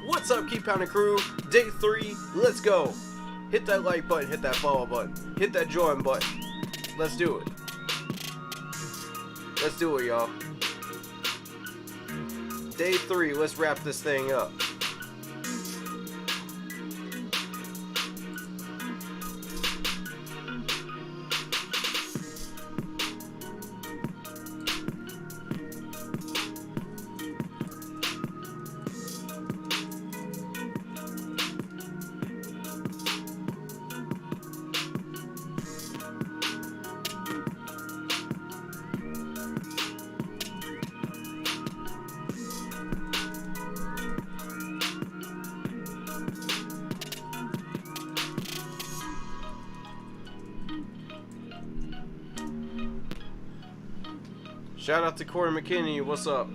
What's up, Keep Pounding crew? Day 3, let's go. Hit that like button, hit that follow button, hit that join button. Let's do it. Let's do it, y'all. Day 3, let's wrap this thing up. Shout out to Corey McKinney, what's up?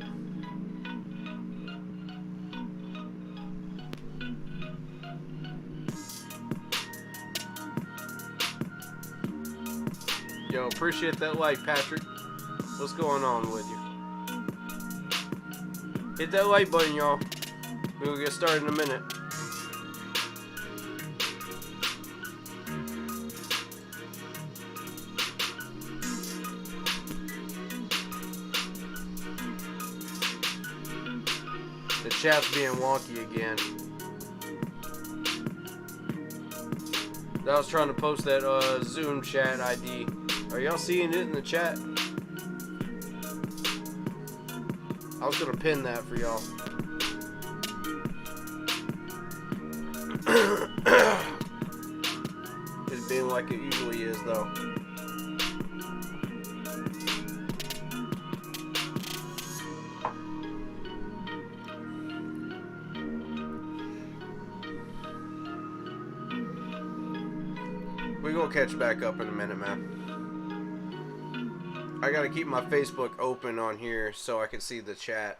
Yo, appreciate that like, Patrick. What's going on with you? Hit that like button, y'all. We'll get started in a minute. The chat's being wonky again. I was trying to post that Zoom chat ID. Are y'all seeing it in the chat? I was gonna pin that for y'all. It's being like it usually is, though. We gonna catch back up in a minute, man. I gotta keep my Facebook open on here so I can see the chat.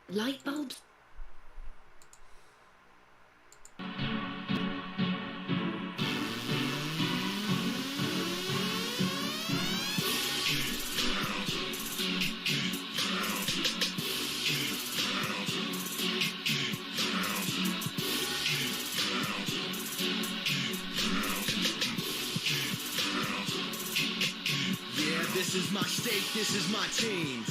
Light bulbs? This is my state, this is my team.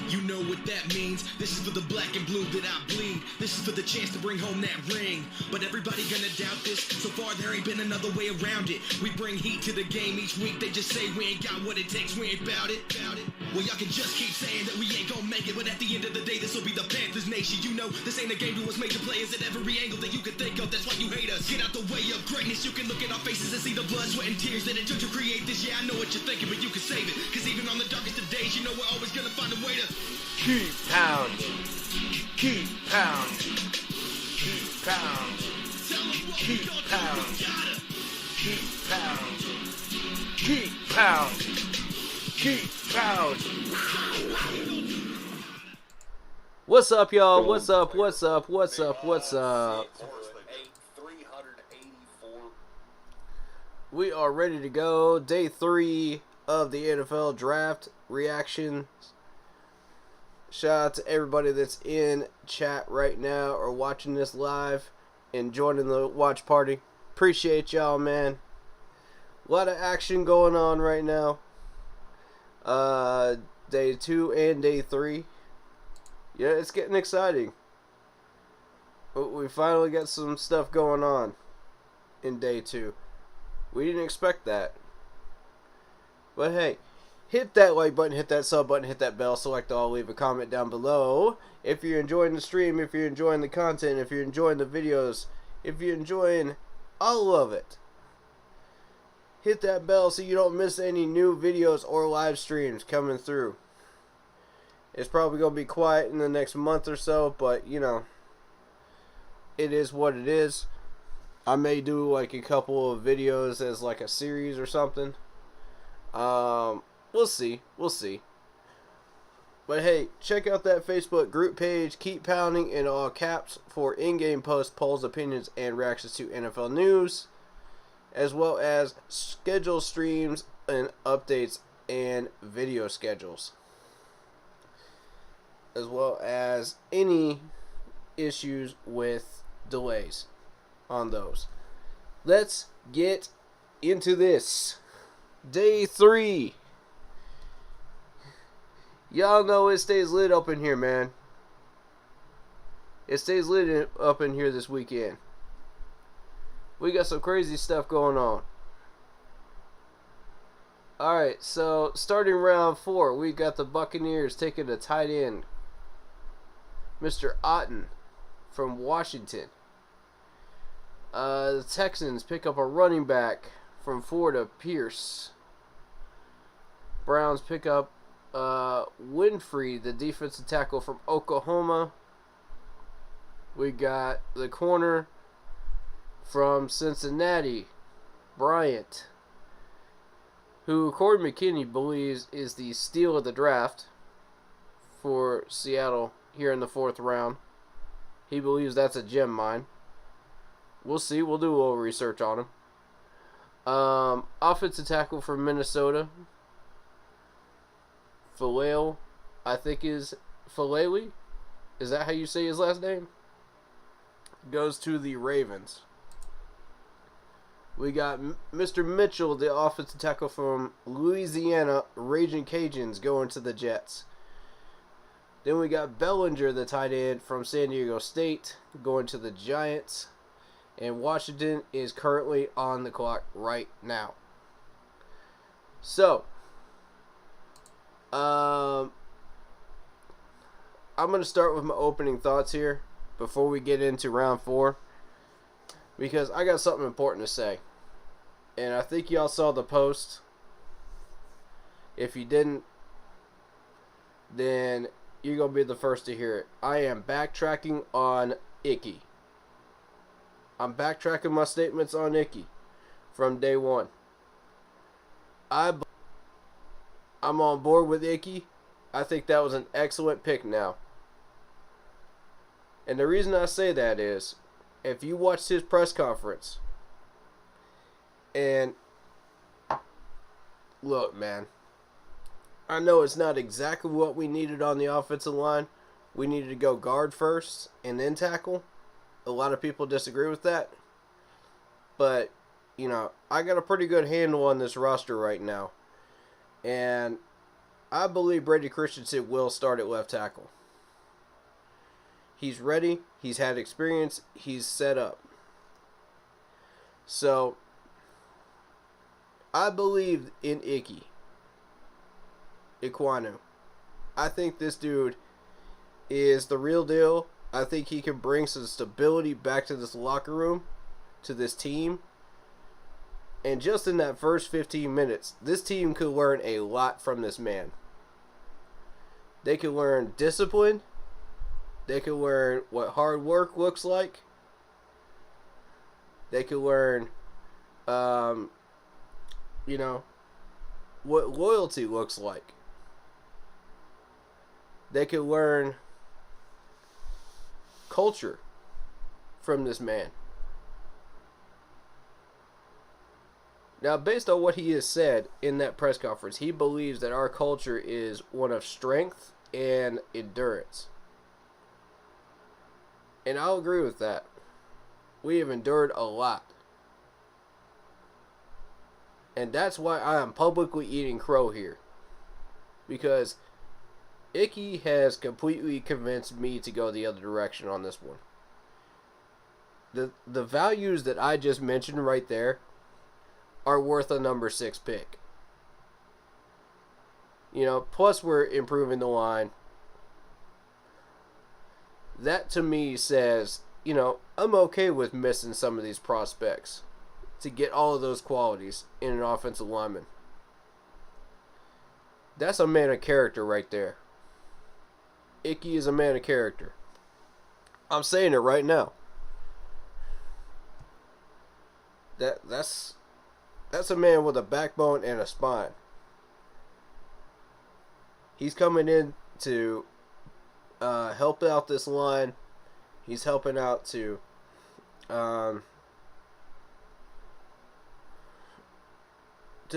You know what that means. This is for the black and blue that I bleed. This is for the chance to bring home that ring. But everybody gonna doubt this. So far there ain't been another way around it. We bring heat to the game each week. They just say we ain't got what it takes, we ain't bout it. Well, y'all can just keep saying that we ain't gonna make it. But at the end of the day, this will be the Panthers nation. You know, this ain't a game to us major players at every angle that you can think of. That's why you hate us. Get out the way of greatness. You can look at our faces and see the blood, sweat, and tears that it took to create this. Yeah, I know what you're thinking, but you can save it. Cause even on the darkest of days, you know we're always gonna find a way to keep pounding, keep pounding, keep pounding, keep pounding, keep pounding, keep pounding, keep pounding. What's up, y'all? What's up? What's up? What's up? What's up? We are ready to go. Day 3 of the NFL draft reactions. Shout out to everybody that's in chat right now or watching this live and joining the watch party. Appreciate y'all, man. A lot of action going on right now. Day 2 and day 3. Yeah, it's getting exciting. We finally got some stuff going on in day 2. We didn't expect that. But hey, hit that like button, hit that sub button, hit that bell, select all, leave a comment down below. If you're enjoying the stream, if you're enjoying the content, if you're enjoying the videos, if you're enjoying all of it. Hit that bell so you don't miss any new videos or live streams coming through. It's probably going to be quiet in the next month or so, but you know, it is what it is. I may do like a couple of videos as like a series or something. We'll see. But hey, check out that Facebook group page. Keep pounding in all caps for in-game posts, polls, opinions, and reactions to NFL news, as well as schedule streams and updates and video schedules, as well as any issues with delays on those. Let's get into this. Day 3. Y'all know it stays lit up in here, man. It stays lit up in here this weekend. We got some crazy stuff going on. Alright, so starting round 4, we got the Buccaneers taking a tight end, Mr. Otten from Washington. The Texans pick up a running back from Florida, Pierce. Browns pick up Winfrey, the defensive tackle from Oklahoma. We got the corner from Cincinnati, Bryant, who according to McKinney believes is the steal of the draft for Seattle here in the 4th round. He believes that's a gem mine. We'll see. We'll do a little research on him. Offensive tackle from Minnesota, Falele, I think is Falele. Is that how you say his last name? Goes to the Ravens. We got Mr. Mitchell, the offensive tackle from Louisiana, Raging Cajuns, going to the Jets. Then we got Bellinger, the tight end from San Diego State, going to the Giants. And Washington is currently on the clock right now. So, I'm going to start with my opening thoughts here before we get into round 4. Because I got something important to say. And I think y'all saw the post. If you didn't, then you're going to be the first to hear it. I am backtracking on Icky. I'm backtracking my statements on Icky from day 1. I'm on board with Icky. I think that was an excellent pick now. And the reason I say that is, if you watched his press conference, and look, man, I know it's not exactly what we needed on the offensive line. We needed to go guard first and then tackle. A lot of people disagree with that. But, you know, I got a pretty good handle on this roster right now. And I believe Brady Christensen will start at left tackle. He's ready. He's had experience. He's set up. So, I believe in Iquanu. I think this dude is the real deal. I think he can bring some stability back to this locker room, to this team. And just in that first 15 minutes, this team could learn a lot from this man. They could learn discipline. They could learn what hard work looks like. They could learn, you know, what loyalty looks like. They could learn culture from this man. Now, based on what he has said in that press conference, he believes that our culture is one of strength and endurance. And I'll agree with that. We have endured a lot. And that's why I am publicly eating crow here. Because Icky has completely convinced me to go the other direction on this one. The values that I just mentioned right there are worth a number 6 pick. You know, plus we're improving the line. That to me says, you know, I'm okay with missing some of these prospects to get all of those qualities in an offensive lineman. That's a man of character right there. Icky is a man of character. I'm saying it right now. That's a man with a backbone and a spine. He's coming in to help out this line. He's helping out to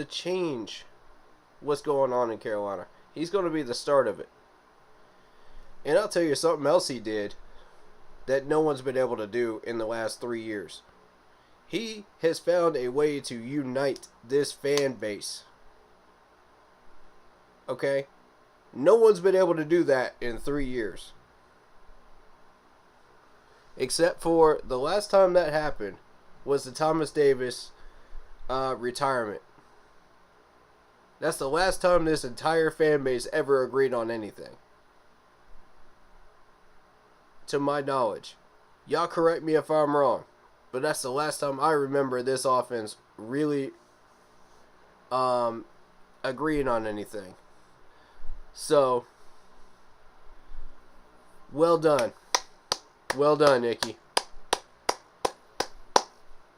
change what's going on in Carolina. He's going to be the start of it. And I'll tell you something else he did that no one's been able to do in the last 3 years. He has found a way to unite this fan base. Okay? No one's been able to do that in 3 years. Except for the last time that happened was the Thomas Davis retirement. That's the last time this entire fan base ever agreed on anything. To my knowledge. Y'all correct me if I'm wrong. But that's the last time I remember this offense really agreeing on anything. So, well done. Well done, Icky.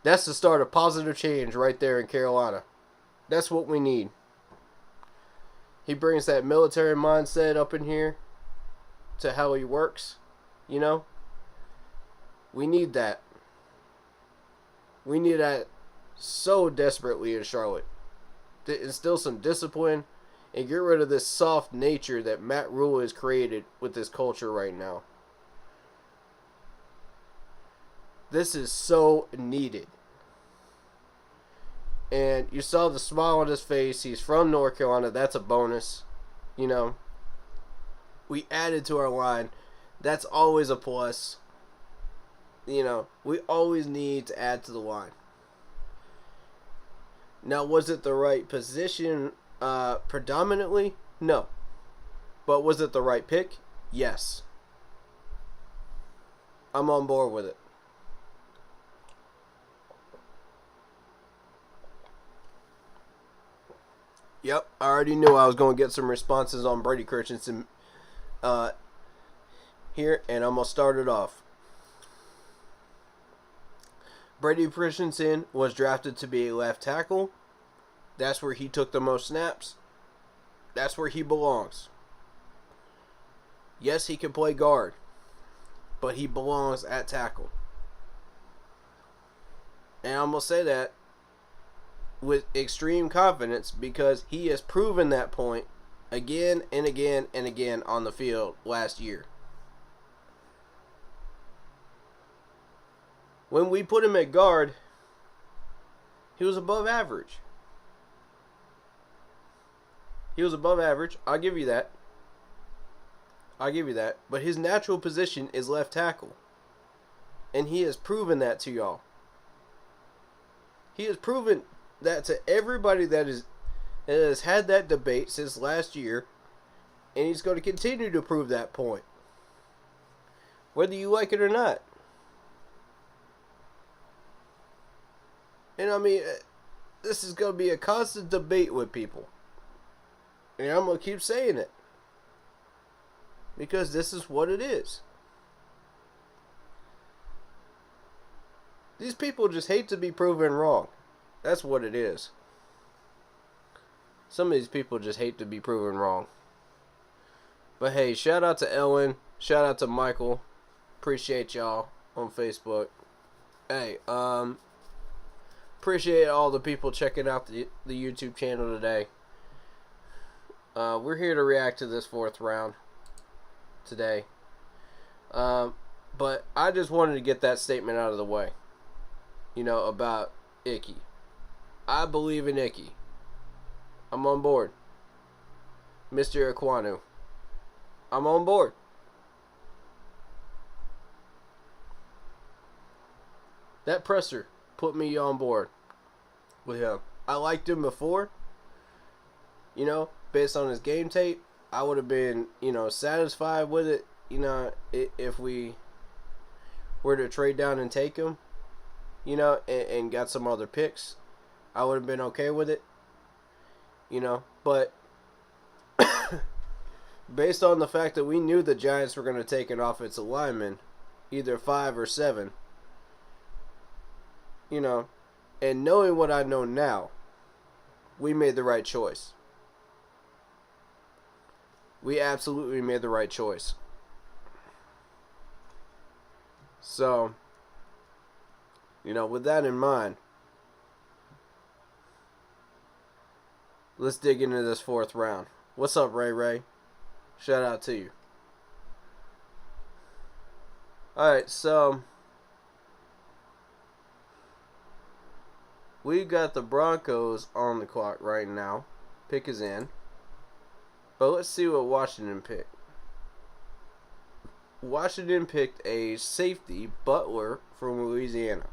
That's the start of positive change right there in Carolina. That's what we need. He brings that military mindset up in here to how he works, you know? We need that. We need that so desperately in Charlotte. To instill some discipline and get rid of this soft nature that Matt Rule has created with this culture right now. This is so needed. And you saw the smile on his face. He's from North Carolina. That's a bonus. You know, we added to our line. That's always a plus. You know, we always need to add to the line. Now, was it the right position predominantly? No. But was it the right pick? Yes. I'm on board with it. Yep, I already knew I was going to get some responses on Brady Christensen here, and I'm going to start it off. Brady Christensen was drafted to be a left tackle. That's where he took the most snaps. That's where he belongs. Yes, he can play guard, but he belongs at tackle. And I'm going to say that with extreme confidence because he has proven that point again and again and again on the field last year. When we put him at guard, he was above average. He was above average. I'll give you that. But his natural position is left tackle. And he has proven that to y'all. He has proven that to everybody that has had that debate since last year, and he's going to continue to prove that point, whether you like it or not. And I mean, this is going to be a constant debate with people, and I'm going to keep saying it because this is what it is. These people just hate to be proven wrong. That's what it is. Some of these people just hate to be proven wrong. But hey, shout out to Ellen. Shout out to Michael. Appreciate y'all on Facebook. Hey, appreciate all the people checking out the YouTube channel today. We're here to react to this fourth round. today. But I just wanted to get that statement out of the way. About Icky. I believe in Icky. I'm on board. Mr. Aquanu. I'm on board. That presser put me on board with him. I liked him before. Based on his game tape, I would have been, satisfied with it. If we were to trade down and take him, and got some other picks, I would have been okay with it. But based on the fact that we knew the Giants were going to take an offensive lineman, either 5 or 7, and knowing what I know now, we made the right choice. We absolutely made the right choice. So, with that in mind, let's dig into this 4th round. What's up, Ray Ray? Shout out to you. Alright, so we got the Broncos on the clock right now. Pick is in. But let's see what Washington picked. Washington picked a safety, Butler, from Louisiana.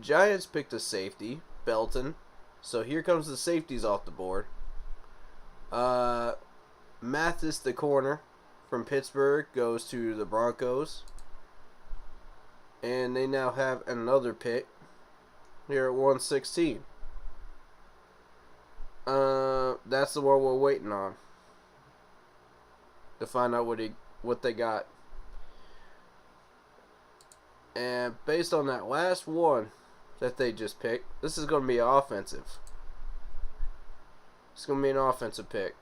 Giants picked a safety, Belton. So here comes the safeties off the board. Mathis, the corner, from Pittsburgh, goes to the Broncos. And they now have another pick here at 116. That's the one we're waiting on to find out what they got. And based on that last one that they just picked, this is going to be offensive. It's going to be an offensive pick.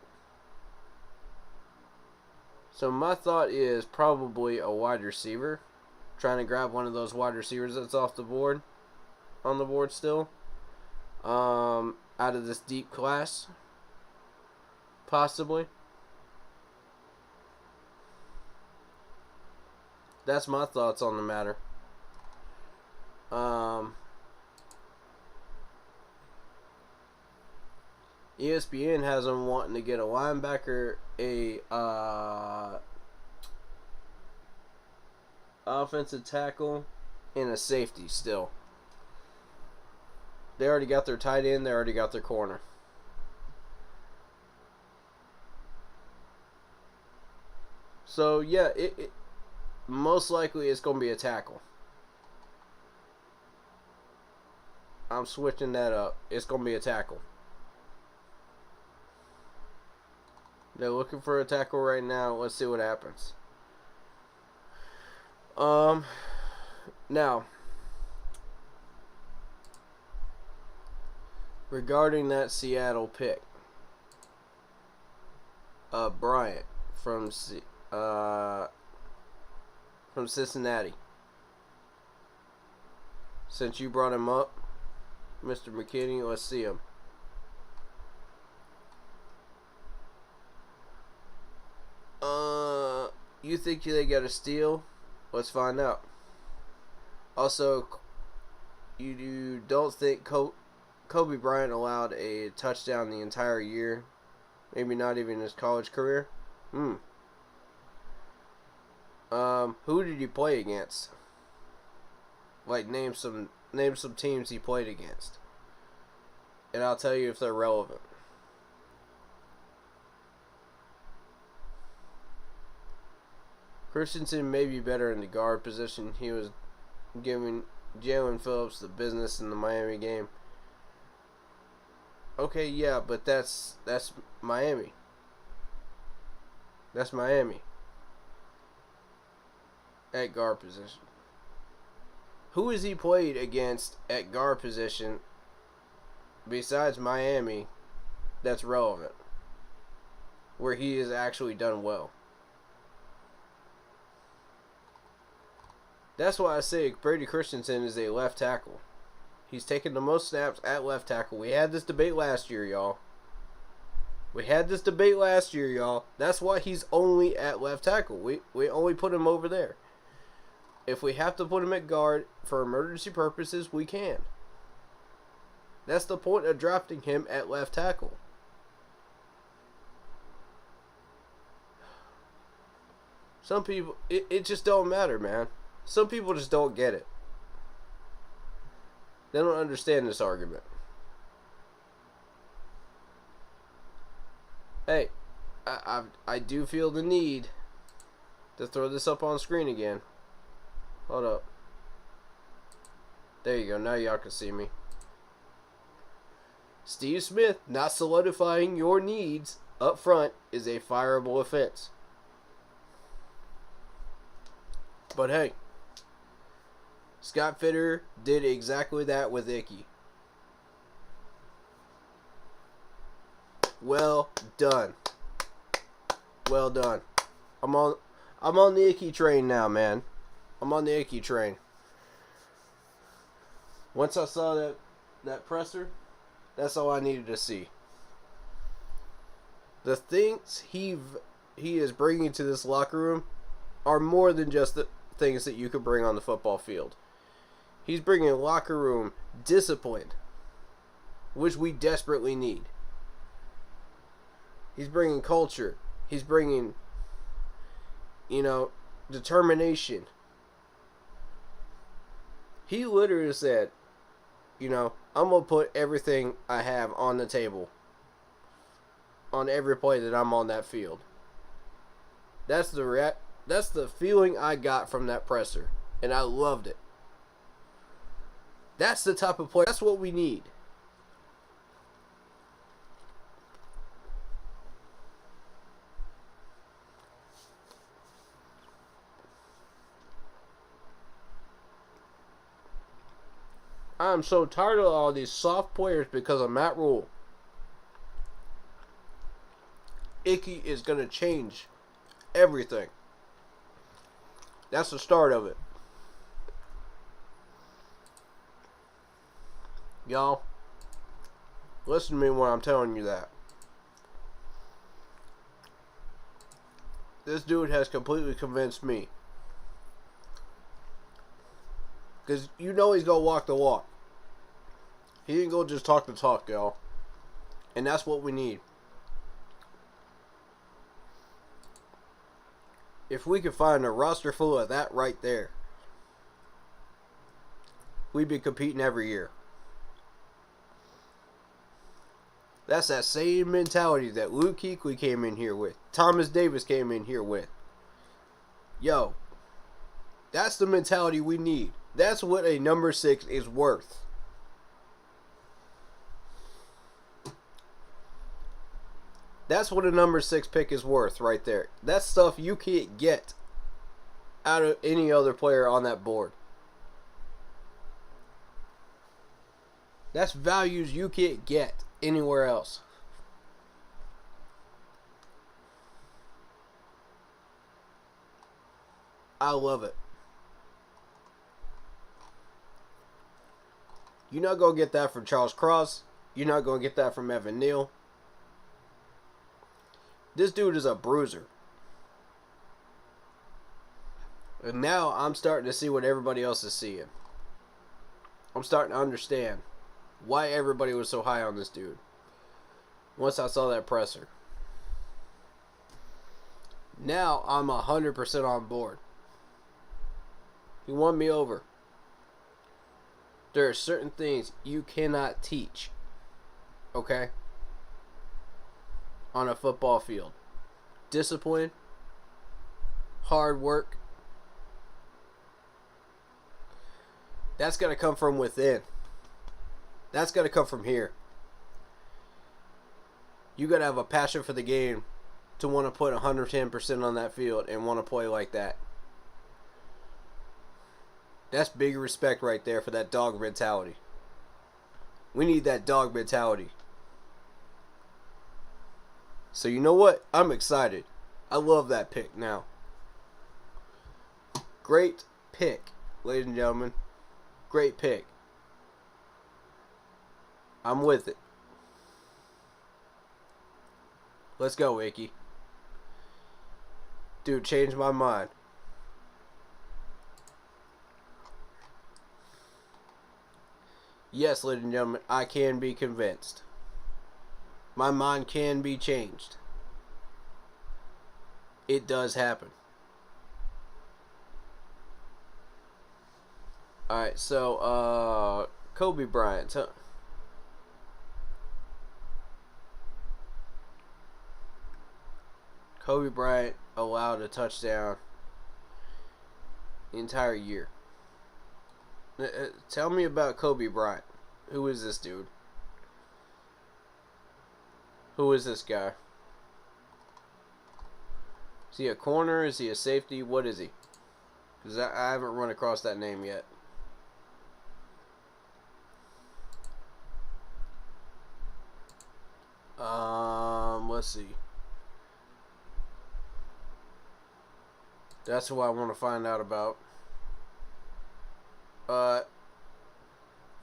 So my thought is probably a wide receiver. Trying to grab one of those wide receivers that's off the board. On the board still. Out of this deep class. Possibly. That's my thoughts on the matter. ESPN has them wanting to get a linebacker, a offensive tackle, and a safety still. They already got their tight end. They already got their corner. So, yeah, it most likely it's going to be a tackle. I'm switching that up. It's going to be a tackle. They're looking for a tackle right now. Let's see what happens. Now, regarding that Seattle pick, Bryant from Cincinnati. Since you brought him up, Mr. McKinney, let's see him. You think they got a steal? Let's find out. Also, you don't think Kobe Bryant allowed a touchdown the entire year? Maybe not even his college career? Who did he play against? Like, name some teams he played against. And I'll tell you if they're relevant. Christensen may be better in the guard position. He was giving Jalen Phillips the business in the Miami game. Okay, yeah, but that's Miami. That's Miami. At guard position. Who has he played against at guard position besides Miami that's relevant? Where he has actually done well. That's why I say Brady Christensen is a left tackle. He's taken the most snaps at left tackle. We had this debate last year, y'all. We had this debate last year, y'all. That's why he's only at left tackle. We only put him over there. If we have to put him at guard for emergency purposes, we can. That's the point of drafting him at left tackle. Some people, it just don't matter, man. Some people just don't get it. They don't understand this argument. Hey, I do feel the need to throw this up on screen again. Hold up. There you go. Now y'all can see me. Steve Smith not solidifying your needs up front is a fireable offense. But hey, Scott Fitter did exactly that with Icky. Well done. Well done. I'm on the Icky train now, man. I'm on the Icky train. Once I saw that presser, that's all I needed to see. The things he is bringing to this locker room are more than just the things that you could bring on the football field. He's bringing locker room discipline, which we desperately need. He's bringing culture. He's bringing, determination. He literally said, I'm going to put everything I have on the table on every play that I'm on that field. That's the feeling I got from that presser, and I loved it. That's the type of player. That's what we need. I'm so tired of all these soft players because of Matt Rule. Icky is going to change everything. That's the start of it. Y'all, listen to me when I'm telling you that. This dude has completely convinced me. Because he's going to walk the walk. He ain't going to just talk the talk, y'all. And that's what we need. If we could find a roster full of that right there, we'd be competing every year. That's that same mentality that Luke Kuechly came in here with. Thomas Davis came in here with. Yo, that's the mentality we need. That's what a number 6 is worth. That's what a number 6 pick is worth right there. That's stuff you can't get out of any other player on that board. That's values you can't get anywhere else. I love it. You're not going to get that from Charles Cross. You're not going to get that from Evan Neal. This dude is a bruiser. And now I'm starting to see what everybody else is seeing. I'm starting to understand why everybody was so high on this dude once I saw that presser. Now I'm 100% on board. He won me over. There are certain things you cannot teach, okay, on a football field. Discipline, hard work, that's got to come from within. That's got to come from here. You got to have a passion for the game to want to put 110% on that field and want to play like that. That's big respect right there for that dog mentality. We need that dog mentality. So you know what? I'm excited. I love that pick now. Great pick, ladies and gentlemen. Great pick. I'm with it. Let's go, Icky. Dude, changed my mind. Yes, ladies and gentlemen, I can be convinced. My mind can be changed. It does happen. Alright, so, Kobe Bryant. Kobe Bryant allowed a touchdown the entire year. Tell me about Kobe Bryant. Who is this dude? Who is this guy? Is he a corner? Is he a safety? What is he? Because I haven't run across that name yet. Let's see. That's who I want to find out about.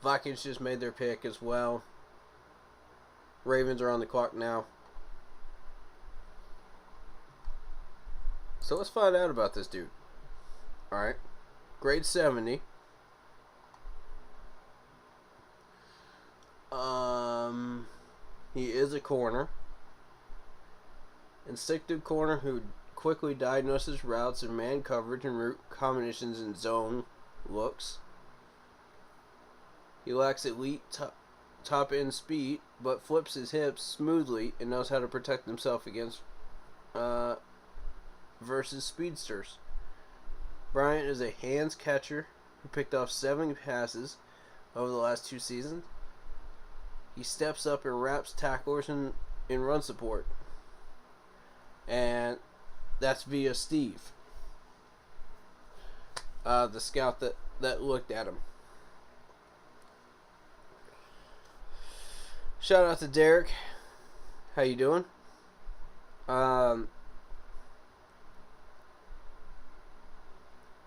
Vikings just made their pick as well. Ravens are on the clock now. So let's find out about this dude. Alright. Grade 70. He is a corner. Instinctive corner who quickly diagnoses routes and man coverage and route combinations and zone looks. He lacks elite top end speed, but flips his hips smoothly and knows how to protect himself against versus speedsters. Bryant is a hands catcher who picked off 7 passes over the last 2 seasons. He steps up and wraps tacklers in run support. And that's via Steve, the scout that looked at him. Shout out to Derek. How you doing?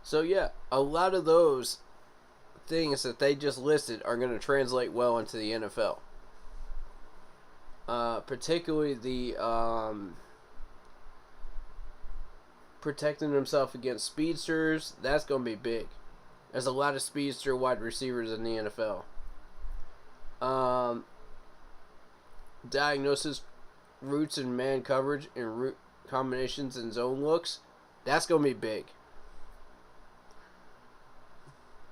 So yeah, a lot of those things that they just listed are going to translate well into the NFL. Particularly the protecting himself against speedsters. That's going to be big. There's a lot of speedster wide receivers in the NFL. Diagnosis, routes and man coverage and route combinations and zone looks. That's going to be big.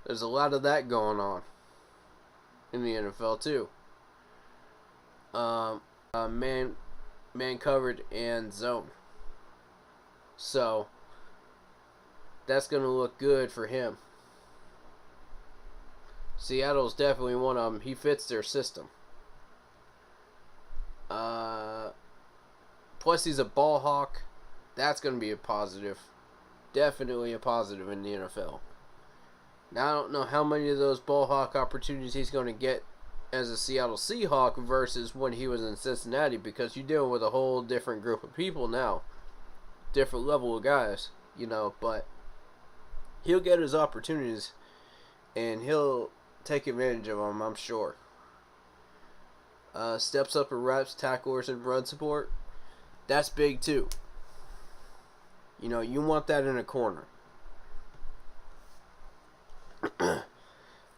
There's a lot of that going on in the NFL too. Man coverage and zone. So that's going to look good for him. Seattle's definitely one of them. He fits their system. Plus he's a ball hawk. That's going to be a positive. Definitely a positive in the NFL. Now I don't know how many of those ball hawk opportunities he's going to get as a Seattle Seahawk versus when he was in Cincinnati, because you're dealing with a whole different group of people now. Different level of guys, but he'll get his opportunities and he'll take advantage of them, I'm sure. Steps up and wraps tacklers and run support. That's big too. You want that in a corner.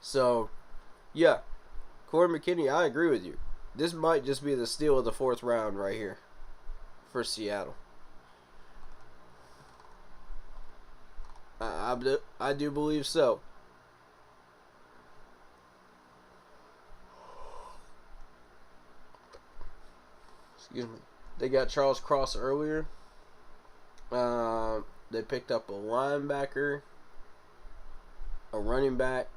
So, yeah. Corey McKinney, I agree with you. This might just be the steal of the 4th round right here for Seattle. I do believe so. Excuse me. They got Charles Cross earlier. They picked up a linebacker, a running back,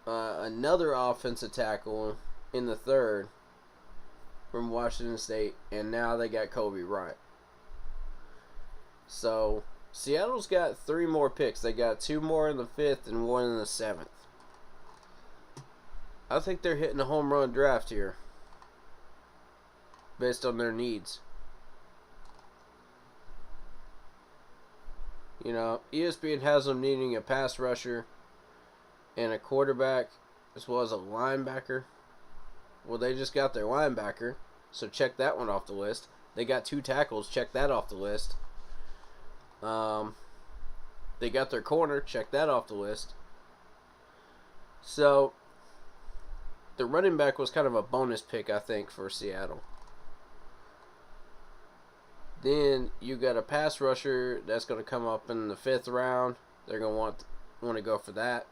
another offensive tackle in the 3rd from Washington State, and now they got Kobe Bryant. So Seattle's got 3 more picks. They got 2 more in the 5th and 1 in the 7th. I think they're hitting a home run draft here based on their needs. ESPN has them needing a pass rusher and a quarterback as well as a linebacker. Well, they just got their linebacker. So check that one off the list. They got 2 tackles. Check that off the list. They got their corner. Check that off the list. So the running back was kind of a bonus pick, I think, for Seattle. Then you got a pass rusher that's going to come up in the 5th round. They're going to want to go for that.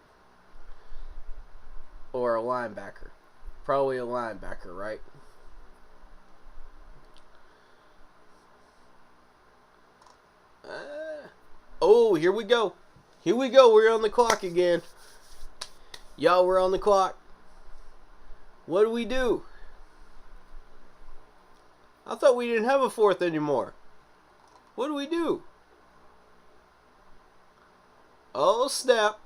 Or a linebacker. Probably a linebacker, right? Oh, here we go. Here we go. We're on the clock again. Y'all, we're on the clock. What do we do? I thought we didn't have a 4th anymore. What do we do? Oh, snap.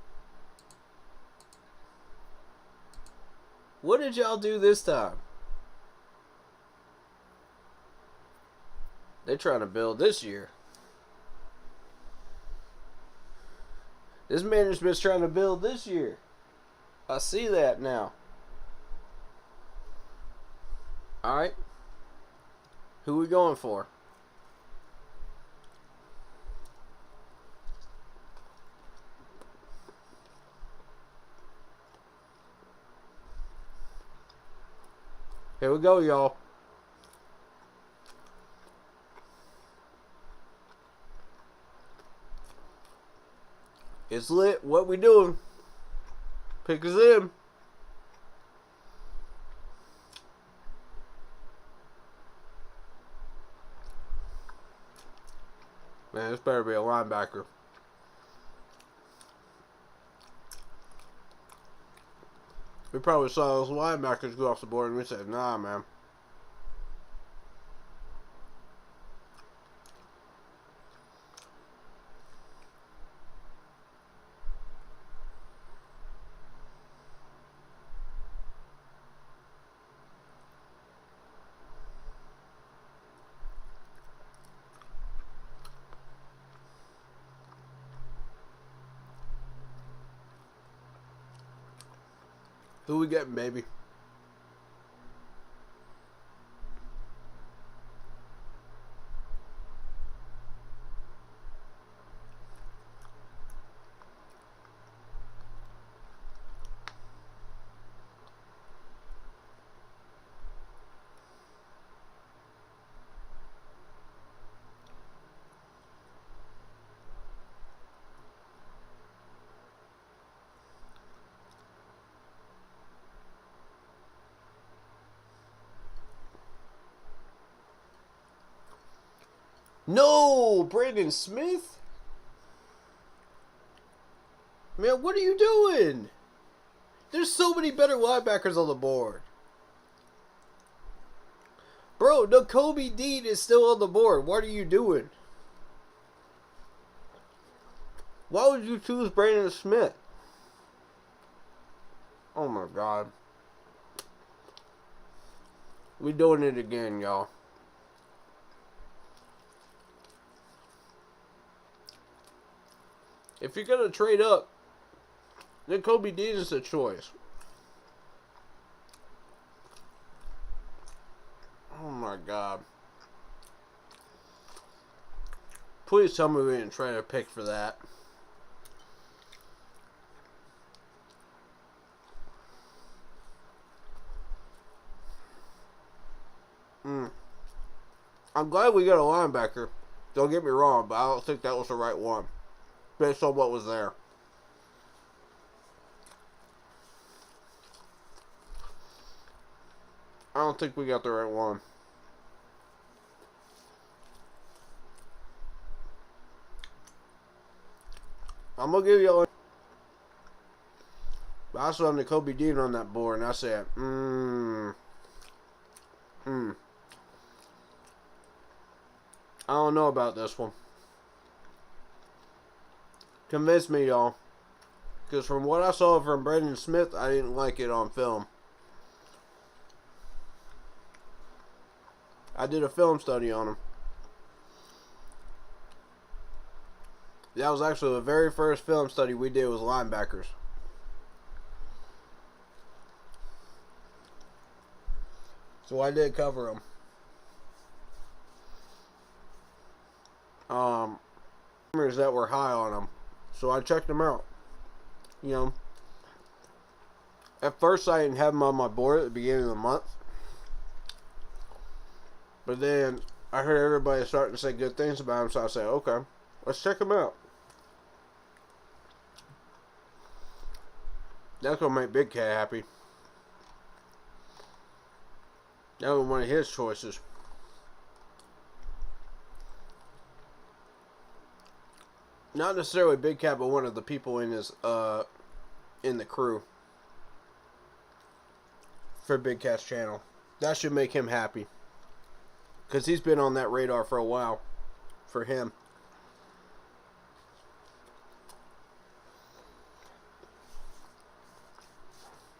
What did y'all do this time? They're trying to build this year. This management's trying to build this year. I see that now. Alright. Who we going for? Here we go, y'all. It's lit. What we doing? Pick us in. Man, this better be a linebacker. We probably saw those linebackers go off the board and we said, nah, man. Who we getting, baby? No, Brandon Smith? Man, what are you doing? There's so many better linebackers on the board. Bro, Nakobe Dean is still on the board. What are you doing? Why would you choose Brandon Smith? Oh my God. We doing it again, y'all. If you're going to trade up, then Kobe Dean is a choice. Oh my God. Please tell me we didn't trade a pick for that. I'm glad we got a linebacker. Don't get me wrong, but I don't think that was the right one. Based on what was there. I don't think we got the right one. I'm going to give y'all I saw Nakobe Dean on that board and I said, I don't know about this one. Convince me, y'all. Because from what I saw from Brandon Smith, I didn't like it on film. I did a film study on him. That was actually the very first film study we did was linebackers. So I did cover them. Rumors that were high on him. So I checked him out. You know, at first I didn't have him on my board at the beginning of the month. But then I heard everybody starting to say good things about him, so I said, okay, let's check him out. That's going to make Big Cat happy. That was one of his choices. Not necessarily Big Cat, but one of the people in his in the crew for Big Cat's channel. That should make him happy, because he's been on that radar for a while for him.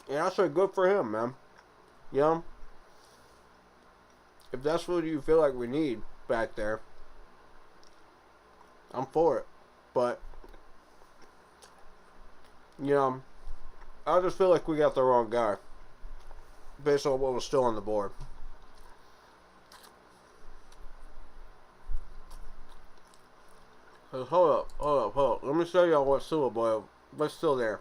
And I said, good for him, man. You know, if that's what you feel like we need back there, I'm for it. But, you know, I just feel like we got the wrong guy based on what was still on the board. So hold up. Let me show y'all what's still there.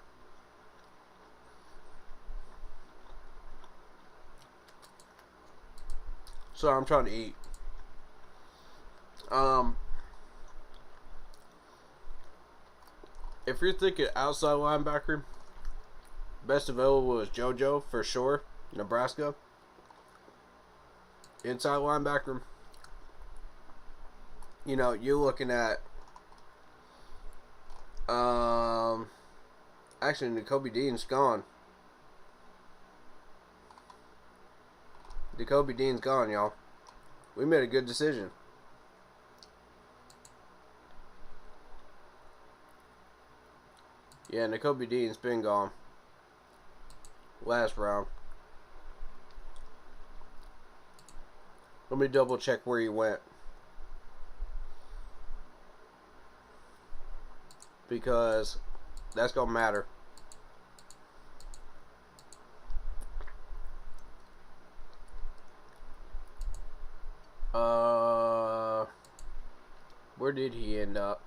Sorry, I'm trying to eat. If you're thinking outside linebacker, best available is JoJo for sure, Nebraska. Inside linebacker, you know, you're looking at actually N'Kobe Dean's gone. N'Kobe Dean's gone, y'all. We made a good decision. Yeah, N'Kobe Dean's been gone. Last round. Let me double check where he went, because that's gonna matter. Where did he end up?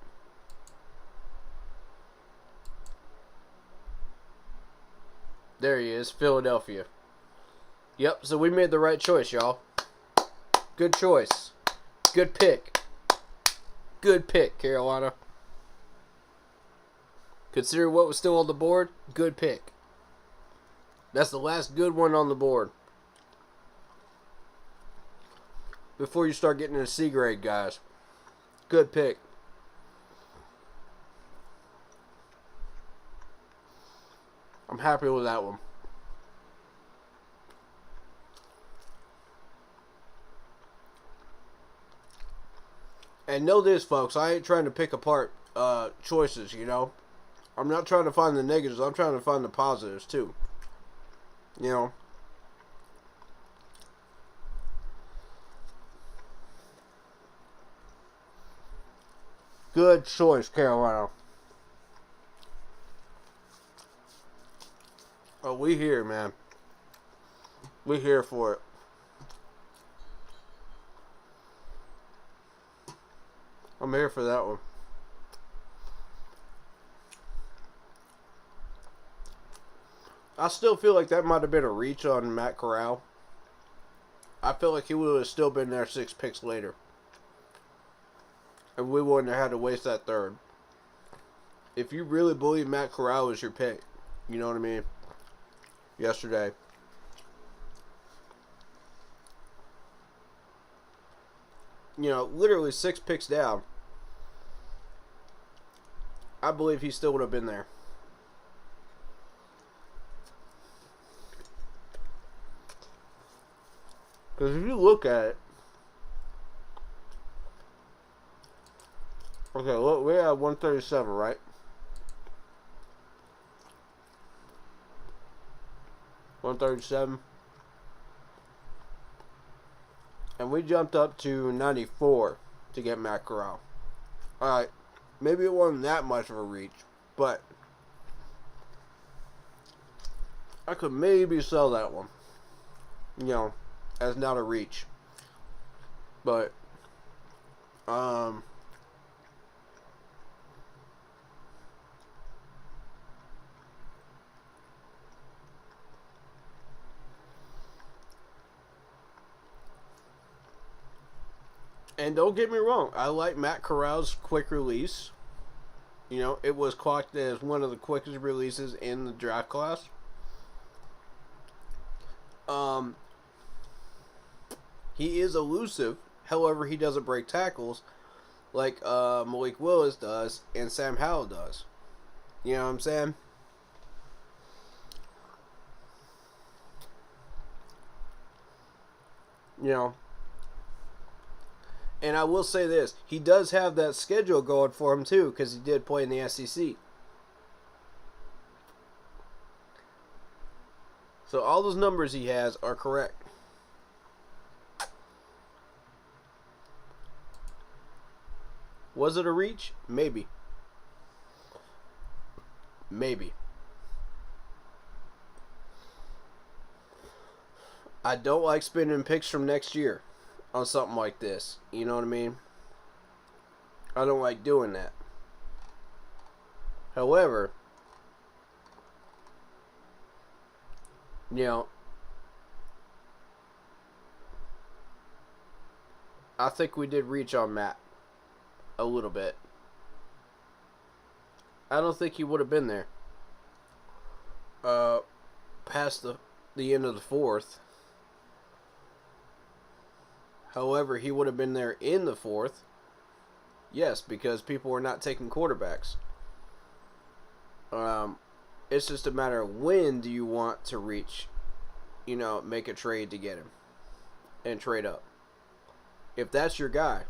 There he is, Philadelphia. Yep, so we made the right choice, y'all. Good choice. Good pick. Good pick, Carolina. Consider what was still on the board. Good pick. That's the last good one on the board. Before you start getting into C grade, guys. Good pick. I'm happy with that one. And know this, folks, I ain't trying to pick apart choices, you know. I'm not trying to find the negatives. I'm trying to find the positives, too. You know. Good choice, Carolina. Oh, we here, man. We here for it. I'm here for that one. I still feel like that might have been a reach on Matt Corral. I feel like he would have still been there 6 picks later. And we wouldn't have had to waste that third. If you really believe Matt Corral is your pick, you know what I mean? Yesterday. You know, literally 6 picks down. I believe he still would have been there. Because if you look at it, okay, look, we're at 137, right? $137. And we jumped up to 94 to get Matt Corral. Alright, maybe it wasn't that much of a reach, but I could maybe sell that one. You know, as not a reach. But, And don't get me wrong, I like Matt Corral's quick release. You know, it was clocked as one of the quickest releases in the draft class. He is elusive. However, he doesn't break tackles like Malik Willis does and Sam Howell does. You know what I'm saying? You know. And I will say this. He does have that schedule going for him, too, because he did play in the SEC. So all those numbers he has are correct. Was it a reach? Maybe. Maybe. I don't like spending picks from next year on something like this. You know what I mean? I don't like doing that. However, you know, I think we did reach on Matt a little bit. I don't think he would have been there past the end of the fourth. However, he would have been there in the fourth. Yes, because people were not taking quarterbacks. It's just a matter of when do you want to reach, you know, make a trade to get him and trade up. If that's your guy,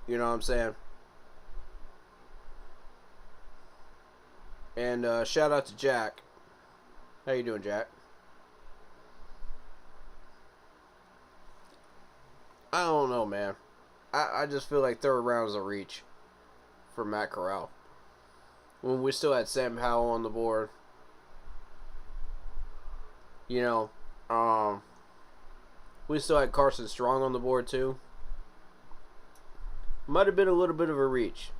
you know what I'm saying? And shout out to Jack. How you doing, Jack? I don't know, man. I just feel like third round is a reach for Matt Corral. When we still had Sam Howell on the board. You know, we still had Carson Strong on the board too. Might have been a little bit of a reach.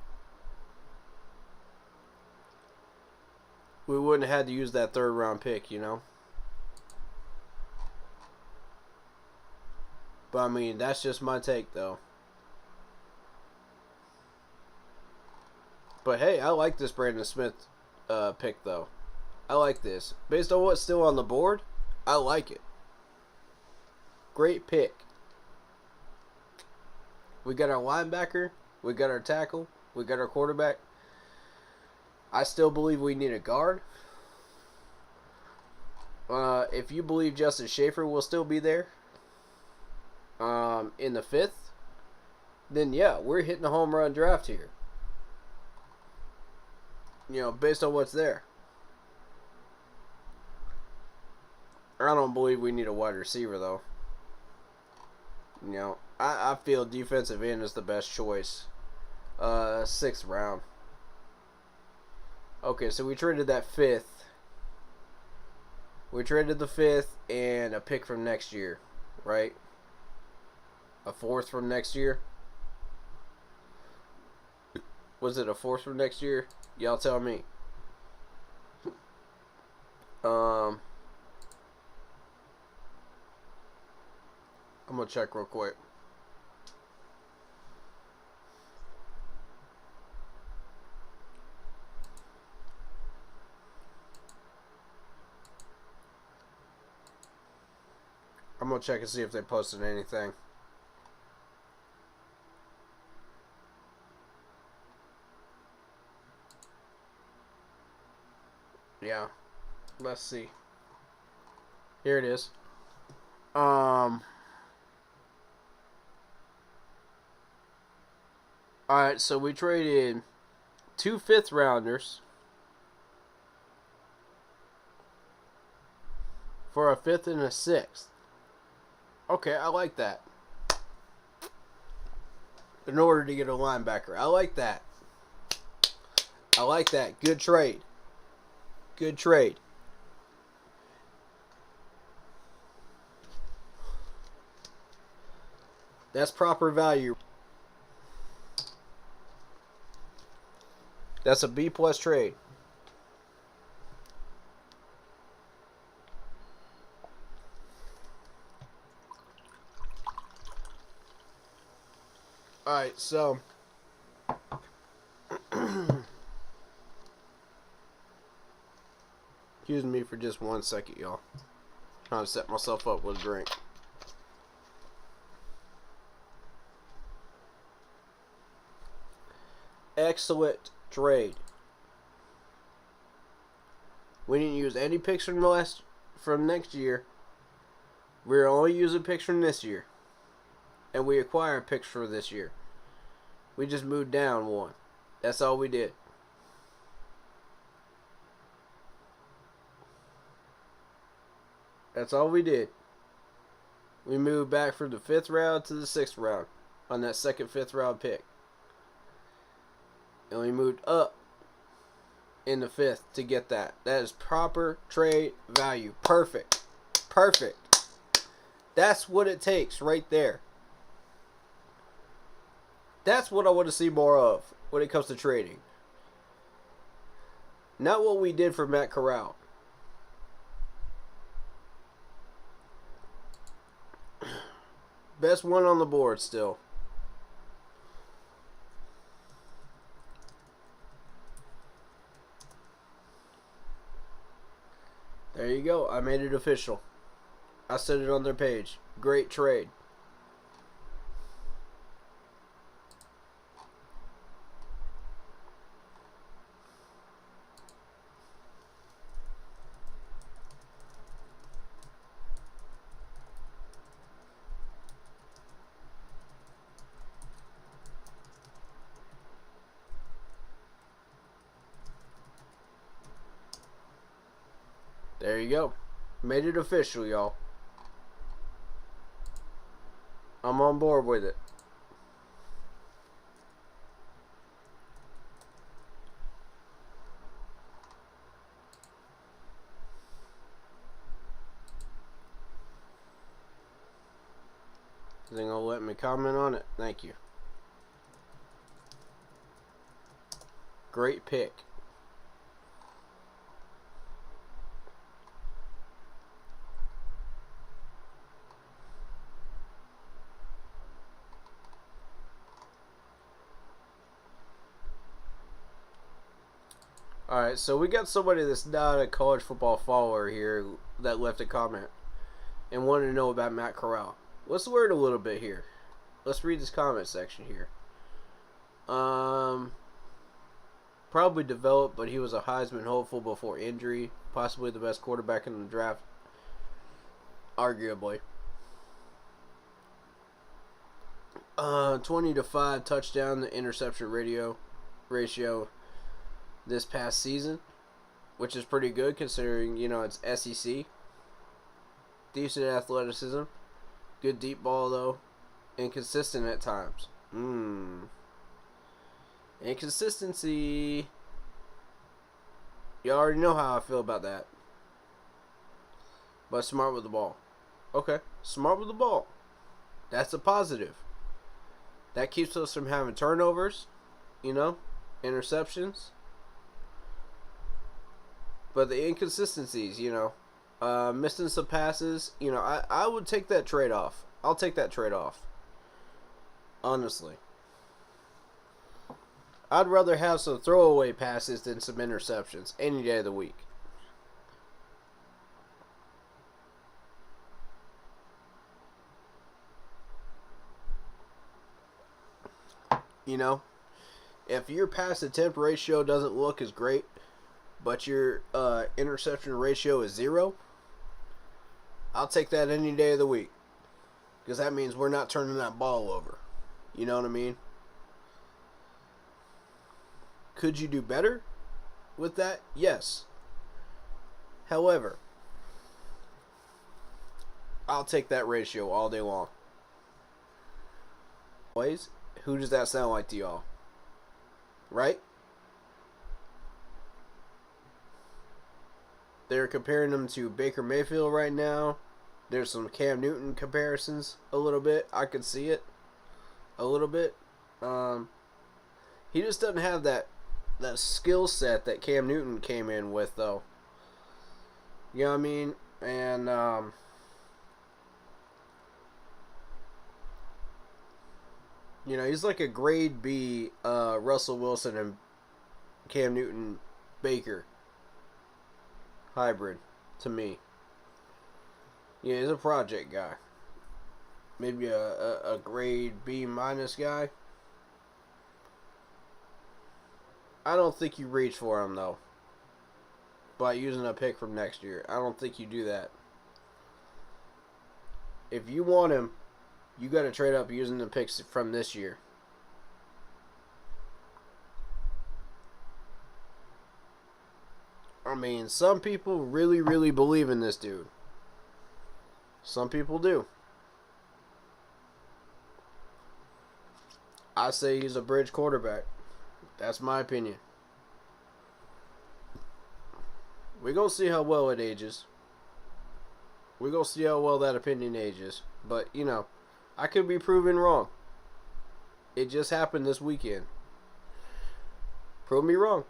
We wouldn't have had to use that third round pick, you know. But I mean, that's just my take though. But hey, I like this Brandon Smith pick though. I like this. Based on what's still on the board, I like it. Great pick. We got our linebacker. We got our tackle. We got our quarterback. I still believe we need a guard. If you believe Justin Schaefer will still be there in the 5th, then yeah, we're hitting a home run draft here. You know, based on what's there. I don't believe we need a wide receiver, though. You know, I feel defensive end is the best choice. 6th round. Okay, so we traded that 5th. We traded the 5th and a pick from next year, right? A 4th from next year? Was it a 4th from next year? Y'all tell me. I'm gonna check real quick. I'm gonna check and see if they posted anything. Yeah. Let's see. Here it is. Alright, so we traded 2 5th rounders for a 5th and a 6th. Okay, I like that. In order to get a linebacker. I like that. I like that. Good trade. Good trade. That's proper value. That's a B+ trade. Alright, so excuse me for just 1 second, y'all. Trying to set myself up with a drink. Excellent trade. We didn't use any picks from next year. We're only using picks from this year. And we acquired picks for this year. We just moved down one. That's all we did. That's all we did. We moved back from the 5th round to the 6th round on that second 5th round pick. And we moved up in the 5th to get that. That is proper trade value. Perfect. Perfect. That's what it takes right there. That's what I want to see more of when it comes to trading. Not what we did for Matt Corral. Best one on the board still. There you go. I made it official. I said it on their page. Great trade. There you go. Made it official, y'all. I'm on board with it. Is they gonna let me comment on it? Thank you. Great pick. Alright, so we got somebody that's not a college football follower here that left a comment and wanted to know about Matt Corral. Let's learn a little bit here. Let's read this comment section here. Probably developed, but he was a Heisman hopeful before injury. Possibly the best quarterback in the draft. Arguably. 20-5 touchdown to interception ratio this past season, which is pretty good considering, you know, it's SEC. Decent athleticism. Good deep ball, though. Inconsistent at times. Inconsistency. You already know how I feel about that. But smart with the ball. Okay. Smart with the ball. That's a positive. That keeps us from having turnovers. You know? Interceptions. But the inconsistencies, you know, missing some passes, you know, I would take that trade off. I'll take that trade off. Honestly. I'd rather have some throwaway passes than some interceptions any day of the week. You know, if your pass attempt ratio doesn't look as great, but your interception ratio is 0, I'll take that any day of the week. Because that means we're not turning that ball over. You know what I mean? Could you do better with that? Yes. However, I'll take that ratio all day long. Boys, who does that sound like to y'all? Right? They're comparing them to Baker Mayfield right now. There's some Cam Newton comparisons a little bit. I could see it a little bit. He just doesn't have that skill set that Cam Newton came in with, though. You know what I mean? And You know, he's like a grade B Russell Wilson and Cam Newton Baker hybrid to me. Yeah, he's a project guy. Maybe a grade B minus guy. I don't think you reach for him, though, by using a pick from next year. I don't think you do that. If you want him, you got to trade up using the picks from this year. I mean, some people really, really believe in this dude. Some people do. I say he's a bridge quarterback. That's my opinion. We're going to see how well it ages. We're going to see how well that opinion ages. But, you know, I could be proven wrong. It just happened this weekend. Prove me wrong.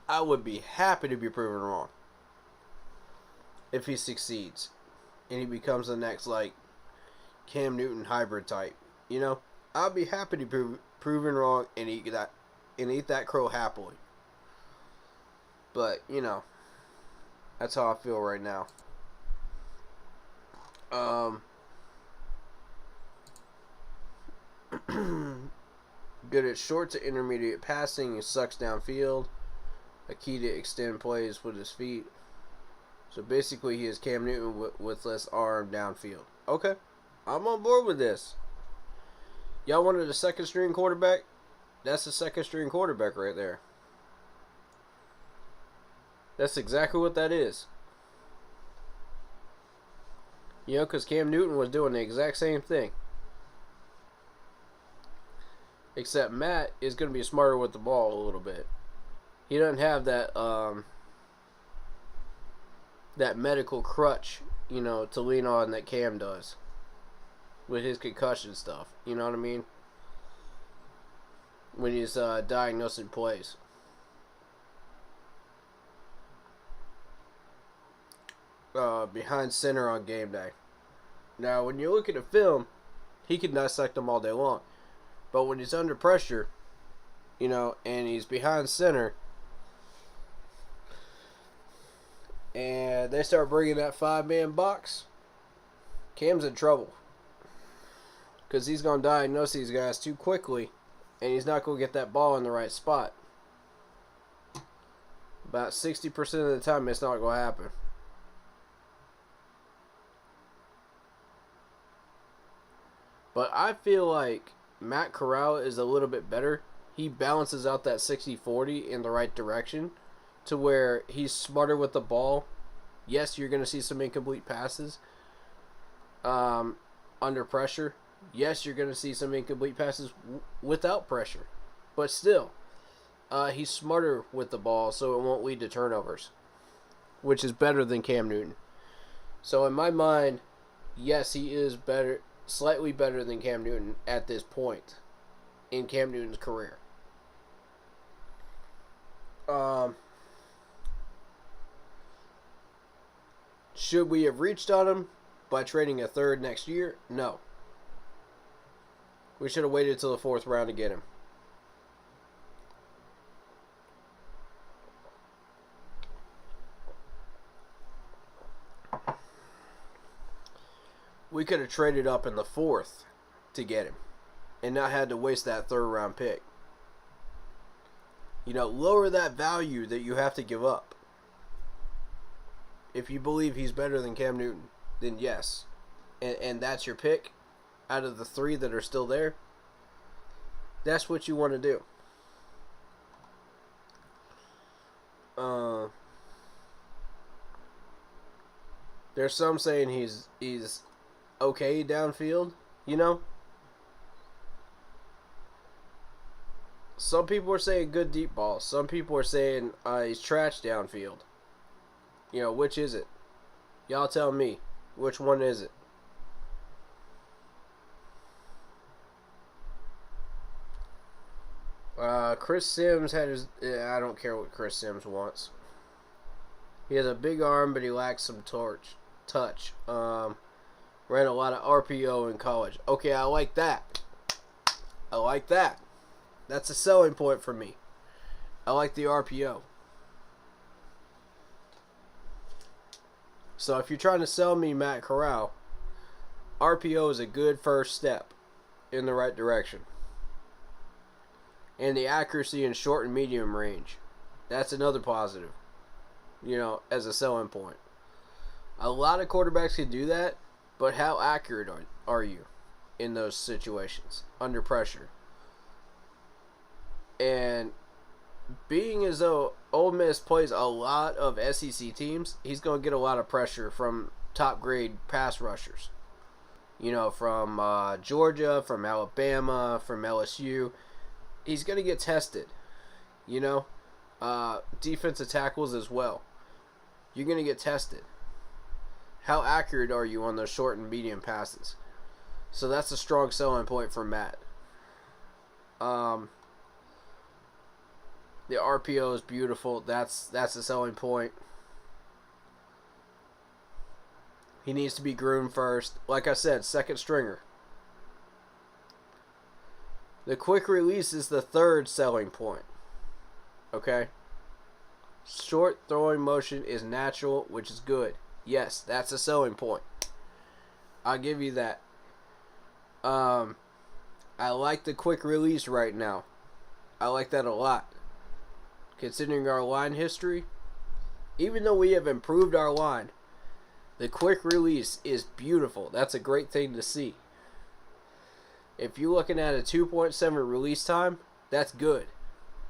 I would be happy to be proven wrong if he succeeds and he becomes the next, like, Cam Newton hybrid type. You know, I'd be happy to be proven wrong and eat that crow happily. But, you know, that's how I feel right now. Good at short to intermediate passing. He sucks downfield. A key to extend plays with his feet. So basically, he is Cam Newton with less arm downfield. Okay, I'm on board with this. Y'all wanted a second string quarterback? That's a second string quarterback right there. That's exactly what that is. You know, because Cam Newton was doing the exact same thing. Except Matt is going to be smarter with the ball a little bit. He doesn't have that that medical crutch, you know, to lean on that Cam does with his concussion stuff. You know what I mean? When he's diagnosing plays. Behind center on game day. Now, when you look at the film, he can dissect them all day long. But when he's under pressure, you know, and he's behind center, and they start bringing that 5-man box, Cam's in trouble. Because he's going to diagnose these guys too quickly, and he's not going to get that ball in the right spot. About 60% of the time, it's not going to happen. But I feel like Matt Corral is a little bit better. He balances out that 60-40 in the right direction to where he's smarter with the ball. Yes, you're going to see some incomplete passes under pressure. Yes, you're going to see some incomplete passes without pressure. But still, he's smarter with the ball, so it won't lead to turnovers, which is better than Cam Newton. So in my mind, yes, he is better, slightly better than Cam Newton at this point in Cam Newton's career. Should we have reached on him by trading a third next year? No. We should have waited till the 4th round to get him. We could have traded up in the 4th to get him and not had to waste that 3rd round pick. You know, lower that value that you have to give up. If you believe he's better than Cam Newton, then yes. And that's your pick out of the 3 that are still there. That's what you want to do. There's some saying he's okay downfield, you know? Some people are saying good deep ball. Some people are saying he's trash downfield. You know, which is it? Y'all tell me. Which one is it? Chris Sims had his... I don't care what Chris Sims wants. He has a big arm, but he lacks some torch. touch. Ran a lot of RPO in college. Okay, I like that. I like that. That's a selling point for me. I like the RPO. So if you're trying to sell me Matt Corral, RPO is a good first step in the right direction. And the accuracy in short and medium range, that's another positive, as a selling point. A lot of quarterbacks can do that, but how accurate are you in those situations under pressure? And being as though Ole Miss plays a lot of SEC teams, he's going to get a lot of pressure from top grade pass rushers. From Georgia, from Alabama, from LSU. He's going to get tested. Defensive tackles as well. You're going to get tested. How accurate are you on those short and medium passes? So that's a strong selling point for Matt. The RPO is beautiful. That's a selling point. He needs to be groomed first. Like I said, second stringer. The quick release is the third selling point. Okay? Short throwing motion is natural, which is good. Yes, that's a selling point. I'll give you that. I like the quick release right now. I like that a lot. Considering our line history, even though we have improved our line, the quick release is beautiful. That's a great thing to see. If you're looking at a 2.7 release time, that's good.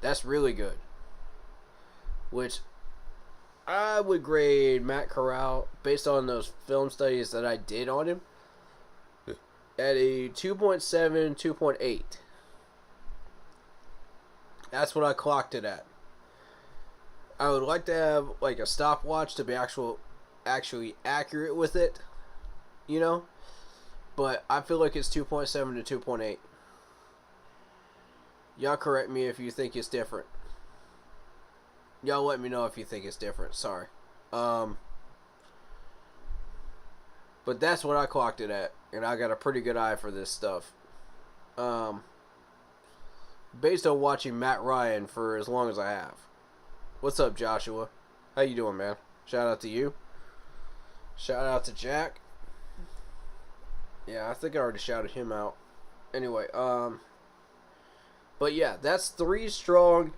That's really good. Which I would grade Matt Corral, based on those film studies that I did on him, at a 2.7, 2.8. That's what I clocked it at. I would like to have like a stopwatch to be actually accurate with it, but I feel like it's 2.7 to 2.8. Y'all correct me if you think it's different. Y'all let me know if you think it's different. Sorry. But that's what I clocked it at, and I got a pretty good eye for this stuff. Based on watching Matt Ryan for as long as I have. What's up, Joshua? How you doing, man? Shout out to you. Shout out to Jack. Yeah, I think I already shouted him out. Anyway, but yeah, that's 3 strong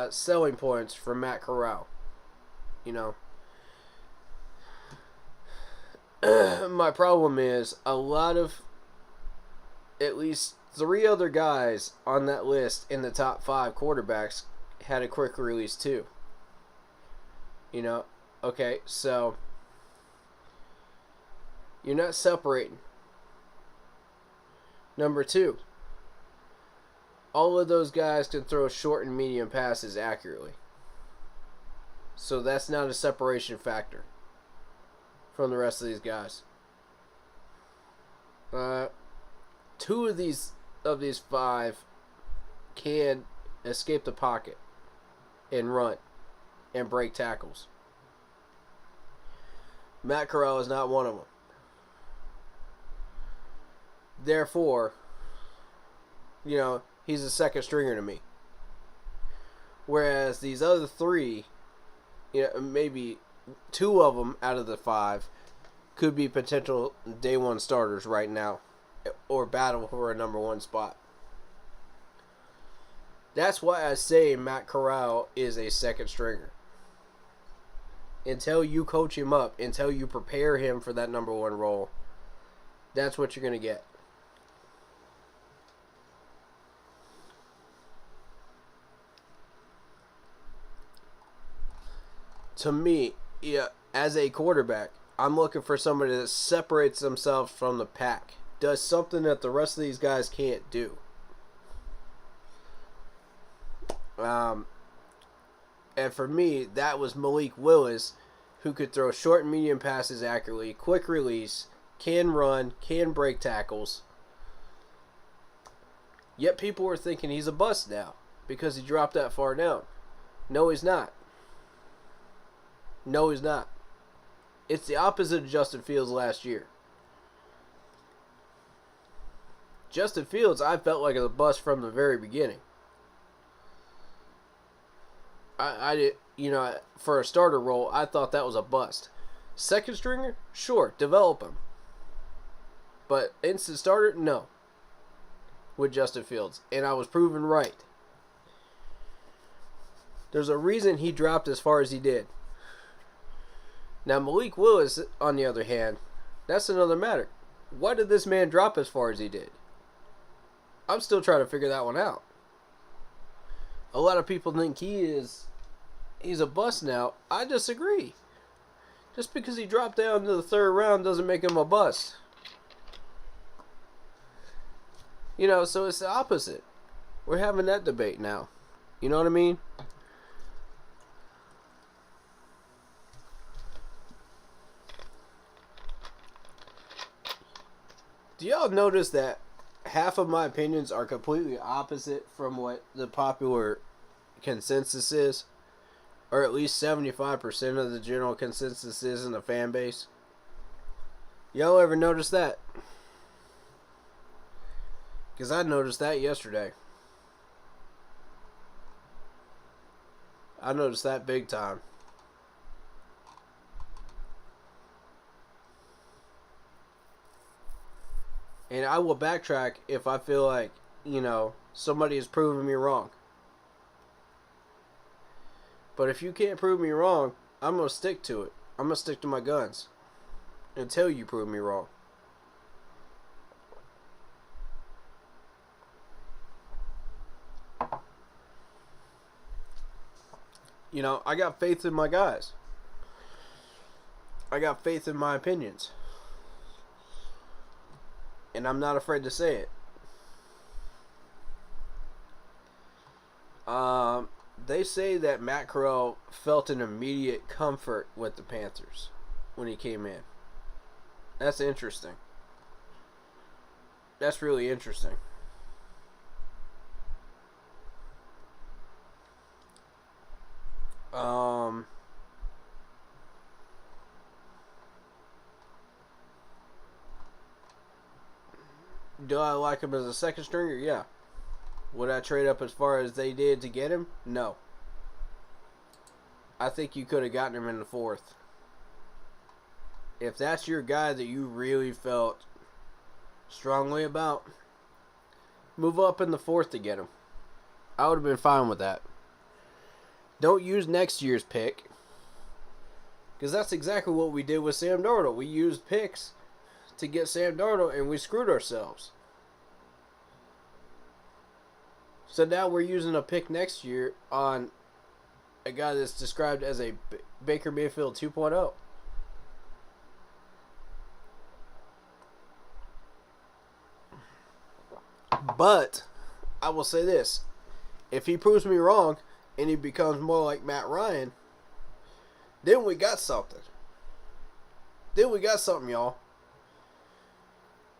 selling points for Matt Corral. My problem is a lot of at least 3 other guys on that list in the top 5 quarterbacks had a quick release too. Okay, so you're not separating. Number 2, all of those guys can throw short and medium passes accurately. So that's not a separation factor from the rest of these guys. 2 of these 5 can escape the pocket and run and break tackles. Matt Corral is not one of them. Therefore, he's a second stringer to me. Whereas these other 3, maybe 2 of them out of the 5 could be potential day 1 starters right now, or battle for a number 1 spot. That's why I say Matt Corral is a second stringer. Until you coach him up, until you prepare him for that number 1 role, that's what you're going to get. To me, as a quarterback, I'm looking for somebody that separates themselves from the pack. Does something that the rest of these guys can't do. And for me, that was Malik Willis, who could throw short and medium passes accurately, quick release, can run, can break tackles. Yet people are thinking he's a bust now because he dropped that far down. No, he's not. No, he's not. It's the opposite of Justin Fields last year. Justin Fields, I felt like a bust from the very beginning. I did, for a starter role, I thought that was a bust. Second stringer, sure, develop him. But instant starter, no. With Justin Fields. And I was proven right. There's a reason he dropped as far as he did. Now, Malik Willis, on the other hand, that's another matter. Why did this man drop as far as he did? I'm still trying to figure that one out. A lot of people think he's a bust now. I disagree. Just because he dropped down to the third round doesn't make him a bust. So it's the opposite. We're having that debate now. You know what I mean? Do y'all notice that half of my opinions are completely opposite from what the popular consensus is? Or at least 75% of the general consensus is in the fan base? Y'all ever notice that? Because I noticed that yesterday. I noticed that big time. And I will backtrack if I feel like, somebody has proven me wrong. But if you can't prove me wrong, I'm going to stick to it. I'm going to stick to my guns until you prove me wrong. I got faith in my guys. I got faith in my opinions. And I'm not afraid to say it. They say that Matt Corral felt an immediate comfort with the Panthers when he came in. That's interesting. That's really interesting. Do I like him as a second stringer? Yeah. Would I trade up as far as they did to get him? No. I think you could have gotten him in the fourth. If that's your guy that you really felt strongly about, move up in the fourth to get him. I would have been fine with that. Don't use next year's pick. Because that's exactly what we did with Sam Darnold. We used picks to get Sam Darnold and we screwed ourselves. So now we're using a pick next year on a guy that's described as a Baker Mayfield 2.0. But I will say this. If he proves me wrong and he becomes more like Matt Ryan, then we got something. Then we got something, y'all.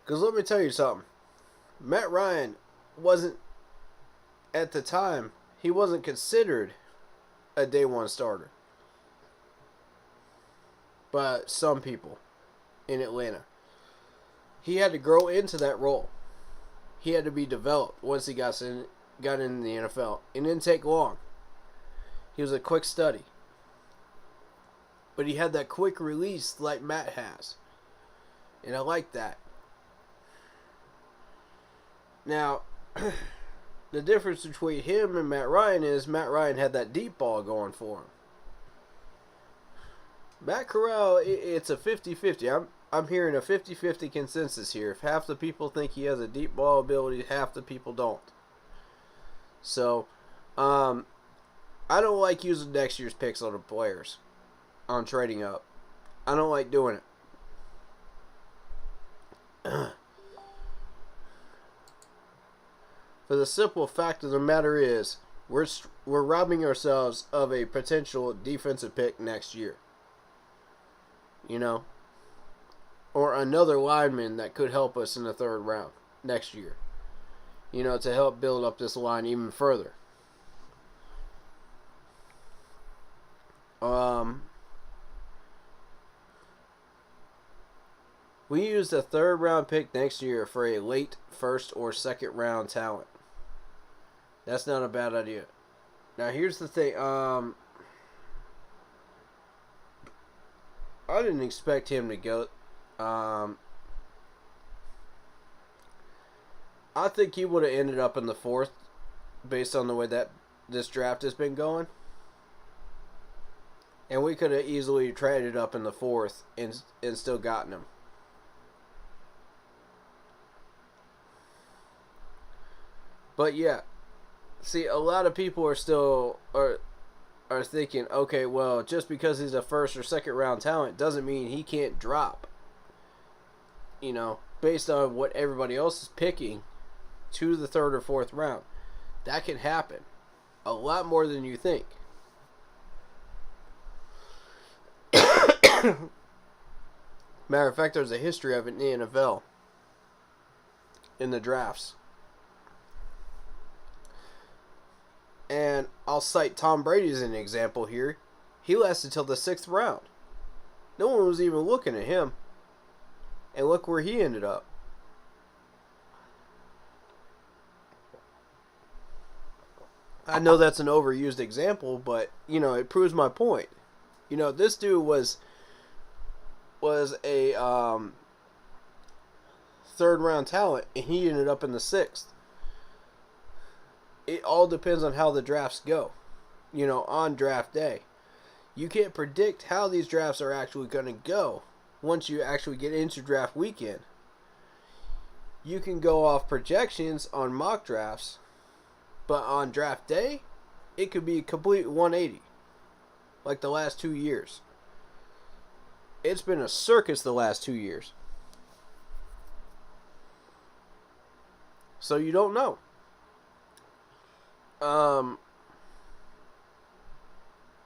Because let me tell you something. Matt Ryan wasn't, at the time, he wasn't considered a day one starter. By some people in Atlanta. He had to grow into that role. He had to be developed once he got in the NFL. It didn't take long. He was a quick study. But he had that quick release like Matt has. And I like that. Now, the difference between him and Matt Ryan is Matt Ryan had that deep ball going for him. Matt Corral, it's a 50-50. I'm hearing a 50-50 consensus here. If half the people think he has a deep ball ability, half the people don't. So, I don't like using next year's picks on the players. On trading up. I don't like doing it. For the simple fact of the matter is, we're robbing ourselves of a potential defensive pick next year. Or another lineman that could help us in the third round next year. To help build up this line even further. We used a 3rd round pick next year for a late 1st or 2nd round talent. That's not a bad idea. Now here's the thing. I didn't expect him to go. I think he would have ended up in the 4th based on the way that this draft has been going. And we could have easily traded up in the 4th and still gotten him. But yeah, see, a lot of people are still are thinking, okay, well, just because he's a 1st or 2nd round talent doesn't mean he can't drop. You know, based on what everybody else is picking to the 3rd or 4th round. That can happen. A lot more than you think. Matter of fact, there's a history of it in the NFL. In the drafts. And I'll cite Tom Brady as an example here. He lasted till the 6th round. No one was even looking at him. And look where he ended up. I know that's an overused example, but, you know, it proves my point. You know, this dude was a 3rd round talent, and he ended up in the 6th. It all depends on how the drafts go, you know, on draft day. You can't predict how these drafts are actually going to go once you actually get into draft weekend. You can go off projections on mock drafts, but on draft day, it could be a complete 180, like the last 2 years. It's been a circus the last 2 years. So you don't know.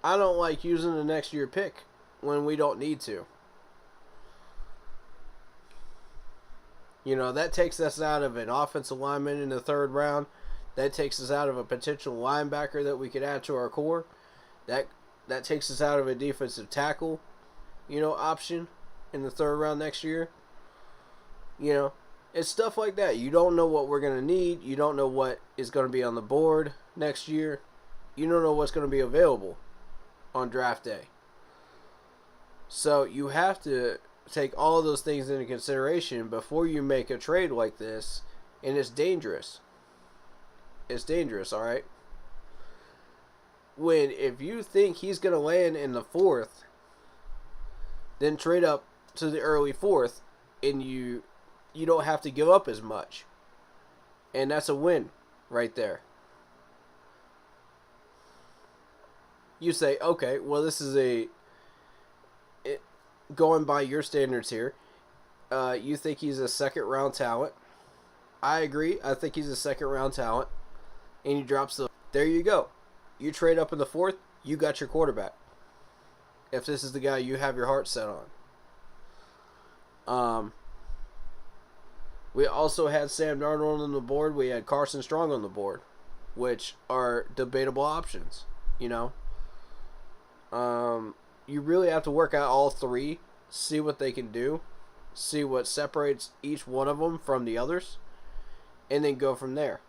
I don't like using the next year pick when we don't need to. You know, that takes us out of an offensive lineman in the 3rd round. That takes us out of a potential linebacker that we could add to our core. That takes us out of a defensive tackle, you know, option in the 3rd round next year. You know, it's stuff like that. You don't know what we're going to need. You don't know what is going to be on the board next year. You don't know what's going to be available on draft day. So you have to take all of those things into consideration before you make a trade like this, and it's dangerous. It's dangerous, all right? If you think he's going to land in the 4th, then trade up to the early 4th, and you don't have to give up as much. And that's a win right there. You say, okay, well, this is going by your standards here, you think he's a 2nd round talent. I agree. I think he's a 2nd round talent. And he drops there you go. You trade up in the 4th, you got your quarterback. If this is the guy you have your heart set on. We also had Sam Darnold on the board. We had Carson Strong on the board, which are debatable options, you know. You really have to work out all 3, see what they can do, see what separates each one of them from the others, and then go from there,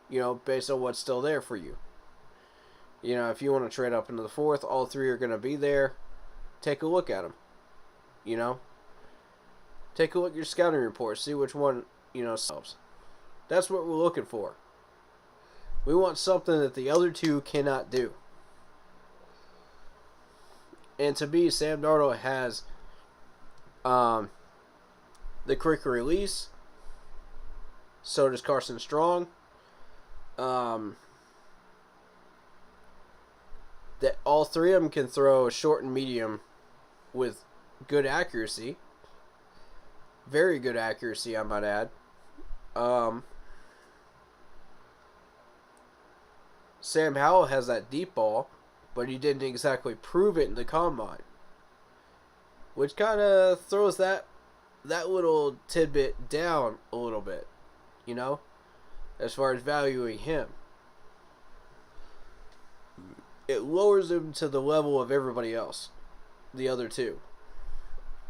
you know, based on what's still there for you. You know, if you want to trade up into the 4th, all 3 are going to be there. Take a look at them, you know. Take a look at your scouting report, see which one, you know, sells. That's what we're looking for. We want something that the other 2 cannot do. And to me, Sam Darnold has the quick release. So does Carson Strong. That all 3 of them can throw short and medium with good accuracy. Very good accuracy, I might add. Sam Howell has that deep ball, but he didn't exactly prove it in the combine, which kind of throws that little tidbit down a little bit, you know, as far as valuing him. It lowers him to the level of everybody else, the other 2,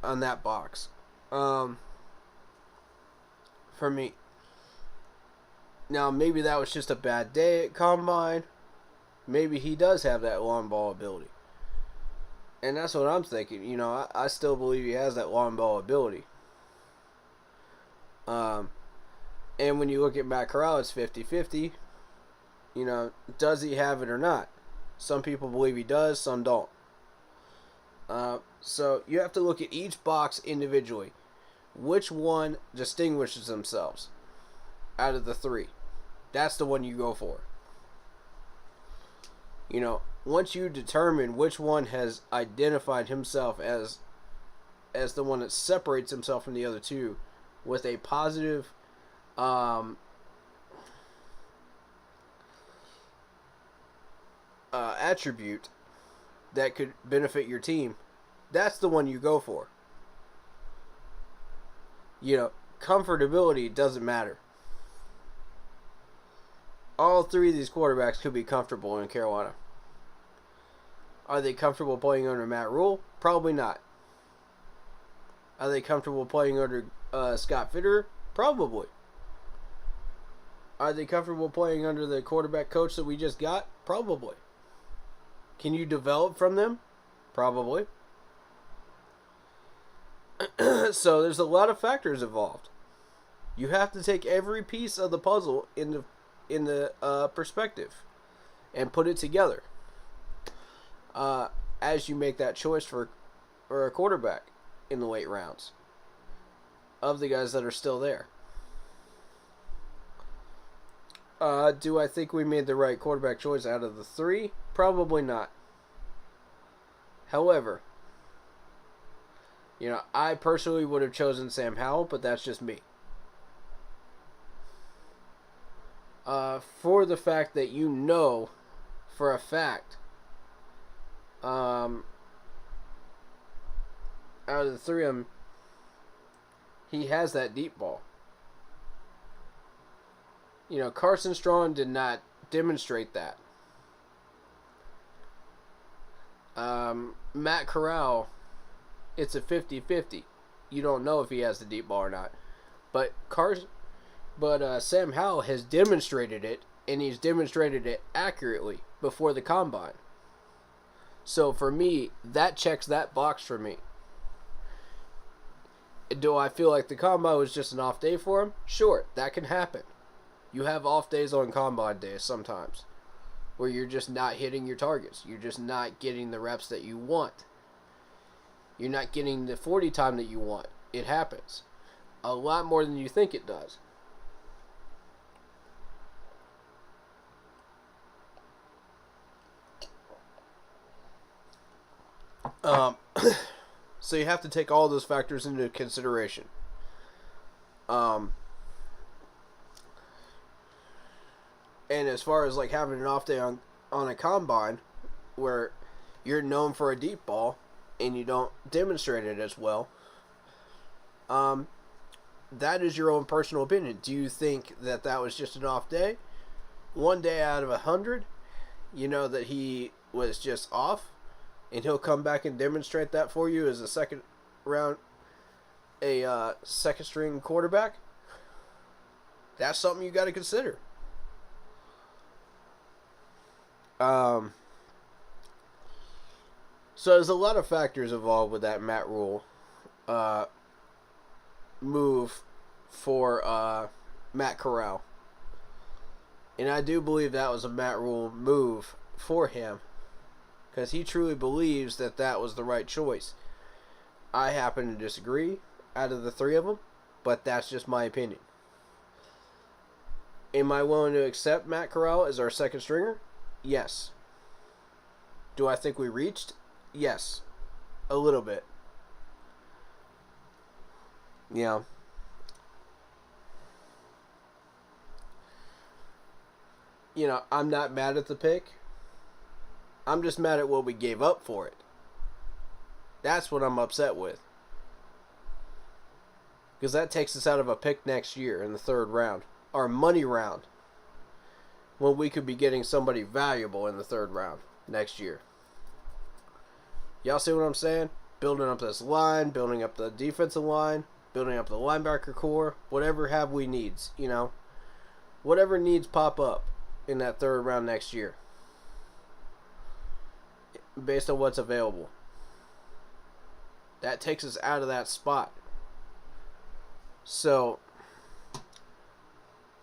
on that box. For me. Now, maybe that was just a bad day at Combine. Maybe he does have that long ball ability. And that's what I'm thinking. You know, I still believe he has that long ball ability. And when you look at Matt Corral, it's 50-50. You know, does he have it or not? Some people believe he does, some don't. So you have to look at each box individually. Which one distinguishes themselves out of the three? That's the one you go for. You know, once you determine which one has identified himself as the one that separates himself from the other two with a positive attribute that could benefit your team, that's the one you go for. You know, comfortability doesn't matter. All three of these quarterbacks could be comfortable in Carolina. Are they comfortable playing under Matt Rule? Probably not. Are they comfortable playing under Scott Fitterer? Probably. Are they comfortable playing under the quarterback coach that we just got? Probably. Can you develop from them? Probably. So there's a lot of factors involved. You have to take every piece of the puzzle in the perspective and put it together as you make that choice for a quarterback in the late rounds of the guys that are still there. Do I think we made the right quarterback choice out of the three? Probably not. However, you know, I personally would have chosen Sam Howell, but that's just me. For the fact that you know for a fact out of the three of them, he has that deep ball. You know, Carson Strong did not demonstrate that. Matt Corral, it's a 50-50. You don't know if he has the deep ball or not. But Sam Howell has demonstrated it, and he's demonstrated it accurately before the combine. So for me, that checks that box for me. Do I feel like the combine was just an off day for him? Sure, that can happen. You have off days on combine days sometimes, where you're just not hitting your targets. You're just not getting the reps that you want. You're not getting the 40 time that you want. It happens. A lot more than you think it does. So you have to take all those factors into consideration. And as far as like having an off day on a combine where you're known for a deep ball and you don't demonstrate it as well, that is your own personal opinion. Do you think that was just an off day? One day out of 100, you know that he was just off, and he'll come back and demonstrate that for you as a second string quarterback? That's something you got to consider. So there's a lot of factors involved with that Matt Rule move for Matt Corral. And I do believe that was a Matt Rule move for him, because he truly believes that was the right choice. I happen to disagree out of the three of them, but that's just my opinion. Am I willing to accept Matt Corral as our second stringer? Yes. Do I think we reached? Yes. A little bit. Yeah. You know, I'm not mad at the pick. I'm just mad at what we gave up for it. That's what I'm upset with. Because that takes us out of a pick next year in the third round. Our money round. When we could be getting somebody valuable in the third round next year. Y'all see what I'm saying? Building up this line, building up the defensive line. building up the linebacker core, whatever have we needs, you know. Whatever needs pop up in that third round next year. Based on what's available. That takes us out of that spot. So,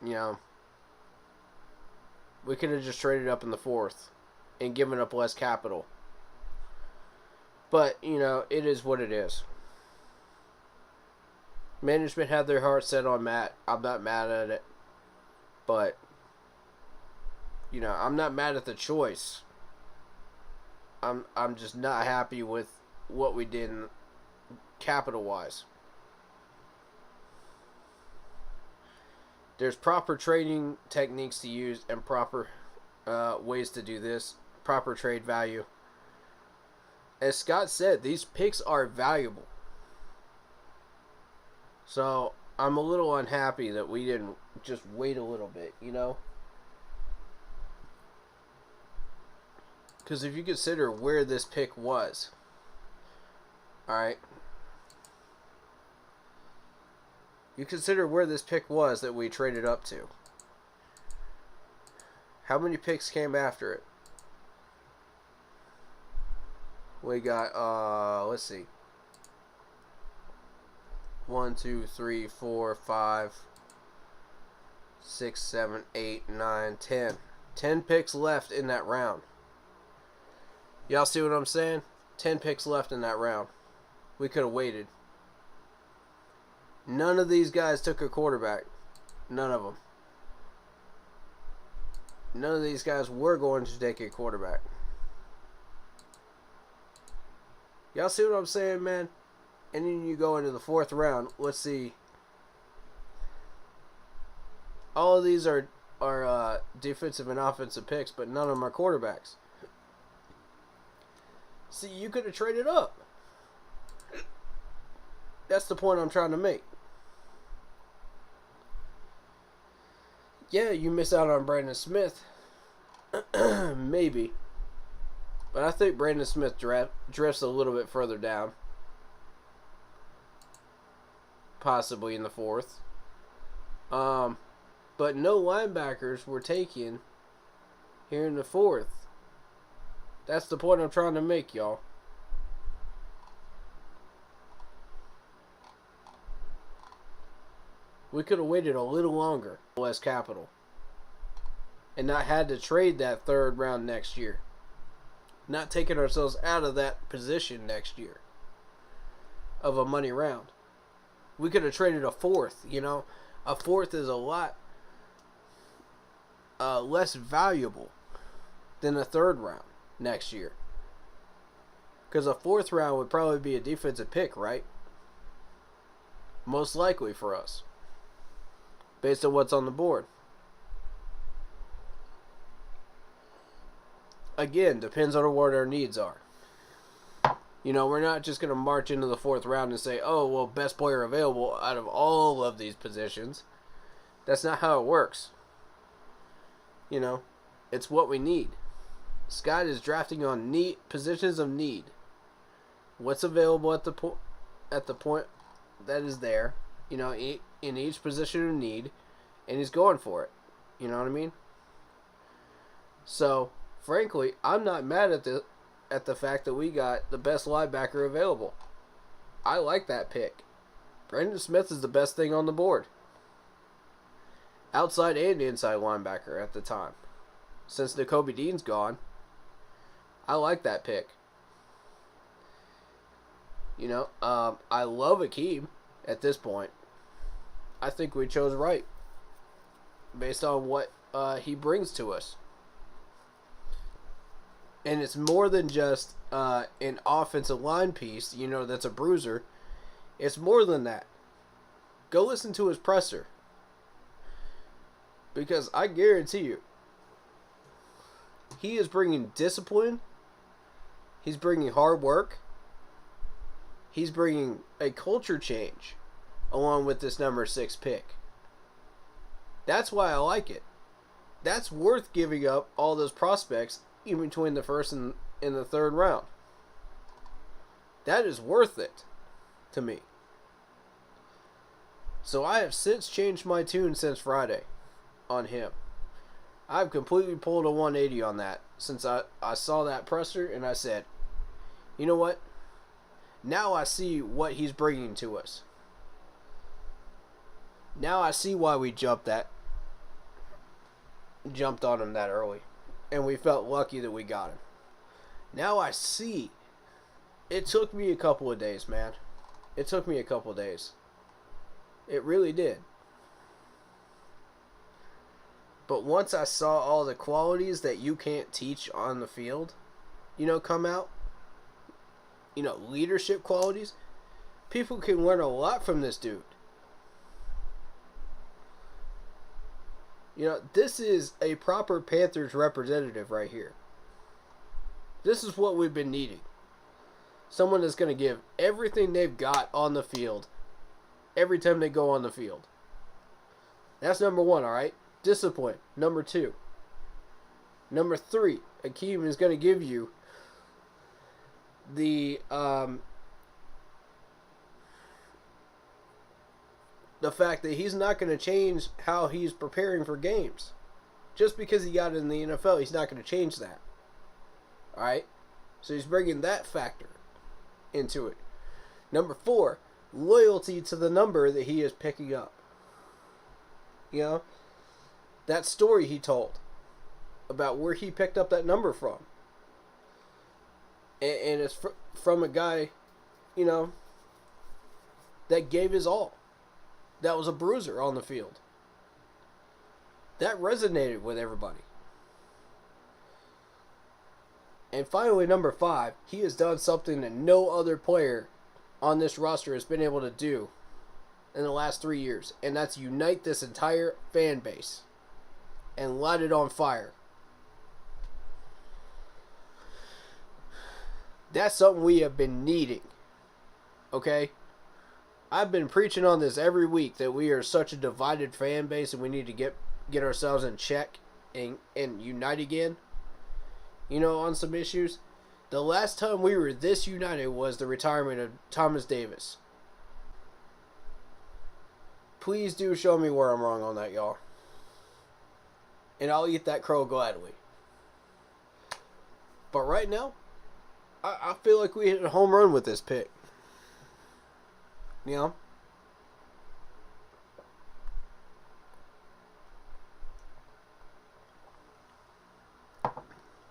you know, we could have just traded up in the fourth and given up less capital. But, you know, it is what it is. Management had their heart set on Matt. I'm not mad at it. But, you know, I'm not mad at the choice. I'm just not happy with what we did capital-wise. There's proper trading techniques to use and proper ways to do this. Proper trade value. As Scott said, these picks are valuable. So, I'm a little unhappy that we didn't just wait a little bit, you know? Because if you consider where this pick was, alright? You consider where this pick was that we traded up to. How many picks came after it? We got, let's see. 1, 2, 3, 4, 5, 6, 7, 8, 9, 10. 10 picks left in that round. Y'all see what I'm saying? 10 picks left in that round. We could have waited. None of these guys took a quarterback. None of them. None of these guys were going to take a quarterback. Y'all see what I'm saying, man? And then you go into the fourth round. Let's see. All of these are defensive and offensive picks, but none of them are quarterbacks. See, you could have traded up. That's the point I'm trying to make. Yeah, you miss out on Brandon Smith. Maybe. But I think Brandon Smith drifts a little bit further down. Possibly in the fourth. But no linebackers were taken here in the fourth. That's the point I'm trying to make, y'all. We could have waited a little longer, less capital, and not had to trade that third round next year. Not taking ourselves out of that position next year of a money round. We could have traded a fourth, you know. A fourth is a lot less valuable than a third round next year. Because a fourth round would probably be a defensive pick, right? Most likely for us. Based on what's on the board. Again, depends on what our needs are. You know, we're not just going to march into the fourth round and say, oh, well, best player available out of all of these positions. That's not how it works. You know, it's what we need. Scott is drafting on positions of need. What's available at the point that is there, you know, in each position of need, and he's going for it. You know what I mean? So, frankly, I'm not mad at the fact that we got the best linebacker available. I like that pick. Brandon Smith is the best thing on the board. Outside and inside linebacker at the time. Since Nakobe Dean's gone, I like that pick. You know, I love Akeem at this point. I think we chose right. Based on what he brings to us. And it's more than just an offensive line piece, you know, that's a bruiser. It's more than that. Go listen to his presser. Because I guarantee you, he is bringing discipline. He's bringing hard work. He's bringing a culture change along with this number 6 pick. That's why I like it. That's worth giving up all those prospects in between the first and the third round. That is worth it to me. So I have since changed my tune since Friday on him. I've completely pulled a 180 on that since I saw that presser and I said, you know what? Now I see what he's bringing to us. Now I see why we jumped on him that early. And we felt lucky that we got him. Now I see. It took me a couple of days, man. It took me a couple of days. It really did. But once I saw all the qualities that you can't teach on the field, come out, leadership qualities, people can learn a lot from this dude. This is a proper Panthers representative right here. This is what we've been needing. Someone that's going to give everything they've got on the field every time they go on the field. That's number one, all right? Discipline. Number two. Number three, Akeem is going to give you the fact that he's not going to change how he's preparing for games. Just because he got in the NFL, he's not going to change that. All right? So he's bringing that factor into it. Number four, loyalty to the number that he is picking up. That story he told about where he picked up that number from. And it's from a guy, that gave his all. That was a bruiser on the field. That resonated with everybody. And finally, number five, he has done something that no other player on this roster has been able to do in the last 3 years. And that's unite this entire fan base and light it on fire. That's something we have been needing. Okay? I've been preaching on this every week that we are such a divided fan base and we need to get ourselves in check and unite again. On some issues. The last time we were this united was the retirement of Thomas Davis. Please do show me where I'm wrong on that, y'all. And I'll eat that crow gladly. But right now, I feel like we hit a home run with this pick.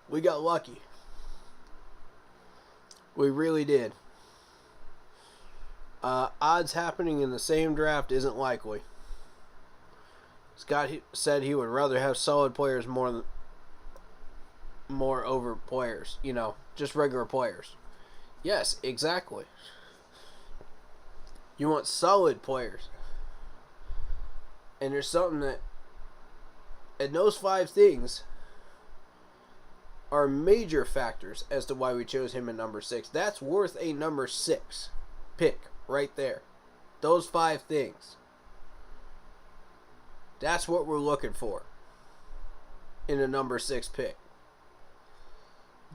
We got lucky. We really did. Odds happening in the same draft isn't likely. Scott said he would rather have solid players more over players. Just regular players. Yes, exactly. You want solid players. And there's something that... And those 5 things are major factors as to why we chose him at number 6. That's worth a number 6 pick right there. Those 5 things. That's what we're looking for in a number 6 pick.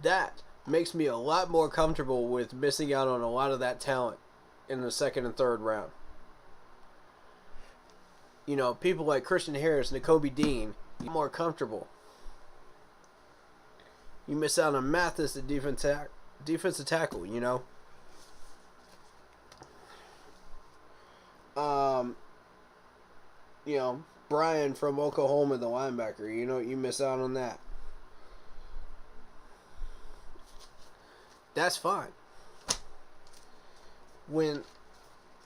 That makes me a lot more comfortable with missing out on a lot of that talent in the 2nd and 3rd round. People like Christian Harris, Nakobe Dean, more comfortable. You miss out on Mathis, the defensive tackle, Bryant from Oklahoma, the linebacker, you miss out on that. That's fine. When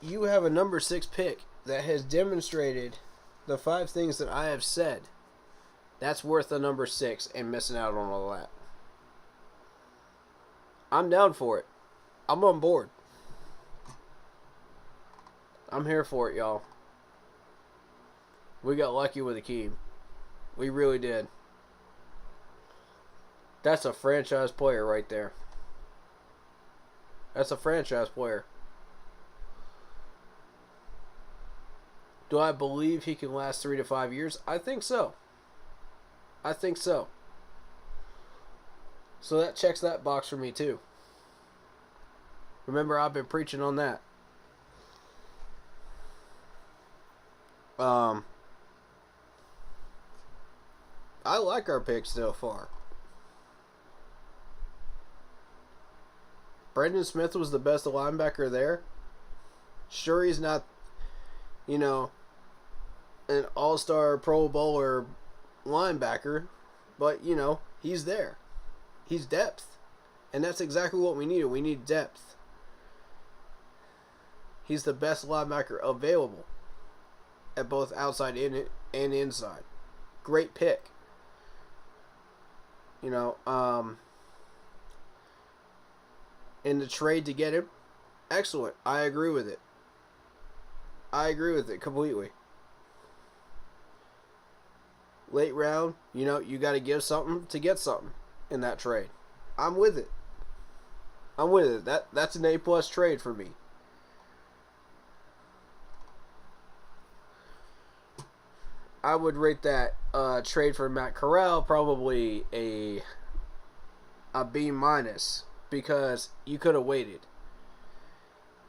you have a number 6 pick that has demonstrated the 5 things that I have said, that's worth a number 6 and missing out on all that. I'm down for it. I'm on board. I'm here for it, y'all. We got lucky with Akeem. We really did. That's a franchise player right there. That's a franchise player. Do I believe he can last 3 to 5 years? I think so. So that checks that box for me too. Remember, I've been preaching on that. Um, I like our picks so far. Brendan Smith was the best linebacker there. Sure, he's not, you know, an all-star Pro Bowler linebacker, but, you know, he's there. He's depth. And that's exactly what we needed. We need depth. He's the best linebacker available at both outside and inside. Great pick. You know, in the trade to get him, excellent. I agree with it. I agree with it completely. Late round, you know, you got to give something to get something in that trade. I'm with it. I'm with it. That's an A+ trade for me. I would rate that trade for Matt Corral probably a B- because you could have waited.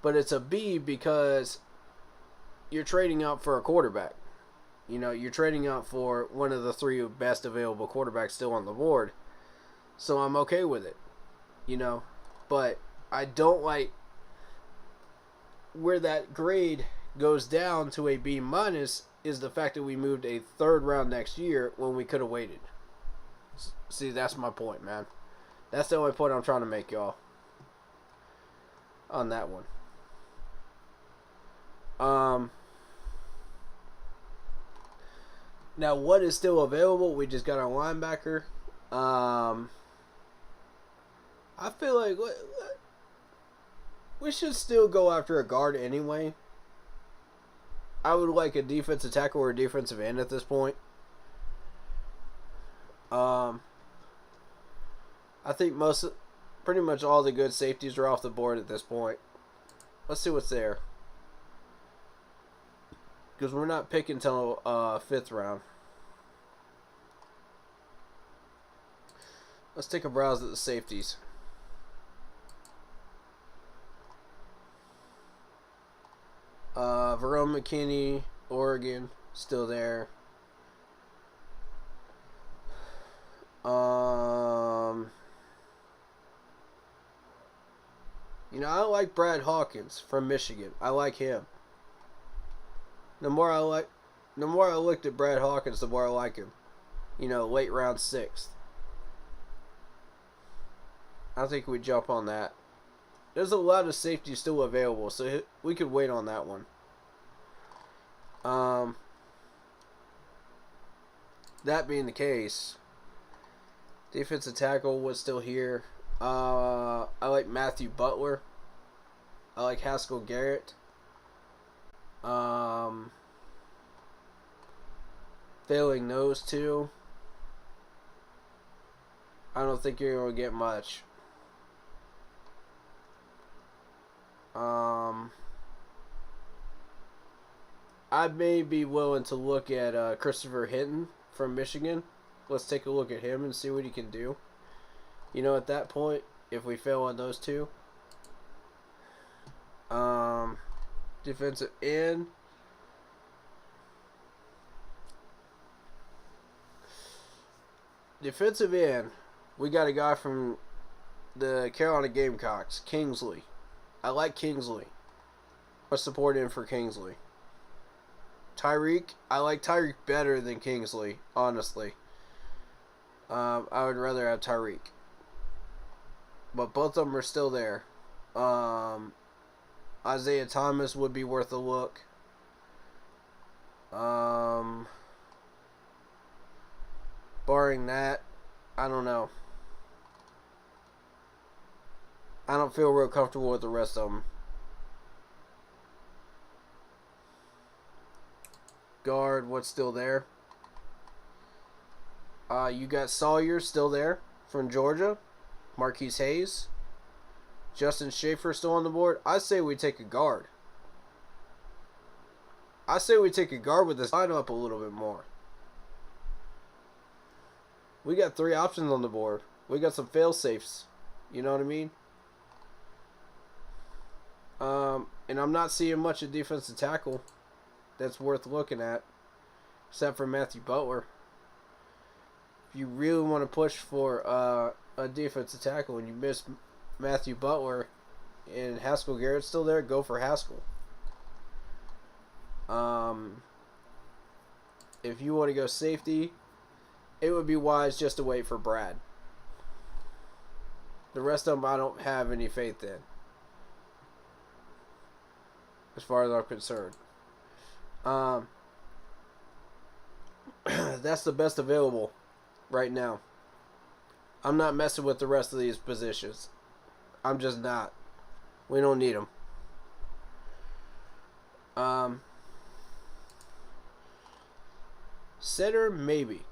But it's a B because you're trading out for a quarterback. You know, you're trading out for one of the 3 best available quarterbacks still on the board. So I'm okay with it. You know, but I don't like where that grade goes down to a B- is the fact that we moved a 3rd round next year when we could have waited. See, that's my point, man. That's the only point I'm trying to make, y'all, on that one. Now, what is still available? We just got our linebacker. I feel like we should still go after a guard anyway. I would like a defensive tackle or a defensive end at this point. I think pretty much all the good safeties are off the board at this point. Let's see what's there. Because we're not picking until 5th round. Let's take a browse at the safeties. Verone McKinney, Oregon, still there. You know, I like Brad Hawkins from Michigan. I like him. The more I looked at Brad Hawkins, the more I like him. You know, late round 6th. I think we jump on that. There's a lot of safety still available, so we could wait on that one. That being the case, defensive tackle was still here. I like Matthew Butler. I like Haskell Garrett. Failing those 2, I don't think you're going to get much. I may be willing to look at Christopher Hinton from Michigan. Let's take a look at him and see what he can do. You know, at that point, if we fail on those 2, defensive end. Defensive end, we got a guy from the Carolina Gamecocks, Kingsley. I like Kingsley. I support him for Kingsley. Tyreek, I like Tyreek better than Kingsley, honestly. I would rather have Tyreek. But both of them are still there. Isaiah Thomas would be worth a look. Barring that, I don't know. I don't feel real comfortable with the rest of them. Guard, what's still there? You got Sawyer still there from Georgia. Marquise Hayes. Justin Schaefer still on the board. I say we take a guard. I say we take a guard with this line up a little bit more. We got 3 options on the board. We got some fail safes. You know what I mean? And I'm not seeing much of defensive tackle. that's worth looking at, except for Matthew Butler. If you really want to push for a defensive tackle and you miss Matthew Butler and Haskell Garrett's still there, go for Haskell. If you want to go safety, it would be wise just to wait for Brad. The rest of them I don't have any faith in, as far as I'm concerned. That's the best available right now. I'm not messing with the rest of these positions. I'm just not. We don't need them. Center, maybe.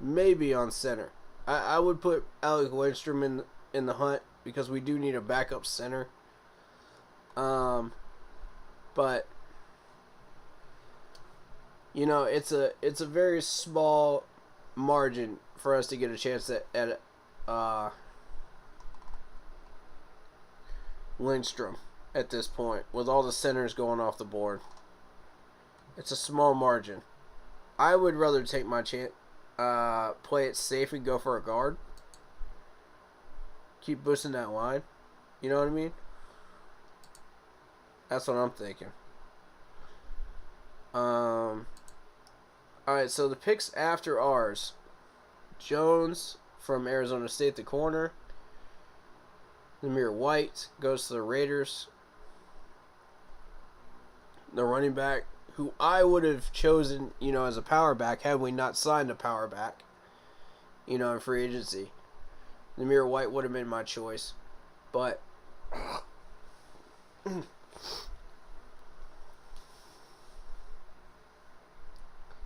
Maybe on center. I would put Alec Lindstrom in the hunt because we do need a backup center. But you know, it's a very small margin for us to get a chance at Lindstrom at this point with all the centers going off the board. It's a small margin. I would rather take my chance, play it safe and go for a guard. Keep boosting that line. You know what I mean? That's what I'm thinking. Alright, so the picks after ours. Jones from Arizona State, the corner. Zamir White goes to the Raiders. The running back, who I would have chosen, you know, as a power back had we not signed a power back, you know, in free agency. Zamir White would have been my choice. But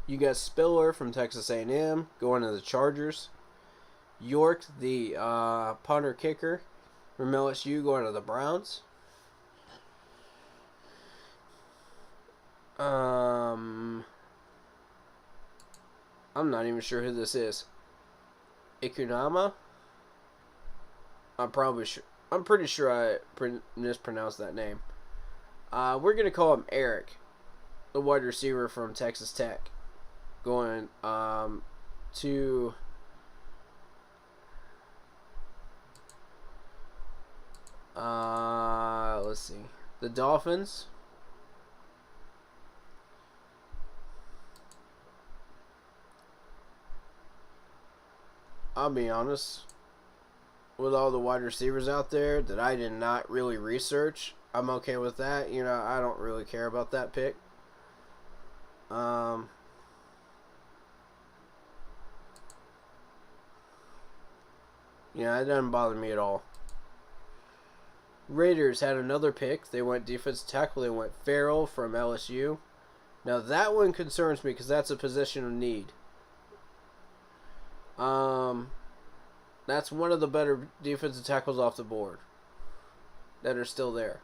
you got Spiller from Texas A&M going to the Chargers. York, the punter kicker from LSU, going to the Browns. I'm not even sure who this is. Ikunama? I'm pretty sure I mispronounced that name. We're going to call him Eric, the wide receiver from Texas Tech. Going to let's see, the Dolphins. I'll be honest, with all the wide receivers out there that I did not really research, I'm okay with that. You know, I don't really care about that pick. Yeah, it doesn't bother me at all. Raiders had another pick. They went defensive tackle. They went Farrell from LSU. Now that one concerns me because that's a position of need. That's one of the better defensive tackles off the board that are still there.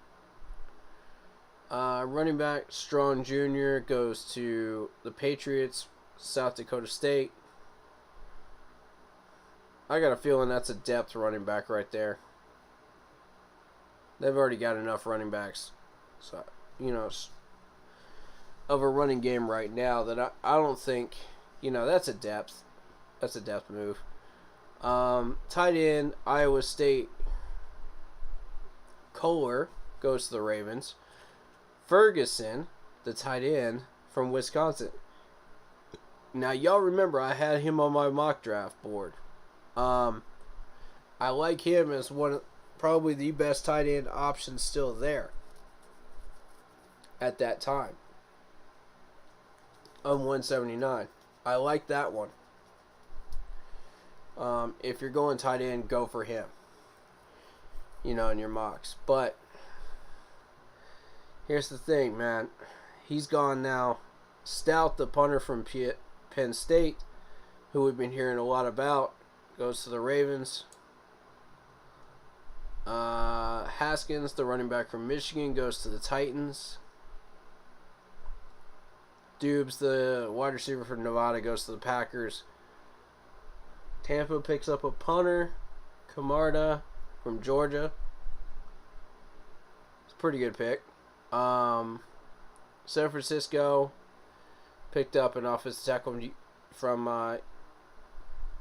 Running back Strong Jr. goes to the Patriots, South Dakota State. I got a feeling that's a depth running back right there. They've already got enough running backs, so you know, of a running game right now that I don't think, you know, that's a depth. That's a depth move. Tight end, Iowa State. Kohler goes to the Ravens. Ferguson, the tight end from Wisconsin. Now, y'all remember I had him on my mock draft board. I like him as probably the best tight end option still there at that time. On 179. I like that one. If you're going tight end, go for him. You know, in your mocks. But here's the thing, man. He's gone now. Stout, the punter from Penn State, who we've been hearing a lot about, goes to the Ravens. Haskins, the running back from Michigan, goes to the Titans. Dubes, the wide receiver from Nevada, goes to the Packers. Tampa picks up a punter, Camarda from Georgia. It's a pretty good pick. San Francisco picked up an offensive tackle from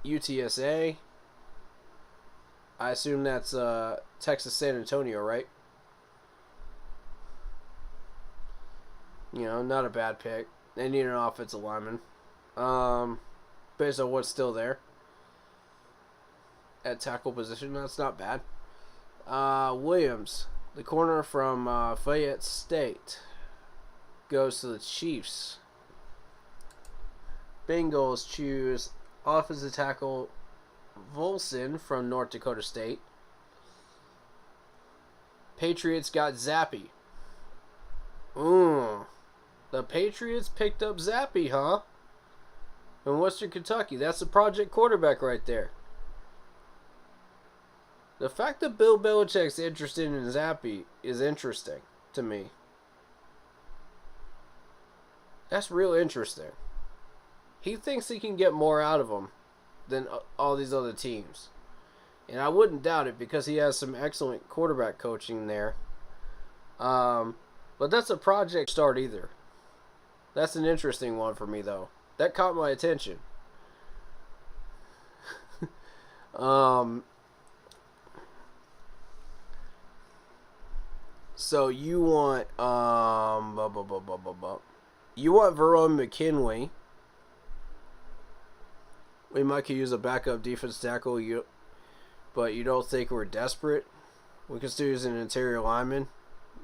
UTSA. I assume that's Texas San Antonio, right? Not a bad pick. They need an offensive lineman. Based on what's still there at tackle position, that's not bad. Williams, the corner from Fayette State, goes to the Chiefs. Bengals choose offensive tackle Volson from North Dakota State. Patriots got Zappy. The Patriots picked up Zappy, huh? In Western Kentucky. That's a project quarterback right there. The fact that Bill Belichick's interested in Zappy is interesting to me. That's real interesting. He thinks he can get more out of him than all these other teams. And I wouldn't doubt it because he has some excellent quarterback coaching there. But that's a project start either. That's an interesting one for me, though. That caught my attention. So you want you want Verone McKinley. We might could use a backup defense tackle, but you don't think we're desperate. We could still use an interior lineman.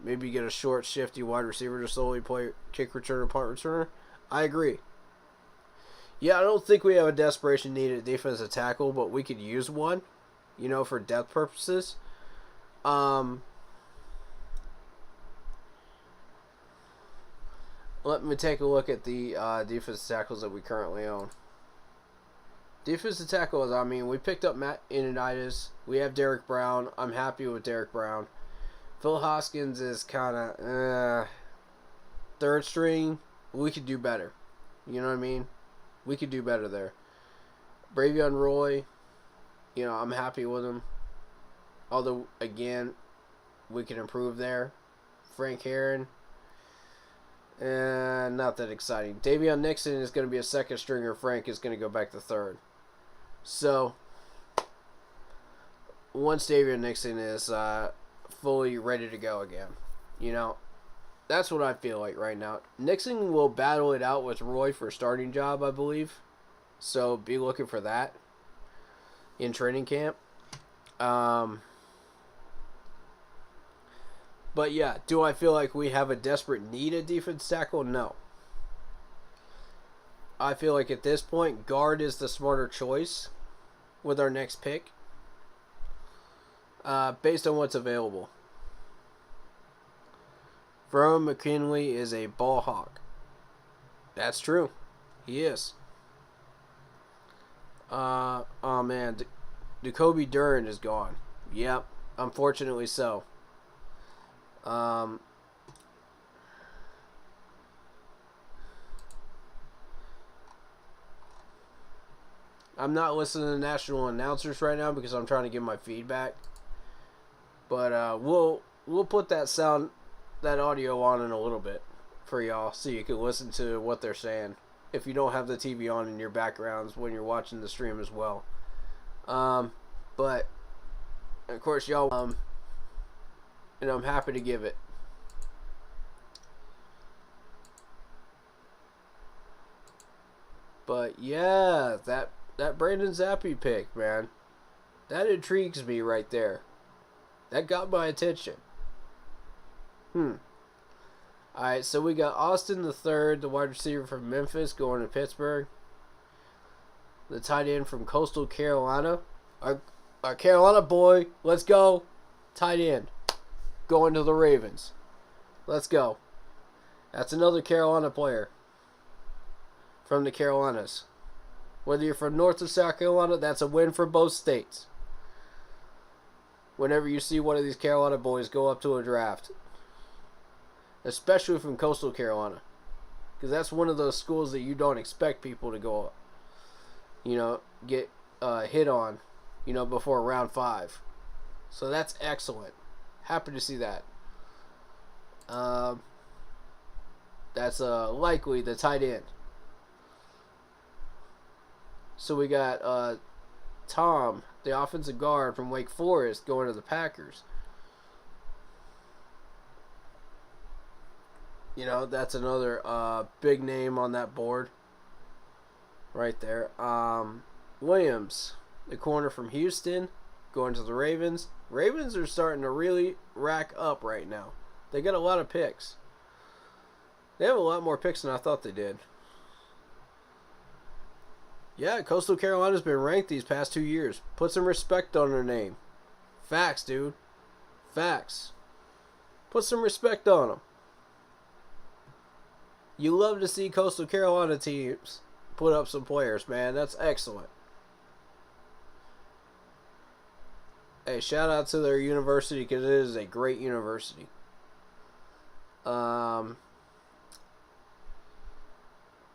Maybe get a short, shifty wide receiver to slowly play kick returner, punt returner. I agree. Yeah, I don't think we have a desperation need at defensive tackle, but we could use one, for depth purposes. Let me take a look at the defensive tackles that we currently own. Defensive tackles, we picked up Matt Iniditis. We have Derek Brown. I'm happy with Derek Brown. Phil Hoskins is kind of third string. We could do better. You know what I mean? We could do better there. Bravion Roy, I'm happy with him. Although, again, we can improve there. Frank Heron, not that exciting. Davion Nixon is going to be a second stringer. Frank is going to go back to third. So, once Davion Nixon is fully ready to go again, that's what I feel like right now. Nixon will battle it out with Roy for a starting job, I believe. So, be looking for that in training camp. But yeah, do I feel like we have a desperate need at defense tackle? No. I feel like at this point, guard is the smarter choice with our next pick. Based on what's available. Verone McKinley is a ball hawk. That's true. He is. Oh man, Jacoby Durant is gone. Yep, unfortunately so. I'm not listening to national announcers right now because I'm trying to give my feedback. But we'll put that audio on in a little bit for y'all so you can listen to what they're saying if you don't have the TV on in your backgrounds when you're watching the stream as well. But of course y'all and I'm happy to give it. But yeah, that Brandon Zappy pick, man, that intrigues me right there. That got my attention. Alright, so we got Austin the third, the wide receiver from Memphis, going to Pittsburgh. The tight end from Coastal Carolina. Our Carolina boy, let's go. Tight end. Going to the Ravens. Let's go. That's another Carolina player. From the Carolinas. Whether you're from North or South Carolina, that's a win for both states. Whenever you see one of these Carolina boys go up to a draft. Especially from Coastal Carolina. Because that's one of those schools that you don't expect people to go up. Get hit on, before round 5. So that's excellent. Happy to see that. That's likely the tight end. So we got Tom, the offensive guard from Wake Forest, going to the Packers. You know, that's another big name on that board right there. Williams, the corner from Houston, going to the Ravens. Ravens are starting to really rack up right now. They got a lot of picks. They have a lot more picks than I thought they did. Yeah, Coastal Carolina's been ranked these past 2 years. Put some respect on their name. Facts, dude. Facts. Put some respect on them. You love to see Coastal Carolina teams put up some players, man. That's excellent. Hey, shout out to their university because it is a great university.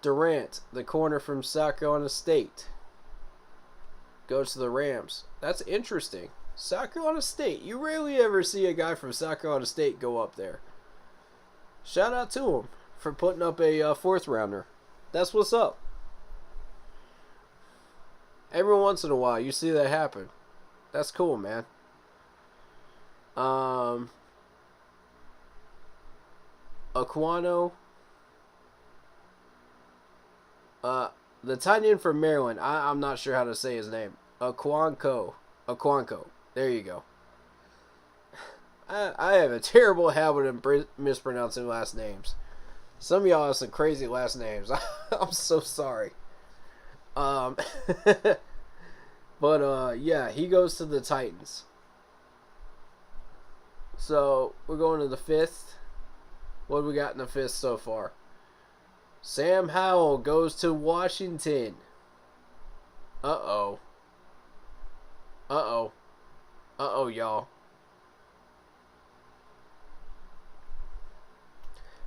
Durant, the corner from South Carolina State, goes to the Rams. That's interesting. South Carolina State. You rarely ever see a guy from South Carolina State go up there. Shout out to him for putting up a fourth rounder. That's what's up. Every once in a while, you see that happen. That's cool, man. Aquano. The tight end from Maryland. I'm not sure how to say his name. Aquanco. There you go. I have a terrible habit of mispronouncing last names. Some of y'all have some crazy last names. I'm so sorry. But yeah, he goes to the Titans. So we're going to the fifth. What do we got in the fifth so far? Sam Howell goes to Washington. Uh-oh, y'all.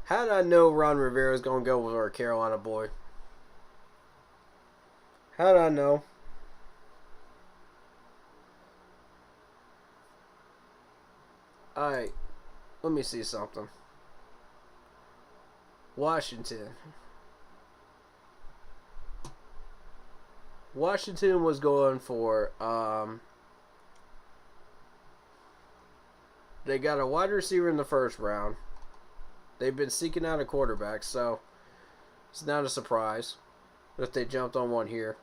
How did I know Ron Rivera's going to go with our Carolina boy? How did I know? Alright, let me see something. Washington was going for, they got a wide receiver in the first round. They've been seeking out a quarterback, so it's not a surprise that they jumped on one here.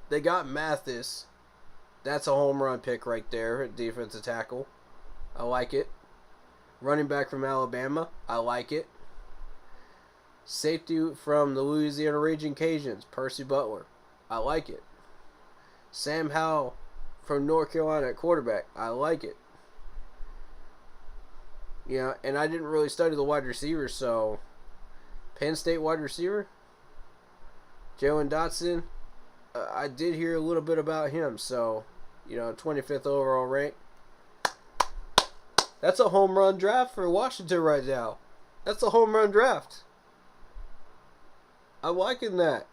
They got Mathis. That's a home run pick right there at defensive tackle. I like it. Running back from Alabama. I like it. Safety from the Louisiana Raging Cajuns. Percy Butler. I like it. Sam Howell from North Carolina at quarterback. I like it. Yeah, and I didn't really study the wide receivers, so Penn State wide receiver, Jaylen Dodson, I did hear a little bit about him, so, 25th overall rank. That's a home run draft for Washington right now. That's a home run draft. I'm liking that.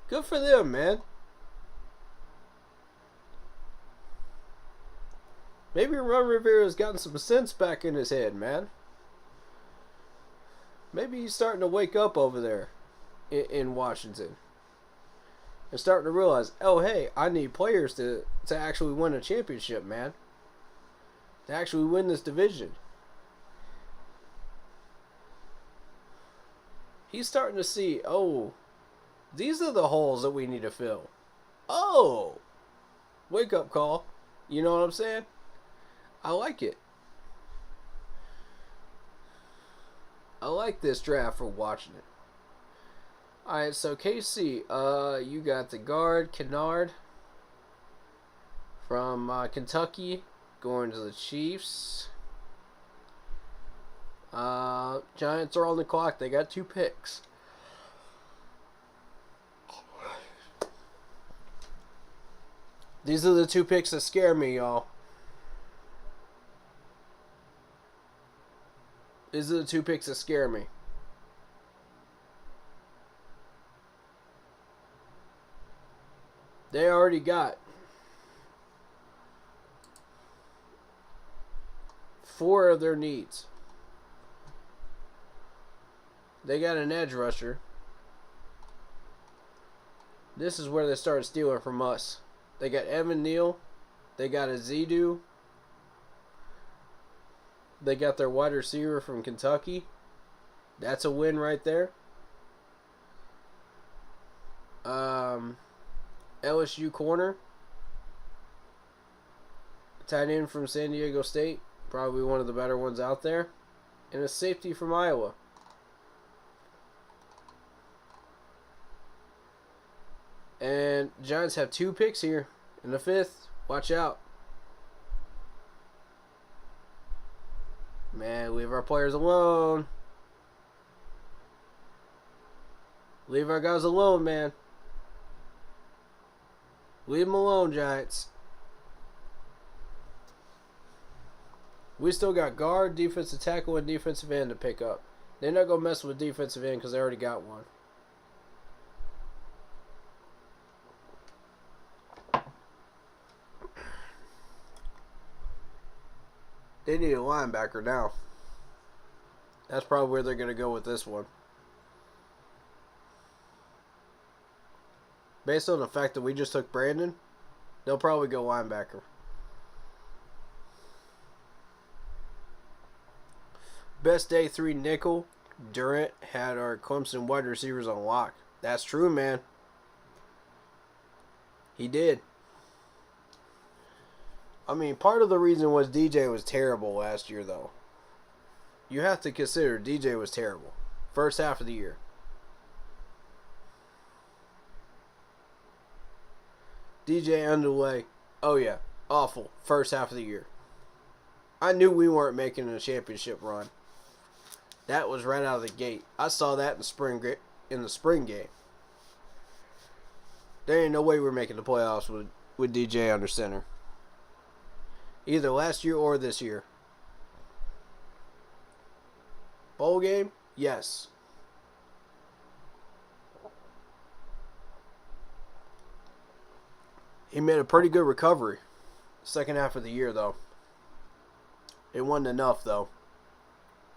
Good for them, man. Maybe Ron Rivera's gotten some sense back in his head, man. Maybe he's starting to wake up over there in Washington. And starting to realize, oh, hey, I need players to actually win a championship, man. To actually win this division. He's starting to see, oh, these are the holes that we need to fill. Oh, wake up call. You know what I'm saying? I like it. I like this draft for watching it. Alright, so KC, you got the guard, Kennard, from Kentucky, going to the Chiefs. Giants are on the clock. They got 2 picks. These are the 2 picks that scare me, y'all. These are the 2 picks that scare me. They already got 4 of their needs. They got an edge rusher. This is where they started stealing from us. They got Evan Neal. They got a Zidu. They got their wide receiver from Kentucky. That's a win right there. LSU corner. Tight end from San Diego State. Probably one of the better ones out there. And a safety from Iowa. And Giants have 2 picks here in the 5th. Watch out. Man, leave our players alone. Leave our guys alone, man. Leave them alone, Giants. We still got guard, defensive tackle, and defensive end to pick up. They're not going to mess with defensive end because they already got one. They need a linebacker now. That's probably where they're going to go with this one. Based on the fact that we just took Brandon, they'll probably go linebacker. Best day 3 nickel. Durant had our Clemson wide receivers on lock. That's true, man. He did. I mean, part of the reason was DJ was terrible last year, though. You have to consider DJ was terrible. First half of the year. DJ underway. Oh, yeah. Awful. First half of the year. I knew we weren't making a championship run. That was right out of the gate. I saw that in the spring game. There ain't no way we're making the playoffs with DJ under center. Either last year or this year. Bowl game? Yes. He made a pretty good recovery. Second half of the year, though. It wasn't enough, though,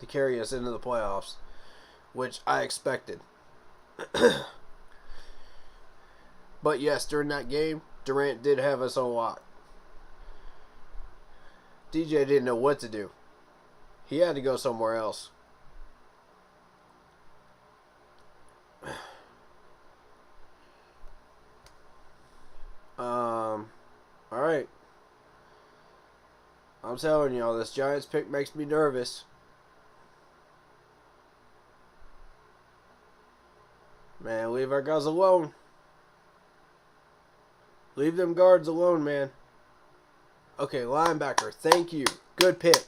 to carry us into the playoffs, which I expected. But yes, during that game, Durant did have us on lock. DJ didn't know what to do. He had to go somewhere else. Alright. I'm telling y'all, this Giants pick makes me nervous. Man, leave our guys alone. Leave them guards alone, man. Okay, linebacker. Thank you. Good pick.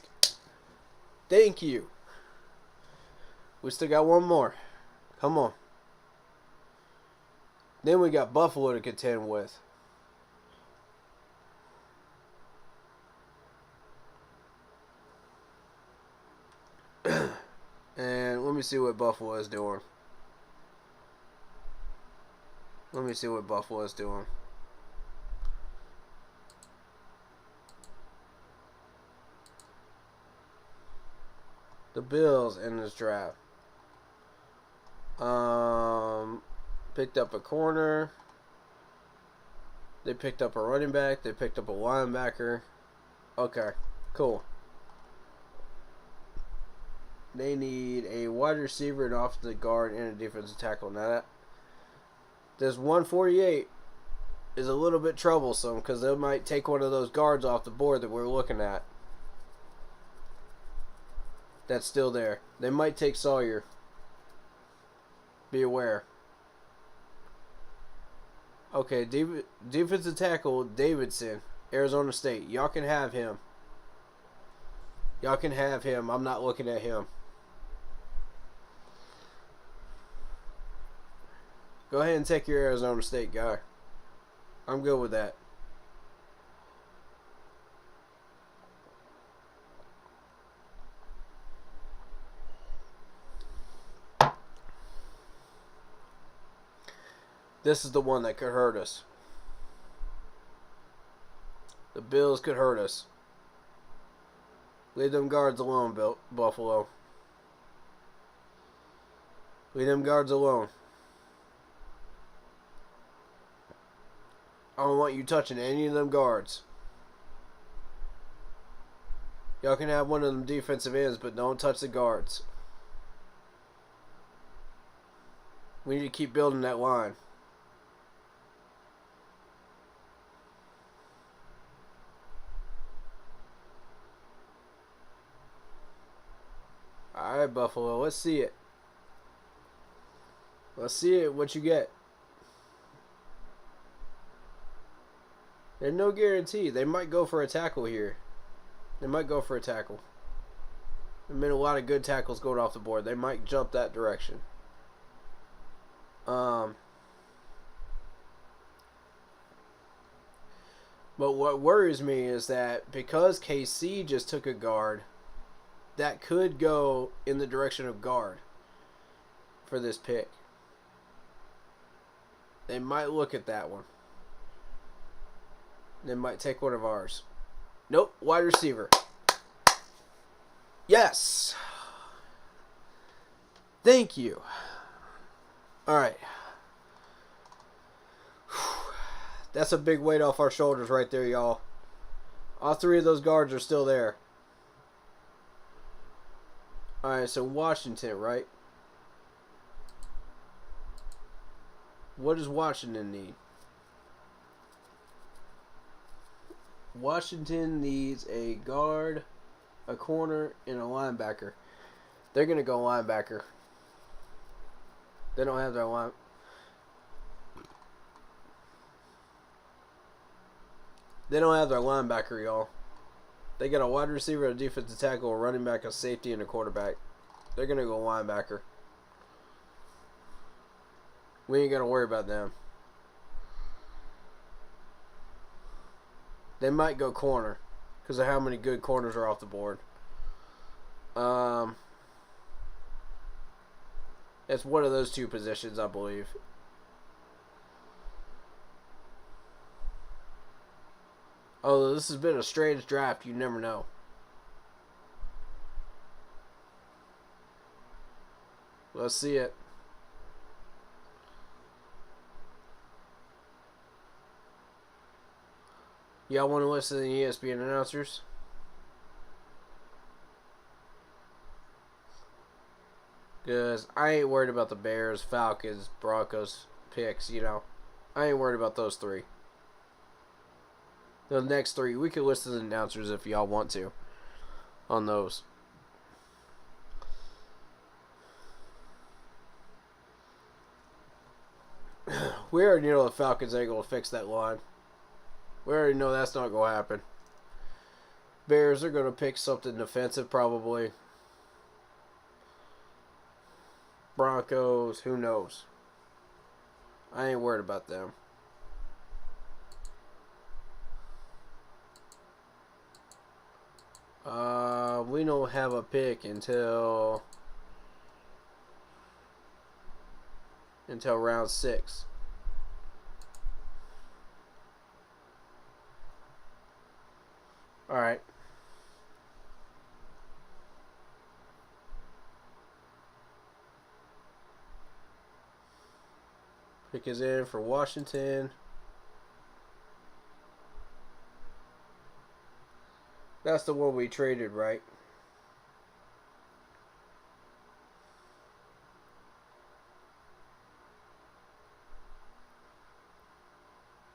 Thank you. We still got one more. Come on. Then we got Buffalo to contend with. And let me see what Buffalo is doing. Let me see what Buffalo is doing. The Bills in this draft. Picked up a corner. They picked up a running back. They picked up a linebacker. Okay, cool. They need a wide receiver, an offensive guard, and a defensive tackle. Now this 148 is a little bit troublesome because they might take one of those guards off the board that we're looking at. That's still there. They might take Sawyer. Be aware. Okay, defensive tackle Davidson, Arizona State. Y'all can have him. Y'all can have him. I'm not looking at him. Go ahead and take your Arizona State guy. I'm good with that. This is the one that could hurt us. The Bills could hurt us. Leave them guards alone, Buffalo. Leave them guards alone. I don't want you touching any of them guards. Y'all can have one of them defensive ends, but don't touch the guards. We need to keep building that line. Alright, Buffalo. Let's see it. Let's see it. What you get. There's no guarantee. They might go for a tackle here. They might go for a tackle. There's been a lot of good tackles going off the board. They might jump that direction. But what worries me is that because KC just took a guard, that could go in the direction of guard for this pick. They might look at that one. They might take one of ours. Nope, wide receiver. Yes. Thank you. All right. That's a big weight off our shoulders right there, y'all. All three of those guards are still there. All right, so Washington, right? What does Washington need? Washington needs a guard, a corner, and a linebacker. They're going to go linebacker. They don't have their line. They don't have their linebacker, y'all. They got a wide receiver, a defensive tackle, a running back, a safety, and a quarterback. They're going to go linebacker. We ain't got to worry about them. They might go corner because of how many good corners are off the board. It's one of those two positions, I believe. Although this has been a strange draft, you never know. Let's see it. Y'all want to listen to the ESPN announcers? Because I ain't worried about the Bears, Falcons, Broncos picks, you know. I ain't worried about those three. The next three, we could listen to the announcers if y'all want to on those. We already know the Falcons ain't going to fix that line. We already know that's not going to happen. Bears are going to pick something defensive probably. Broncos, who knows? I ain't worried about them. We don't have a pick until round 6. All right. Pick is in for Washington. That's the one we traded, right?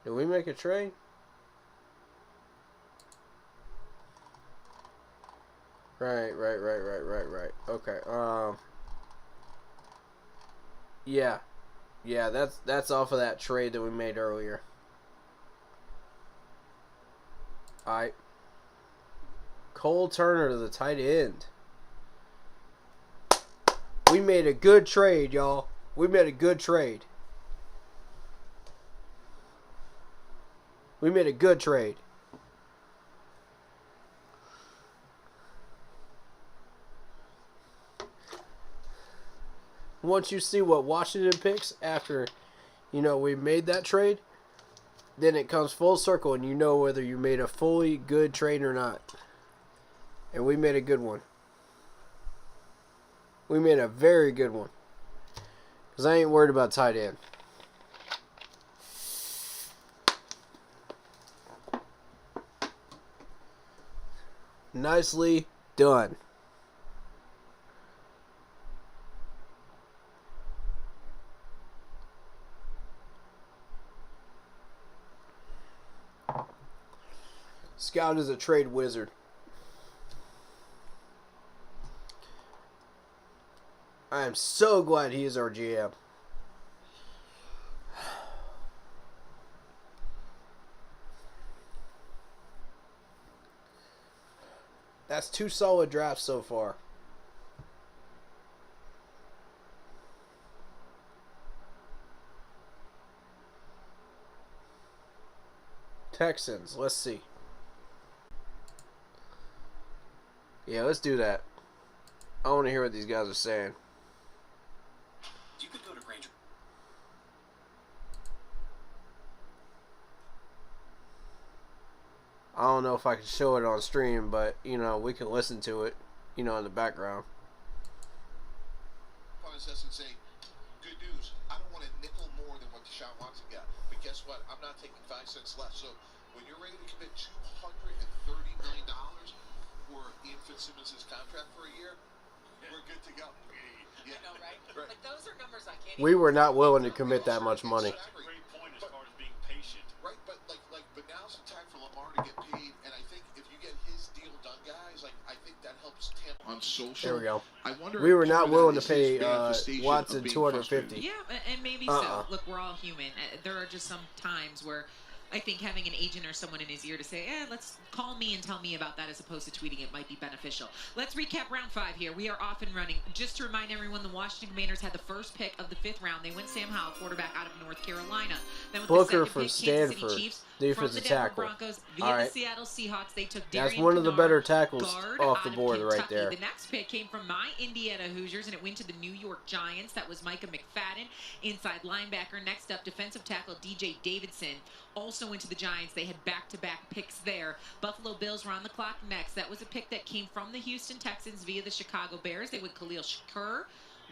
Did we make a trade? Right. Okay. Yeah, that's off of that trade that we made earlier. Alright. Cole Turner to the tight end. We made a good trade, y'all. We made a good trade. We made a good trade. Once you see what Washington picks after, we made that trade, then it comes full circle and you know whether you made a fully good trade or not. And we made a good one. We made a very good one. Because I ain't worried about tight end. Nicely done. Scout is a trade wizard. I am so glad he is our GM. That's 2 solid drafts so far. Texans, let's see. Yeah, let's do that. I want to hear what these guys are saying. You could go to Granger. I don't know if I can show it on stream, but, you know, we can listen to it, you know, in the background. And say, good news, I don't want a nickel more than what Deshaun Watson got. But guess what? I'm not taking 5 cents less. So when you're ready to commit $230 million for Ian Fitzsimmons' contract for a year, we're good to go. Yeah. I know, right? Like, those are numbers I can't We were not willing to commit that much money. That's a great point as far as being patient. Right, but but now's the time for Lamar to get paid, and I think if you get his deal done, guys, I think that helps Tampa on social. There we go. I wonder We were if not part of willing that to is his pay manifestation Watson of being $250. frustrated. Yeah, and maybe so. Look, we're all human. There are just some times where I think having an agent or someone in his ear to say, let's call me and tell me about that as opposed to tweeting it might be beneficial. Let's recap round 5 here. We are off and running. Just to remind everyone, the Washington Commanders had the first pick of the 5th round. They went Sam Howell, quarterback out of North Carolina. Then with Booker the from second pick, Kansas Stanford, City Chiefs, defensive from the Denver tackle. Broncos via All the right. Seattle Seahawks, they took That's Darian one of the Kennard, better tackles guard off out the of board right Kentucky. there. The next pick came from my Indiana Hoosiers, and it went to the New York Giants. That was Micah McFadden, inside linebacker. Next up, defensive tackle DJ Davidson, also went to the Giants. They had back-to-back picks there. Buffalo Bills were on the clock next. That was a pick that came from the Houston Texans via the Chicago Bears. They went Khalil Shakur,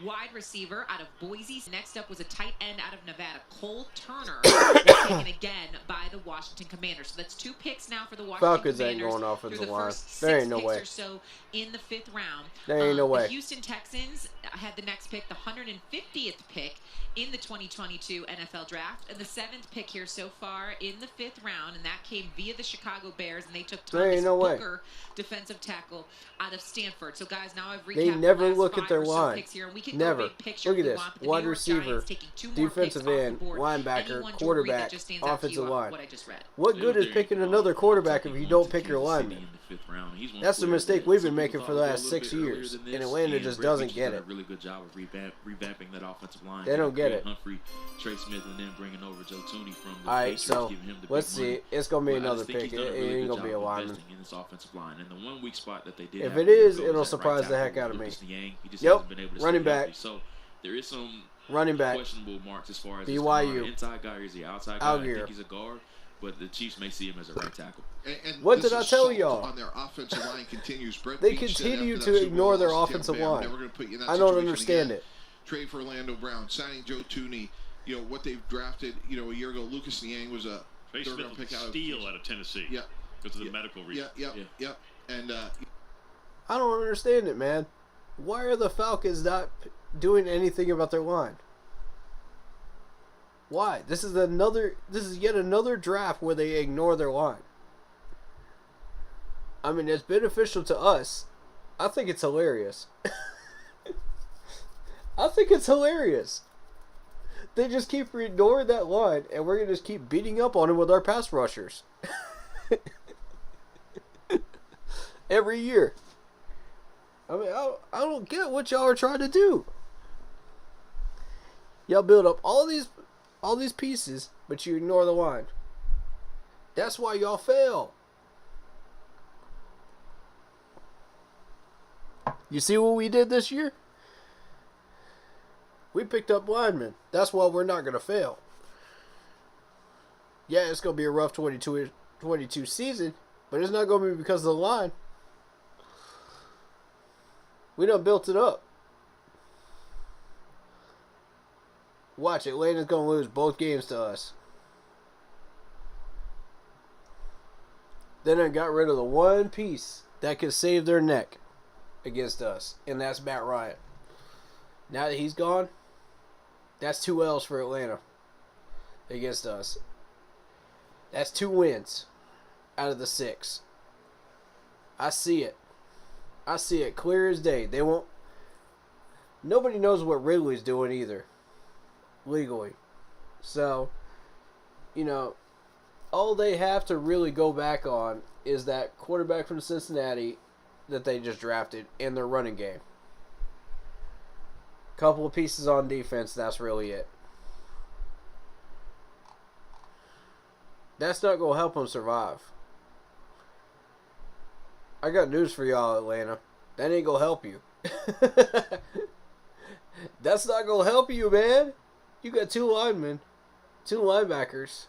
wide receiver out of Boise. Next up was a tight end out of Nevada, Cole Turner, was taken again by the Washington Commanders. So that's 2 picks now for the Washington Falcons ain't Commanders going offensive through the line. first There 6 ain't no picks way. or so in the 5th round. There ain't no way. The Houston Texans had the next pick, the 150th pick in the 2022 NFL Draft, and the 7th pick here so far in the 5th round, and that came via the Chicago Bears, and they took There Thomas ain't no way. Booker, defensive tackle out of Stanford. So guys, now I've recapped They the never last look 5 at their or so line. picks here, and we can Never. go big picture Look if at we this. want, but the Wide New York receiver, Giants taking 2 more defensive picks off end, the board. linebacker, Anyone, Joe quarterback, Reed, that just stands out to offensive you line. what I just read. What good is picking another quarterback if you don't pick your lineman? That's the mistake we've been making for the last 6 years, and Atlanta just doesn't get it. Really good job of revamping that offensive line. They don't get it. Humphrey, Trey Smith, and then bringing over Joe Tooney from the All right, Patriots, so giving him the let's big money. see. It's gonna be But I another just think pick. he's It done a really ain't good gonna be a job lineman. investing in this offensive line. And the one weak spot that they did If have it to is, go it'll at surprise right the heck tackle out of me. Lucas Niang. He just Yep, hasn't been able to running stay back. healthy. So there is some Running back. questionable marks as far as BYU. his inside guy or is he outside guy. I Algier. think he's a guard, but the Chiefs may see him as a right tackle. And What this did I tell assault y'all? On their offensive line continues. Brett They Veach said continue after to that Super Bowl ignore their loss to offensive Tampa Bay, line. "I'm never gonna put you in that I don't situation understand again." it. Trade for Orlando Brown, signing Joe Tooney. You know what they've drafted. You know a year ago, Lucas Niang was a Trey third Smith round was pick a out of steal out of Tennessee. Yeah. Because of the medical reasons. Yeah. And I don't understand it, man. Why are the Falcons not doing anything about their line? Why? This is yet another draft where they ignore their line. I mean, it's beneficial to us. I think it's hilarious. I think it's hilarious. They just keep ignoring that line, and we're going to just keep beating up on them with our pass rushers. Every year. I mean, I don't get what y'all are trying to do. Y'all build up all these pieces, but you ignore the line. That's why y'all fail. You see what we did this year? We picked up linemen. That's why we're not going to fail. Yeah, it's going to be a rough 22 season, but it's not going to be because of the line. We done built it up. Watch, Atlanta's going to lose both games to us. Then I got rid of the one piece that could save their neck against us, and that's Matt Ryan. Now that he's gone, that's 2 L's for Atlanta against us. That's 2 wins out of the 6. I see it. I see it clear as day. They won't. Nobody knows what Ridley's doing either, legally. So, you know, all they have to really go back on is that quarterback from Cincinnati that they just drafted and their running game. Couple of pieces on defense, that's really it. That's not going to help them survive. I got news for y'all, Atlanta. That ain't going to help you. That's not going to help you, man. You got 2 linemen, 2 linebackers.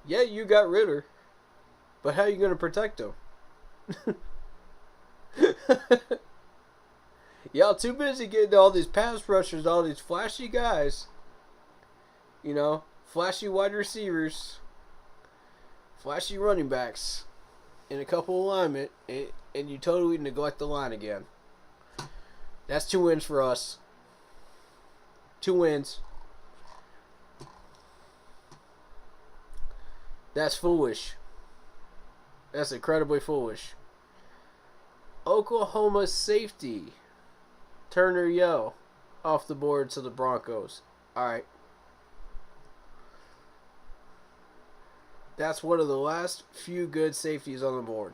Yeah, you got Ritter. But how are you going to protect him? Y'all too busy getting all these pass rushers, all these flashy guys. You know, flashy wide receivers, flashy running backs, and a couple of linemen, and you totally neglect the line again. That's 2 wins for us. 2 wins. That's foolish. That's incredibly foolish. Oklahoma safety. Turner Yell off the board to the Broncos. Alright. That's one of the last few good safeties on the board.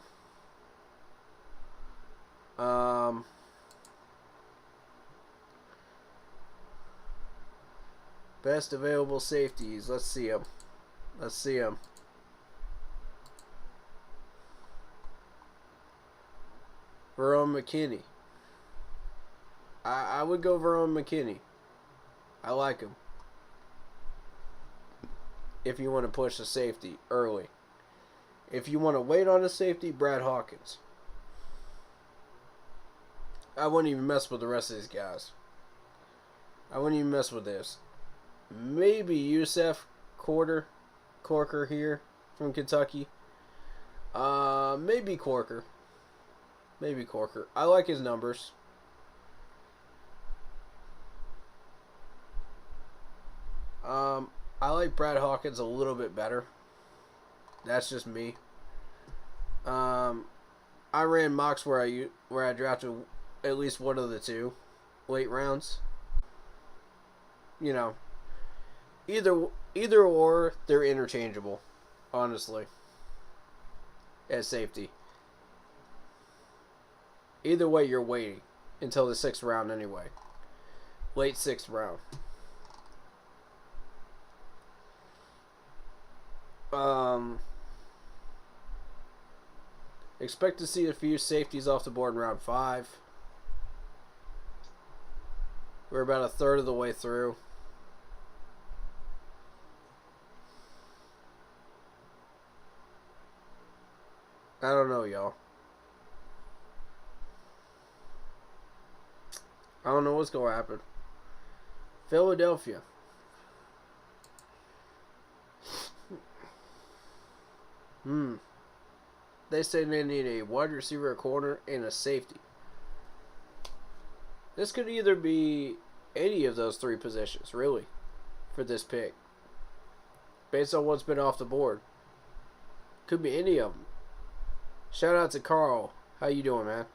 Best available safeties. Let's see them. Let's see them. Verone McKinney. I would go Verone McKinney. I like him. If you want to push the safety early. If you want to wait on the safety, Brad Hawkins. I wouldn't even mess with the rest of these guys. I wouldn't even mess with this. Maybe Yusef Corker here from Kentucky. Maybe Corker. Maybe Corker. I like his numbers. I like Brad Hawkins a little bit better. That's just me. I ran mocks where I drafted at least one of the 2 late rounds. You know, either or, they're interchangeable, honestly, at safety. Either way, you're waiting until the 6th round anyway. Late 6th round. Expect to see a few safeties off the board in round 5. We're about a third of the way through. I don't know, y'all. I don't know what's going to happen. Philadelphia. They say they need a wide receiver, a corner, and a safety. This could either be any of those 3 positions, really, for this pick. Based on what's been off the board. Could be any of them. Shout out to Carl. How you doing, man?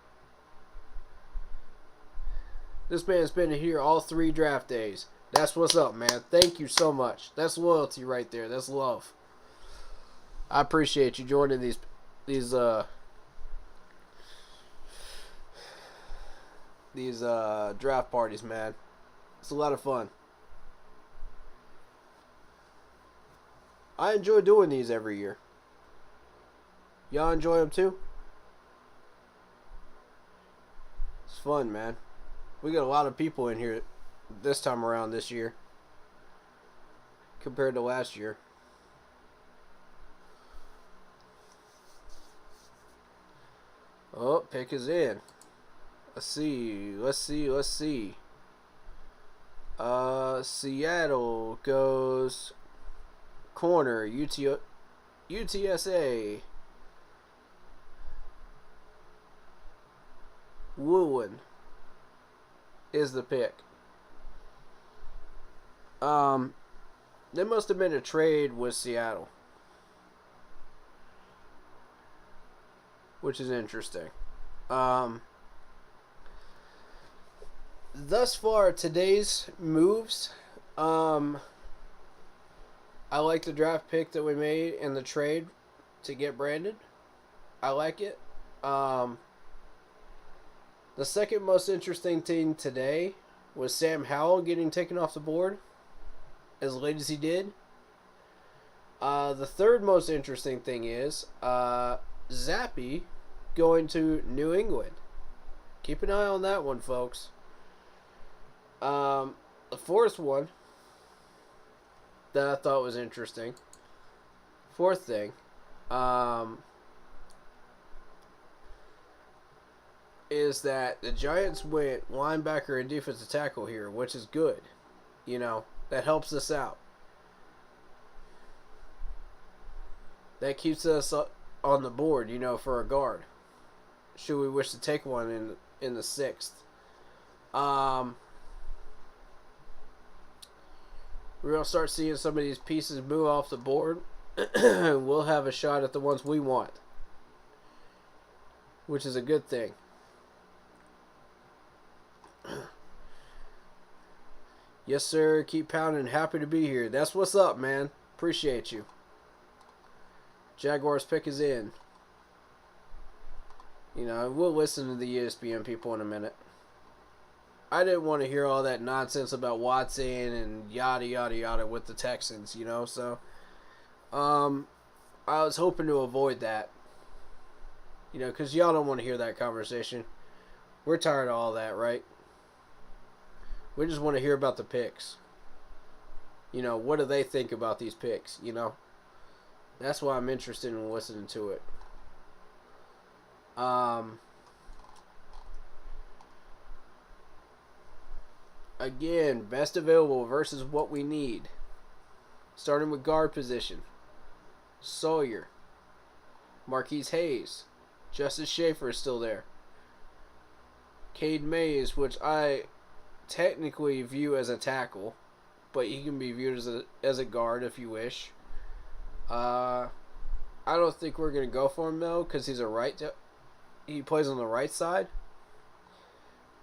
This man's been here all 3 draft days. That's what's up, man. Thank you so much. That's loyalty right there. That's love. I appreciate you joining these draft parties, man. It's a lot of fun. I enjoy doing these every year. Y'all enjoy them too? It's fun, man. We got a lot of people in here this time around this year compared to last year. Oh, pick is in. Let's see. Seattle goes corner, UTSA. Woolen is the pick. There must have been a trade with Seattle, which is interesting. Thus far, today's moves, I like the draft pick that we made in the trade to get Brandon. I like it. The second most interesting thing today was Sam Howell getting taken off the board as late as he did. The third most interesting thing is Zappy going to New England. Keep an eye on that one, folks. The fourth one that I thought was interesting. Fourth thing. Is that the Giants went linebacker and defensive tackle here, which is good. You know, that helps us out. That keeps us on the board, you know, for a guard. Should we wish to take one in the sixth. We're going to start seeing some of these pieces move off the board. We'll have a shot at the ones we want, which is a good thing. Yes, sir. Keep pounding. Happy to be here. That's what's up, man. Appreciate you. Jaguars pick is in. You know, we'll listen to the ESPN people in a minute. I didn't want to hear all that nonsense about Watson and yada, yada, yada with the Texans, you know. So, I was hoping to avoid that. You know, because y'all don't want to hear that conversation. We're tired of all that, right? We just want to hear about the picks. You know, what do they think about these picks, you know? That's why I'm interested in listening to it. Again, best available versus what we need. Starting with guard position. Sawyer. Marquise Hayes. Justice Schaefer is still there. Cade Mays, which I technically view as a tackle, but he can be viewed as a guard if you wish. I don't think we're going to go for him, though, because he's he plays on the right side,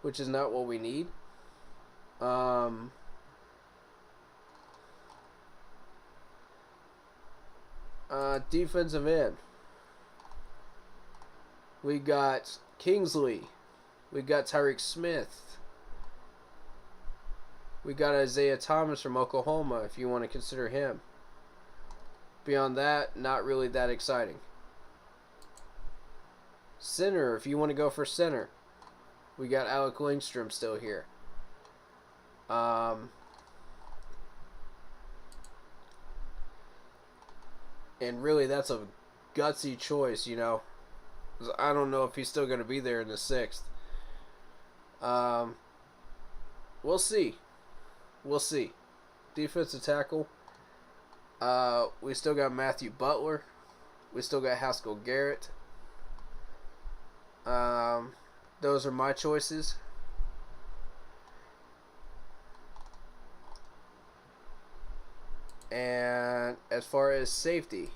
which is not what we need. Defensive end. We got Kingsley. We got Tyreek Smith. We got Isaiah Thomas from Oklahoma, if you want to consider him. Beyond that, not really that exciting. Center, if you want to go for center. We got Alec Lindstrom still here. And really, that's a gutsy choice, you know. I don't know if he's still going to be there in the sixth. We'll see. We'll see. Defensive tackle. We still got Matthew Butler. We still got Haskell Garrett. Those are my choices. And as far as safety,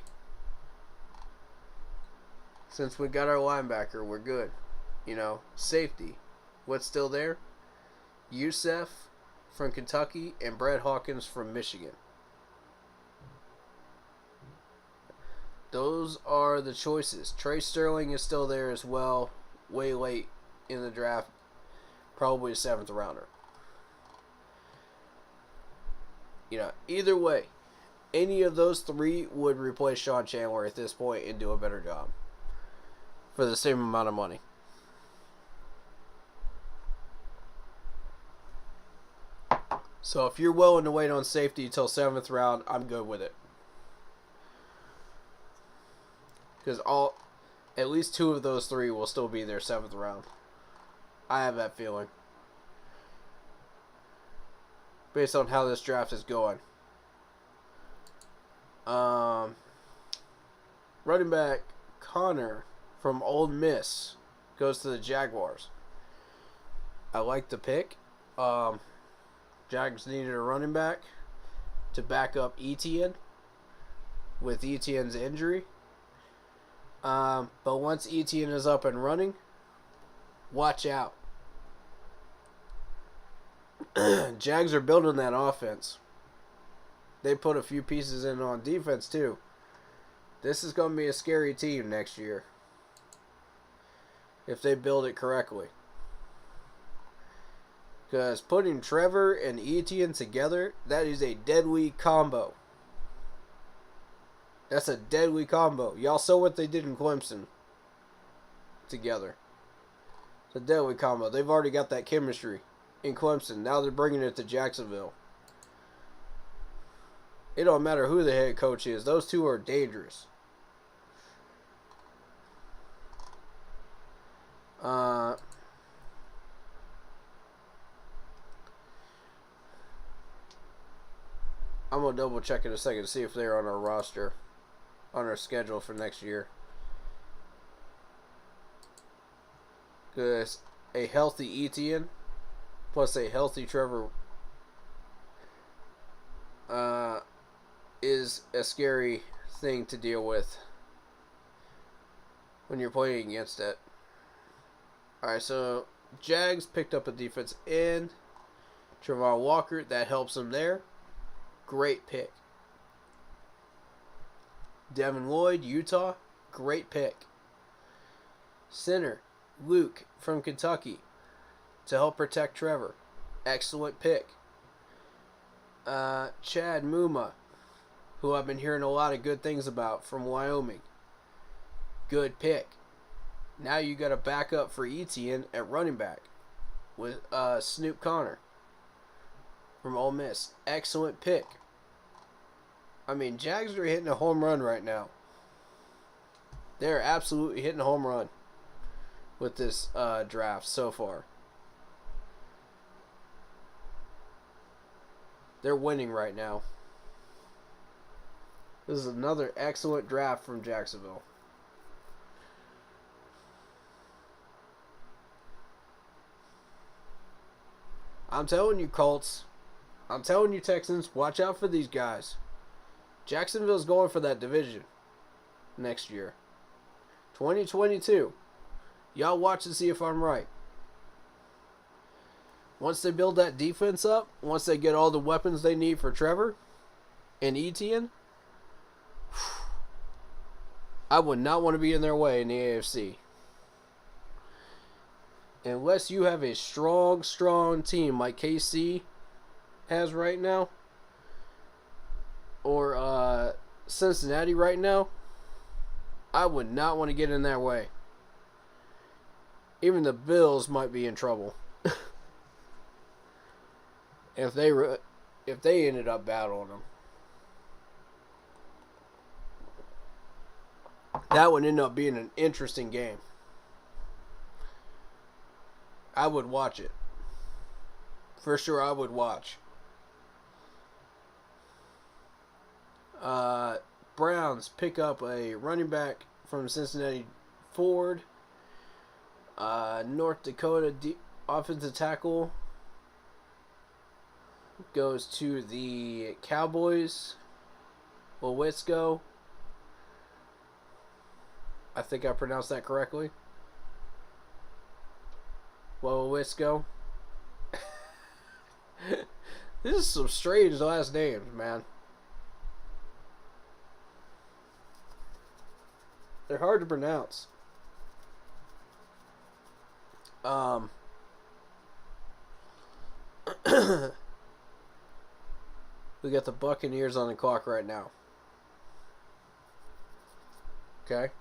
since we got our linebacker, we're good. You know, safety. What's still there? Youssef from Kentucky and Brett Hawkins from Michigan. Those are the choices. Trey Sterling is still there as well. Way late in the draft. Probably a 7th rounder. You know, either way, any of those three would replace Sean Chandler at this point and do a better job for the same amount of money. So if you're willing to wait on safety until 7th round, I'm good with it. Because at least 2 of those 3 will still be there 7th round. I have that feeling. based on how this draft is going. Running back Connor from Ole Miss goes to the Jaguars. I like the pick. Jags needed a running back to back up Etienne with Etienne's injury. But once Etienne is up and running, watch out. Jags are building that offense. They put a few pieces in on defense too. This is going to be a scary team next year if they build it correctly. Because putting Trevor and Etienne together, that is a deadly combo. That's a deadly combo. Y'all saw what they did in Clemson together. It's a deadly combo. They've already got that chemistry in Clemson. Now they're bringing it to Jacksonville. It don't matter who the head coach is. Those two are dangerous. I'm going to double check in a second to see if they're on our roster, on our schedule for next year. Because a healthy Etienne plus a healthy Trevor is a scary thing to deal with when you're playing against it. Alright, so Jags picked up a defense end. Trevon Walker, that helps them there. Great pick. Devin Lloyd, Utah, great pick. Center, Luke from Kentucky to help protect Trevor. Excellent pick. Chad Muma, who I've been hearing a lot of good things about from Wyoming. Good pick. Now you got a backup for Etienne at running back with Snoop Connor from Ole Miss. Excellent pick. I mean, Jags are hitting a home run right now. They're absolutely hitting a home run with this draft so far. They're winning right now. This is another excellent draft from Jacksonville. I'm telling you, Colts. I'm telling you, Texans, watch out for these guys. Jacksonville's going for that division next year. 2022. Y'all watch and see if I'm right. Once they build that defense up, once they get all the weapons they need for Trevor and Etienne, I would not want to be in their way in the AFC. Unless you have a strong, strong team like KC has right now, or Cincinnati right now, I would not want to get in their way. Even the Bills might be in trouble if they ended up battling them. That would end up being an interesting game. I would watch it. For sure, I would watch. Browns pick up a running back from Cincinnati, Ford. North Dakota offensive tackle goes to the Cowboys. Lewisco. I think I pronounced that correctly. Lewisco. This is some strange last names, man. They're hard to pronounce. We got the Buccaneers on the clock right now. Okay.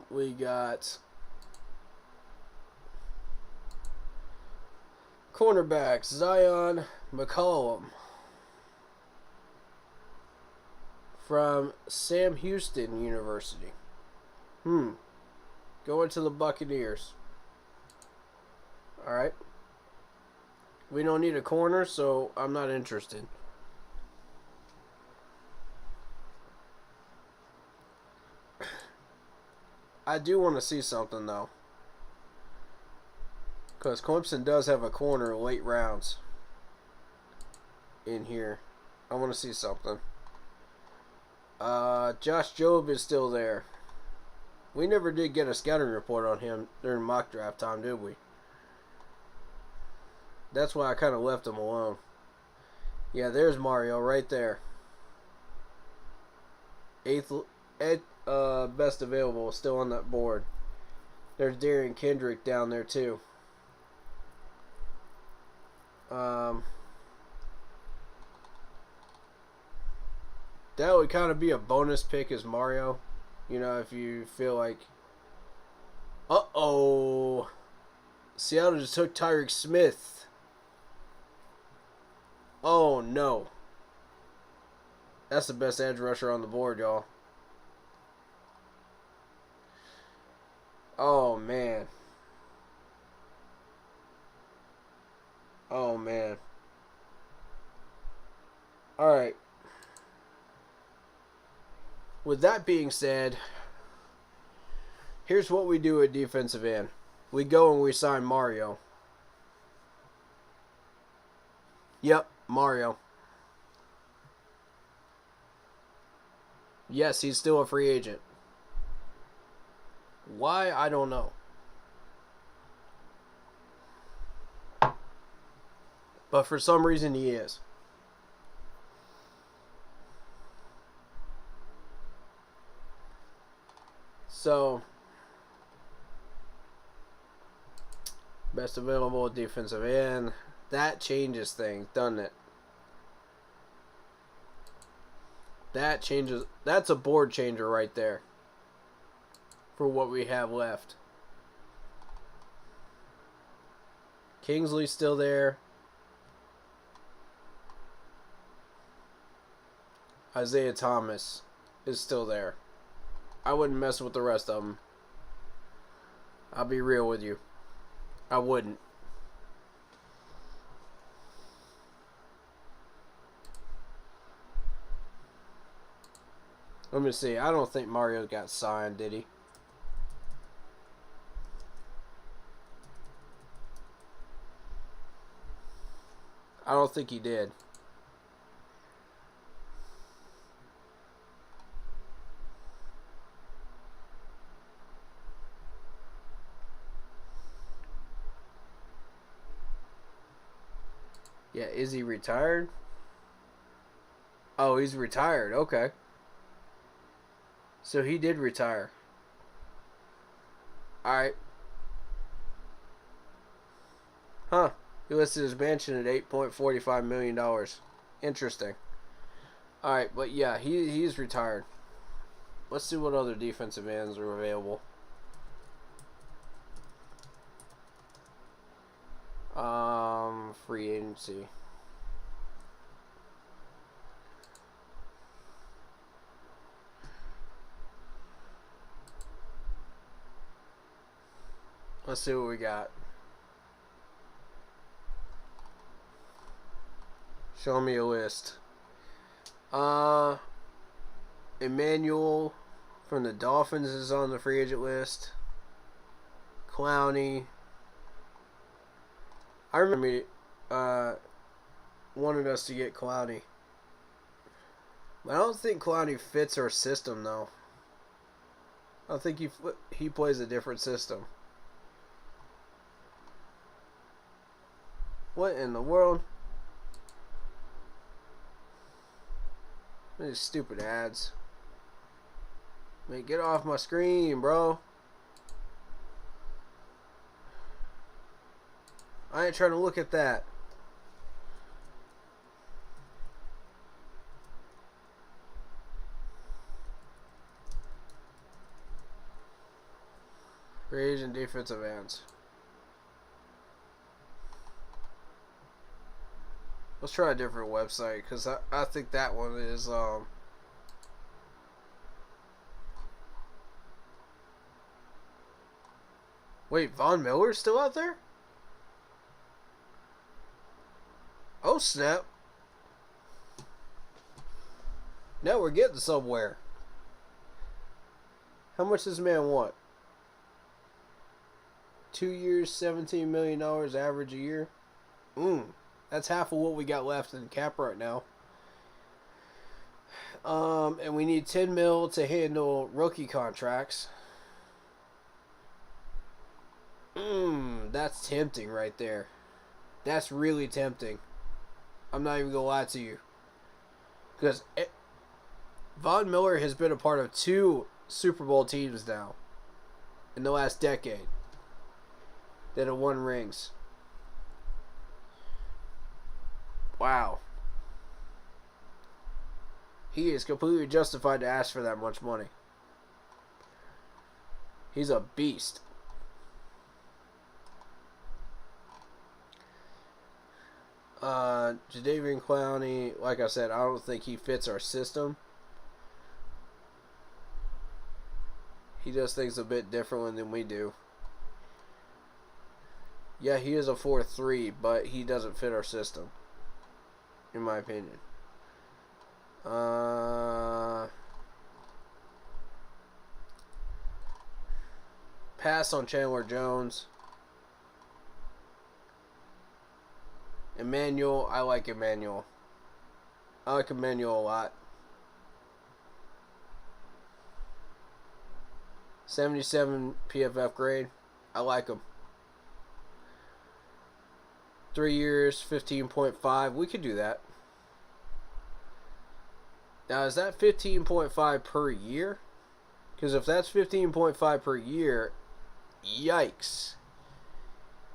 We got cornerbacks, Zion McCollum from Sam Houston University. Going to the Buccaneers. Alright. We don't need a corner, so I'm not interested. I do want to see something, though. Because Clemson does have a corner late rounds in here. I want to see something. Josh Jobe is still there. We never did get a scouting report on him during mock draft time, did we? That's why I kind of left him alone. Yeah, there's Mario right there. Eighth best available, still on that board. There's Darian Kendrick down there too. That would kind of be a bonus pick as Mario. You know, if you feel like... Uh-oh. Seattle just took Tyreek Smith. Oh, no. That's the best edge rusher on the board, y'all. Oh, man. Oh, man. Alright. With that being said, here's what we do at defensive end. We go and we sign Mario. Yep, Mario. Yes, he's still a free agent. Why? I don't know. But for some reason he is. So, best available defensive end. That changes things, doesn't it? That changes. That's a board changer right there. For what we have left. Kingsley's still there. Isaiah Thomas is still there. I wouldn't mess with the rest of them. I'll be real with you. I wouldn't. Let me see. I don't think Mario got signed, did he? I don't think he did. Yeah, is he retired? Oh, he's retired. Okay. So he did retire. Alright. Huh. He listed his mansion at $8.45 million. Interesting. Alright, but yeah, he's retired. Let's see what other defensive ends are available. Free agency. Let's see what we got. Show me a list. Emmanuel from the Dolphins is on the free agent list. Clowney. I remember wanted us to get Clowney. I don't think Clowney fits our system, though. I think he plays a different system. What in the world? These stupid ads. Man, get off my screen, bro. I ain't trying to look at that. Free agent defensive ends. Let's try a different website because I think that one is Wait, Von Miller's still out there? Oh, snap. Now we're getting somewhere. How much does this man want? 2 years, $17 million average a year? That's half of what we got left in the cap right now. And we need 10 mil to handle rookie contracts. That's tempting right there. That's really tempting. I'm not even going to lie to you. Because Von Miller has been a part of 2 Super Bowl teams now in the last decade that have won rings. Wow. He is completely justified to ask for that much money. He's a beast. Jadeveon Clowney, like I said, I don't think he fits our system. He does things a bit differently than we do. Yeah, he is a 4-3, but he doesn't fit our system, in my opinion. Pass on Chandler Jones. Emmanuel, I like Emmanuel. I like Emmanuel a lot. 77 PFF grade. I like him. 3 years, 15.5. We could do that. Now, is that 15.5 per year? Because if that's 15.5 per year, yikes.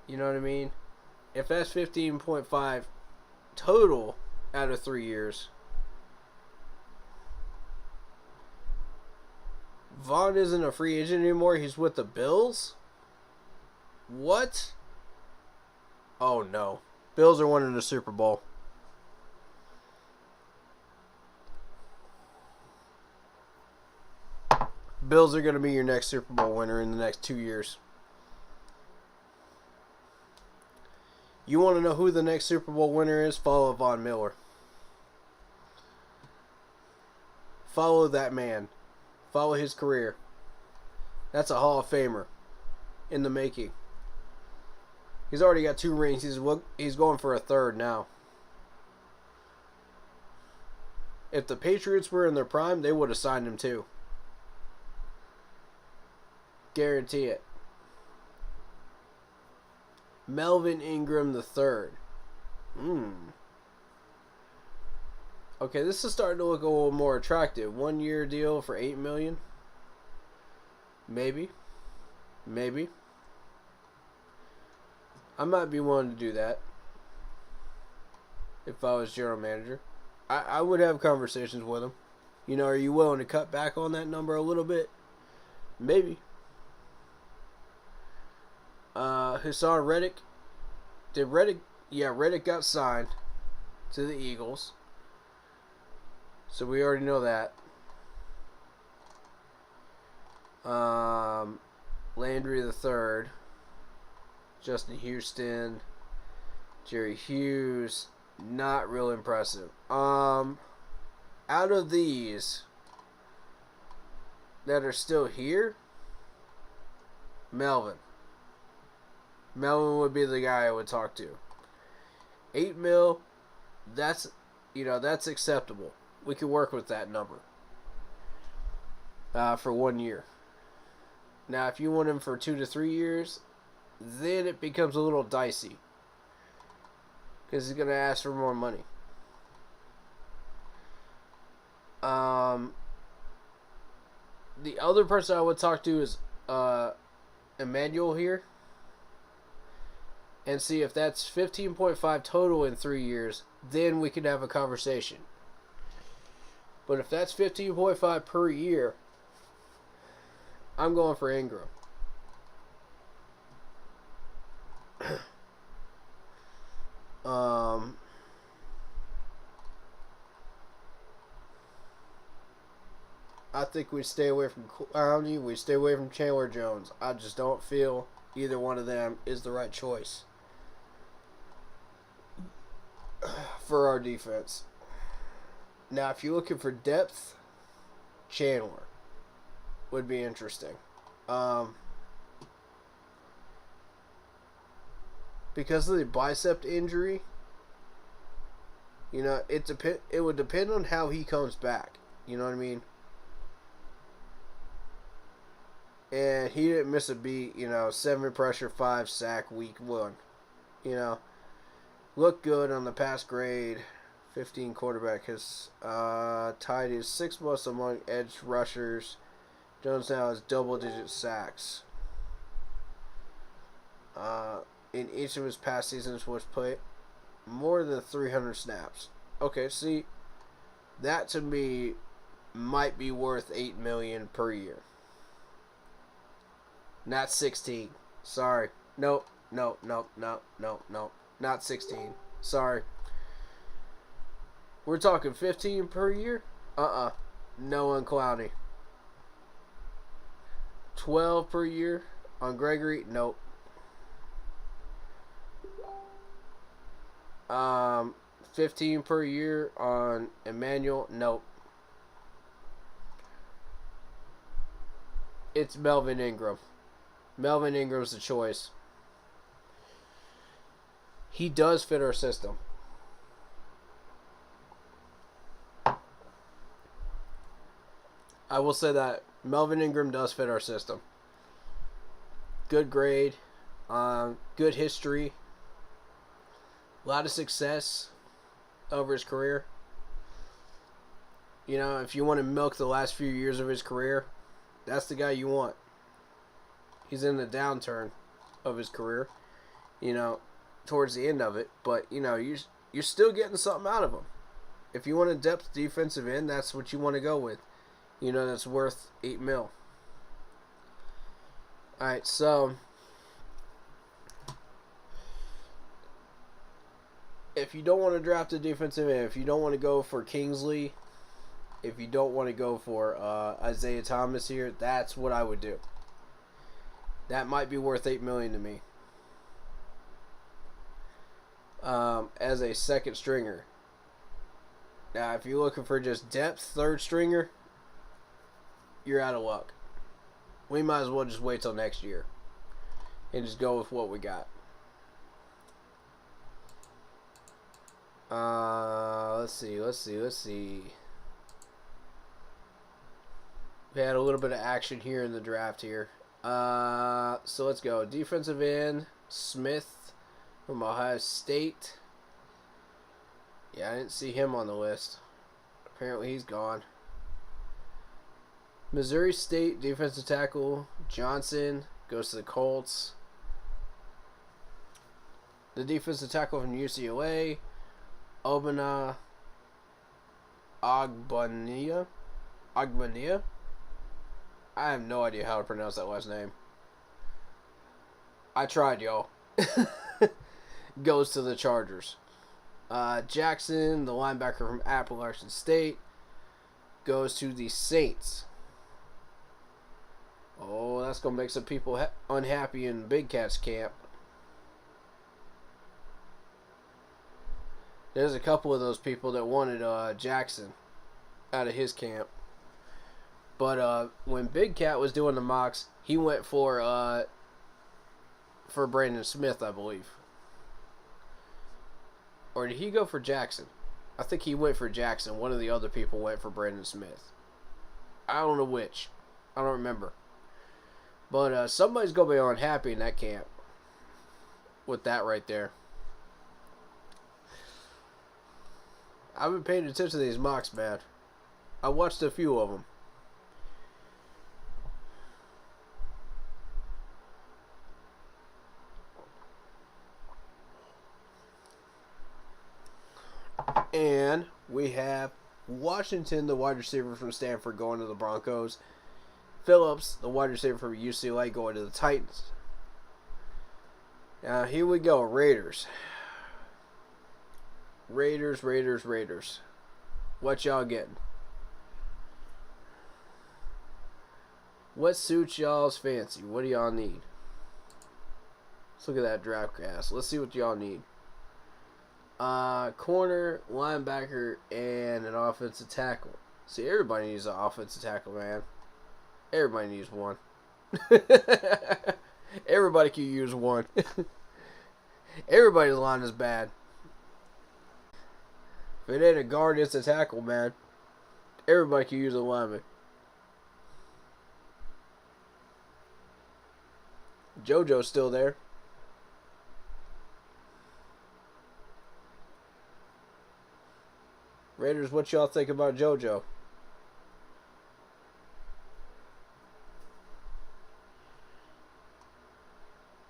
You know what I mean? If that's 15.5 total out of 3 years, Vaughn isn't a free agent anymore. He's with the Bills? What? Oh, no. Bills are winning the Super Bowl. Bills are going to be your next Super Bowl winner in the next 2 years. You want to know who the next Super Bowl winner is? Follow Von Miller. Follow that man. Follow his career. That's a Hall of Famer in the making. He's already got 2 rings. He's going for a 3rd now. If the Patriots were in their prime, they would have signed him too. Guarantee it. Melvin Ingram III. Okay, this is starting to look a little more attractive. 1 year deal for $8 million. Maybe. I might be willing to do that if I was general manager. I would have conversations with him. You know, are you willing to cut back on that number a little bit? Maybe. Hassan Reddick. Reddick got signed to the Eagles. So we already know that. Landry III. Justin Houston. Jerry Hughes. Not real impressive. Out of these that are still here, Melvin would be the guy I would talk to. 8 mil, that's acceptable. We can work with that number for 1 year. Now, if you want him for 2 to 3 years, then it becomes a little dicey because he's going to ask for more money. The other person I would talk to is Emmanuel here. And see if that's 15.5 total in 3 years, then we could have a conversation. But if that's 15.5 per year, I'm going for Ingram. I think we stay away from Clowney. We stay away from Chandler Jones. I just don't feel either one of them is the right choice for our defense. Now, if you're looking for depth, Chandler would be interesting. Because of the bicep injury, you know, it would depend on how he comes back. You know what I mean? And he didn't miss a beat, you know, 7 pressure, 5 sack week 1. You know, looked good on the pass grade. 15 quarterback has tied his 6th most among edge rushers. Jones now has double-digit sacks. In each of his past seasons was played more than 300 snaps. Okay, see, that to me might be worth $8 million per year. Not 16. Sorry. Nope. Not 16. Sorry. We're talking 15 per year? Noah Clowney. 12 per year on Gregory? Nope. 15 per year on Emmanuel? Nope. It's Melvin Ingram. Melvin Ingram's the choice. He does fit our system. I will say that Melvin Ingram does fit our system. Good grade. Good history. A lot of success over his career. You know, if you want to milk the last few years of his career, that's the guy you want. He's in the downturn of his career, you know, towards the end of it. But, you know, you're still getting something out of him. If you want a depth defensive end, that's what you want to go with. You know, that's worth $8 million. Alright, so if you don't want to draft a defensive end, if you don't want to go for Kingsley, if you don't want to go for Isaiah Thomas here, that's what I would do. That might be worth $8 million to me. As a second stringer. Now, if you're looking for just depth, third stringer, you're out of luck. We might as well just wait till next year and just go with what we got. Let's see. We had a little bit of action here in the draft here. So let's go. Defensive end, Smith from Ohio State. Yeah, I didn't see him on the list. Apparently he's gone. Missouri State defensive tackle Johnson goes to the Colts. The defensive tackle from UCLA, Obana Ogbania. I have no idea how to pronounce that last name. I tried, y'all. Goes to the Chargers. Jackson, the linebacker from Appalachian State, goes to the Saints. Oh, that's going to make some people unhappy in Big Cat's camp. There's a couple of those people that wanted Jackson out of his camp. But when Big Cat was doing the mocks, he went for Brandon Smith, I believe. Or did he go for Jackson? I think he went for Jackson. One of the other people went for Brandon Smith. I don't know which. I don't remember. But somebody's going to be unhappy in that camp with that right there. I've been paying attention to these mocks, man. I watched a few of them. And we have Washington, the wide receiver from Stanford, going to the Broncos. Phillips, the wide receiver from UCLA, going to the Titans. Now, here we go. Raiders. What y'all getting? What suits y'all's fancy? What do y'all need? Let's look at that draft cast. Let's see what y'all need. Corner, linebacker, and an offensive tackle. See, everybody needs an offensive tackle, man. Everybody needs one. Everybody can use one. Everybody's line is bad. If it ain't a guard, it's a tackle, man. Everybody can use a lineman. JoJo's still there. Raiders, what y'all think about JoJo?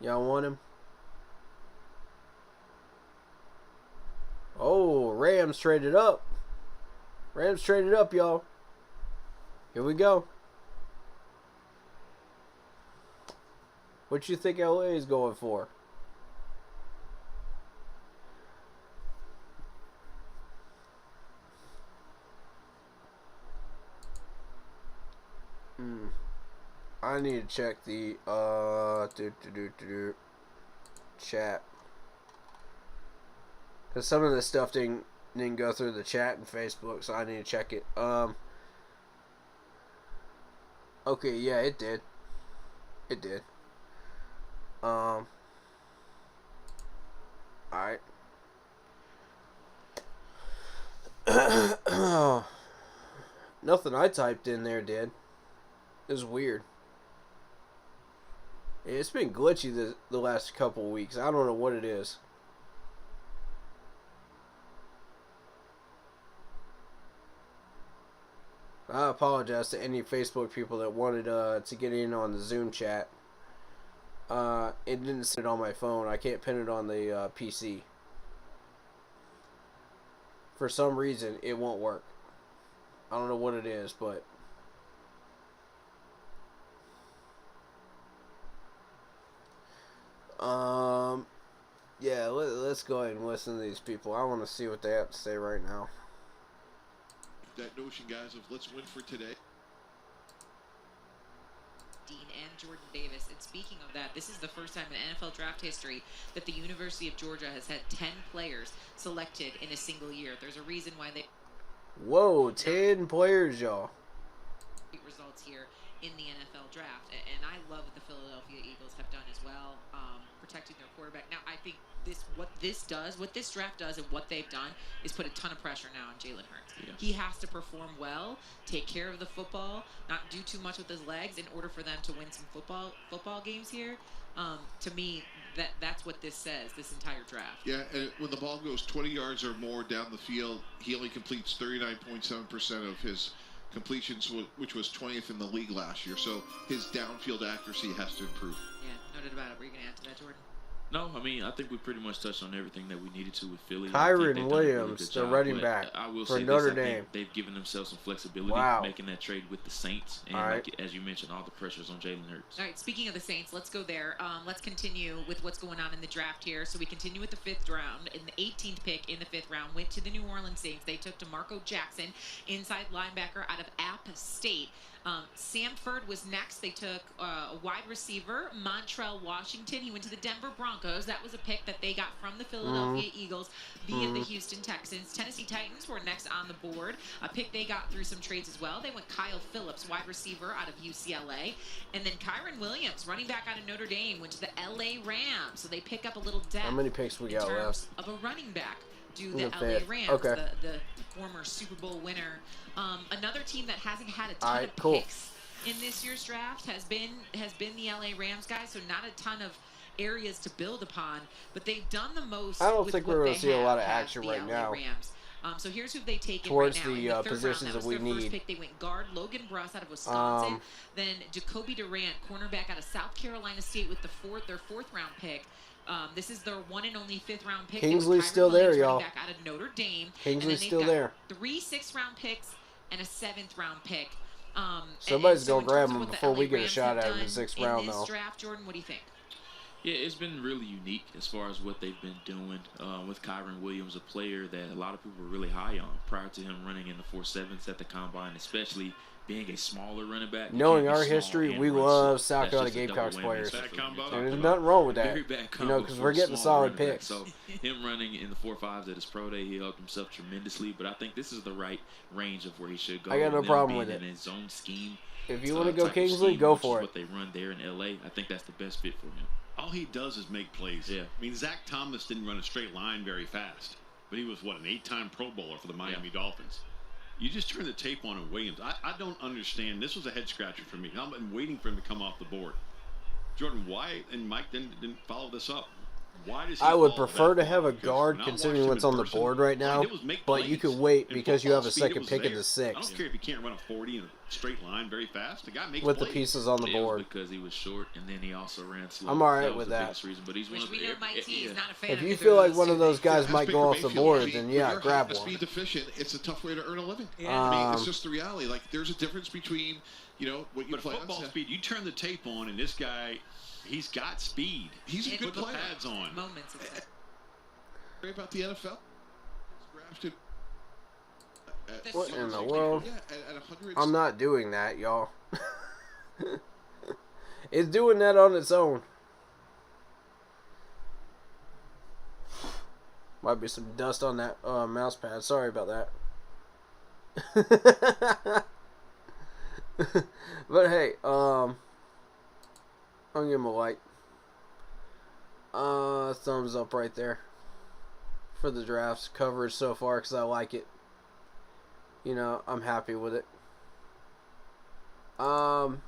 Y'all want him? Oh, Rams traded up. Rams traded up, y'all. Here we go. What you think LA is going for? I need to check the chat, because some of this stuff didn't go through the chat and Facebook, so I need to check it. Okay, yeah, it did. It did. Alright. Nothing I typed in there did. It was weird. It's been glitchy the last couple of weeks. I don't know what it is. I apologize to any Facebook people that wanted to get in on the Zoom chat. It didn't sit on my phone. I can't pin it on the PC. For some reason, it won't work. I don't know what it is, but... yeah, let's go ahead and listen to these people. I want to see what they have to say right now. That notion, guys, of let's win for today. Dean and Jordan Davis. And speaking of that, this is the first time in NFL draft history that the University of Georgia has had 10 players selected in a single year. There's a reason why they... Whoa, 10 players, y'all. Results here in the NFL draft. And I love what the Philadelphia Eagles have done as well, protecting their quarterback. Now, I think what this draft does and what they've done is put a ton of pressure now on Jalen Hurts. Yeah. He has to perform well, take care of the football, not do too much with his legs in order for them to win some football games here. To me, that's what this says, this entire draft. Yeah, and when the ball goes 20 yards or more down the field, he only completes 39.7% of his completions, which was 20th in the league last year. So his downfield accuracy has to improve. Yeah, noted about it. Were you going to add to that, Jordan? No, I mean, I think we pretty much touched on everything that we needed to with Philly. Kyron Williams, the running back for Notre Dame. They've given themselves some flexibility making that trade with the Saints. And like, as you mentioned, all the pressures on Jalen Hurts. All right, speaking of the Saints, let's go there. Let's continue with what's going on in the draft here. So we continue with the 5th round. In the 18th pick in the 5th round went to the New Orleans Saints. They took DeMarco Jackson, inside linebacker out of App State. Samford was next. They took a wide receiver, Montrell Washington. He went to the Denver Broncos. That was a pick that they got from the Philadelphia Eagles via the Houston Texans. Tennessee Titans were next on the board. A pick they got through some trades as well. They went Kyle Phillips, wide receiver out of UCLA. And then Kyron Williams, running back out of Notre Dame, went to the LA Rams. So they pick up a little depth. How many picks we got left? Of a running back. Do the LA fifth. Rams, okay. the former Super Bowl winner. Another team that hasn't had a ton of picks in this year's draft has been the LA Rams, guys. So not a ton of areas to build upon, but they've done the most. I don't think we're going to see a lot of action right now. Rams. So here's who they take towards right now. the, in the 3rd positions round, that we their first need. pick. They went guard Logan Bruss out of Wisconsin. Then Jacoby Durant, cornerback out of South Carolina State, with their 4th round pick. This is their one and only 5th round pick. Kingsley's still there, y'all. Back out of Notre Dame. Kingsley's still there. 3 6th round picks and a 7th round pick. Somebody's going to grab him before we get a shot at him in the 6th round, though. In this draft, Jordan, what do you think? Yeah, it's been really unique as far as what they've been doing with Kyron Williams, a player that a lot of people were really high on prior to him running in the 4.7s at the combine, especially being a smaller running back. Knowing our history, we love South Carolina Gamecocks players. There's nothing wrong with that. Because we're getting solid picks. So him running in the 4.5s at his pro day, he helped himself tremendously. But I think this is the right range of where he should go. I got no problem with it. In his zone scheme. If you want to go Kingsley, go for it. What they run there in LA, I think that's the best fit for him. All he does is make plays. Yeah. I mean, Zach Thomas didn't run a straight line very fast, but he was, an 8-time Pro Bowler for the Miami Dolphins. You just turn the tape on Williams. I don't understand. This was a head-scratcher for me. I've been waiting for him to come off the board. Jordan, why, and Mike didn't follow this up. Why does he I would prefer to have a guard considering what's on the board right now, but you could wait because you have a second pick in the 6th. I don't care if you can't run a 40 in a straight line very fast. The guy makes with plays. the pieces on the board. Because he was short, and then he also ran slow. I'm all right with that. Reason, but he's Which we know Mike T is not a fan if of. you feel like one of those guys might go off the board, then yeah, grab one. Speed deficient, it's a tough way to earn a living. I mean, it's just the reality. Like, there's a difference between, what you play football on. speed. You turn the tape on, and this guy, he's got speed. He's a good Put player. the pads on. Moments of that. Worry about the NFL. Drafted. What in the world? Yeah, at 100. I'm not doing that, y'all. It's doing that on its own. Might be some dust on that mouse pad. Sorry about that. But hey, I'll give him a like. Thumbs up right there for the drafts coverage so far because I like it. I'm happy with it. But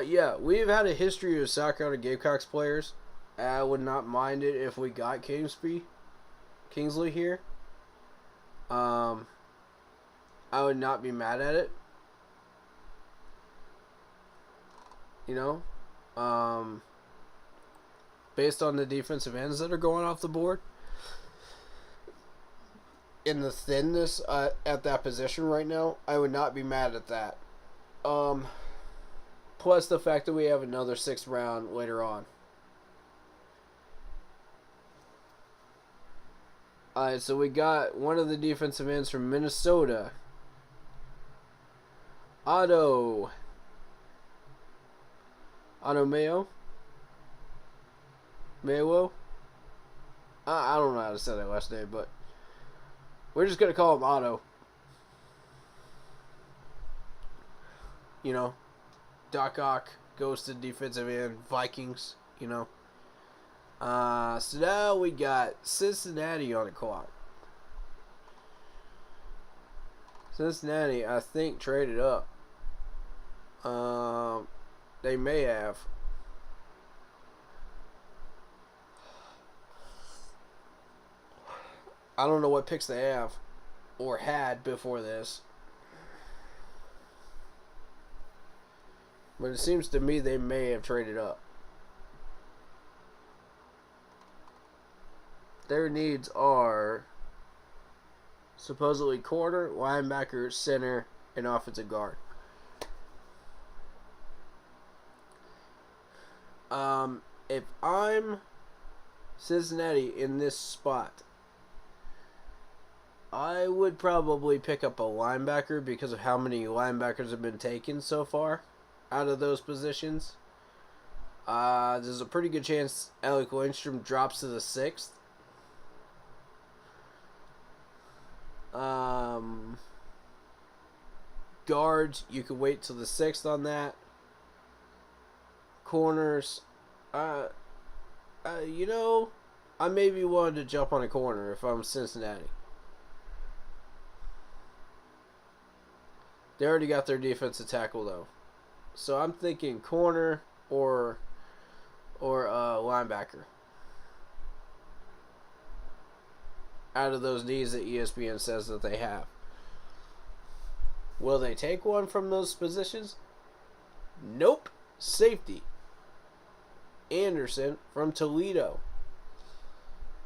yeah, we've had a history of South Carolina Gamecocks players. I would not mind it if we got Kingsley here. I would not be mad at it. Based on the defensive ends that are going off the board. In the thinness at that position right now, I would not be mad at that. Plus the fact that we have another 6th round later on. Alright, so we got one of the defensive ends from Minnesota. Otto Mayo? Mayo? I don't know how to say that last name, but we're just going to call him Otto. Doc Ock goes to defensive end. Vikings, So now we got Cincinnati on the clock. Cincinnati, I think, traded up. They may have. I don't know what picks they have or had before this. But it seems to me they may have traded up. Their needs are supposedly corner, linebacker, center, and offensive guard. If I'm Cincinnati in this spot, I would probably pick up a linebacker because of how many linebackers have been taken so far out of those positions. There's a pretty good chance Alec Lindstrom drops to the 6th. Guards, you could wait till the 6th on that. Corners, I maybe wanted to jump on a corner if I'm Cincinnati. They already got their defensive tackle though, so I'm thinking corner or linebacker. Out of those needs that ESPN says that they have. Will they take one from those positions? Nope. Safety. Anderson from Toledo.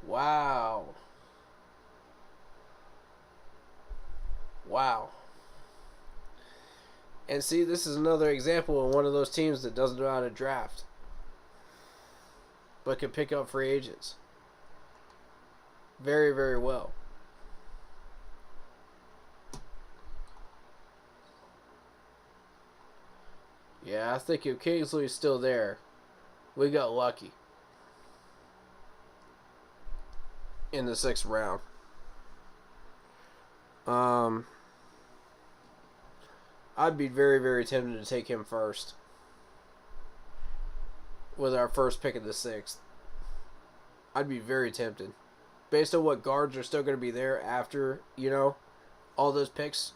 Wow. And see, this is another example of one of those teams that doesn't know how to draft, but can pick up free agents very, very well. Yeah, I think if Kingsley's still there, we got lucky in the 6th round. I'd be very, very tempted to take him first with our first pick of the 6th. I'd be very tempted. Based on what guards are still going to be there after, all those picks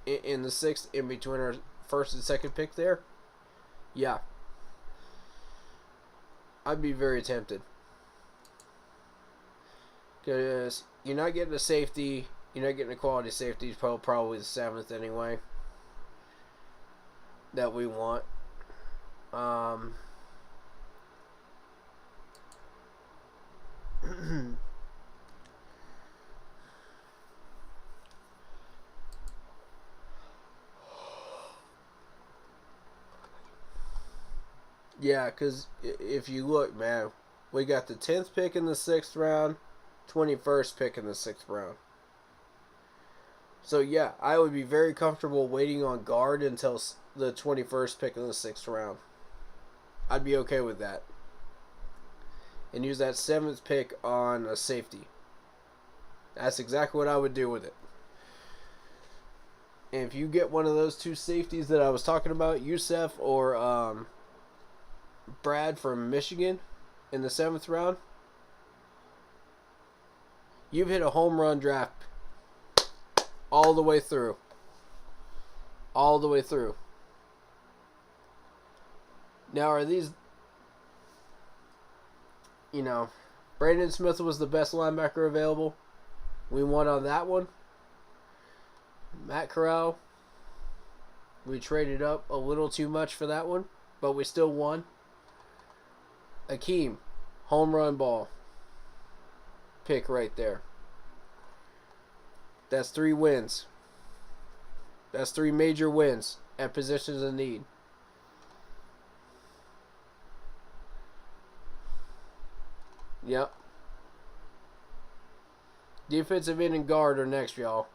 in the 6th, in between our first and second pick there. Yeah. I'd be very tempted. Because you're not getting a safety. You're not getting a quality safety. Probably the 7th anyway. That we want. Yeah, because if you look, man, we got the 10th pick in the 6th round, 21st pick in the 6th round. So, yeah, I would be very comfortable waiting on guard until the 21st pick in the 6th round. I'd be okay with that. And use that 7th pick on a safety. That's exactly what I would do with it. And if you get one of those 2 safeties that I was talking about, Yusef or Brad from Michigan in the 7th round, you've hit a home run draft all the way through. All the way through. Now, are these, Brandon Smith was the best linebacker available. We won on that one. Matt Corral, we traded up a little too much for that one, but we still won. Akeem, home run ball. Pick right there. That's 3 wins. That's 3 major wins at positions of need. Yep. Defensive end and guard are next, y'all.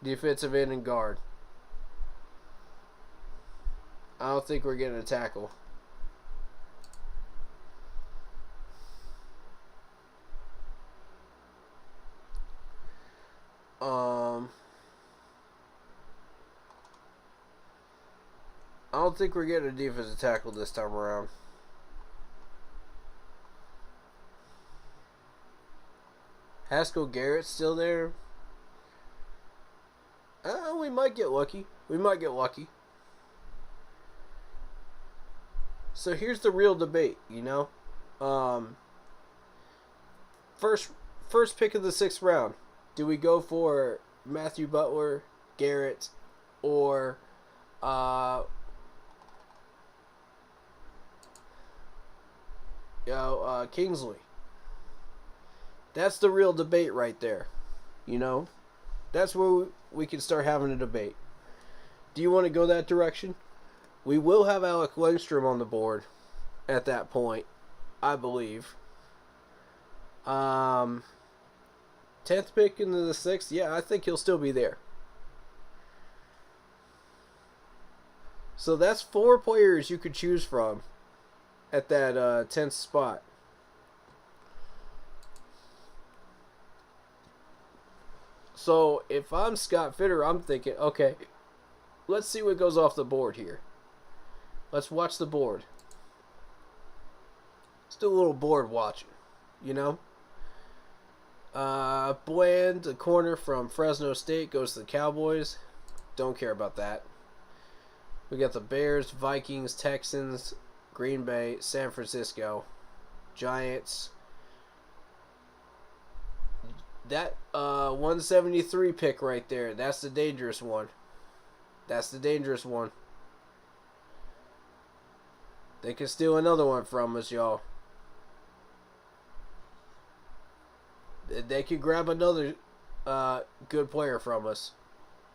Defensive end and guard. I don't think we're getting a tackle. I don't think we're getting a defensive tackle this time around. Haskell Garrett's still there. We might get lucky. We might get lucky. So here's the real debate, First pick of the 6th round. Do we go for Matthew Butler, Garrett, or Kingsley? That's the real debate right there. That's where we can start having a debate. Do you want to go that direction? We will have Alec Lindstrom on the board at that point, I believe. 10th pick into the 6th, yeah, I think he'll still be there. So that's 4 players you could choose from at that 10th spot. So if I'm Scott Fitter, I'm thinking, okay, let's see what goes off the board here. Let's watch the board. Let's do a little board watching, Bland, the corner from Fresno State, goes to the Cowboys. Don't care about that. We got the Bears, Vikings, Texans, Green Bay, San Francisco, Giants. That 173 pick right there, that's the dangerous one. That's the dangerous one. They can steal another one from us, y'all. They could grab another good player from us.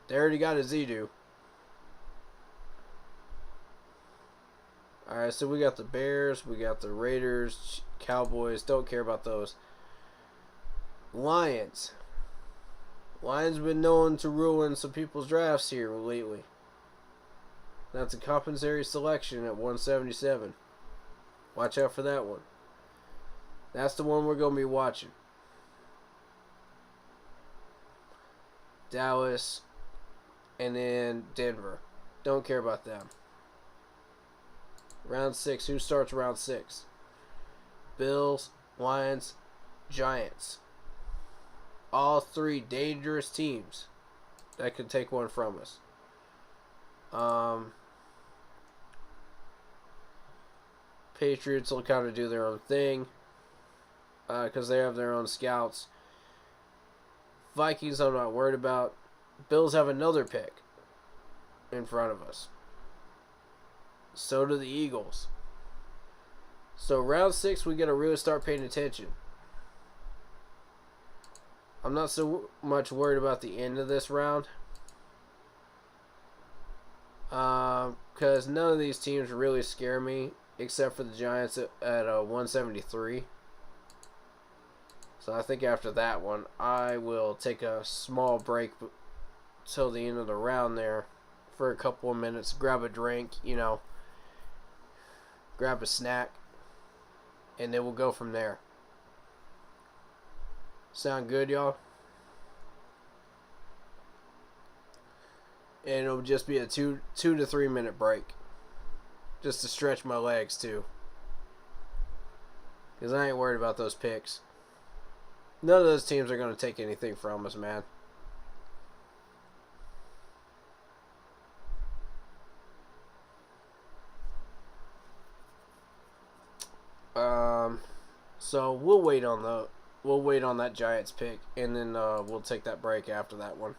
They already got a Zedu. Alright, so we got the Bears, we got the Raiders, Cowboys, don't care about those. Lions. Lions been known to ruin some people's drafts here lately. That's a compensatory selection at 177. Watch out for that one. That's the one we're going to be watching. Dallas, and then Denver. Don't care about them. Round 6. Who starts round 6? Bills, Lions, Giants. All three dangerous teams that could take one from us. Patriots will kind of do their own thing because they have their own scouts. Vikings I'm not worried about. Bills have another pick in front of us. So do the Eagles. So round 6 we got to really start paying attention. I'm not so much worried about the end of this round. Because none of these teams really scare me except for the Giants at 173. So I think after that one, I will take a small break till the end of the round there for a couple of minutes, grab a drink, grab a snack, and then we'll go from there. Sound good, y'all? And it'll just be a 2 to 3 minute break. Just to stretch my legs, too. Because I ain't worried about those picks. None of those teams are going to take anything from us, man. So we'll wait on that Giants pick, and then we'll take that break after that one.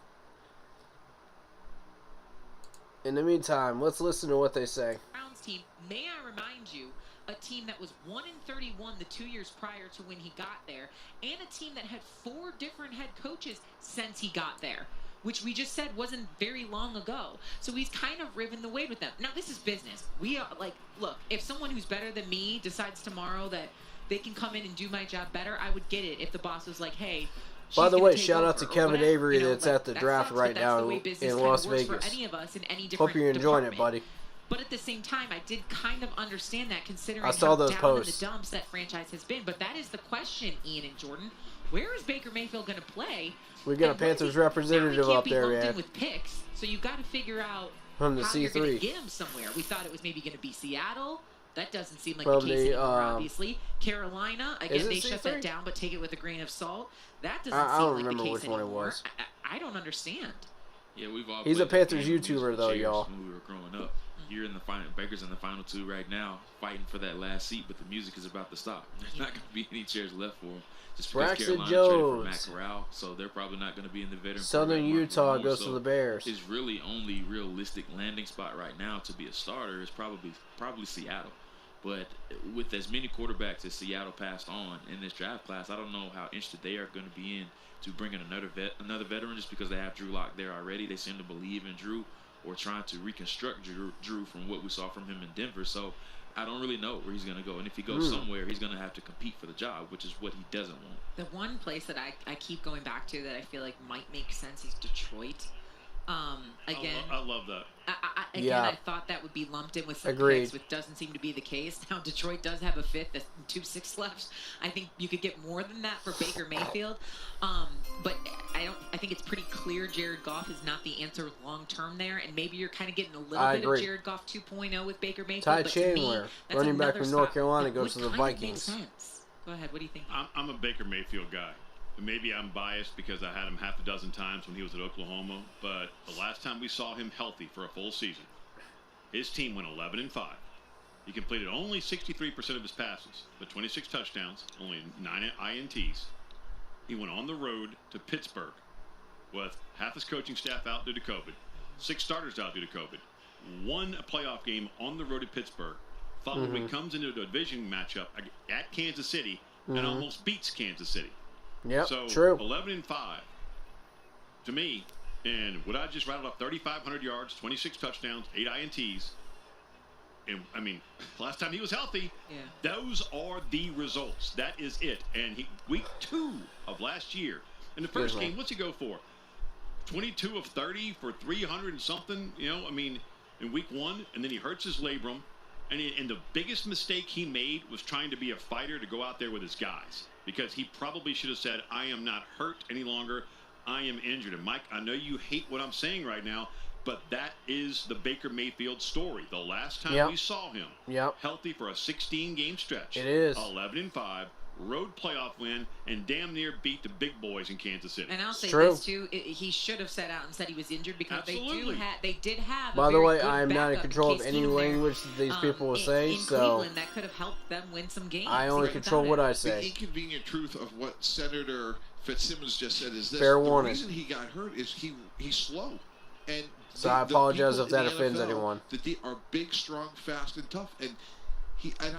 In the meantime, let's listen to what they say. Browns team, may I remind you, a team that was 1-31 the 2 years prior to when he got there, and a team that had 4 different head coaches since he got there, which we just said wasn't very long ago. So he's kind of riven the way with them. Now, this is business. We are look, if someone who's better than me decides tomorrow that they can come in and do my job better, I would get it if the boss was like, hey, by the way, shout out to Kevin Avery that's at the draft right now in Las Vegas. Hope you're enjoying it, buddy. But at the same time, I did kind of understand that considering I saw how those down posts. in the dumps that franchise has been. But that is the question, Ian and Jordan. Where is Baker Mayfield going to play? We got a Panthers representative up there, man. With picks, so you've got to figure out From the how you're going to C3. get him somewhere. We thought it was maybe going to be Seattle. That doesn't seem like From the case the, anymore, obviously. Carolina, again, they C3? shut that down, but take it with a grain of salt. That doesn't I seem don't like remember the case which one it anymore. was. I don't understand. Yeah, we've all. He's a played Panthers the game YouTuber, though, cheers y'all. When we were growing up, you're in the final. Baker's in the final 2 right now, fighting for that last seat, but the music is about to stop. There's not going to be any chairs left for him. Just because Braxton Carolina traded for Matt Jones. Corral, so they're probably not going to be in the veteran. Southern quarterback market Utah anymore. goes to the Bears. His really only realistic landing spot right now to be a starter is probably Seattle. But with as many quarterbacks as Seattle passed on in this draft class, I don't know how interested they are going to be in to bring in another veteran just because they have Drew Lock there already. They seem to believe in Drew or trying to reconstruct Drew from what we saw from him in Denver. So I don't really know where he's going to go. And if he goes somewhere, he's going to have to compete for the job, which is what he doesn't want. The one place that I keep going back to that I feel like might make sense is Detroit. Again, I love that. I thought that would be lumped in with some Agreed. picks, which doesn't seem to be the case. Now Detroit does have a 5th, 2-6 left. I think you could get more than that for Baker Mayfield. But I think it's pretty clear Jared Goff is not the answer long term there, and maybe you're kind of getting a little bit agree. of Jared Goff 2.0 with Baker Mayfield. Ty but to me, Chandler, that's running back another from North spot Carolina, that goes to would the kind of make Vikings. sense. Go ahead. What do you think? I'm a Baker Mayfield guy. Maybe I'm biased because I had him half a dozen times when he was at Oklahoma, but the last time we saw him healthy for a full season, his team went 11-5. He completed only 63% of his passes, but 26 touchdowns, only 9 INTs. He went on the road to Pittsburgh with half his coaching staff out due to COVID, 6 starters out due to COVID, won a playoff game on the road at Pittsburgh, following comes into a division matchup at Kansas City and almost beats Kansas City. Yep, So true. 11-5 to me, and what I just rattled off: 3,500 yards, 26 touchdowns, 8 INTs. And I mean, last time he was healthy, those are the results. That is it. And week 2 of last year, in the first game, what's he go for? 22 of 30 for 300 and something, in week 1, and then he hurts his labrum. And the biggest mistake he made was trying to be a fighter to go out there with his guys, because he probably should have said, I am not hurt any longer. I am injured. And Mike, I know you hate what I'm saying right now, but that is the Baker Mayfield story. The last time we saw him healthy for a 16-game stretch. It is 11-5. Road playoff win, and damn near beat the big boys in Kansas City. And I'll say this too: he should have sat out and said he was injured, because they did have. By the way, I am not in control of any language that these people will say, in so Cleveland, that could have helped them win some games. I only control what I say. The inconvenient truth of what Senator Fitzsimmons just said is this: fair warning. The reason he got hurt is he's slow, and so I apologize if that offends anyone. That are big, strong, fast, and tough, and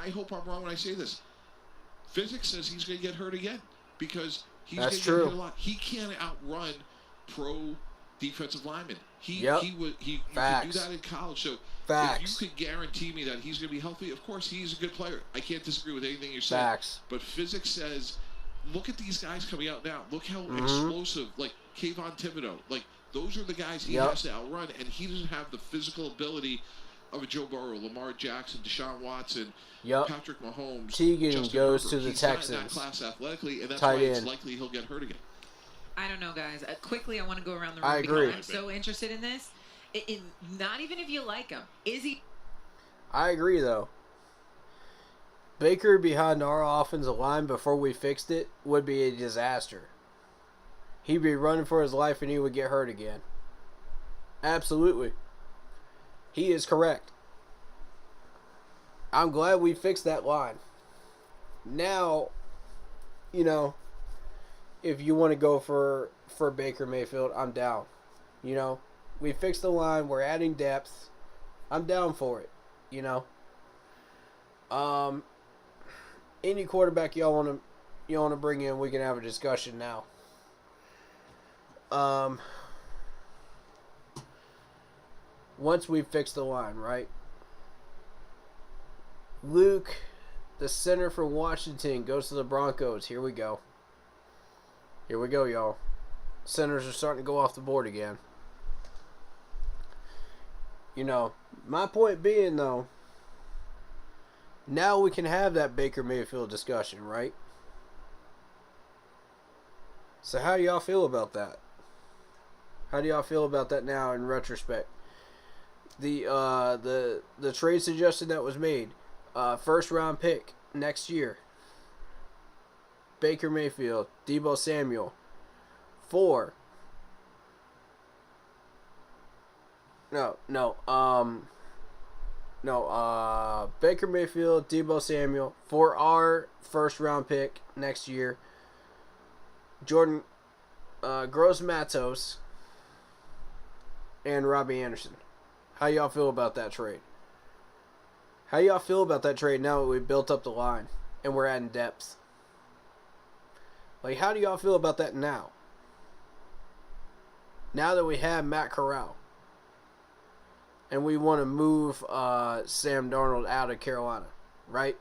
I hope I'm wrong when I say this. Physics says he's going to get hurt again, because he's going to get hit a lot. He can't outrun pro defensive linemen. He could do that in college. So if you could guarantee me that he's going to be healthy, of course he's a good player. I can't disagree with anything you're saying. But physics says, look at these guys coming out now. Look how explosive, like Kayvon Thibodeau. Like, those are the guys he has to outrun, and he doesn't have the physical ability of a Joe Burrow, Lamar Jackson, Deshaun Watson, Patrick Mahomes. Teagan Justin goes Herbert. to the He's Texans. Not in that class athletically, and that's Tight why it's end. likely he'll get hurt again. I don't know, guys. Quickly, I want to go around the room. I agree. Because I'm so interested in this. Not even if you like him. Is he? I agree, though. Baker behind our offensive line before we fixed it would be a disaster. He'd be running for his life and he would get hurt again. Absolutely. He is correct. I'm glad we fixed that line. Now, if you want to go for Baker Mayfield, I'm down. We fixed the line. We're adding depth. I'm down for it. Any quarterback y'all want to bring in, we can have a discussion now. Once we fix the line, right? Luke, the center from Washington, goes to the Broncos. Here we go. Here we go, y'all. Centers are starting to go off the board again. My point being, though, now we can have that Baker Mayfield discussion, right? So how do y'all feel about that? How do y'all feel about that now in retrospect? The trade suggestion that was made, first round pick next year. Baker Mayfield, Deebo Samuel, Baker Mayfield, Deebo Samuel for our first round pick next year. Jordan Gross Matos and Robbie Anderson. How y'all feel about that trade? How y'all feel about that trade now that we built up the line and we're adding depth? Like, how do y'all feel about that now? Now that we have Matt Corral and we want to move Sam Darnold out of Carolina, right?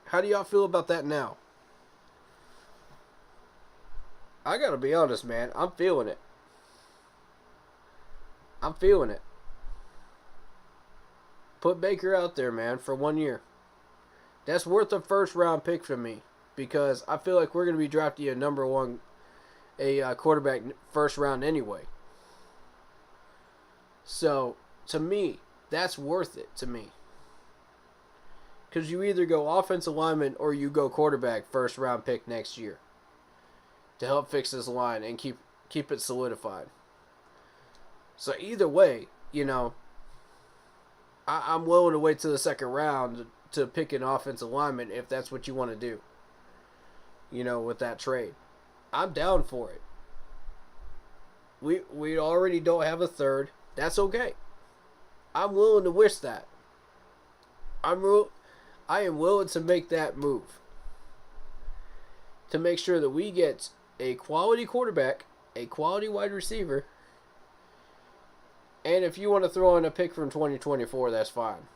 How do y'all feel about that now? I gotta be honest, man. I'm feeling it. I'm feeling it. Put Baker out there, man, for 1 year. That's worth a first round pick for me, because I feel like we're going to be drafting a quarterback first round anyway. So, to me, that's worth it to me. Because you either go offensive lineman or you go quarterback first round pick next year to help fix this line and keep it solidified. So either way, I'm willing to wait till the second round to pick an offensive lineman if that's what you want to do. With that trade. I'm down for it. We already don't have a third. That's okay. I'm willing to wish that. I am willing to make that move. To make sure that we get a quality quarterback, a quality wide receiver, and if you want to throw in a pick from 2024, that's fine.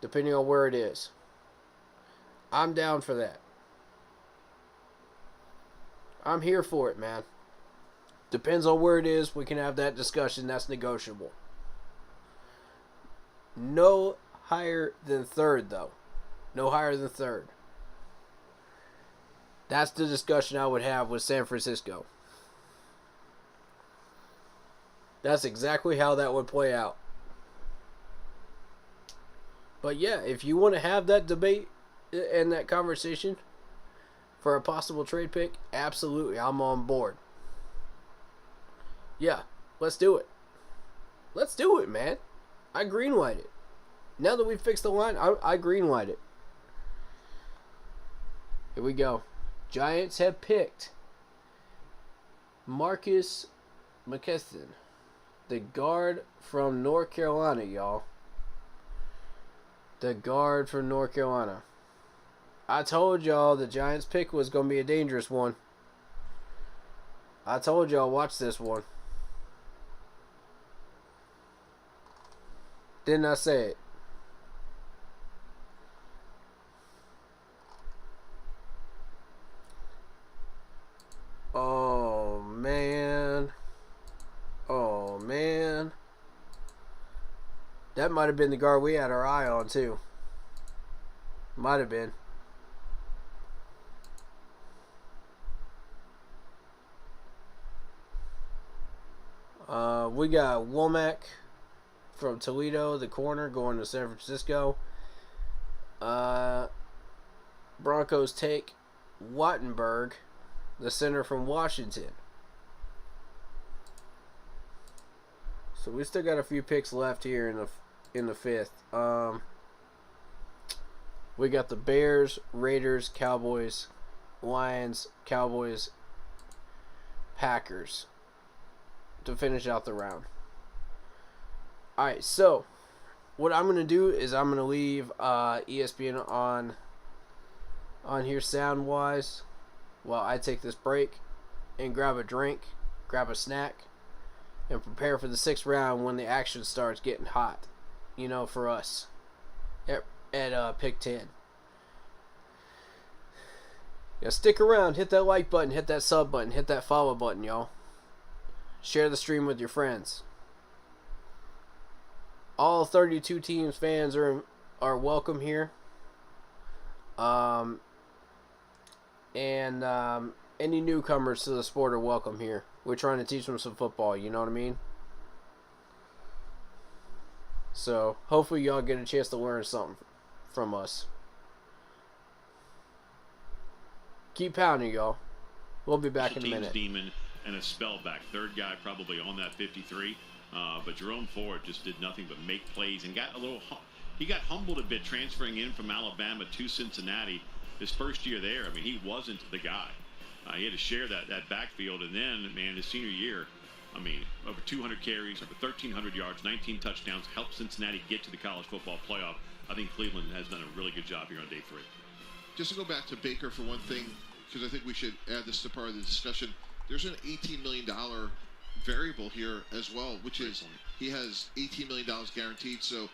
Depending on where it is. I'm down for that. I'm here for it, man. Depends on where it is. We can have that discussion. That's negotiable. No higher than third, though. No higher than third. That's the discussion I would have with San Francisco. That's exactly how that would play out. But yeah, if you want to have that debate and that conversation for a possible trade pick, absolutely, I'm on board. Yeah, let's do it. Let's do it, man. I greenlight it. Now that we fixed the line, I greenlight it. Here we go. Giants have picked Marcus McKesson, the guard from North Carolina, y'all. The guard from North Carolina. I told y'all the Giants pick was going to be a dangerous one. I told y'all, watch this one. Didn't I say it? Oh, man. Oh, man. That might have been the guard we had our eye on, too. Might have been. We got Womack from Toledo, the corner, going to San Francisco. Broncos take Wattenberg, the center from Washington. So we still got a few picks left here in the fifth. We got the Bears, Raiders, Cowboys, Lions, Cowboys, Packers to finish out the round. Alright, so what I'm going to do is I'm going to leave ESPN on here sound-wise while I take this break and grab a drink, grab a snack, and prepare for the sixth round when the action starts getting hot, you know, for us at pick 10. Yeah, stick around, hit that like button, hit that sub button, hit that follow button, y'all. Share the stream with your friends. All 32 teams fans are welcome here. Any newcomers to the sport are welcome here. We're trying to teach them some football, you know what I mean? So, hopefully y'all get a chance to learn something from us. Keep pounding, y'all. We'll be back in a minute. Demon and a spellback. Third guy probably on that 53. But Jerome Ford just did nothing but make plays and got a little... He got humbled a bit transferring in from Alabama to Cincinnati his first year there. I mean, he wasn't the guy. He had to share that backfield. And then, man, his senior year, I mean, over 200 carries, over 1,300 yards, 19 touchdowns, helped Cincinnati get to the college football playoff. I think Cleveland has done a really good job here on day 3. Just to go back to Baker for one thing, because I think we should add this to part of the discussion. There's an $18 million variable here as well, which is he has $18 million guaranteed. So,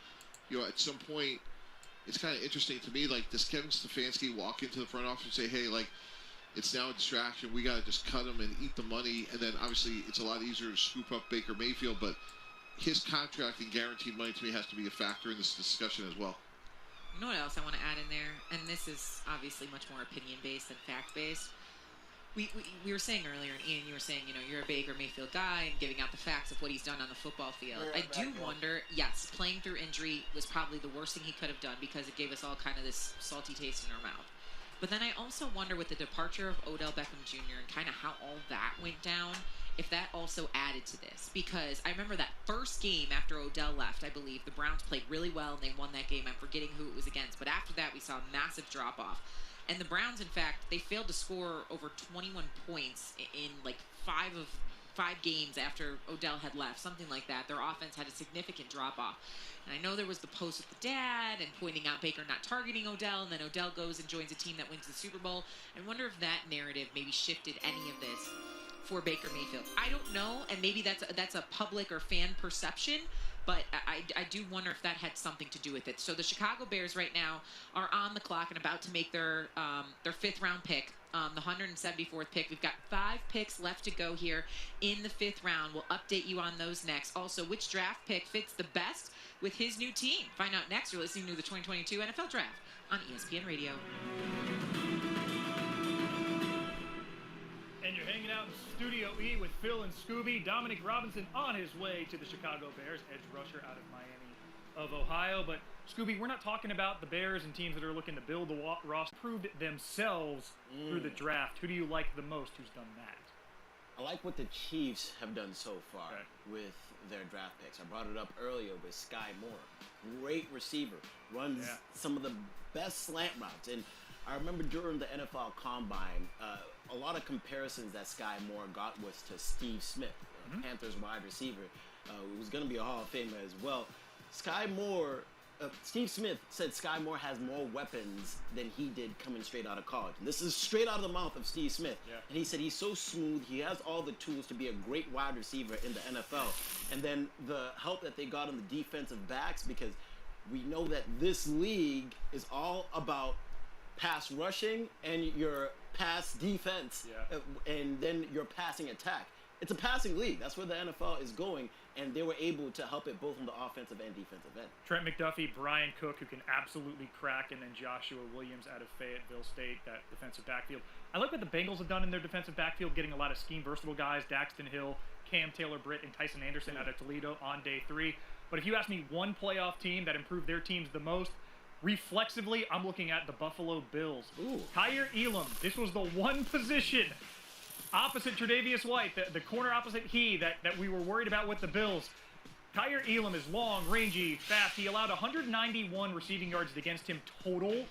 you know, at some point, it's kind of interesting to me. Like, does Kevin Stefanski walk into the front office and say, hey, like, it's now a distraction. We got to just cut him and eat the money. And then, obviously, it's a lot easier to scoop up Baker Mayfield. But his contract and guaranteed money, to me, has to be a factor in this discussion as well. You know what else I want to add in there? And this is obviously much more opinion-based than fact-based. We were saying earlier, and Ian, you were saying, you know, you're a Baker Mayfield guy and giving out the facts of what he's done on the football field. I do wonder, yes, playing through injury was probably the worst thing he could have done because it gave us all kind of this salty taste in our mouth. But then I also wonder with the departure of Odell Beckham Jr. and kind of how all that went down, if that also added to this. Because I remember that first game after Odell left, I believe, the Browns played really well and they won that game. I'm forgetting who it was against. But after that, we saw a massive drop-off. And the Browns, in fact, they failed to score over 21 points in like five games after Odell had left, something like that. Their offense had a significant drop-off. And I know there was the post with the dad and pointing out Baker not targeting Odell, and then Odell goes and joins a team that wins the Super Bowl. I wonder if that narrative maybe shifted any of this for Baker Mayfield. I don't know, and maybe that's a public or fan perception, but I do wonder if that had something to do with it. So the Chicago Bears right now are on the clock and about to make their 5th round pick. The 174th pick. We've got 5 picks left to go here in the 5th round. We'll update you on those next. Also, which draft pick fits the best with his new team? Find out next. You're listening to the 2022 NFL Draft on ESPN Radio. And you're hanging out in Studio E with Phil and Scooby. Dominic Robinson on his way to the Chicago Bears, edge rusher out of Miami of Ohio. But Scooby, we're not talking about the Bears and teams that are looking to build the roster, proved it themselves through the draft. Who do you like the most who's done that? I like what the Chiefs have done so far with their draft picks. I brought it up earlier with Sky Moore. Great receiver. Runs some of the best slant routes. And I remember during the NFL Combine, a lot of comparisons that Sky Moore got was to Steve Smith, Panthers wide receiver, who was going to be a Hall of Famer as well. Steve Smith said Sky Moore has more weapons than he did coming straight out of college. And this is straight out of the mouth of Steve Smith. And he said he's so smooth, he has all the tools to be a great wide receiver in the NFL. And then the help that they got on the defensive backs, because we know that this league is all about pass rushing and your pass defense, and then your passing attack. It's a passing league. That's where the NFL is going, and they were able to help it both on the offensive and defensive end. Trent McDuffie, Brian Cook, who can absolutely crack, and then Joshua Williams out of Fayetteville State, that defensive backfield. I like what the Bengals have done in their defensive backfield, getting a lot of scheme-versatile guys, Daxton Hill, Cam Taylor-Britt, and Tyson Anderson out of Toledo on day 3. But if you ask me one playoff team that improved their teams the most, reflexively, I'm looking at the Buffalo Bills. Kyer Elam, this was the one position opposite Tre'Davious White, the corner opposite that we were worried about with the Bills. Kyer Elam is long, rangy, fast. He allowed 191 receiving yards against him total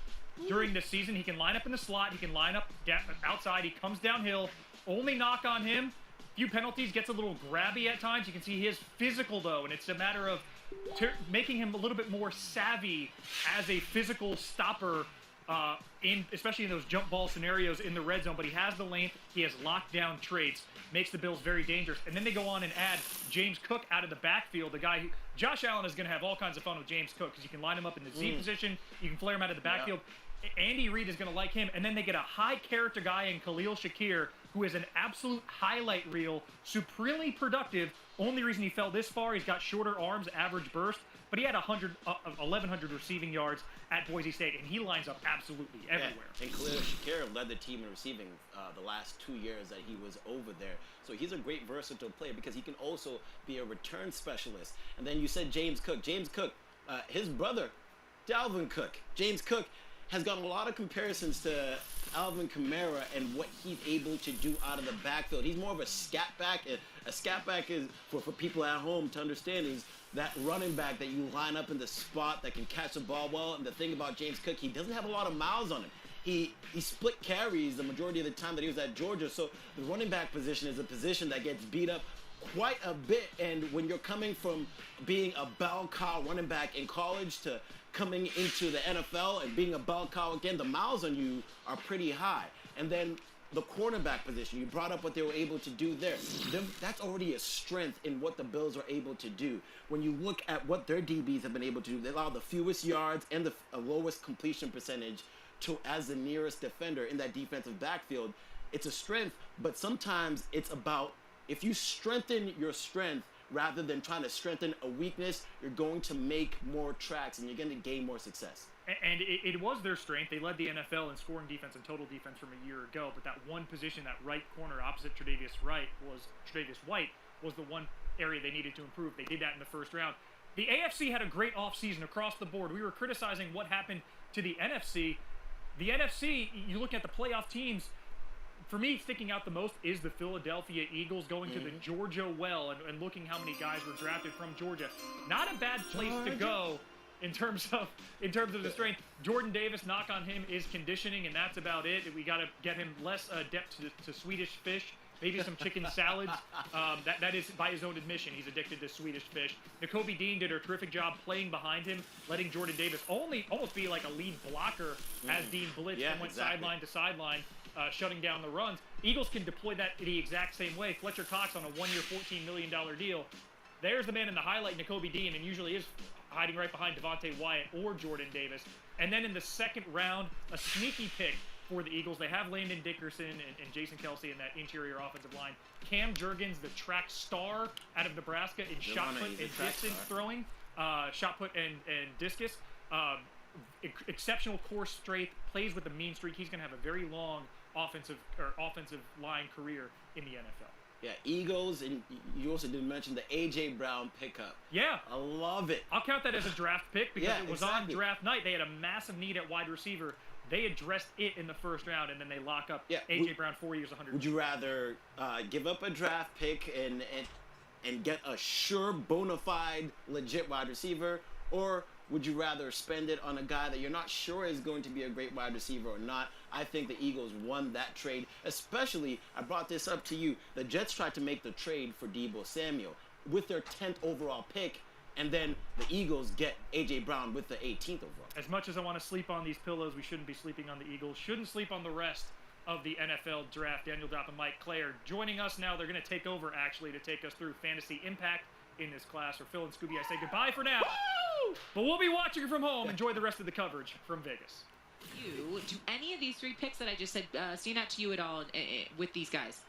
during the season. He can line up in the slot. He can line up outside. He comes downhill. Only knock on him, few penalties, gets a little grabby at times. You can see he is physical, though, and it's a matter of making him a little bit more savvy as a physical stopper, especially in those jump ball scenarios in the red zone. But he has the length, he has lockdown traits, makes the Bills very dangerous. And then they go on and add James Cook out of the backfield, the guy who Josh Allen is going to have all kinds of fun with James Cook, because you can line him up in the Z position, you can flare him out of the backfield. Andy Reid is going to like him, and then they get a high character guy in Khalil Shakir, who is an absolute highlight reel, supremely productive. Only reason he fell this far, he's got shorter arms, average burst, but he had 1,100 receiving yards at Boise State, and he lines up absolutely everywhere. And Khalil Shakir led the team in receiving the last 2 years that he was over there. So he's a great versatile player, because he can also be a return specialist. And then you said James Cook. James Cook, his brother, Dalvin Cook. James Cook has gotten a lot of comparisons to Alvin Kamara and what he's able to do out of the backfield. He's more of a scat back. A scat back is, for people at home to understand, is that running back that you line up in the spot that can catch the ball well. And the thing about James Cook, he doesn't have a lot of miles on him. He split carries the majority of the time that he was at Georgia. So the running back position is a position that gets beat up quite a bit. And when you're coming from being a bell cow running back in college to coming into the NFL and being a bell cow again, the miles on you are pretty high. And then the cornerback position, you brought up what they were able to do there. That's already a strength in what the Bills are able to do. When you look at what their DBs have been able to do, they allow the fewest yards and the lowest completion percentage as the nearest defender in that defensive backfield. It's a strength, but sometimes it's about, if you strengthen your strength rather than trying to strengthen a weakness, you're going to make more tracks and you're going to gain more success. And it was their strength. They led the NFL in scoring defense and total defense from a year ago, but that one position, that right corner opposite Tre'Davious White, was the one area they needed to improve. They did that in the first round. The AFC had a great offseason across the board. We were criticizing what happened to the NFC. The NFC, you look at the playoff teams, for me, sticking out the most is the Philadelphia Eagles going to the Georgia well and looking how many guys were drafted from Georgia. Not a bad place to go in terms of the strength. Jordan Davis, knock on him, is conditioning, and that's about it. We got to get him less adept to Swedish fish, maybe some chicken salads. That is by his own admission. He's addicted to Swedish fish. Nakobe Dean did a terrific job playing behind him, letting Jordan Davis almost be like a lead blocker as Dean blitzed and went sideline to sideline, shutting down the runs. Eagles can deploy that the exact same way. Fletcher Cox on a 1-year, $14 million deal. There's the man in the highlight, Nakobe Dean, and usually is hiding right behind Devontae Wyatt or Jordan Davis. And then in the second round, a sneaky pick for the Eagles. They have Landon Dickerson and Jason Kelsey in that interior offensive line. Cam Jurgens, the track star out of Nebraska in shot put and distance throwing, shot put and discus. Exceptional core strength, plays with a mean streak. He's going to have a very long offensive line career in the NFL. Yeah, Eagles, and you also didn't mention the A.J. Brown pickup. Yeah. I love it. I'll count that as a draft pick because Yeah, it was exactly. on draft night. They had a massive need at wide receiver. They addressed it in the first round, and then they lock up A.J. Brown, 4 years, 100. Would you rather give up a draft pick and get a sure, bona fide, legit wide receiver, or would you rather spend it on a guy that you're not sure is going to be a great wide receiver or not? I think the Eagles won that trade, especially, I brought this up to you, the Jets tried to make the trade for Deebo Samuel with their 10th overall pick, and then the Eagles get A.J. Brown with the 18th overall. As much as I want to sleep on these pillows, we shouldn't be sleeping on the Eagles. Shouldn't sleep on the rest of the NFL draft. Daniel Dopp and Mike Claire joining us now. They're going to take over, actually, to take us through fantasy impact in this class. For Phil and Scooby, I say goodbye for now. Woo! But we'll be watching from home. Enjoy the rest of the coverage from Vegas. Do any of these three picks that I just said stand out to you at all with these guys?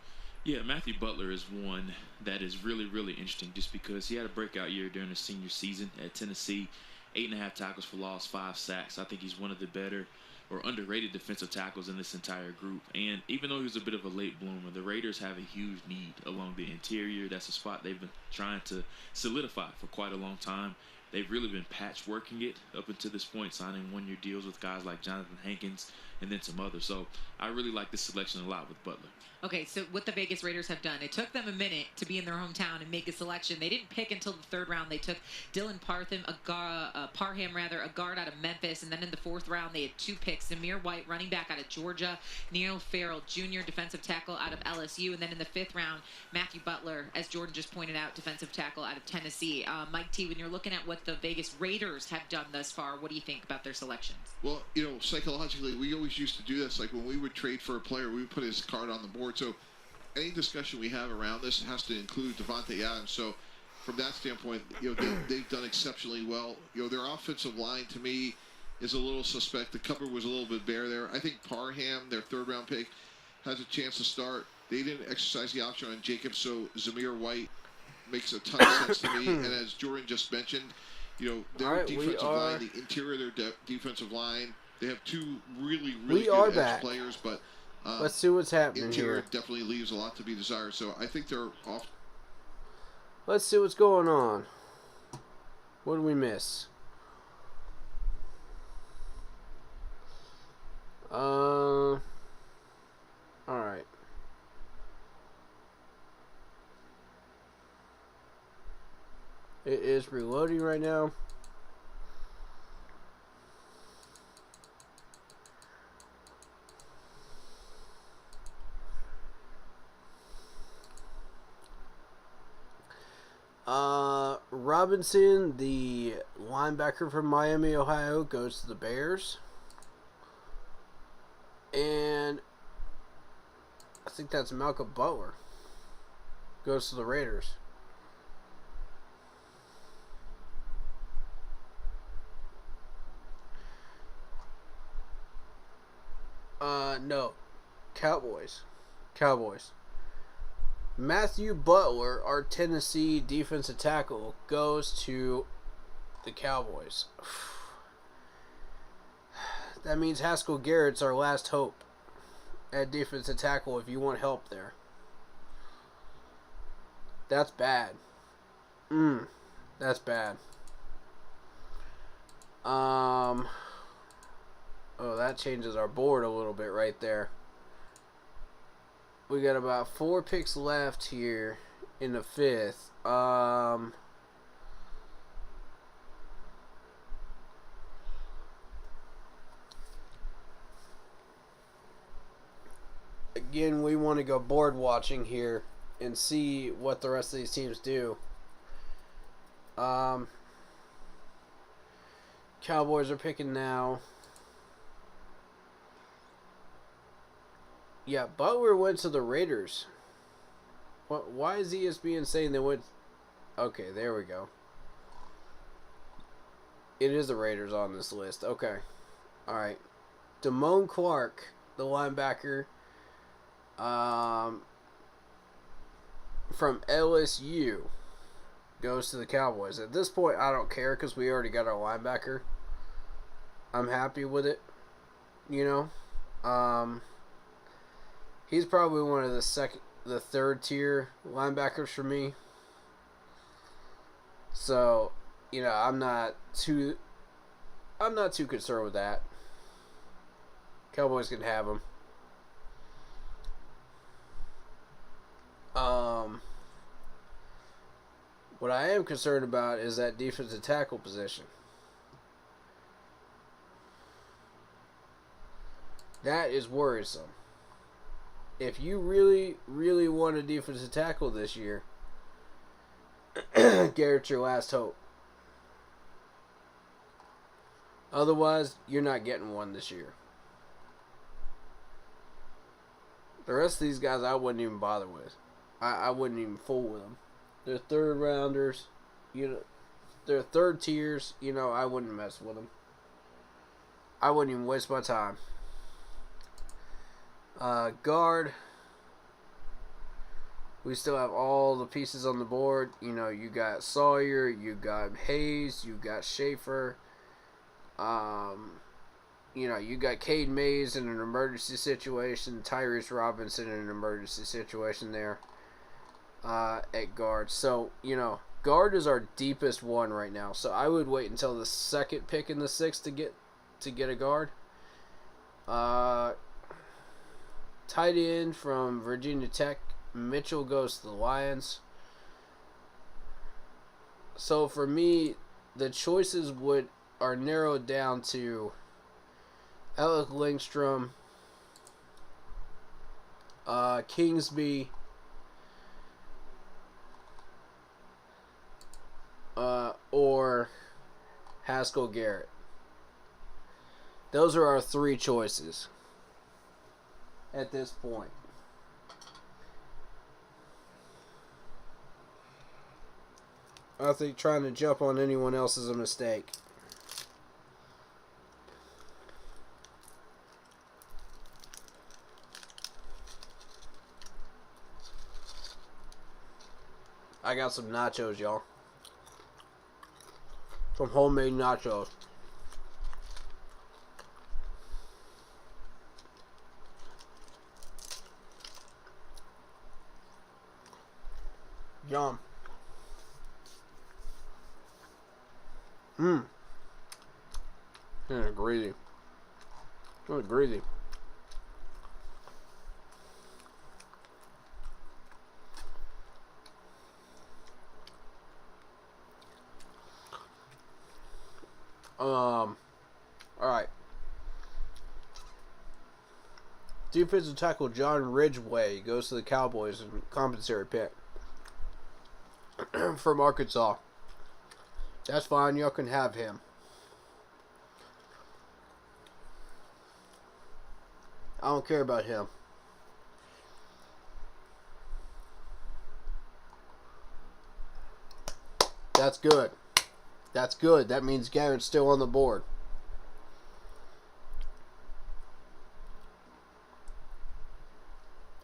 Yeah, Matthew Butler is one that is really, really interesting just because he had a breakout year during his senior season at Tennessee. 8.5 tackles for loss, 5 sacks. I think he's one of the better or underrated defensive tackles in this entire group. And even though he was a bit of a late bloomer, the Raiders have a huge need along the interior. That's a spot they've been trying to solidify for quite a long time. They've really been patchworking it up until this point, signing one-year deals with guys like Jonathan Hankins and then some others. So I really like this selection a lot with Butler. Okay, so what the Vegas Raiders have done, it took them a minute to be in their hometown and make a selection. They didn't pick until the third round. They took Dylan Parham, a guard out of Memphis, and then in the fourth round they had 2 picks: Zamir White, running back out of Georgia; Neil Farrell Jr., defensive tackle out of LSU; and then in the 5th round, Matthew Butler, as Jordan just pointed out, defensive tackle out of Tennessee. Mike T, when you're looking at what the Vegas Raiders have done thus far, what do you think about their selections? Well, psychologically, we always used to do this. Like when we would trade for a player, we would put his card on the board. So any discussion we have around this has to include Devontae Adams. So from that standpoint, they've done exceptionally well. Their offensive line, to me, is a little suspect. The cupboard was a little bit bare there. I think Parham, their 3rd-round pick, has a chance to start. They didn't exercise the option on Jacobs, so Zamir White makes a ton of sense to me. And as Jordan just mentioned, their defensive line, the interior of their defensive line, they have 2 really good edge players, but let's see what's happening interior here. definitely leaves a lot to be desired. So I think they're off. Let's see what's going on. What did we miss? All right. It is reloading right now. Robinson, the linebacker from Miami, Ohio, goes to the Bears. And I think that's Malcolm Butler. Goes to the Raiders. No. Cowboys. Matthew Butler, our Tennessee defensive tackle, goes to the Cowboys. That means Haskell Garrett's our last hope at defensive tackle if you want help there. That's bad. That's bad. Oh, that changes our board a little bit right there. We got about 4 picks left here in the 5th. Again, we want to go board watching here and see what the rest of these teams do. Cowboys are picking now. Yeah, Butler went to the Raiders. Why is ESPN saying they went Okay, there we go. It is the Raiders on this list. Okay. Alright. Damone Clark, the linebacker from LSU, goes to the Cowboys. At this point, I don't care because we already got our linebacker. I'm happy with it. You know? He's probably one of the third tier linebackers for me. So, you know, I'm not too concerned with that. Cowboys can have him. What I am concerned about is that defensive tackle position. That is worrisome. If you really, really want a defensive tackle this year, Garrett's your last hope. Otherwise, you're not getting one this year. The rest of these guys I wouldn't even bother with. I wouldn't even fool with them. They're third rounders. You know, they're third tiers. You know, I wouldn't mess with them. I wouldn't even waste my time. Guard. We still have all the pieces on the board. You know, you got Sawyer, you got Hayes, you got Schaefer. You know, you got Cade Mays in an emergency situation, Tyrese Robinson in an emergency situation there at guard. So, you know, guard is our deepest one right now. So I would wait until the second pick in the sixth to get a guard. Tight end from Virginia Tech, Mitchell goes to the Lions. So for me, the choices are narrowed down to Alec Lindstrom, Kingsby, or Haskell Garrett. Those are our three choices at this point. I think trying to jump on anyone else is a mistake. I got some nachos, y'all. Some homemade nachos. Yum. Yeah, greasy. Oh, greasy. Alright. Defensive tackle John Ridgeway goes to the Cowboys in compensatory pick from Arkansas. That's fine. Y'all can have him. I don't care about him. That's good. That's good. That means Garrett's still on the board.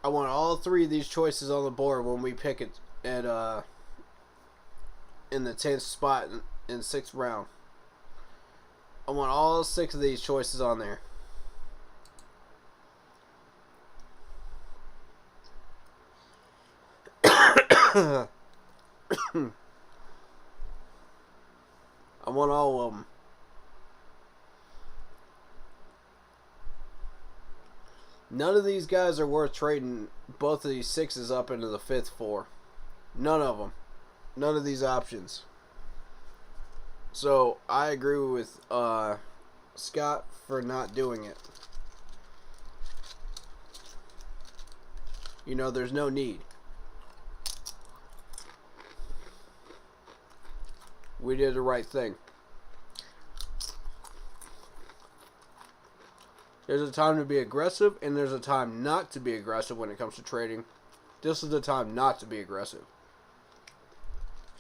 I want all three of these choices on the board when we pick it at in the 10th spot in 6th round. I want all 6 of these choices on there. I want all of them. None of these guys are worth trading both of these 6s up into the 5th for. None of them. None of these options. So, I agree with Scott for not doing it. You know, there's no need. We did the right thing. There's a time to be aggressive, and there's a time not to be aggressive when it comes to trading. This is the time not to be aggressive.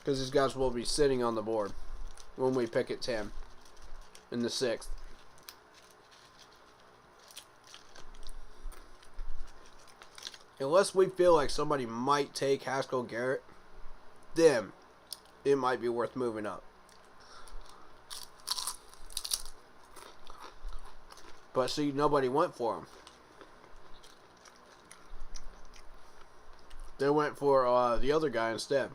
Because these guys will be sitting on the board when we pick at 10 in the 6th. Unless we feel like somebody might take Haskell Garrett, then it might be worth moving up. But see, nobody went for him. They went for the other guy instead.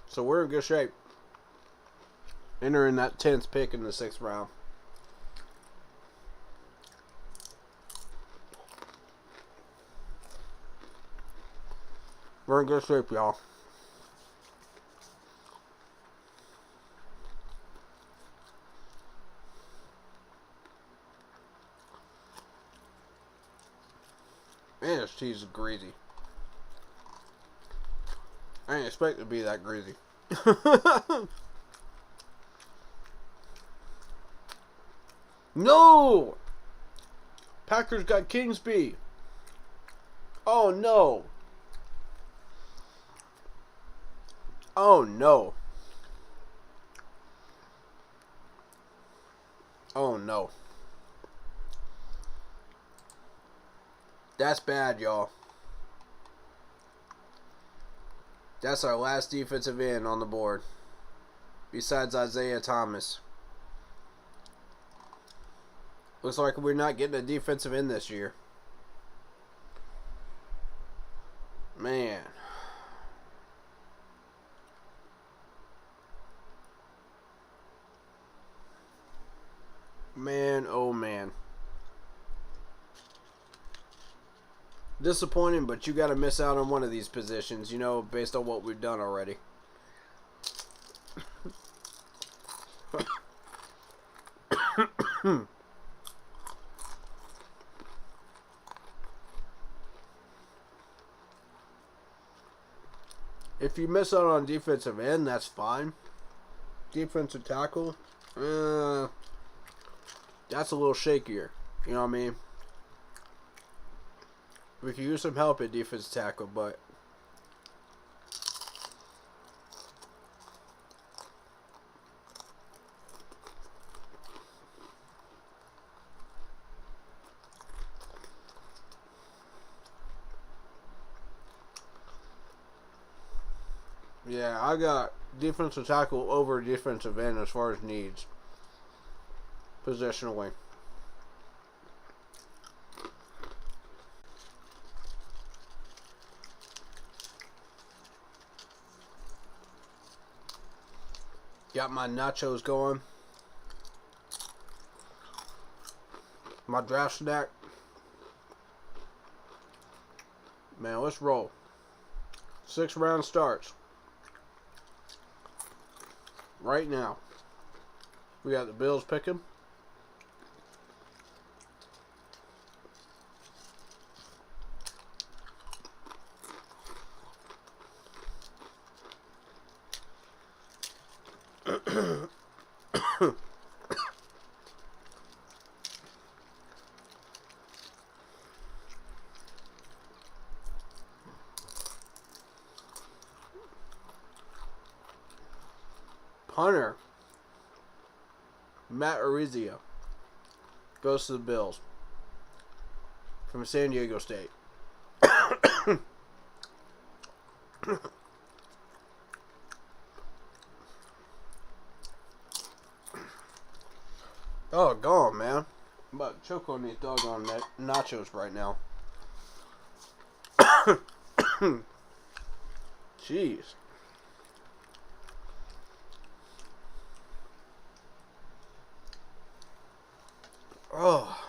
So we're in good shape. Entering that 10th pick in the 6th round. We're in good shape, y'all. Man, this cheese is greasy. I didn't expect it to be that greasy. No! Packers got Kingsby. Oh no. Oh no. Oh no. That's bad, y'all. That's our last defensive end on the board. Besides Isaiah Thomas. Looks like we're not getting a defensive end this year. Man. Man, oh man. Disappointing, but you got to miss out on one of these positions, you know, based on what we've done already. If you miss out on defensive end, that's fine. Defensive tackle, that's a little shakier. You know what I mean? We could use some help at defensive tackle, but yeah, I got defensive tackle over defensive end as far as needs. Positionally. Got my nachos going. My draft snack. Man, let's roll. 6 round starts. Right now. We got the Bills picking. Punter, Matt Arizio, goes to the Bills from San Diego State. Oh, go on, man. I'm about to choke on these doggone nachos right now. Jeez. Oh.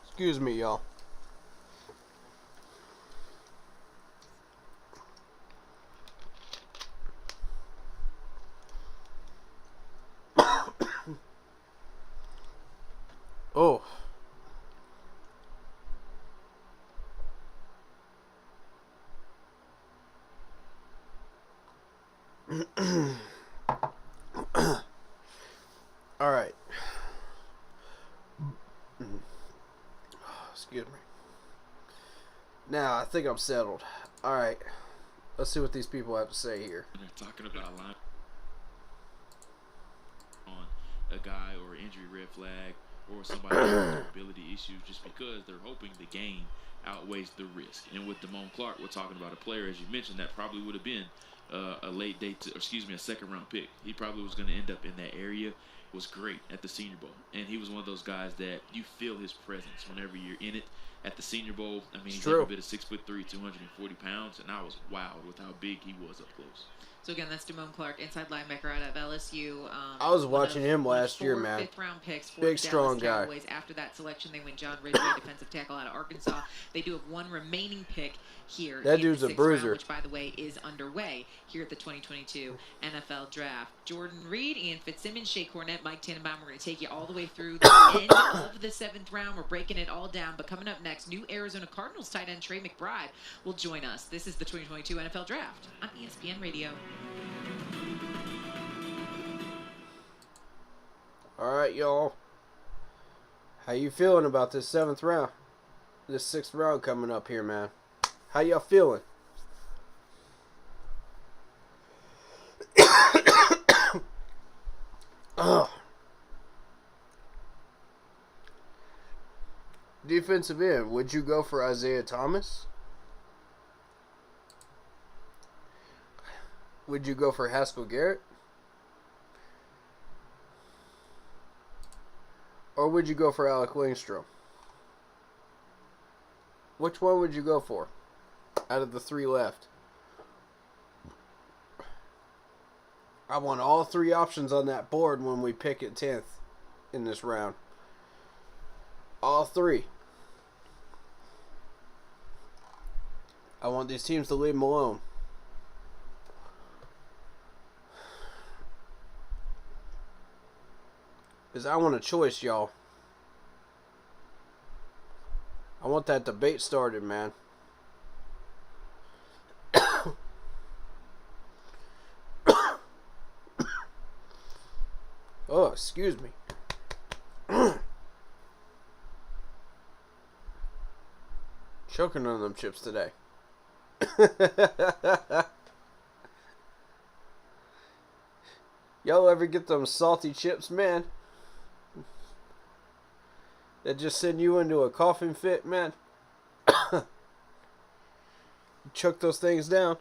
Excuse me, y'all. Oh. All right. Excuse me. Now, I think I'm settled. All right. Let's see what these people have to say here. They're talking about line on a guy or injury red flag or somebody with ability issues just because they're hoping the gain outweighs the risk. And with Damone Clark, we're talking about a player, as you mentioned, that probably would have been a second round pick. He probably was going to end up in that area. Was great at the Senior Bowl, and he was one of those guys that you feel his presence whenever you're in it. At the Senior Bowl, I mean, he's every bit of 6'3", 240 pounds, and I was wowed with how big he was up close. So again, that's Damone Clark, inside linebacker out of LSU. I was watching him last year, man. Fifth-round picks for big, the strong Dallas guy. Cowboys. After that selection, they went John Ridgway, defensive tackle out of Arkansas. They do have one remaining pick here. That in dude's the a 6th bruiser. round, which, by the way, is underway here at the 2022 NFL Draft. Jordan Reed, Ian Fitzsimmons, Shea Cornett, Mike Tannenbaum. We're going to take you all the way through the end of the 7th round. We're breaking it all down. But coming up next, new Arizona Cardinals tight end Trey McBride will join us. This is the 2022 NFL Draft on ESPN Radio. All right, y'all. How you feeling about this 7th round? This 6th round coming up here, man. How y'all feeling? Defensive end, would you go for Isaiah Thomas? Would you go for Haskell Garrett? Or would you go for Alec Lindstrom? Which one would you go for out of the 3 left? I want all 3 options on that board when we pick at 10th in this round. All 3. I want these teams to leave them alone. Because I want a choice, y'all. I want that debate started, man. Oh, excuse me. Choking on them chips today. Y'all ever get them salty chips, man? That just send you into a coughing fit, man. Chuck those things down.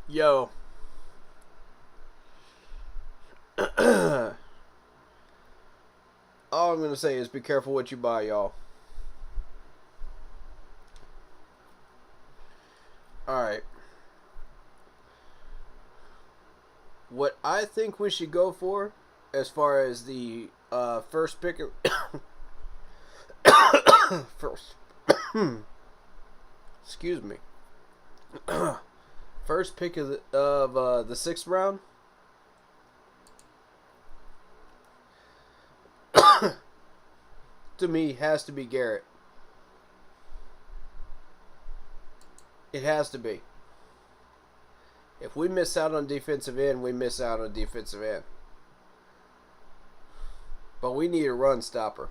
Yo. All I'm going to say is be careful what you buy, y'all. Alright. What I think we should go for, as far as the first pick of first excuse me. First pick of the 6th round. To me, has to be Garrett. It has to be. If we miss out on defensive end, we miss out on defensive end. But we need a run stopper.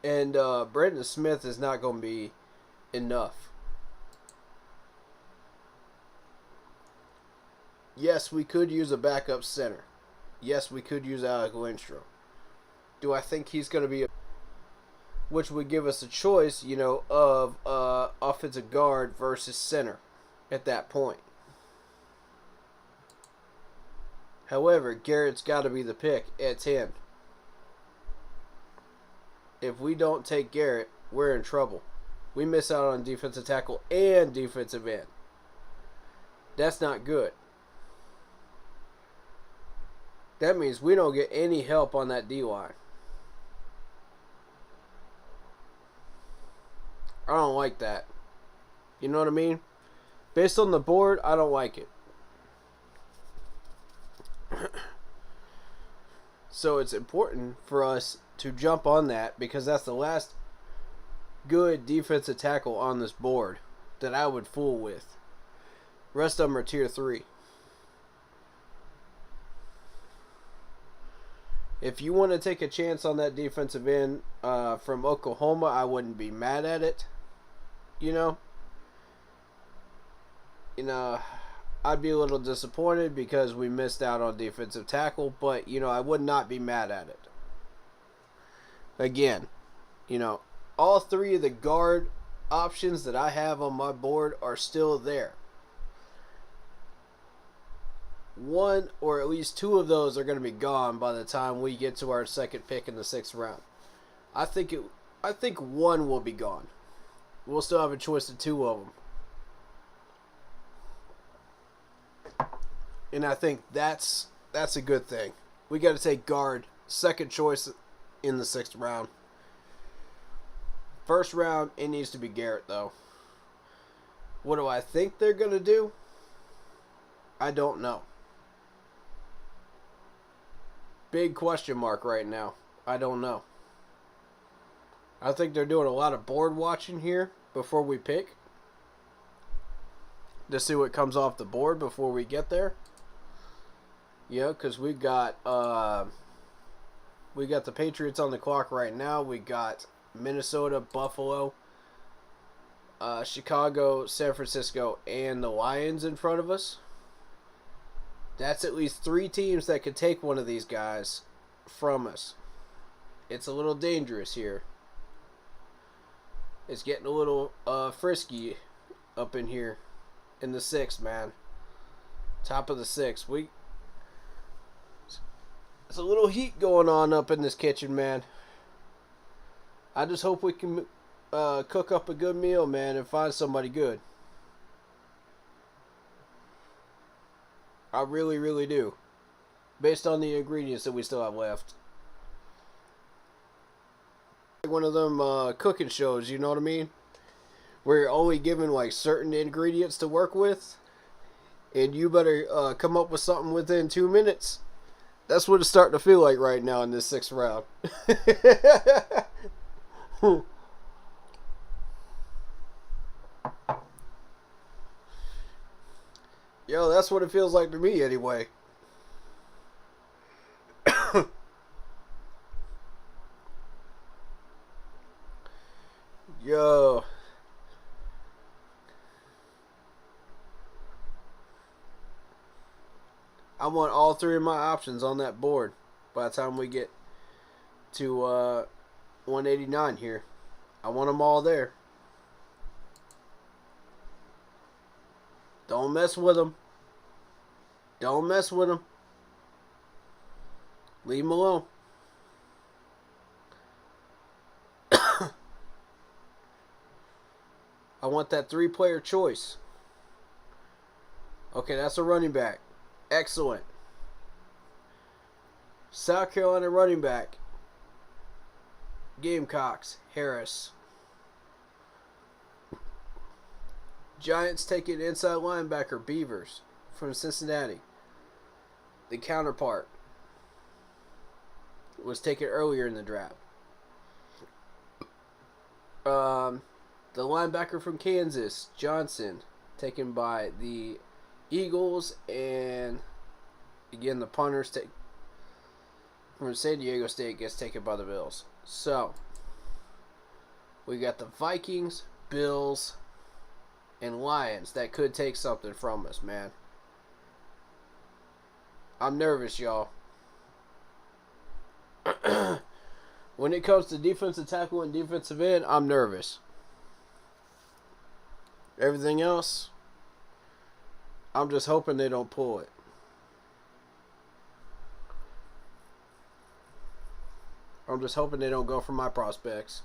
And Brandon Smith is not going to be enough. Yes, we could use a backup center. Yes, we could use Alec Lindstrom. Do I think he's going to be which would give us a choice, you know, of offensive guard versus center at that point. However, Garrett's got to be the pick at 10. If we don't take Garrett, we're in trouble. We miss out on defensive tackle and defensive end. That's not good. That means we don't get any help on that D-line. I don't like that. You know what I mean? Based on the board, I don't like it. So it's important for us to jump on that because that's the last good defensive tackle on this board that I would fool with. Rest of them are tier 3. If you want to take a chance on that defensive end from Oklahoma, I wouldn't be mad at it. You know, I'd be a little disappointed because we missed out on defensive tackle, but, I would not be mad at it. Again, all 3 of the guard options that I have on my board are still there. 1 or at least 2 of those are going to be gone by the time we get to our second pick in the 6th round. I think 1 will be gone. We'll still have a choice of 2 of them. And I think that's a good thing. We got to take guard, second choice in the 6th round. First round, it needs to be Garrett, though. What do I think they're going to do? I don't know. Big question mark right now. I don't know. I think they're doing a lot of board watching here before we pick. To see what comes off the board before we get there. Yeah, because we got the Patriots on the clock right now. We got Minnesota, Buffalo, Chicago, San Francisco, and the Lions in front of us. That's at least 3 teams that could take one of these guys from us. It's a little dangerous here. It's getting a little frisky up in here in the 6th, man. Top of the 6th. There's a little heat going on up in this kitchen, man. I just hope we can cook up a good meal, man, and find somebody good. I really, really do. Based on the ingredients that we still have left. Like one of them cooking shows, you know what I mean? Where you're only given like certain ingredients to work with. And you better come up with something within 2 minutes. That's what it's starting to feel like right now in this 6th round. Yo, that's what it feels like to me anyway. Yo. I want all 3 of my options on that board by the time we get to 189 here. I want them all there. Don't mess with them. Don't mess with them. Leave them alone. I want that 3-player choice. Okay, that's a running back. Excellent. South Carolina running back. Gamecocks. Harris. Giants taking inside linebacker Beavers from Cincinnati. The counterpart was taken earlier in the draft. The linebacker from Kansas, Johnson, taken by the Eagles, and again the punter from San Diego State gets taken by the Bills. So we got the Vikings, Bills, and Lions that could take something from us, man. I'm nervous, y'all. When it comes to defensive tackle and defensive end, I'm nervous. Everything else, I'm just hoping they don't pull it. I'm just hoping they don't go for my prospects.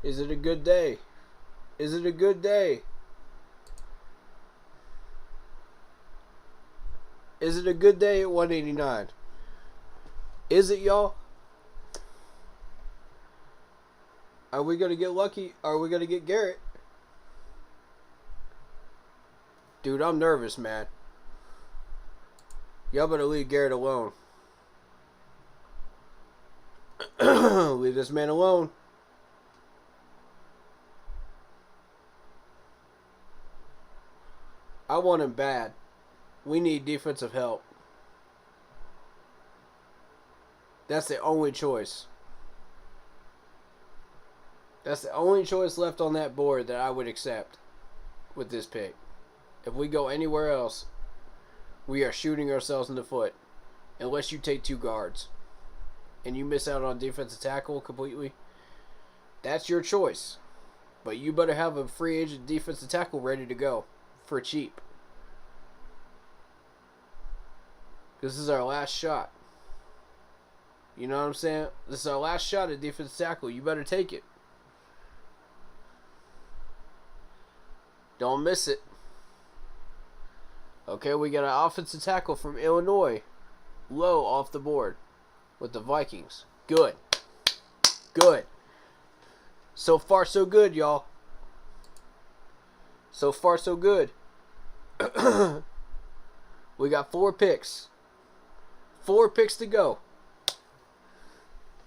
Is it a good day? Is it a good day? Is it a good day at 189? Is it, y'all? Are we going to get lucky? Are we going to get Garrett? Dude, I'm nervous, man. Y'all better leave Garrett alone. Leave this man alone. I want him bad. We need defensive help. That's the only choice. That's the only choice left on that board that I would accept with this pick. If we go anywhere else, we are shooting ourselves in the foot. Unless you take 2 guards. And you miss out on defensive tackle completely. That's your choice. But you better have a free agent defensive tackle ready to go. For cheap. This is our last shot. You know what I'm saying? This is our last shot at defensive tackle. You better take it. Don't miss it. Okay, we got an offensive tackle from Illinois. Low off the board with the Vikings. Good. Good. So far, so good, y'all. So far, so good. We got 4 picks. 4 picks to go.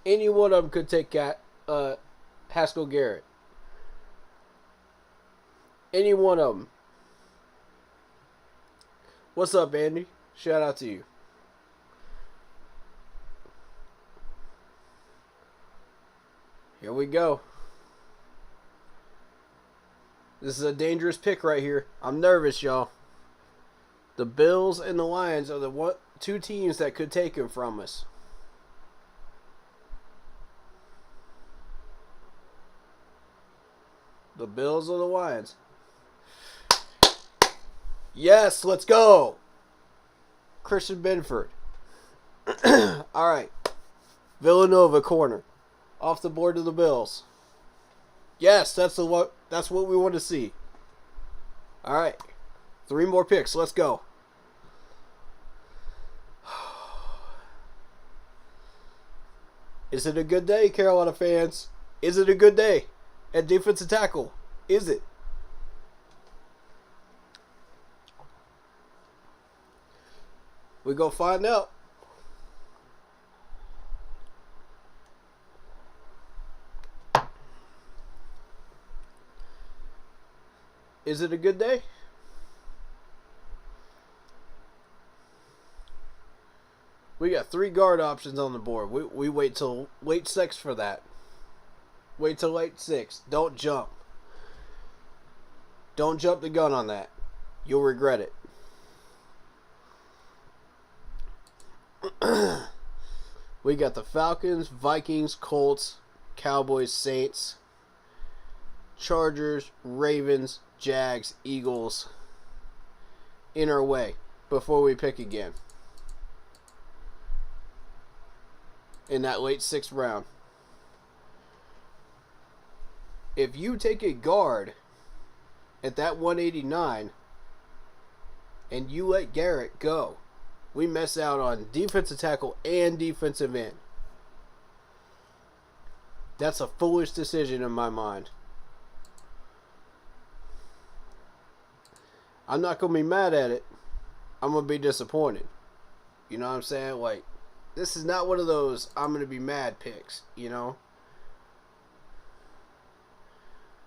Any one of them could take Haskell Garrett. Any one of them. What's up, Andy? Shout out to you. Here we go. This is a dangerous pick right here. I'm nervous, y'all. The Bills and the Lions are the 2 teams that could take him from us. The Bills or the Lions. Yes, let's go. Christian Benford. All right. Villanova corner. Off the board to the Bills. Yes, that's what we want to see. All right. 3 more picks. Let's go. Is it a good day, Carolina fans? Is it a good day at defensive tackle? Is it? We go find out. Is it a good day? We got 3 guard options on the board. We wait till late 6 for that. Wait till late 6. Don't jump. Don't jump the gun on that. You'll regret it. We got the Falcons, Vikings, Colts, Cowboys, Saints, Chargers, Ravens, Jags, Eagles in our way before we pick again. In that late 6th round. If you take a guard at that 189 and you let Garrett go, we miss out on defensive tackle and defensive end. That's a foolish decision in my mind. I'm not going to be mad at it. I'm going to be disappointed. You know what I'm saying? Like, this is not one of those I'm going to be mad picks, you know?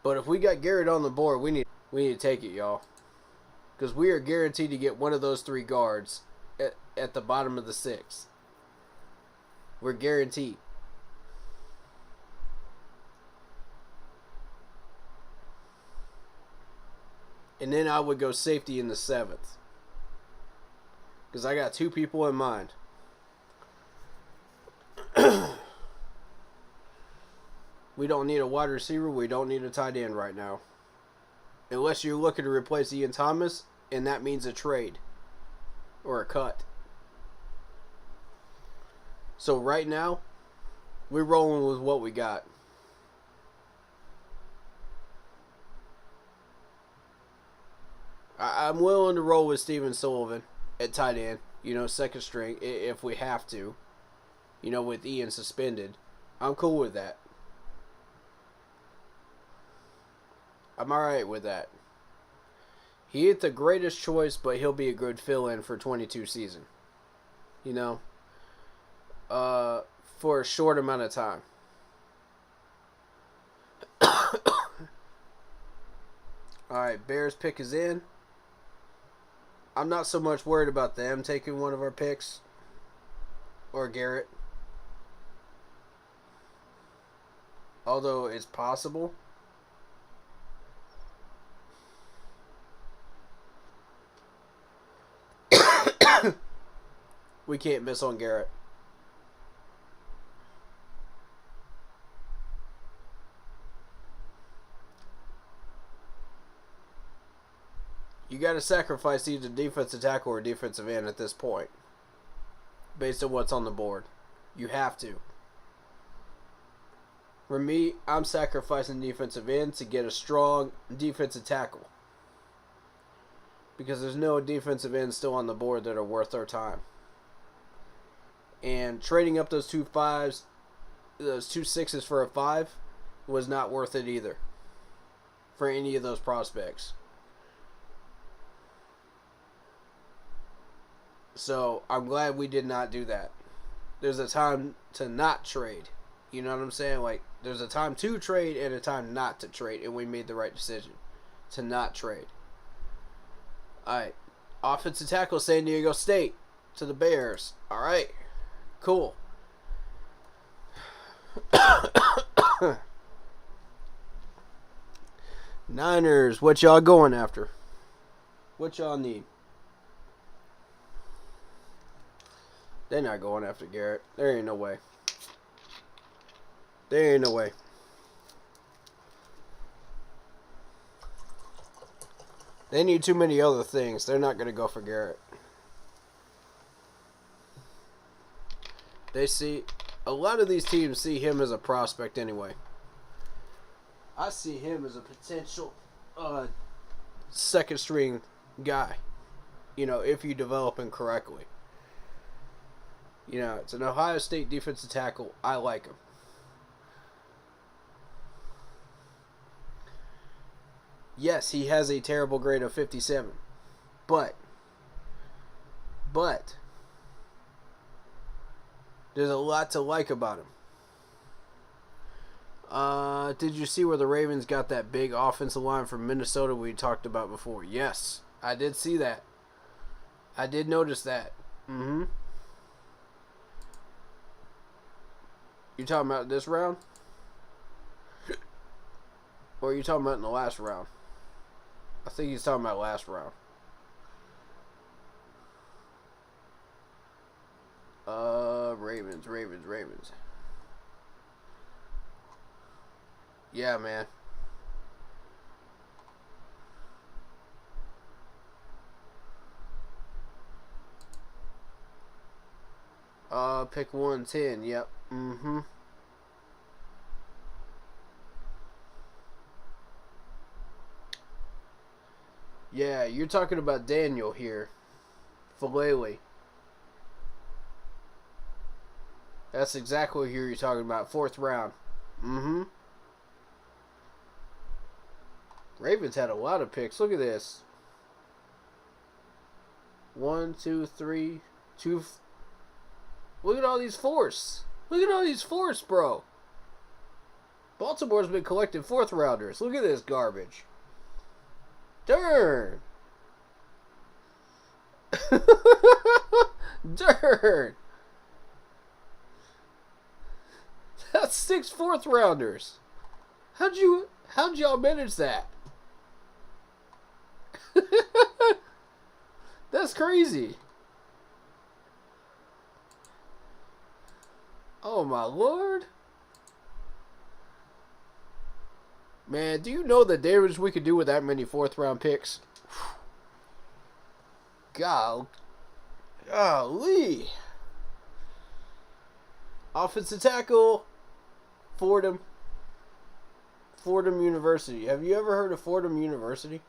But if we got Garrett on the board, we need to take it, y'all. Because we are guaranteed to get one of those 3 guards at the bottom of the 6th. We're guaranteed. And then I would go safety in the 7th. Because I got 2 people in mind. We don't need a wide receiver. We don't need a tight end right now. Unless you're looking to replace Ian Thomas, and that means a trade. Or a cut. So right now, we're rolling with what we got. I'm willing to roll with Steven Sullivan at tight end. second string if we have to. With Ian suspended. I'm cool with that. I'm alright with that. He ain't the greatest choice, but he'll be a good fill-in for 22 season. For a short amount of time. Alright, Bears pick is in. I'm not so much worried about them taking one of our picks. Or Garrett. Although it's possible. We can't miss on Garrett. You got to sacrifice either defensive tackle or defensive end at this point. Based on what's on the board. You have to. For me, I'm sacrificing defensive end to get a strong defensive tackle. Because there's no defensive ends still on the board that are worth our time. And trading up those 2 5s, those 2 6s for a 5 was not worth it either. For any of those prospects. So, I'm glad we did not do that. There's a time to not trade. You know what I'm saying? Like, there's a time to trade and a time not to trade. And we made the right decision to not trade. Alright. Offensive tackle, San Diego State to the Bears. Alright. Cool. Niners, what y'all going after? What y'all need? They're not going after Garrett. There ain't no way. There ain't no way. They need too many other things. They're not going to go for Garrett. They see... A lot of these teams see him as a prospect anyway. I see him as a potential second string guy. If you develop him correctly. It's an Ohio State defensive tackle. I like him. Yes, he has a terrible grade of 57. But there's a lot to like about him. Did you see where the Ravens got that big offensive line from Minnesota we talked about before? Yes, I did see that. I did notice that. You talking about this round? Or are you talking about in the last round? I think he's talking about last round. Ravens. Yeah, man. Pick 110. Yep. Yeah, you're talking about Daniel here. Falele. That's exactly who you're talking about. 4th round. Ravens had a lot of picks. Look at this. 1, 2, 3, 2. Look at all these fourths. Look at all these fourths, bro. Baltimore's been collecting 4th rounders. Look at this garbage. Darn. Darn. That's 6 4th rounders. How'd y'all manage that? That's crazy. Oh my lord. Man, do you know the damage we could do with that many 4th round picks? Golly. Offensive tackle. Fordham University. Have you ever heard of Fordham University?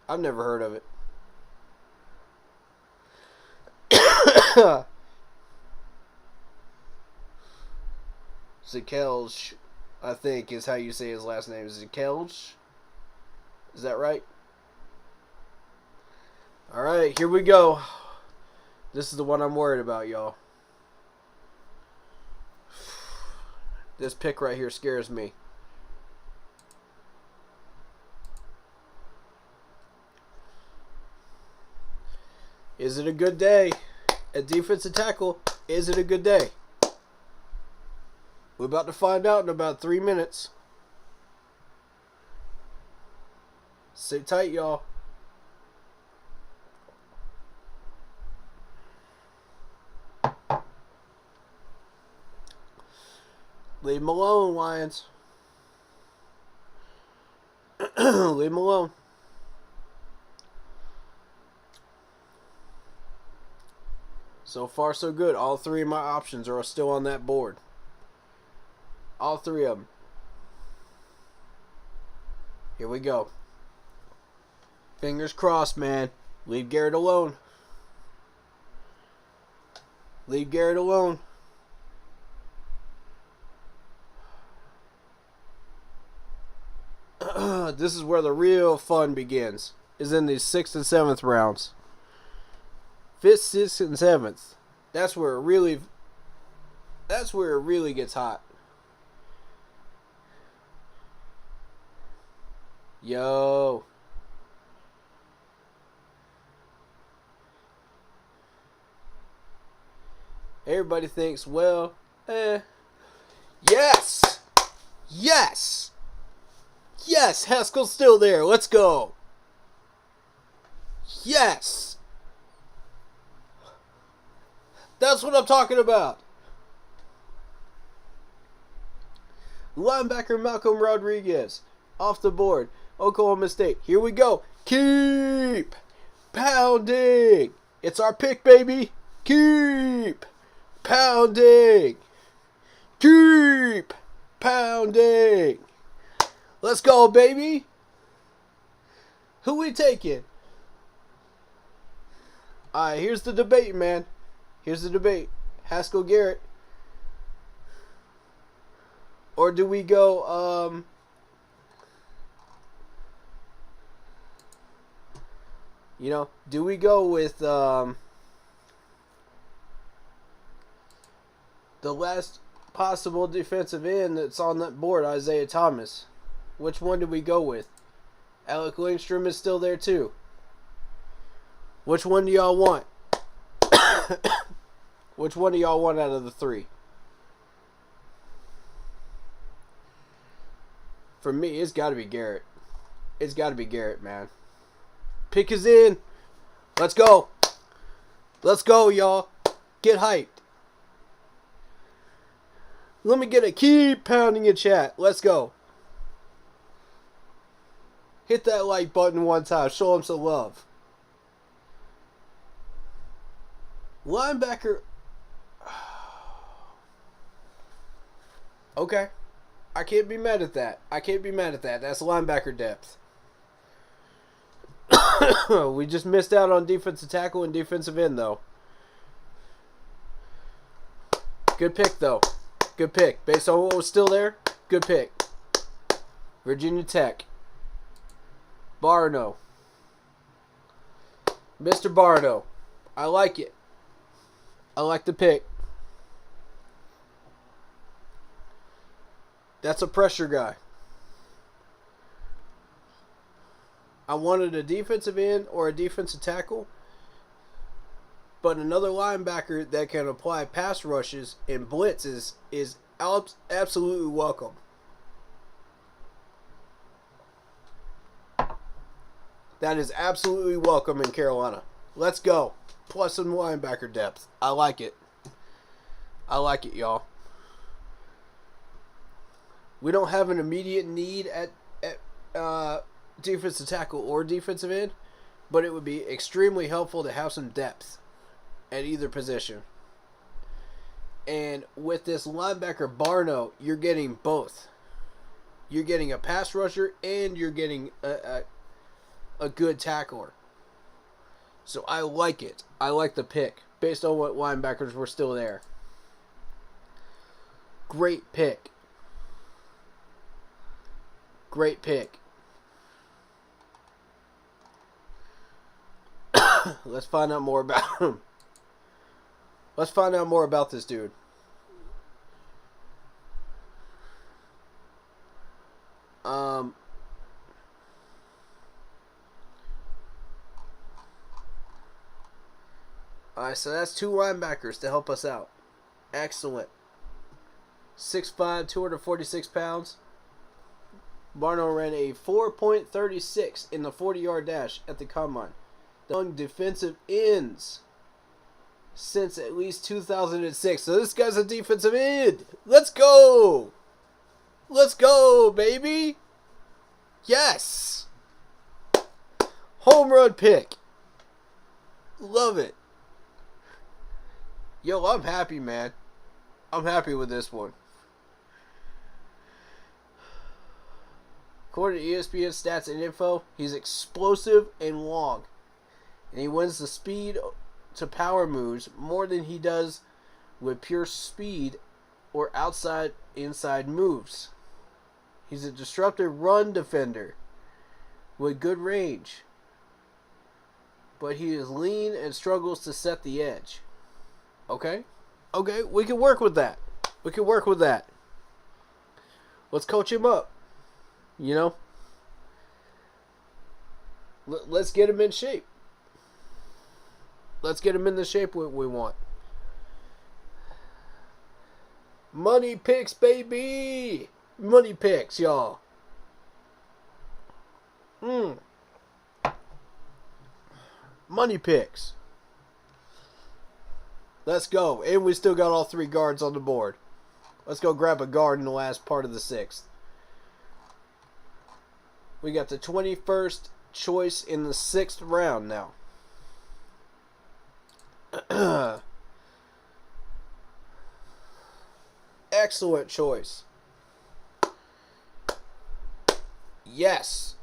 I've never heard of it. Zakelj, I think, is how you say his last name. Zakelj? Is that right? Alright, here we go. This is the one I'm worried about, y'all. This pick right here scares me. Is it a good day? At defensive tackle, is it a good day? We're about to find out in about 3 minutes. Sit tight, y'all. Leave him alone, Lions. Leave him alone. So far, so good. All 3 of my options are still on that board. All 3 of them. Here we go. Fingers crossed, man. Leave Garrett alone. Leave Garrett alone. This is where the real fun begins. Is in these 6th and 7th rounds. 5th, 6th, and 7th. That's where it really gets hot. Yo. Everybody thinks, well, yes! Yes! Yes, Haskell's still there. Let's go. Yes! That's what I'm talking about. Linebacker Malcolm Rodriguez off the board. Oklahoma State. Here we go. Keep pounding. It's our pick, baby. Keep pounding. Keep pounding. Let's go, baby. Who we taking? Alright, here's the debate, man. Here's the debate. Haskell Garrett. Or do we go, do we go with, the last possible defensive end that's on that board, Isaiah Thomas? Which one do we go with? Alec Lindstrom is still there too. Which one do y'all want? Which one do y'all want out of the 3? For me, it's got to be Garrett. It's got to be Garrett, man. Pick is in. Let's go. Let's go, y'all. Get hyped. Let me get a keep pounding in chat. Let's go. Hit that like button one time. Show them some love. Linebacker. Okay. I can't be mad at that. That's linebacker depth. We just missed out on defensive tackle and defensive end, though. Good pick, though. Good pick. Based on what was still there, good pick. Virginia Tech. Barno. Mr. Barno. I like it. I like the pick. That's a pressure guy. I wanted a defensive end or a defensive tackle, but another linebacker that can apply pass rushes and blitzes is absolutely welcome. That is absolutely welcome in Carolina. Let's go. Plus some linebacker depth. I like it. I like it, y'all. We don't have an immediate need at defensive tackle or defensive end, but it would be extremely helpful to have some depth at either position. And with this linebacker Barno, you're getting both. You're getting a pass rusher and you're getting a good tackler. So I like it. I like the pick. based on what linebackers were still there. Great pick. Great pick. Let's find out more about him. Let's find out more about this dude. Alright, so that's 2 linebackers to help us out. Excellent. 6'5", 246 pounds. Barno ran a 4.36 in the 40-yard dash at the combine. Among defensive ends since at least 2006. So this guy's a defensive end. Let's go. Let's go, baby. Yes. Home run pick. Love it. Yo, I'm happy, man. I'm happy with this one. According to ESPN stats and info, he's explosive and long. And he wins the speed to power moves more than he does with pure speed or inside moves. He's a disruptive run defender with good range. But he is lean and struggles to set the edge. Okay? Okay, we can work with that. We can work with that. Let's coach him up. You know? Let's get him in shape. Let's get him in the shape we want. Money picks, baby! Money picks, y'all. Money picks. Let's go. And we still got all 3 guards on the board. Let's go grab a guard in the last part of the 6th. We got the 21st choice in the 6th round now. Excellent choice. Yes.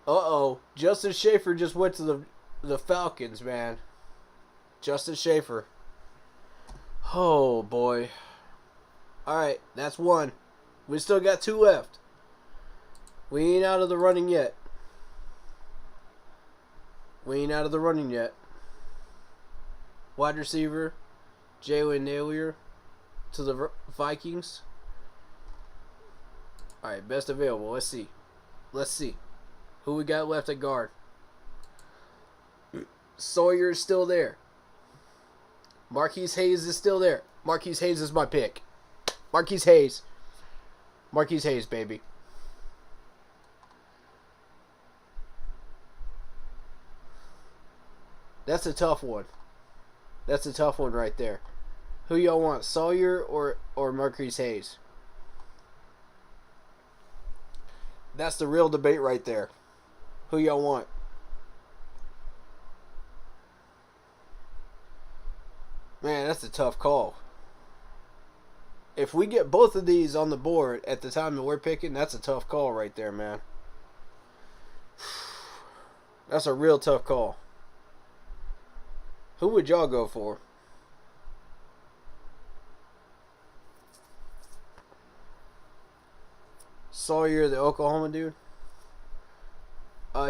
Uh-oh. Justin Schaefer just went to the Falcons, man. Justin Schaefer. Oh, boy. Alright, that's 1. We still got 2 left. We ain't out of the running yet. We ain't out of the running yet. Wide receiver, Jaylen Dodson to the Vikings. Alright, best available. Let's see. Let's see. Who we got left at guard? Sawyer is still there. Marquise Hayes is still there. Marquise Hayes is my pick. Marquise Hayes. Marquise Hayes, baby. That's a tough one. That's a tough one right there. Who y'all want, Sawyer or Marquise Hayes? That's the real debate right there. Who y'all want? Man, that's a tough call. If we get both of these on the board at the time that we're picking, that's a tough call right there, man. That's a real tough call. Who would y'all go for? Sawyer, the Oklahoma dude?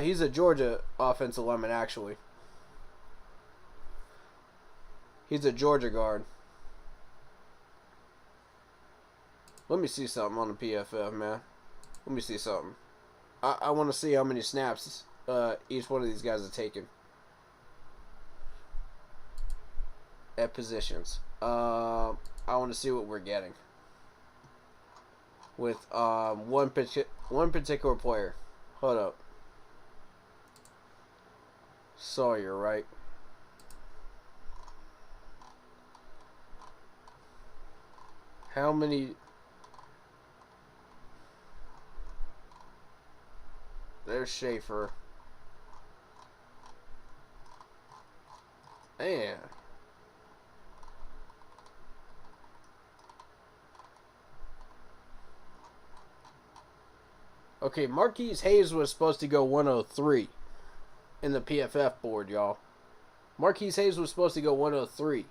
He's a Georgia offensive lineman, actually. He's a Georgia guard. Let me see something on the PFF, man. Let me see something. I want to see how many snaps each one of these guys are taking at positions. I want to see what we're getting with one particular player. Hold up. Sawyer, right? How many? There's Schaefer. Man. Okay, Marquise Hayes was supposed to go 103 in the PFF board, y'all. Marquise Hayes was supposed to go 103.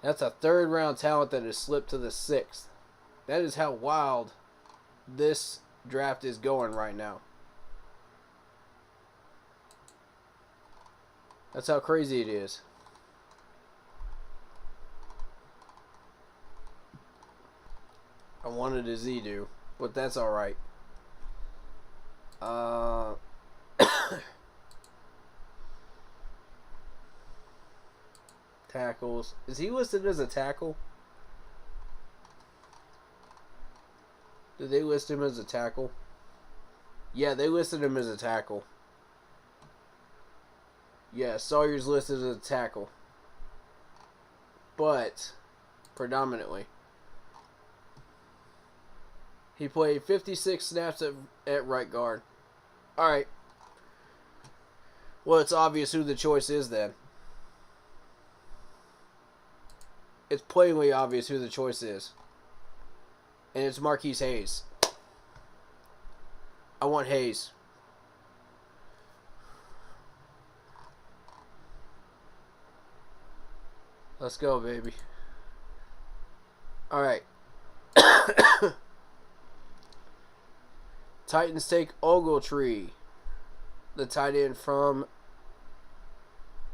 That's a third-round talent that has slipped to the 6th. That is how wild this draft is going right now. That's how crazy it is. I wanted a Z-do, but that's alright. Tackles. Is he listed as a tackle? Did they list him as a tackle? Yeah, they listed him as a tackle. Yeah, Sawyer's listed as a tackle. But, predominantly. He played 56 snaps at right guard. Alright. Well, it's obvious who the choice is then. It's plainly obvious who the choice is. And it's Marquise Hayes. I want Hayes. Let's go, baby. Alright. Titans take Ogletree, the tight end from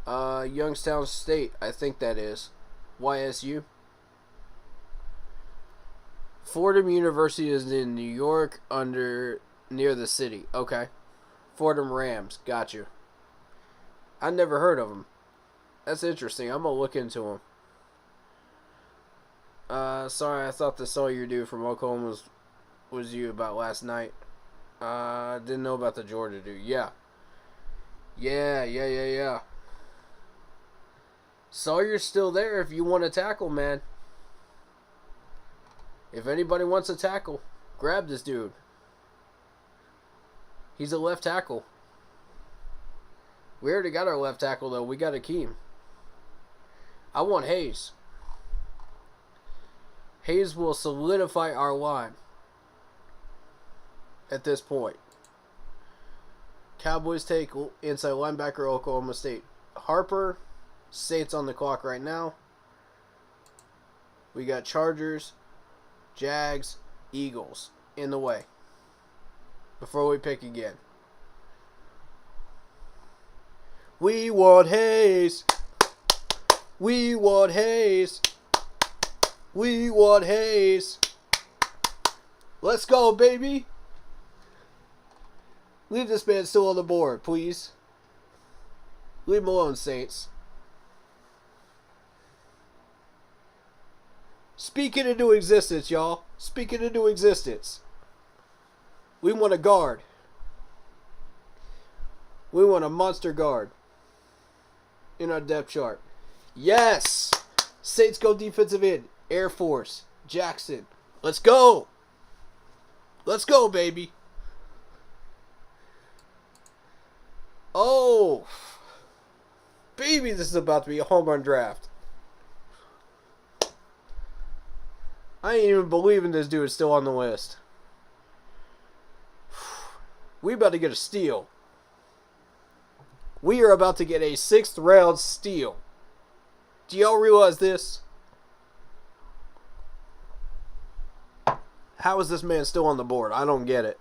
Youngstown State, I think that is. YSU. Fordham University is in New York, near the city. Okay. Fordham Rams. Got you. I never heard of them. That's interesting. I'm going to look into them. Sorry, I thought the Sawyer dude from Oklahoma was you about last night. Didn't know about the Georgia dude. Yeah. Yeah. Sawyer's still there if you want to tackle, man. If anybody wants a tackle, grab this dude. He's a left tackle. We already got our left tackle, though. We got Akeem. I want Hayes. Hayes will solidify our line at this point. Cowboys take inside linebacker, Oklahoma State. Harper. Saints on the clock right now. We got Chargers, Jags, Eagles in the way. Before we pick again. We want Hayes. We want Hayes. We want Hayes. Let's go, baby. Leave this man still on the board, please. Leave him alone, Saints. Speak it into existence, y'all. Speak it into existence. We want a guard. We want a monster guard in our depth chart. Yes! Saints go defensive end. Air Force. Jackson. Let's go! Let's go, baby. Oh! Baby, this is about to be a home run draft. I ain't even believing this dude is still on the list. We about to get a steal. We are about to get a 6th round steal. Do y'all realize this? How is this man still on the board? I don't get it.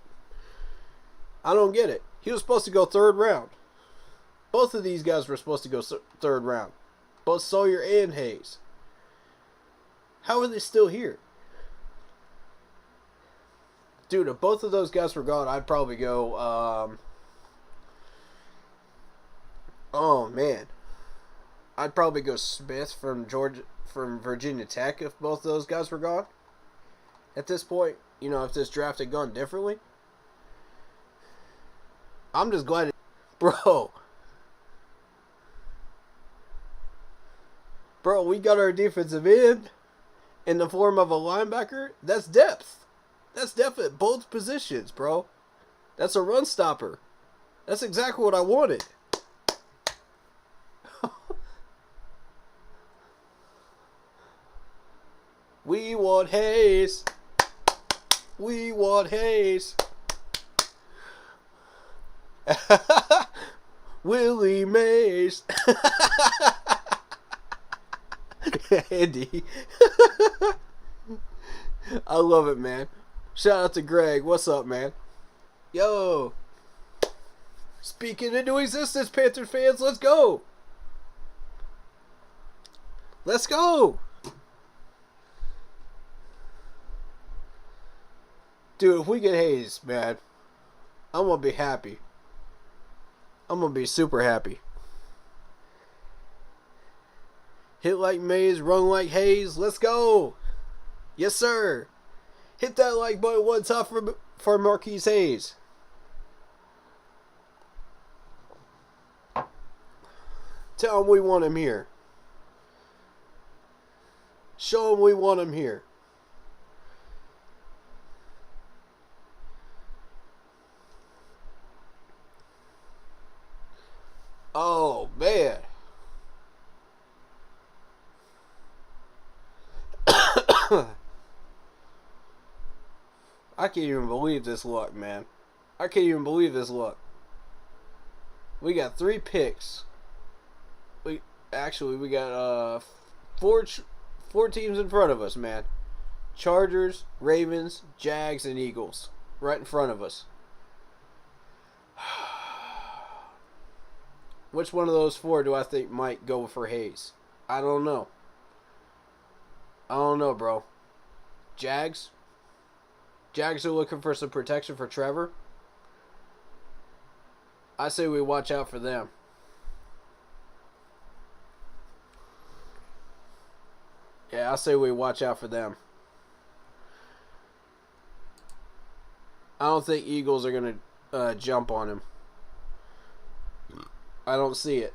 I don't get it. He was supposed to go 3rd round. Both of these guys were supposed to go 3rd round. Both Sawyer and Hayes. How are they still here? Dude, if both of those guys were gone, I'd probably go, oh, man. I'd probably go Smith from Virginia Tech if both of those guys were gone. At this point, you know, if this draft had gone differently. I'm just glad Bro, we got our defensive end in the form of a linebacker. That's depth. That's depth at both positions, bro. That's a run stopper. That's exactly what I wanted. We want Hayes. We want Hayes. Willie Mays. Andy. I love it, man. Shout out to Greg. What's up, man? Yo. Speaking into existence, Panther fans. Let's go. Let's go. Dude, if we get Hayes, man, I'm going to be happy. I'm going to be super happy. Hit like Mays, run like Hayes. Let's go. Yes, sir. Hit that like button one time for Marquise Hayes. Tell him we want him here. Show him we want him here. Oh, man. I can't even believe this luck, man. I can't even believe this luck. We got 3 picks. We got four teams in front of us, man. Chargers, Ravens, Jags, and Eagles. Right in front of us. Which one of those 4 do I think might go for Hayes? I don't know. I don't know, bro. Jags? Jags are looking for some protection for Trevor. I say we watch out for them. Yeah, I say we watch out for them. I don't think Eagles are going to jump on him. I don't see it.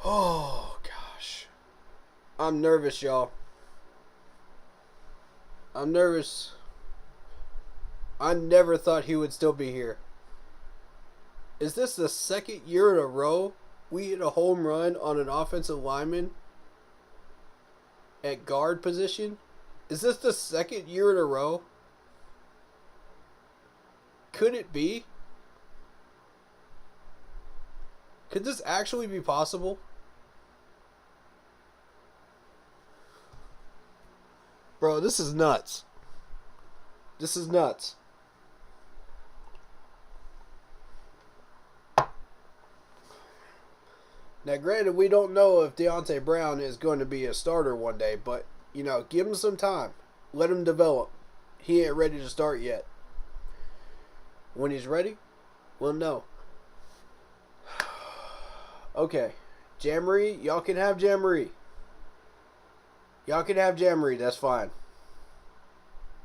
Oh, gosh. I'm nervous, y'all. I'm nervous. I never thought he would still be here. Is this the second year in a row we hit a home run on an offensive lineman at guard position? Is this the second year in a row? Could it be? Could this actually be possible? Bro, this is nuts. This is nuts. Now, granted, we don't know if Deontay Brown is going to be a starter one day, but, you know, give him some time. Let him develop. He ain't ready to start yet. When he's ready, we'll know. Okay. Jamboree, y'all can have Jamboree. Y'all can have Jamboree, that's fine.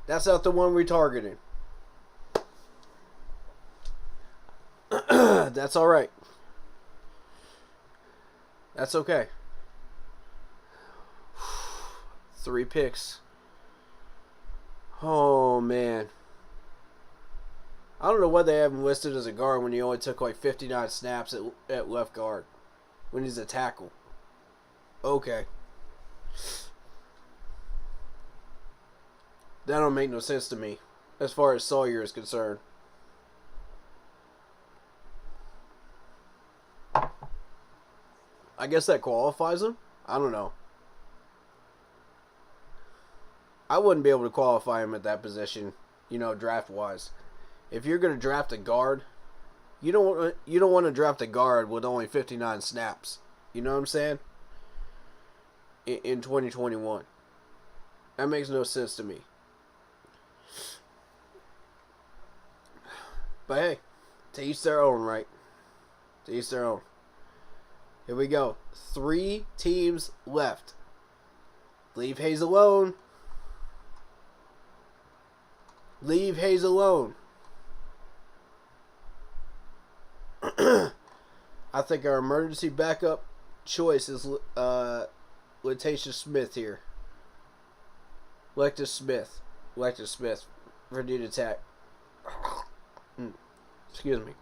That's not the one we're targeting. That's alright. That's okay. 3 picks. Oh, man. I don't know why they have him listed as a guard when he only took like 59 snaps at left guard. When he's a tackle. Okay. That don't make no sense to me. As far as Sawyer is concerned. I guess that qualifies him? I don't know. I wouldn't be able to qualify him at that position, you know, draft-wise. If you're going to draft a guard, you don't want to draft a guard with only 59 snaps. You know what I'm saying? In 2021. That makes no sense to me. But hey, to each their own, right? To each their own. Here we go. 3 teams left. Leave Hayes alone. Leave Hayes alone. I think our emergency backup choice is Latasia Smith here. Lectus Smith. Virginia Tech. Excuse me.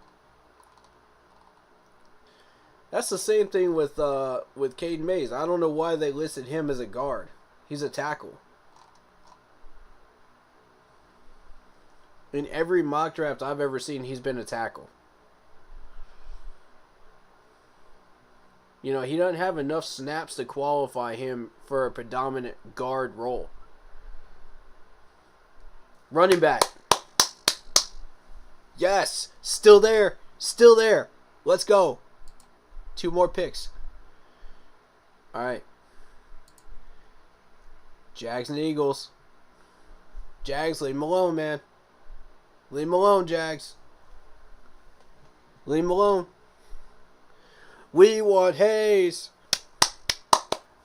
That's the same thing with Caden Mays. I don't know why they listed him as a guard. He's a tackle. In every mock draft I've ever seen, he's been a tackle. You know, he doesn't have enough snaps to qualify him for a predominant guard role. Running back. Yes. Still there. Still there. Let's go. 2 more picks. All right. Jags and Eagles. Jags, leave him alone, man. Leave him alone, Jags. Leave him alone. We want Hayes.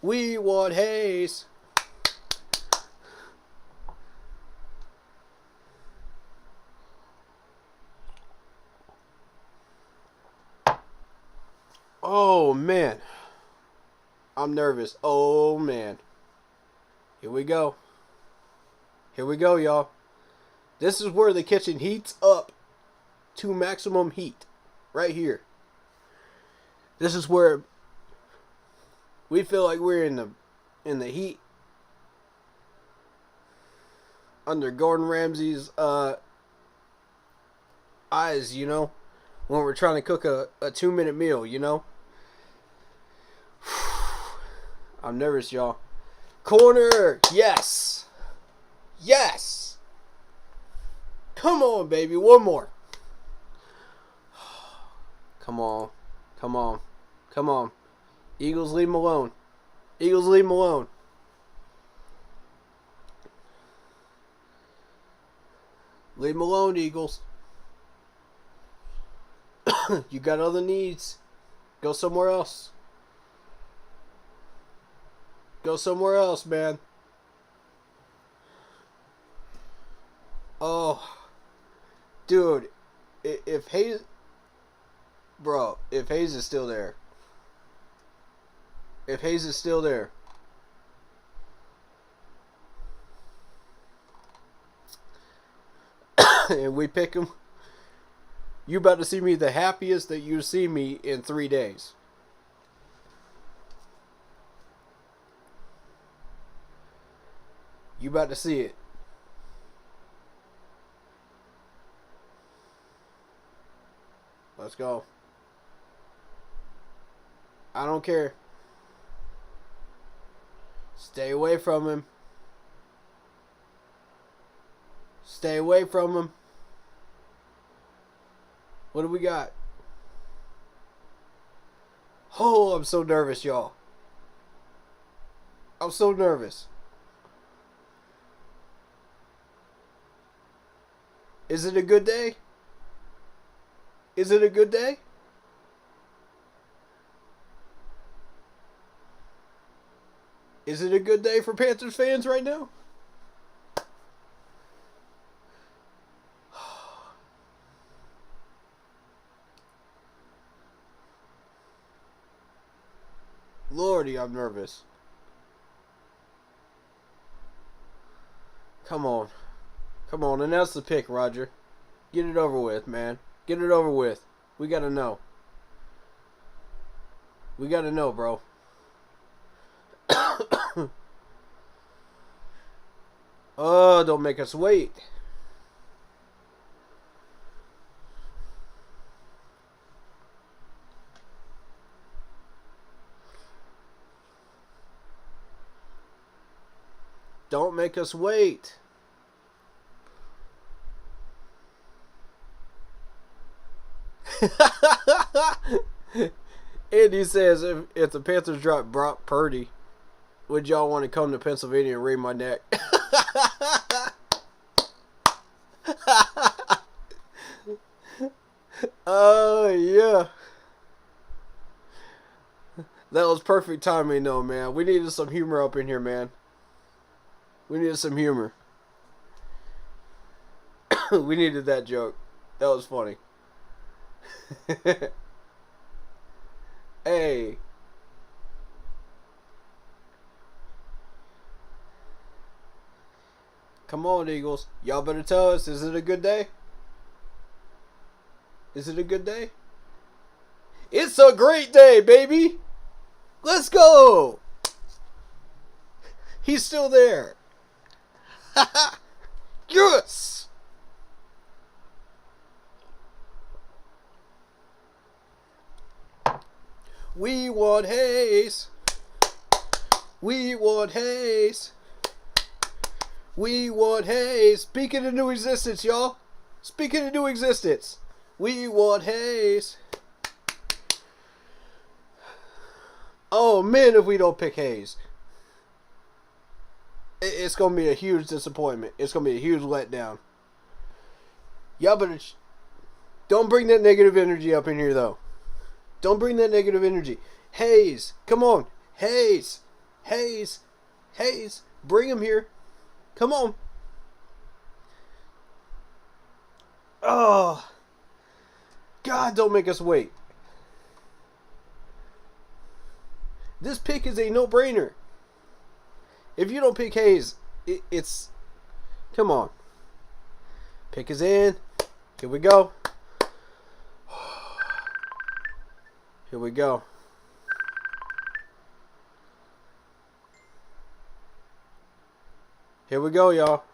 We want Hayes. Oh, man. I'm nervous. Oh, man. Here we go. Here we go, y'all. This is where the kitchen heats up to maximum heat. Right here. This is where we feel like we're in the heat under Gordon Ramsay's eyes, you know, when we're trying to cook a 2-minute meal, you know. I'm nervous, y'all. Corner, yes. Yes. Come on, baby, one more. Come on. Come on. Come on. Eagles, leave him alone. Eagles, leave him alone. Leave him alone, Eagles. You got other needs. Go somewhere else. Go somewhere else, man. Oh. Dude. If Hayes... Bro, if Hayes is still there. If Hayes is still there. And we pick him. You about to see me the happiest that you see me in 3 days. You about to see it. Let's go. I don't care. Stay away from him. Stay away from him. What do we got? Oh, I'm so nervous, y'all. I'm so nervous. Is it a good day? Is it a good day? Is it a good day for Panthers fans right now? Lordy, I'm nervous. Come on. Come on, announce the pick, Roger. Get it over with, man. Get it over with. We gotta know. We gotta know, bro. Oh, don't make us wait. Don't make us wait. Andy says, if the Panthers drop Brock Purdy, would y'all want to come to Pennsylvania and wring my neck? Oh, yeah. That was perfect timing, though, man. We needed some humor up in here, man. We needed some humor. We needed that joke. That was funny. Hey. Come on, Eagles. Y'all better tell us, is it a good day? Is it a good day? It's a great day, baby! Let's go! He's still there. Yes. We want Hayes. We want Hayes. We want Hayes. Speak it into existence, y'all. Speak it into existence. We want Hayes. Oh, man, if we don't pick Hayes. It's going to be a huge disappointment. It's going to be a huge letdown. Y'all better... Don't bring that negative energy up in here, though. Don't bring that negative energy. Hayes. Come on. Hayes. Hayes. Hayes. Bring him here. Come on. Oh. God, don't make us wait. This pick is a no-brainer. If you don't pick Hayes, it's... Come on. Pick is in. Here we go. Here we go. Here we go, y'all.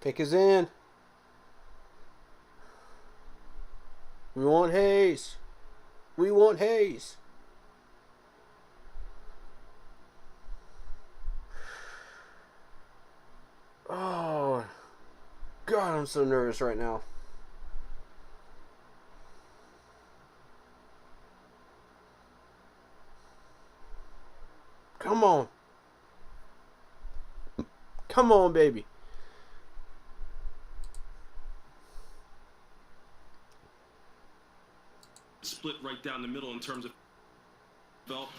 Pick is in. We want Hayes. We want Hayes. Oh, God, I'm so nervous right now. Come on. Come on, baby. Split right down the middle in terms of...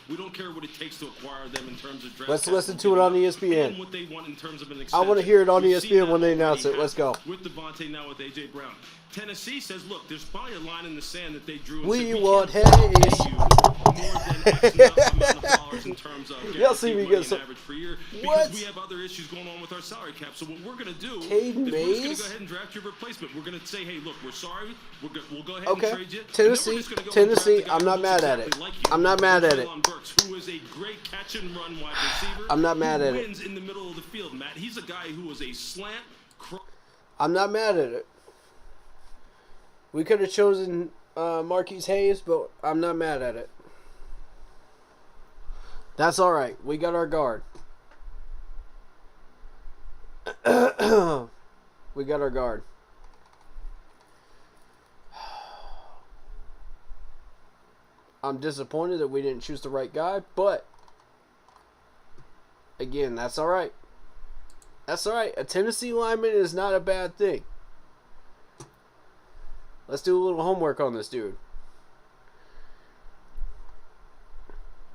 We don't care what it takes to acquire them in terms of draft. Let's listen to it on ESPN. And what they want in terms of an I want to hear it on We've seen ESPN when that they announce it. already Let's go. With Devontae, now with A.J. Brown. Tennessee says, look, there's probably a line in the sand that they drew. And We said, want can't pay Hayes. you more than X amount of dollars in terms of Y'all see me guaranteed get money some... and average per year, because What? we have other issues going on with our salary cap. So what we're going to do Caden is we're just going Mays? to go ahead and draft your replacement. We're going to say, hey, look, we're sorry. We'll go ahead Okay. and trade you. Tennessee, And then we're just gonna go and Tennessee, draft a guy I'm not who mad looks at it. exactly like you. I'm not mad at it. Jaylen Dodson, who is a great catch and run wide receiver. I'm not mad who at it. wins in the middle of the field, Matt. He's a guy who was a slant. I'm not mad at it. We could have chosen Marquise Hayes, but I'm not mad at it. That's all right. We got our guard. We got our guard. I'm disappointed that we didn't choose the right guy, but again, that's all right. That's all right. A Tennessee lineman is not a bad thing. Let's do a little homework on this dude.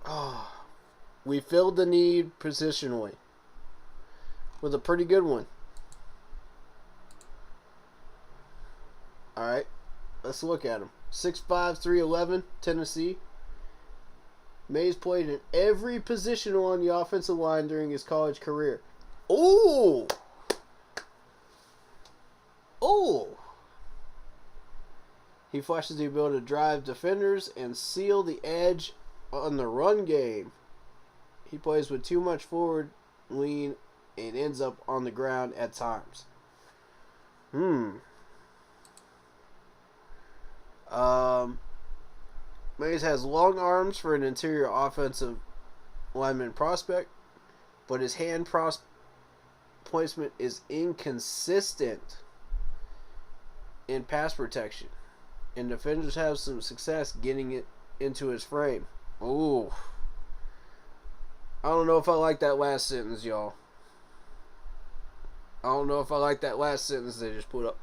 Oh, we filled the need positionally with a pretty good one. All right, let's look at him. 6'5", 311, Tennessee. Mays played in every position on the offensive line during his college career. Ooh! Ooh! He flashes the ability to drive defenders and seal the edge on the run game. He plays with too much forward lean and ends up on the ground at times. Mays has long arms for an interior offensive lineman prospect, but his hand placement is inconsistent in pass protection, and defenders have some success getting it into his frame. Ooh. I don't know if I like that last sentence, y'all. I don't know if I like that last sentence they just put up.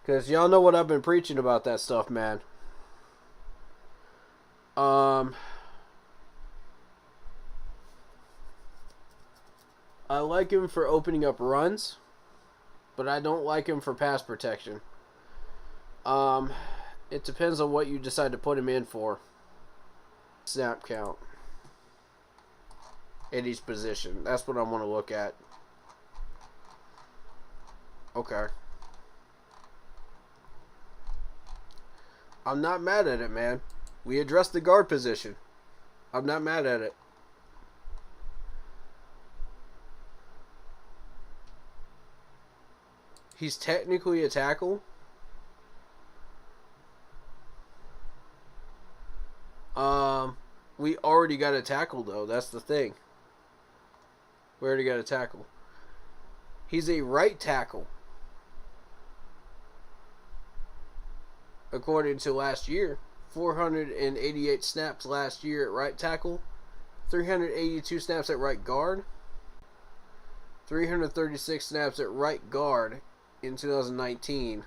Because y'all know what I've been preaching about that stuff, man. I like him for opening up runs, but I don't like him for pass protection. It depends on what you decide to put him in for. Snap count at each position. That's what I want to look at. Okay. I'm not mad at it, man. We addressed the guard position. I'm not mad at it. He's technically a tackle. We already got a tackle, though. That's the thing. We already got a tackle. He's a right tackle. According to last year. 488 snaps last year at right tackle. 382 snaps at right guard. 336 snaps at right guard in 2019.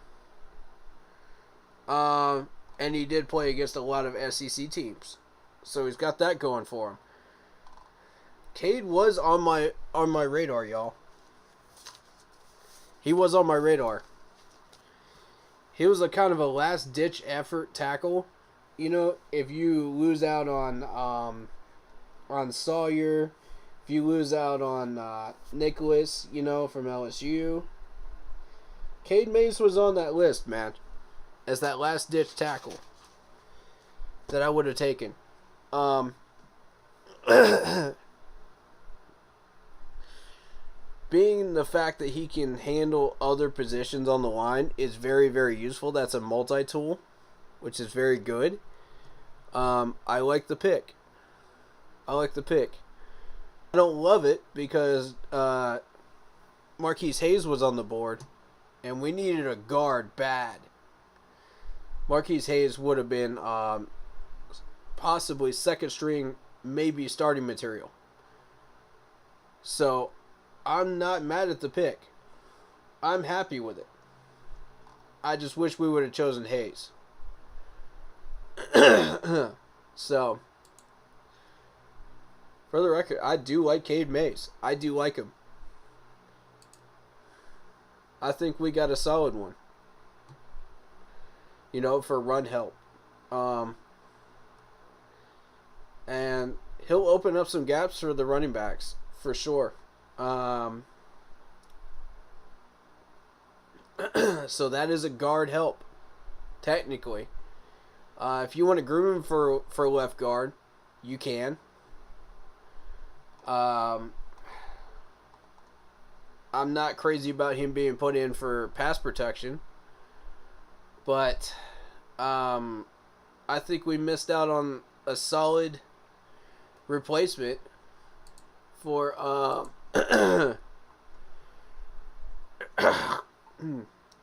And he did play against a lot of SEC teams. So he's got that going for him. Cade was on my radar, y'all. He was on my radar. He was a kind of a last-ditch effort tackle. You know, if you lose out on Sawyer, if you lose out on Nicholas, you know, from LSU, Cade Mays was on that list, man, as that last-ditch tackle that I would have taken. Being the fact that he can handle other positions on the line is very, very useful. That's a multi-tool, which is very good. I like the pick. I don't love it because Marquise Hayes was on the board, and we needed a guard bad. Marquise Hayes would have been possibly second string, maybe starting material. So I'm not mad at the pick. I'm happy with it. I just wish we would have chosen Hayes. So, for the record, I do like Cade Mays. I do like him. I think we got a solid one. You know, for run help. And he'll open up some gaps for the running backs, for sure. So that is a guard help, technically. If you want to groom him for left guard, you can. I'm not crazy about him being put in for pass protection, but I think we missed out on a solid replacement for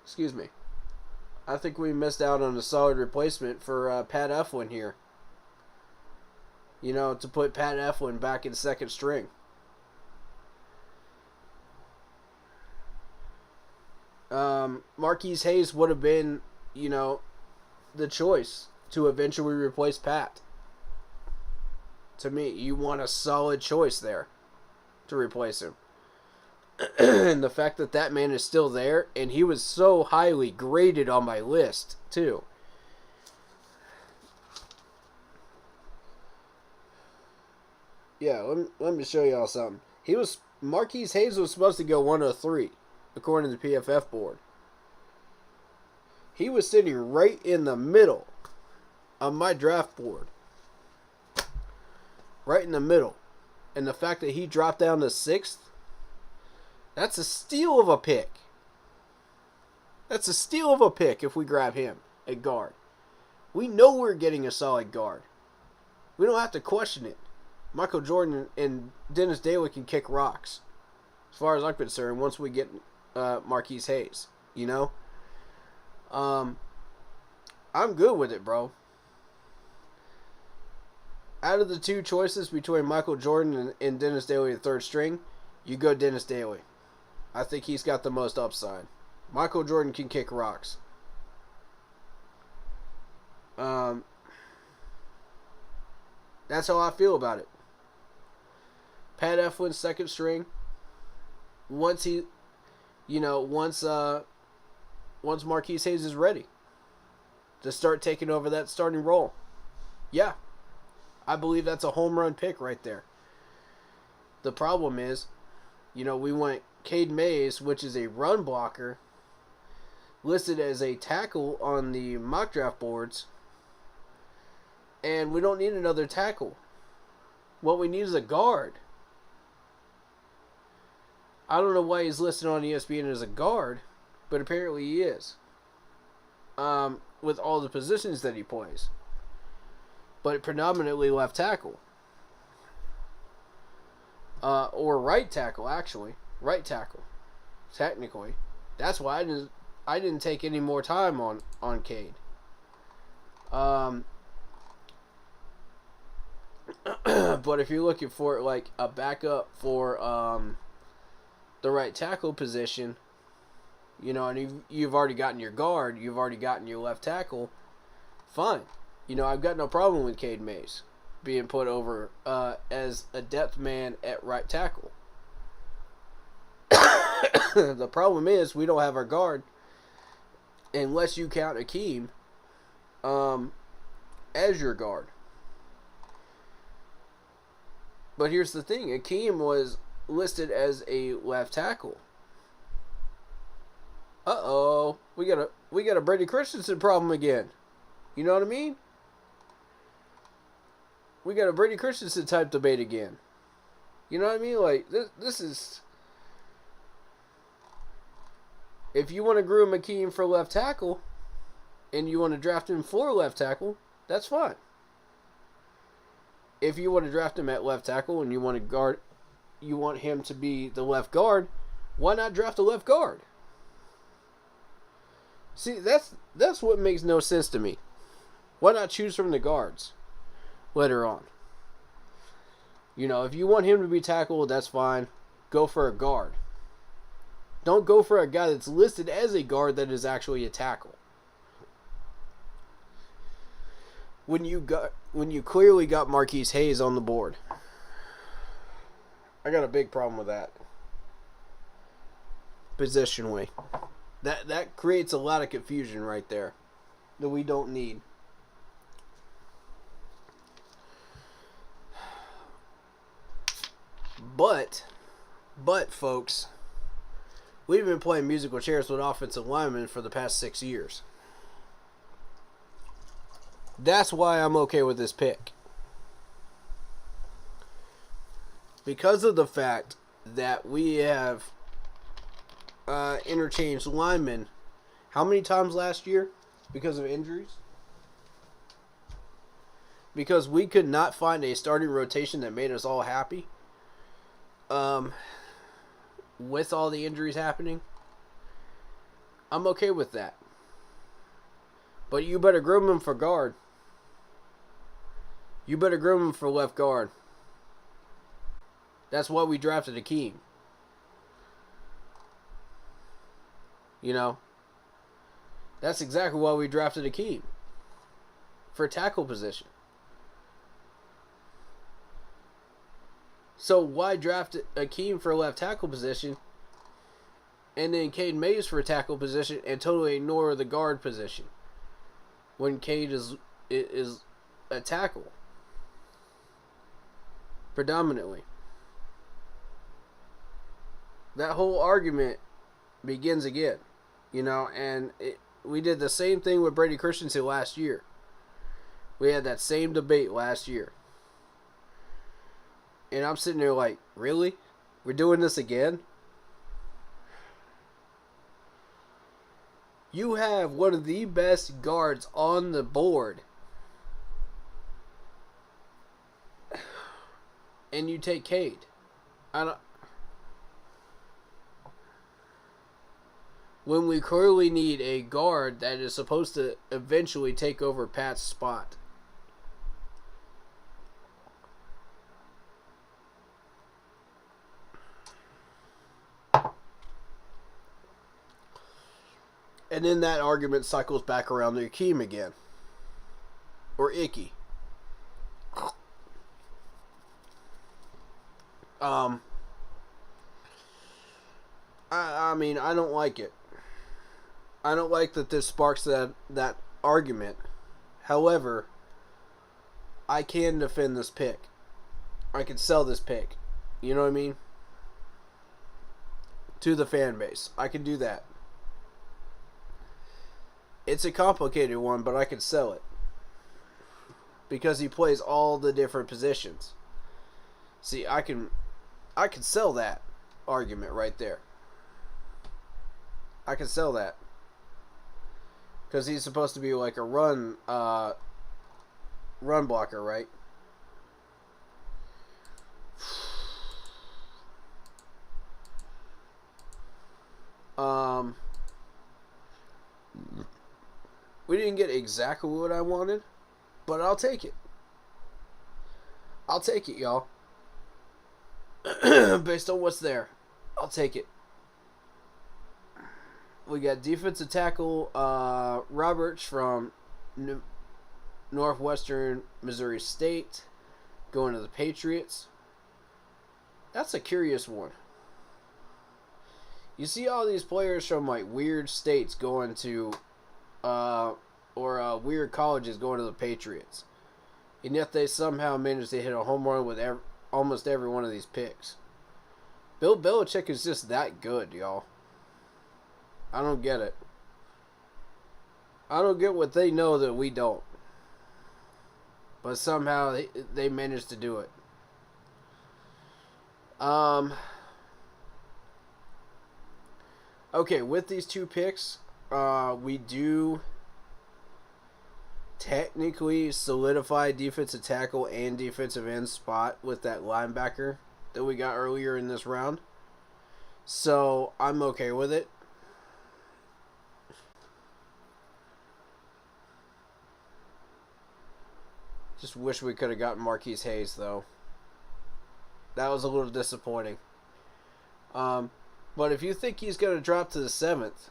excuse me. I think we missed out on a solid replacement for Pat Eflin here. You know, to put Pat Eflin back in second string. Marquise Hayes would have been, you know, the choice to eventually replace Pat. To me, you want a solid choice there to replace him. And the fact that that man is still there, and he was so highly graded on my list, too. Yeah, let me show y'all something. Marquise Hayes was supposed to go 103, according to the PFF board. He was sitting right in the middle of my draft board. Right in the middle. And the fact that he dropped down to 6th, that's a steal of a pick. That's a steal of a pick if we grab him at guard. We know we're getting a solid guard. We don't have to question it. Michael Jordan and Dennis Daly can kick rocks, as far as I'm concerned, once we get Marquise Hayes, you know? I'm good with it, bro. Out of the two choices between Michael Jordan and Dennis Daly at third string, you go Dennis Daly. I think he's got the most upside. Michael Jordan can kick rocks. That's how I feel about it. Pat Eflin, second string. Once Marquise Hayes is ready to start taking over that starting role. Yeah. I believe that's a home run pick right there. The problem is, you know, we went Cade Mays, which is a run blocker, listed as a tackle on the mock draft boards, and we don't need another tackle. What we need is a guard. I don't know why he's listed on ESPN as a guard, but apparently he is. With all the positions that he plays. But predominantly left tackle. Or right tackle, actually. Right tackle. Technically. That's why I didn't take any more time on Cade. But if you're looking for like a backup for the right tackle position, you know, and you've already gotten your guard, you've already gotten your left tackle, fine. You know, I've got no problem with Cade Mays being put over as a depth man at right tackle. The problem is we don't have our guard unless you count Akeem as your guard. But here's the thing, Akeem was listed as a left tackle. Uh-oh, we got a Brady Christensen problem again. You know what I mean? We got a Brady Christensen type debate again. You know what I mean? Like, this is... If you want to groom Akeem for left tackle, and you want to draft him for left tackle, that's fine. If you want to draft him at left tackle and you want him to be the left guard, why not draft a left guard? See, that's what makes no sense to me. Why not choose from the guards later on? You know, if you want him to be tackled, that's fine. Go for a guard. Don't go for a guy that's listed as a guard that is actually a tackle. When you clearly got Marquise Hayes on the board. I got a big problem with that. Positionally. That creates a lot of confusion right there that we don't need. But folks, we've been playing musical chairs with offensive linemen for the past 6 years. That's why I'm okay with this pick. Because of the fact that we have interchanged linemen how many times last year because of injuries? Because we could not find a starting rotation that made us all happy. With all the injuries happening, I'm okay with that. But you better groom him for guard. You better groom him for left guard. That's why we drafted Akeem. You know? That's exactly why we drafted Akeem. For tackle position. So why draft Akeem for a left tackle position and then Cade Mays for a tackle position and totally ignore the guard position when Cade is a tackle predominantly? That whole argument begins again, you know, and we did the same thing with Brady Christensen last year. We had that same debate last year. And I'm sitting there like, really? We're doing this again? You have one of the best guards on the board. And you take Cade. When we clearly need a guard that is supposed to eventually take over Pat's spot. And then that argument cycles back around to Akeem again. Or Icky. I mean, I don't like it. I don't like that this sparks that argument. However, I can defend this pick. I can sell this pick. You know what I mean? To the fan base. I can do that. It's a complicated one, but I can sell it. Because he plays all the different positions. See, I can sell that argument right there. I can sell that. Because he's supposed to be like a run blocker, right? We didn't get exactly what I wanted, but I'll take it. I'll take it, y'all. Based on what's there, I'll take it. We got defensive tackle Roberts from Northwestern Missouri State going to the Patriots. That's a curious one. You see all these players from like weird states going to weird colleges going to the Patriots, and yet they somehow managed to hit a home run with almost every one of these picks. Bill Belichick is just that good, y'all. I don't get it. I don't get what they know that we don't. But somehow they managed to do it. Okay, with these two picks, we do technically solidify defensive tackle and defensive end spot with that linebacker that we got earlier in this round. So I'm okay with it. Just wish we could have gotten Marquise Hayes, though. That was a little disappointing. But if you think he's going to drop to the 7th,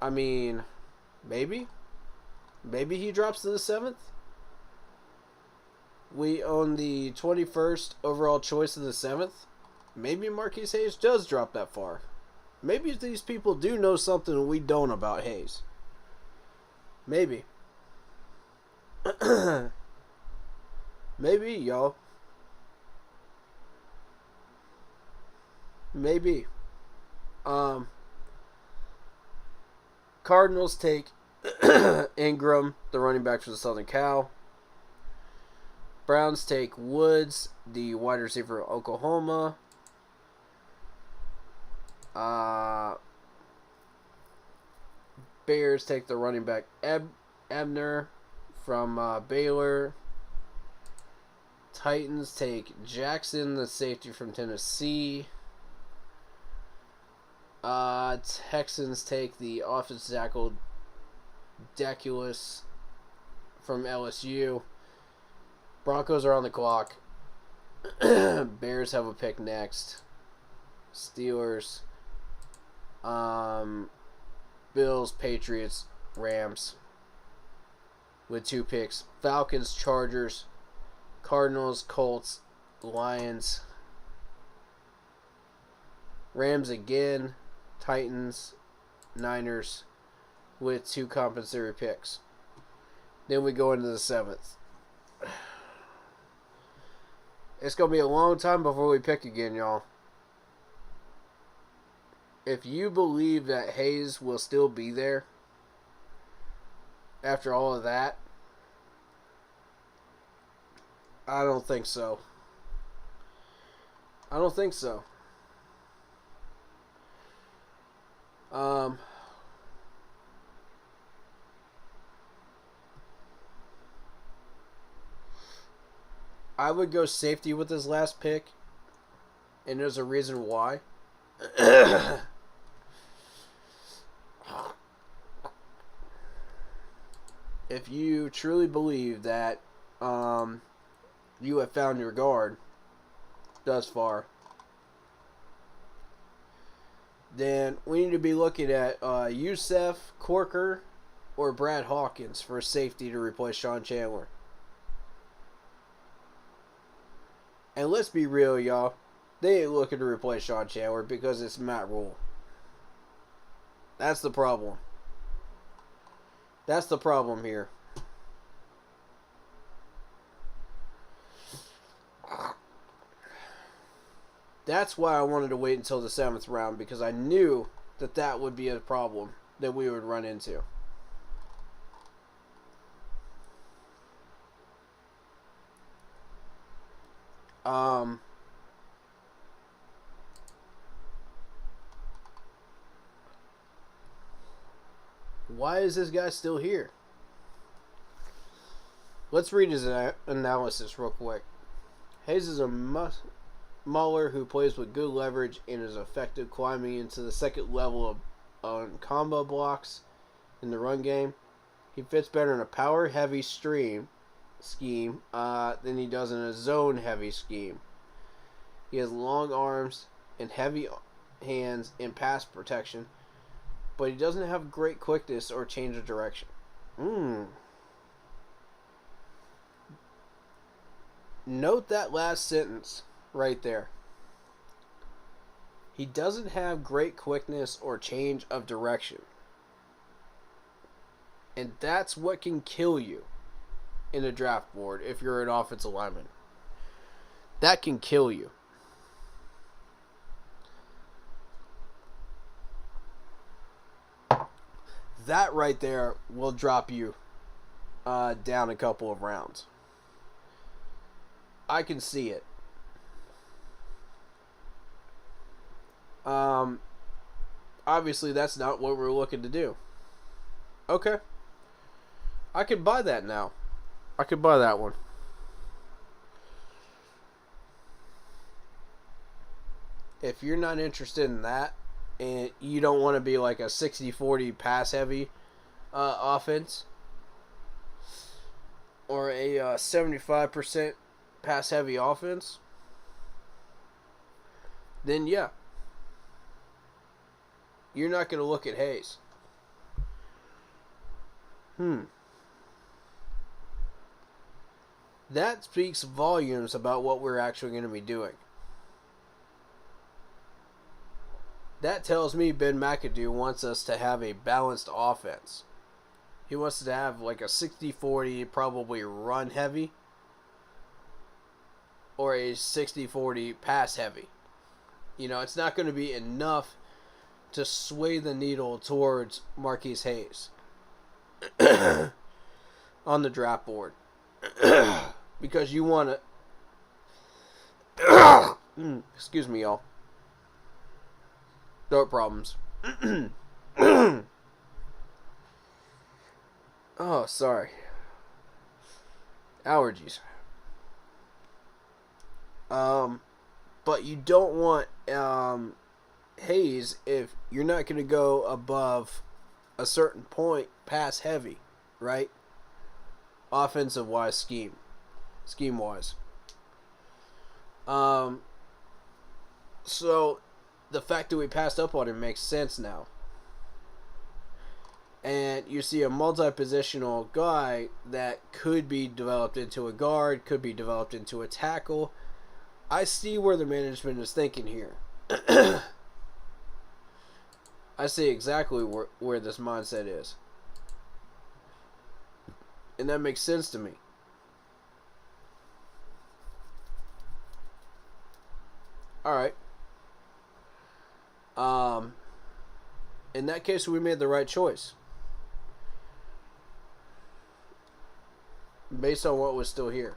I mean, maybe. Maybe he drops to the 7th. We own the 21st overall choice in the 7th. Maybe Marquise Hayes does drop that far. Maybe these people do know something we don't about Hayes. Maybe. Maybe, y'all. Maybe. Cardinals take Ingram, the running back for the Southern Cal. Browns take Woods, the wide receiver of Oklahoma. Bears take the running back Ebner from Baylor. Titans take Jackson, the safety from Tennessee. Texans take the offensive tackle Deculus from LSU. Broncos are on the clock. Bears have a pick next. Steelers. Bills, Patriots, Rams with 2 picks. Falcons, Chargers, Cardinals, Colts, Lions. Rams again, Titans, Niners with 2 compensatory picks. Then we go into the 7th. It's going to be a long time before we pick again, y'all. If you believe that Hayes will still be there after all of that, I don't think so. I don't think so. I would go safety with his last pick, and there's a reason why. If you truly believe that you have found your guard thus far, then we need to be looking at Yusef Corker or Brad Hawkins for safety to replace Sean Chandler. And let's be real, y'all. They ain't looking to replace Sean Chandler because it's Matt Rule. That's the problem. That's the problem here. That's why I wanted to wait until the 7th round, because I knew that that would be a problem that we would run into. Why is this guy still here? Let's read his analysis real quick. Hayes is a mauler who plays with good leverage and is effective climbing into the second level of combo blocks in the run game. He fits better in a power-heavy scheme than he does in a zone-heavy scheme. He has long arms and heavy hands in pass protection, but he doesn't have great quickness or change of direction. Note that last sentence right there. He doesn't have great quickness or change of direction. And that's what can kill you in a draft board if you're an offensive lineman. That can kill you. That right there will drop you down a couple of rounds. I can see it. Obviously, that's not what we're looking to do. Okay. I could buy that now. I could buy that one. If you're not interested in that, and you don't want to be like a 60-40 pass-heavy offense, or a 75% pass-heavy offense, then yeah. You're not going to look at Hayes. That speaks volumes about what we're actually going to be doing. That tells me Ben McAdoo wants us to have a balanced offense. He wants to have like a 60-40, probably run-heavy, or a 60-40 pass-heavy. You know, it's not going to be enough to sway the needle towards Marquise Hayes on the draft board. Because you want to... Excuse me, y'all. Throat problems. Oh, sorry. Allergies. But you don't want Hayes if you're not going to go above a certain point pass heavy, right? Offensive wise scheme wise. So the fact that we passed up on him makes sense now. And you see a multi-positional guy that could be developed into a guard, could be developed into a tackle. I see where the management is thinking here. I see exactly where this mindset is. And that makes sense to me. Alright. In that case, we made the right choice. Based on what was still here.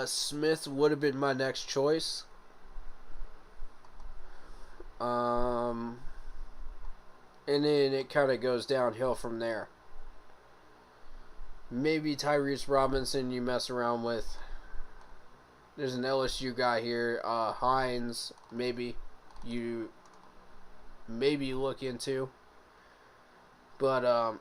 Smith would have been my next choice. And then it kind of goes downhill from there. Maybe Tyrese Robinson you mess around with. There's an LSU guy here. Hines, maybe you look into. But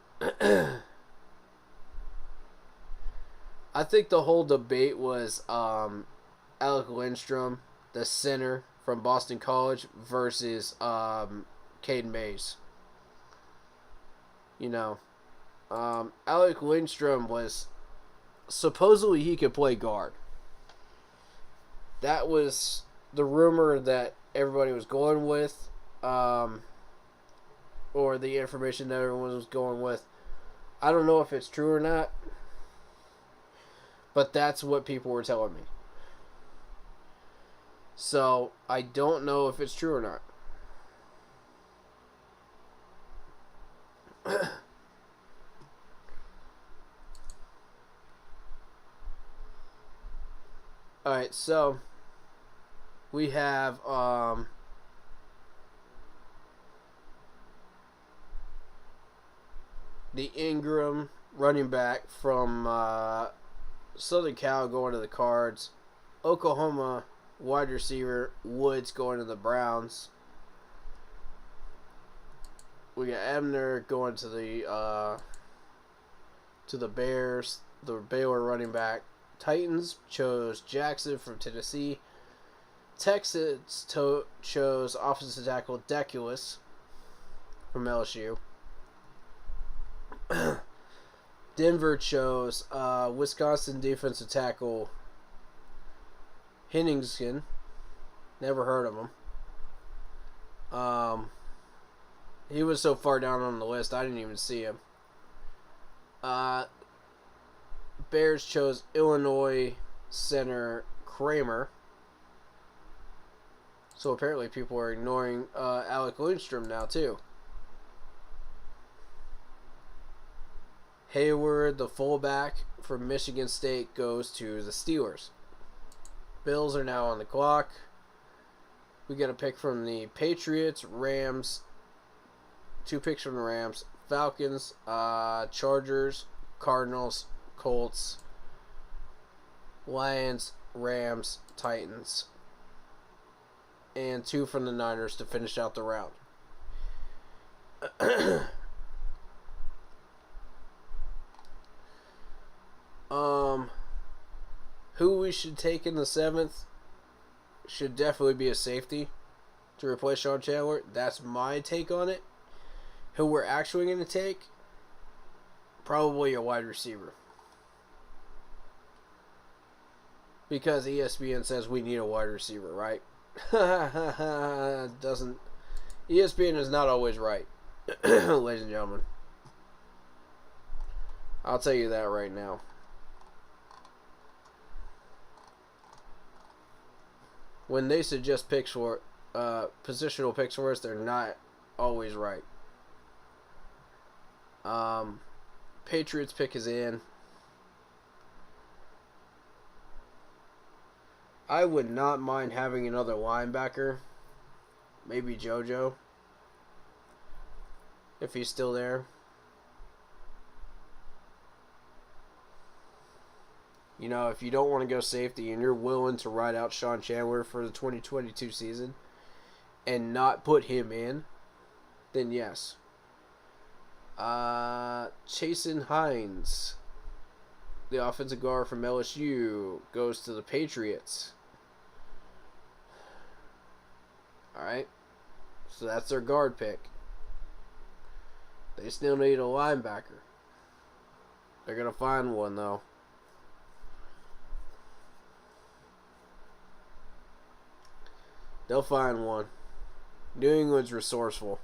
I think the whole debate was Alec Lindstrom, the center from Boston College, versus Caden Mays. You know, Alec Lindstrom was supposedly he could play guard. That was the rumor that everybody was going with, or the information that everyone was going with. I don't know if it's true or not, but that's what people were telling me. So, I don't know if it's true or not. Alright, so we have the Ingram running back from Southern Cal going to the Cards. Oklahoma wide receiver Woods going to the Browns. We got Abner going to the Bears. The Baylor running back. Titans chose Jackson from Tennessee. Texans chose offensive tackle Deculus from LSU. Denver chose Wisconsin defensive tackle Henningsen. Never heard of him. He was so far down on the list, I didn't even see him. Bears chose Illinois center Kramer. So apparently people are ignoring Alec Lindstrom now too. Hayward, the fullback from Michigan State, goes to the Steelers. Bills are now on the clock. We get a pick from the Patriots, Rams, 2 picks from the Rams, Falcons, Chargers, Cardinals, Colts, Lions, Rams, Titans, and 2 from the Niners to finish out the round. Who we should take in the 7th should definitely be a safety to replace Sean Chandler. That's my take on it. Who we're actually going to take? Probably a wide receiver. Because ESPN says we need a wide receiver, right? Doesn't. ESPN is not always right, ladies and gentlemen. I'll tell you that right now. When they suggest picks for positional picks for us, they're not always right. Patriots pick is in. I would not mind having another linebacker. Maybe JoJo. If he's still there. You know, if you don't want to go safety and you're willing to ride out Sean Chandler for the 2022 season and not put him in, then yes. Chasen Hines, the offensive guard from LSU, goes to the Patriots. Alright. So that's their guard pick. They still need a linebacker. They're going to find one, though. They'll find one. New England's resourceful.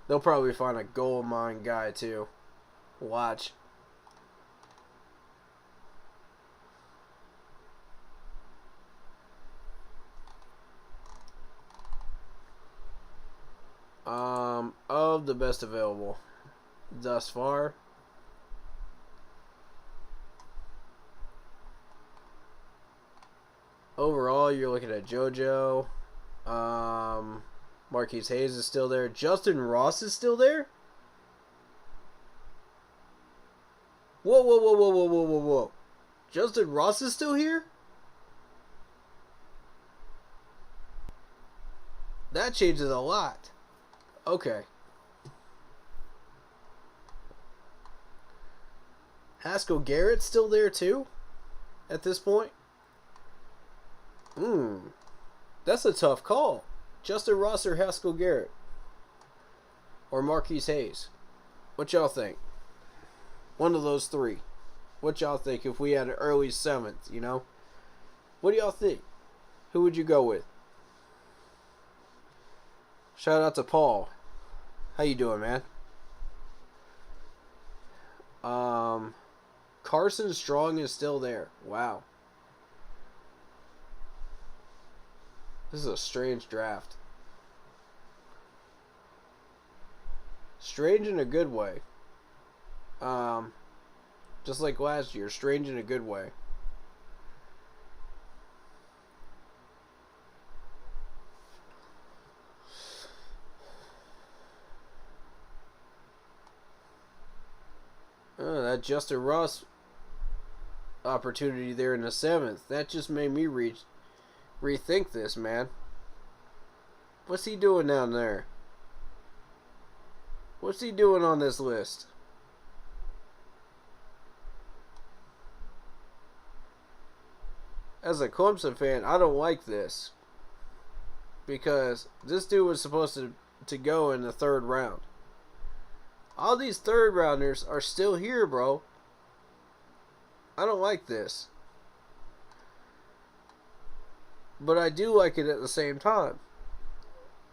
They'll probably find a gold mine guy, too. Watch. Of the best available thus far, overall, you're looking at JoJo. Marquise Hayes is still there. Justin Ross is still there? Whoa, whoa, whoa, whoa, whoa, whoa, whoa, whoa. Justin Ross is still here? That changes a lot. Okay. Haskell Garrett's still there too? At this point? That's a tough call. Justin Ross or Haskell Garrett? Or Marquise Hayes? What y'all think? One of those three. What y'all think if we had an early 7th, you know? What do y'all think? Who would you go with? Shout out to Paul. How you doing, man? Carson Strong is still there. Wow. This is a strange draft. Strange in a good way. Just like last year. Strange in a good way. Oh, that Justin Ross opportunity there in the 7th. That just made me rethink this, man. What's he doing down there? What's he doing on this list? As a Clemson fan, I don't like this. Because this dude was supposed to go in the 3rd round. All these 3rd rounders are still here, bro. I don't like this. But I do like it at the same time.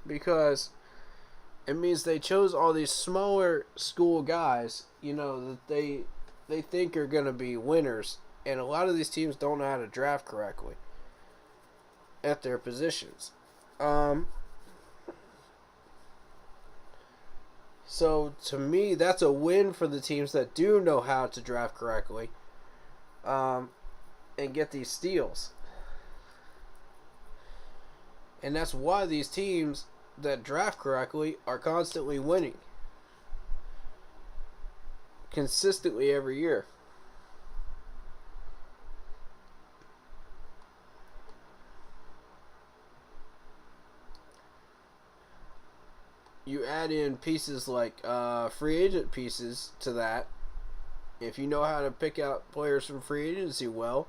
Because it means they chose all these smaller school guys, you know, that they think are going to be winners. And a lot of these teams don't know how to draft correctly at their positions. So, to me, that's a win for the teams that do know how to draft correctly and get these steals. And that's why these teams that draft correctly are constantly winning. Consistently every year. You add in pieces like free agent pieces to that. If you know how to pick out players from free agency well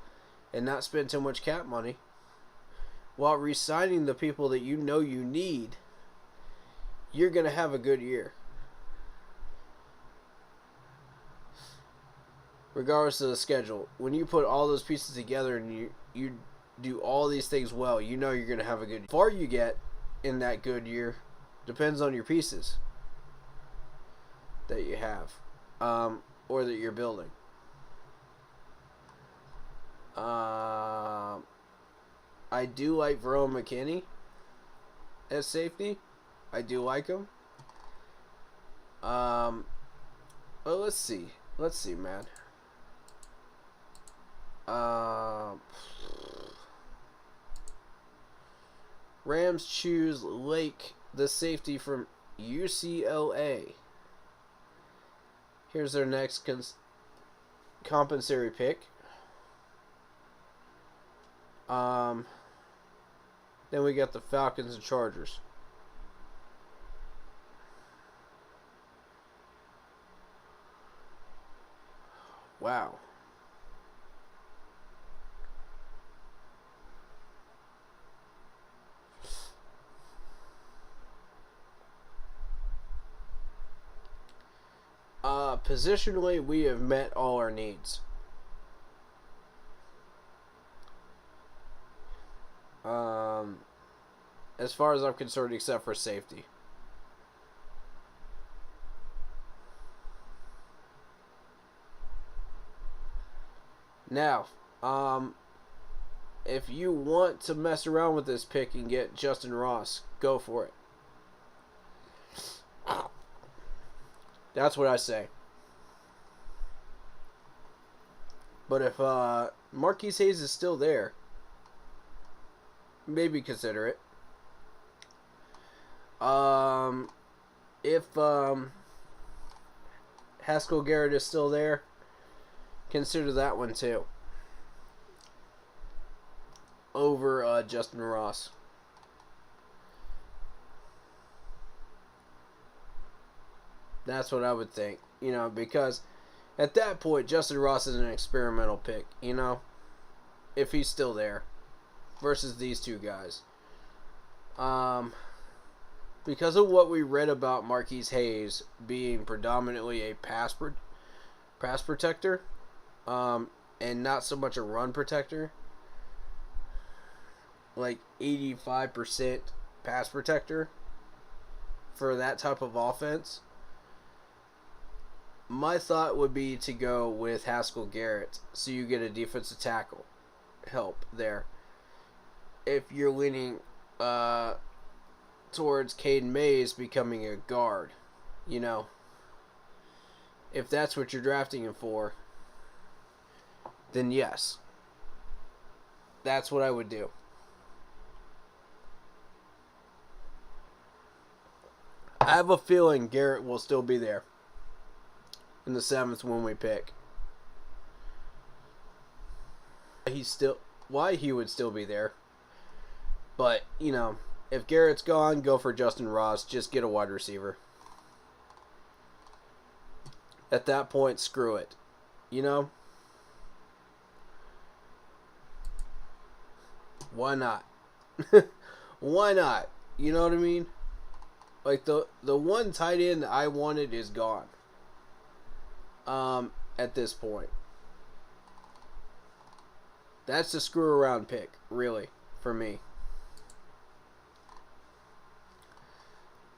and not spend too much cap money while re-signing the people that you know you need, you're going to have a good year. Regardless of the schedule. When you put all those pieces together and you do all these things well, you know you're going to have a good year. How far you get in that good year depends on your pieces that you have or that you're building. I do like Verone McKinney as safety. I do like him. But let's see. Let's see, man. Rams choose Lake, the safety from UCLA. Here's their next compensatory pick. Then we got the Falcons and Chargers. Wow. Positionally, we have met all our needs. As far as I'm concerned, except for safety. Now, if you want to mess around with this pick and get Justin Ross, go for it. That's what I say. But if Marquise Hayes is still there, maybe consider it. If Haskell Garrett is still there, consider that one too. Over Justin Ross. That's what I would think. You know, because at that point, Justin Ross is an experimental pick, you know, if he's still there, versus these two guys. Because of what we read about Marquise Hayes being predominantly a pass protector, and not so much a run protector, like 85% pass protector for that type of offense, my thought would be to go with Haskell Garrett so you get a defensive tackle help there. If you're leaning towards Caden Mays becoming a guard, you know, if that's what you're drafting him for, then yes. That's what I would do. I have a feeling Garrett will still be there in the 7th when we pick. Why he would still be there. But, you know, if Garrett's gone, go for Justin Ross. Just get a wide receiver. At that point, screw it. You know? Why not? Why not? You know what I mean? Like, the one tight end I wanted is gone. At this point. That's the screw around pick, really, for me.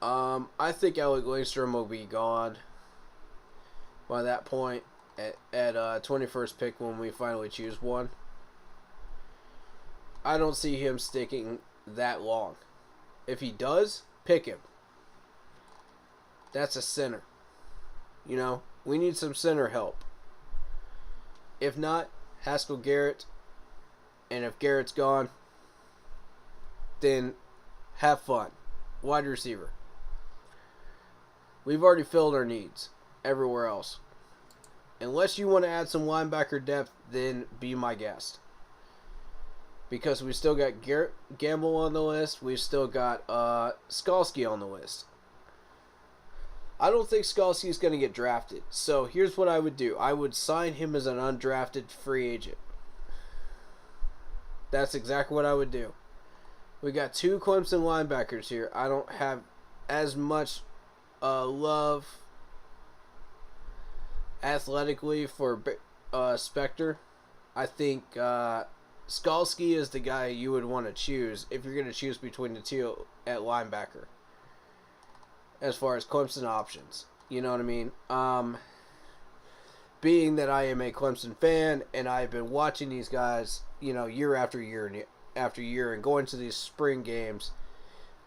I think Alec Langstrom will be gone by that point at 21st pick when we finally choose one. I don't see him sticking that long. If he does, pick him. That's a center. You know, we need some center help. If not, Haskell Garrett. And if Garrett's gone, then have fun. Wide receiver. We've already filled our needs everywhere else. Unless you want to add some linebacker depth, then be my guest. Because we still got Garrett Gamble on the list. We've still got Skalski on the list. I don't think Skalski is going to get drafted. So here's what I would do. I would sign him as an undrafted free agent. That's exactly what I would do. We got 2 Clemson linebackers here. I don't have as much love athletically for Spector. I think Skalski is the guy you would want to choose if you're going to choose between the two at linebacker. As far as Clemson options. You know what I mean? Being that I am a Clemson fan and I've been watching these guys, you know, year after year and after year and going to these spring games,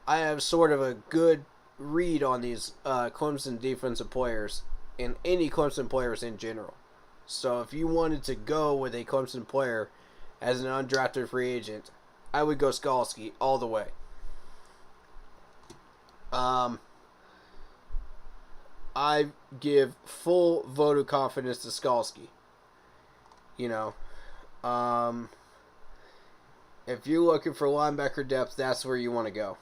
I have sort of a good read on these Clemson defensive players and any Clemson players in general. So if you wanted to go with a Clemson player as an undrafted free agent, I would go Skalski all the way. I give full vote of confidence to Skalski. You know, if you're looking for linebacker depth, that's where you want to go.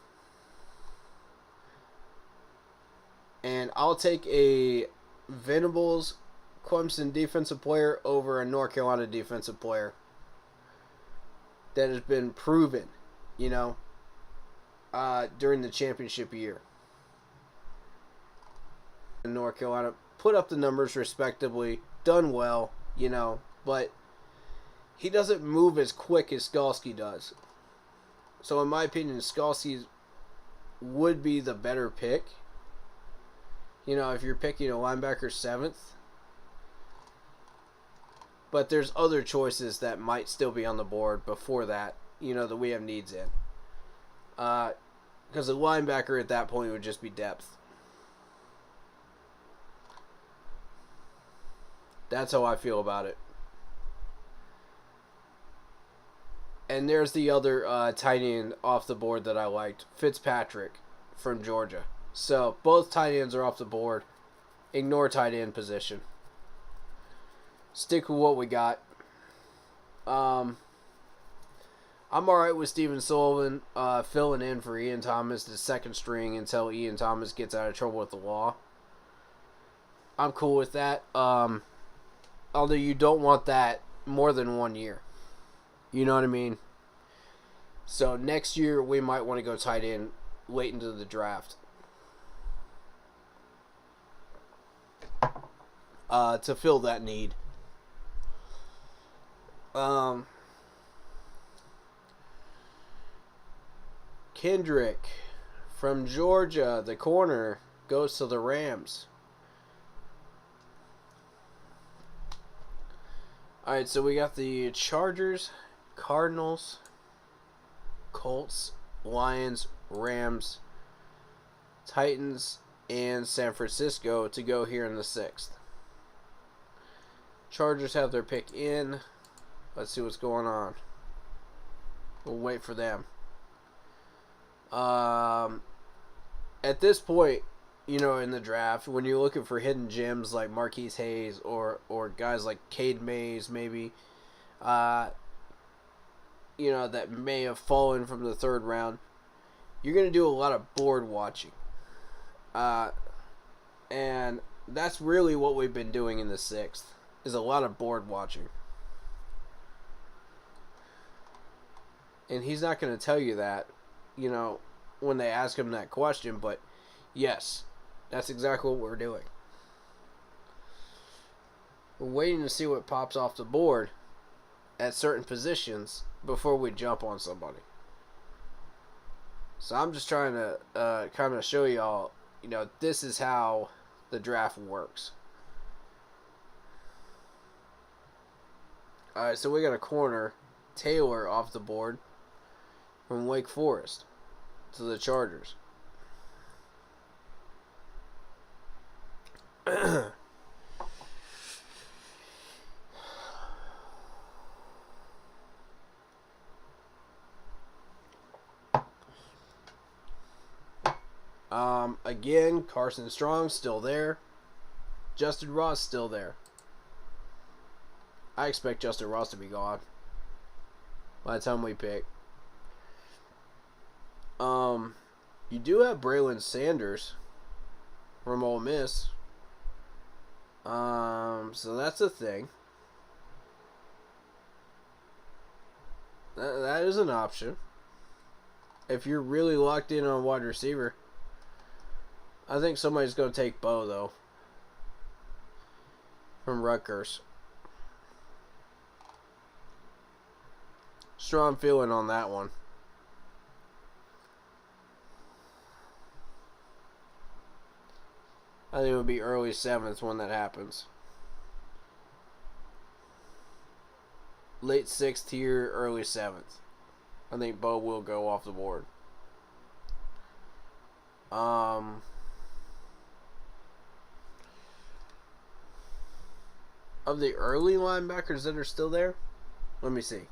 And I'll take a Venables Clemson defensive player over a North Carolina defensive player that has been proven, you know, during the championship year. In North Carolina, put up the numbers respectably, done well, you know, but he doesn't move as quick as Skalski does. So in my opinion, Skalski would be the better pick. You know, if you're picking a linebacker 7th. But there's other choices that might still be on the board before that, you know, that we have needs in. Because a linebacker at that point would just be depth. That's how I feel about it. And there's the other tight end off the board that I liked. Fitzpatrick from Georgia. So both tight ends are off the board. Ignore tight end position. Stick with what we got. I'm alright with Steven Sullivan filling in for Ian Thomas, the second string, until Ian Thomas gets out of trouble with the law. I'm cool with that. Although you don't want that more than 1 year. You know what I mean? So next year we might want to go tight end late into the draft. To fill that need. Kendrick from Georgia, the corner, goes to the Rams. Alright, so we got the Chargers, Cardinals, Colts, Lions, Rams, Titans, and San Francisco to go here in the 6th. Chargers have their pick in. Let's see what's going on. We'll wait for them. At this point, you know, in the draft, when you're looking for hidden gems like Marquise Hayes or guys like Cade Mays, maybe, you know, that may have fallen from the third round, you're going to do a lot of board watching. And that's really what we've been doing in the sixth, is a lot of board watching. And he's not going to tell you that, you know, when they ask him that question, but yes, that's exactly what we're doing. We're waiting to see what pops off the board at certain positions before we jump on somebody. So I'm just trying to kind of show y'all, you know, this is how the draft works. Alright, so we got a corner, Taylor, off the board from Wake Forest to the Chargers. Again, Carson Strong still there. Justin Ross still there. I expect Justin Ross to be gone by the time we pick. You do have Braylon Sanders from Ole Miss. So that's a thing. That is an option. If you're really locked in on wide receiver. I think somebody's going to take Bo, though. From Rutgers. Strong feeling on that one. I think it would be early 7th when that happens. Late 6th here, early 7th. I think Bo will go off the board. Of the early linebackers that are still there, let me see.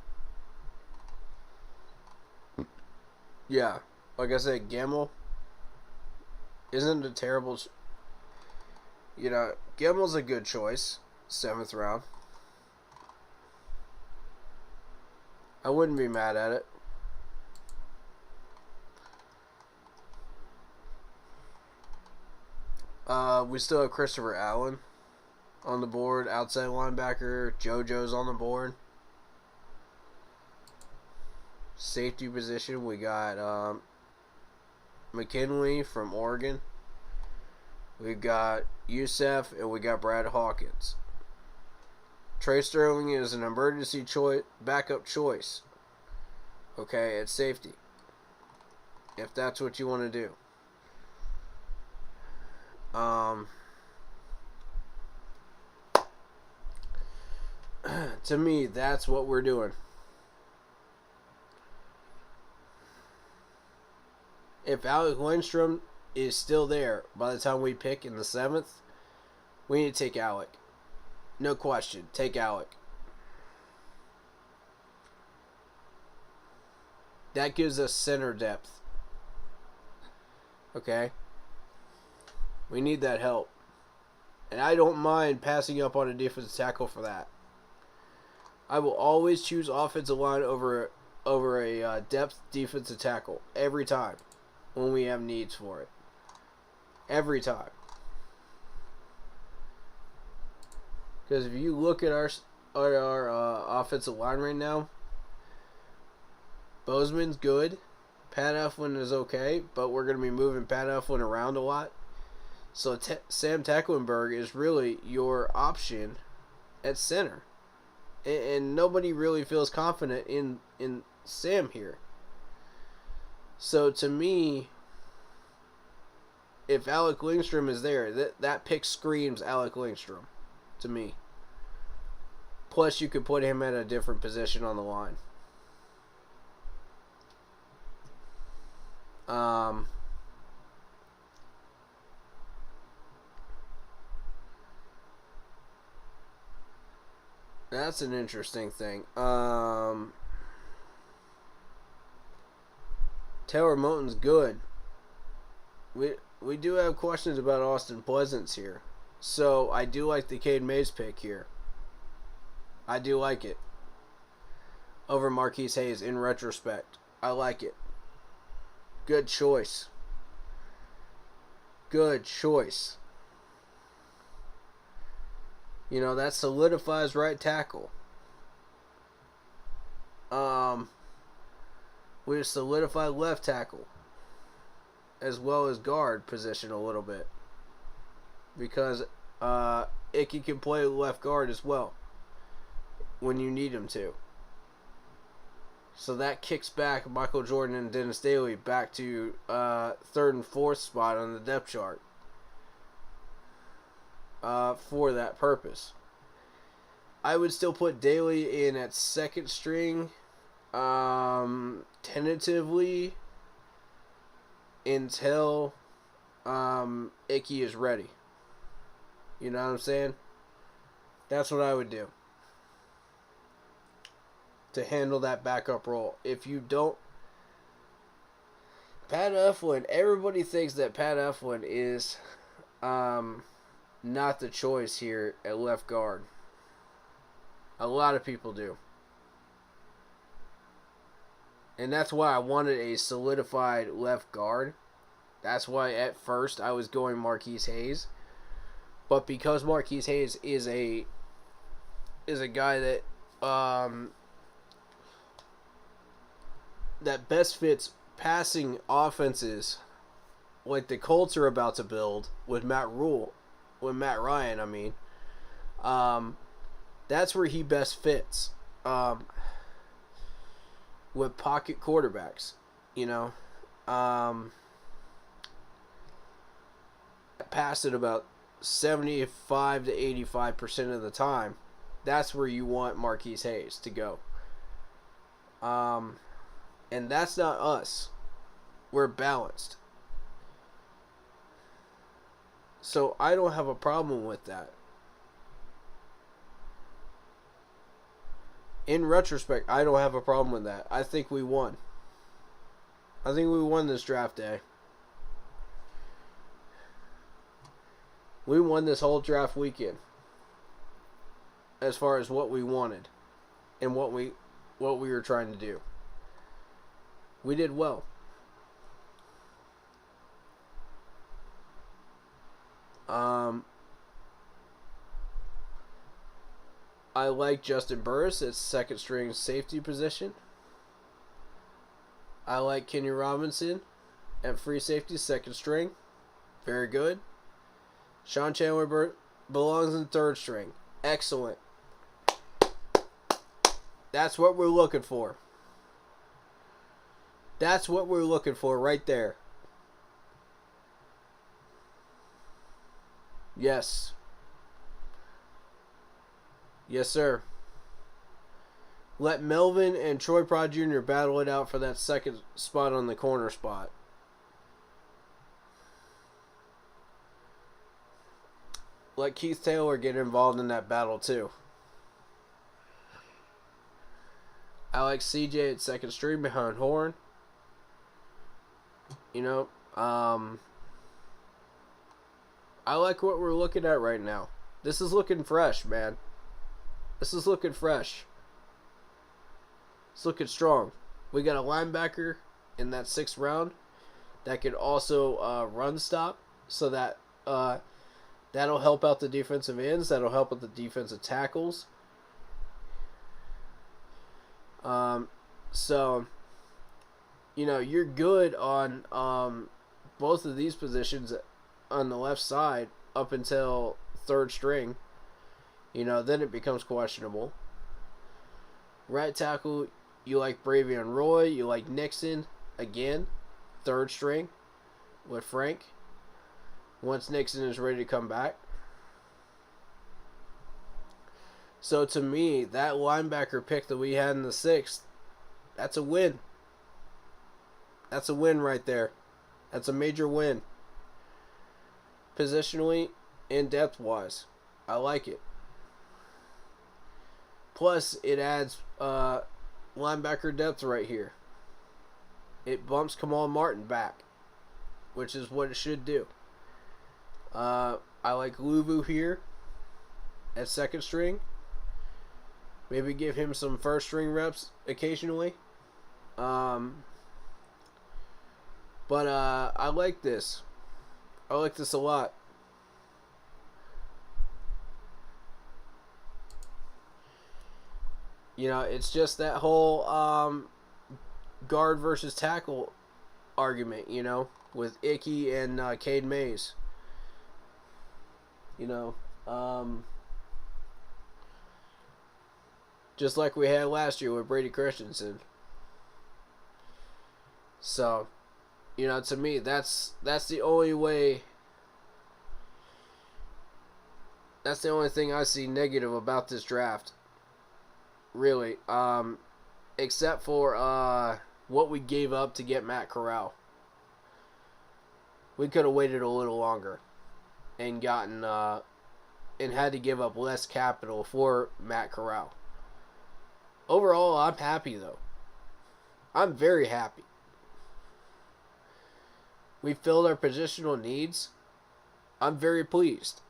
Yeah, like I said, Gamble isn't a terrible. You know, Gamble's a good choice. 7th round. I wouldn't be mad at it. We still have Christopher Allen on the board, outside linebacker. JoJo's on the board. Safety position, we got McKinley from Oregon. We've got Youssef, and we got Brad Hawkins. Trey Sterling is an emergency backup choice. Okay, at safety. If that's what you want to do. To me, that's what we're doing. If Alec Lindstrom is still there by the time we pick in the 7th, we need to take Alec. No question. Take Alec. That gives us center depth. Okay? We need that help. And I don't mind passing up on a defensive tackle for that. I will always choose offensive line over a depth defensive tackle. Every time. When we have needs for it. Every time. Because if you look at our offensive line right now, Bozeman's good. Pat Eflin is okay, but we're going to be moving Pat Eflin around a lot. So Sam Tecklenburg is really your option at center. And nobody really feels confident in Sam here. So to me, if Alec Lindstrom is there, that pick screams Alec Lindstrom to me. Plus, you could put him at a different position on the line. That's an interesting thing. Taylor Moton's good. We do have questions about Austin Pleasance here. So I do like the Cade Mays pick here. I do like it. Over Marquise Hayes in retrospect. I like it. Good choice. Good choice. You know, that solidifies right tackle. We've solidified left tackle. As well as guard position a little bit. Because Icky can play left guard as well. When you need him to. So that kicks back Michael Jordan and Dennis Daly back to third and fourth spot on the depth chart. For that purpose. I would still put Daly in at second string, tentatively, until Icky is ready. You know what I'm saying? That's what I would do to handle that backup role. If you don't, Pat Eflin, everybody thinks that Pat Eflin is not the choice here at left guard. A lot of people do. And that's why I wanted a solidified left guard. That's why at first I was going Marquise Hayes. But because Marquise Hayes is a guy that that best fits passing offenses like the Colts are about to build with Matt Ryan, I mean. That's where he best fits. With pocket quarterbacks, you know. Pass it about 75 to 85% of the time. That's where you want Marquise Hayes to go. And that's not us. We're balanced. So I don't have a problem with that. In retrospect, I don't have a problem with that. I think we won. I think we won this draft day. We won this whole draft weekend. As far as what we wanted. And what we were trying to do. We did well. I like Justin Burris at second string safety position. I like Kenny Robinson at free safety second string. Very good. Sean Chandler belongs in third string. Excellent. That's what we're looking for. That's what we're looking for right there. Yes. Yes, sir. Let Melvin and Troy Prod Jr. battle it out for that second spot on the corner spot. Let Keith Taylor get involved in that battle too. I like CJ at second string behind Horn. You know, I like what we're looking at right now. This is looking fresh, man. This is looking fresh. It's looking strong. We got a linebacker in that 6th round that could also run stop, so that that'll help out the defensive ends. That'll help with the defensive tackles. So, you know, you're good on both of these positions on the left side up until third string. You know, then it becomes questionable. Right tackle, you like Bravion Roy. You like Nixon, again, third string with Frank. Once Nixon is ready to come back. So to me, that linebacker pick that we had in the 6th, that's a win. That's a win right there. That's a major win. Positionally and depth-wise. I like it. Plus, it adds linebacker depth right here. It bumps Kamal Martin back, which is what it should do. I like Luvu here at second string. Maybe give him some first string reps occasionally. But I like this. I like this a lot. You know, it's just that whole guard versus tackle argument, you know, with Icky and Cade Mays. You know, just like we had last year with Brady Christensen. So, you know, to me, that's the only way. That's the only thing I see negative about this draft. Really, except for what we gave up to get Matt Corral. We could have waited a little longer and gotten and had to give up less capital for Matt Corral. Overall, I'm happy though. I'm very happy. We filled our positional needs. I'm very pleased.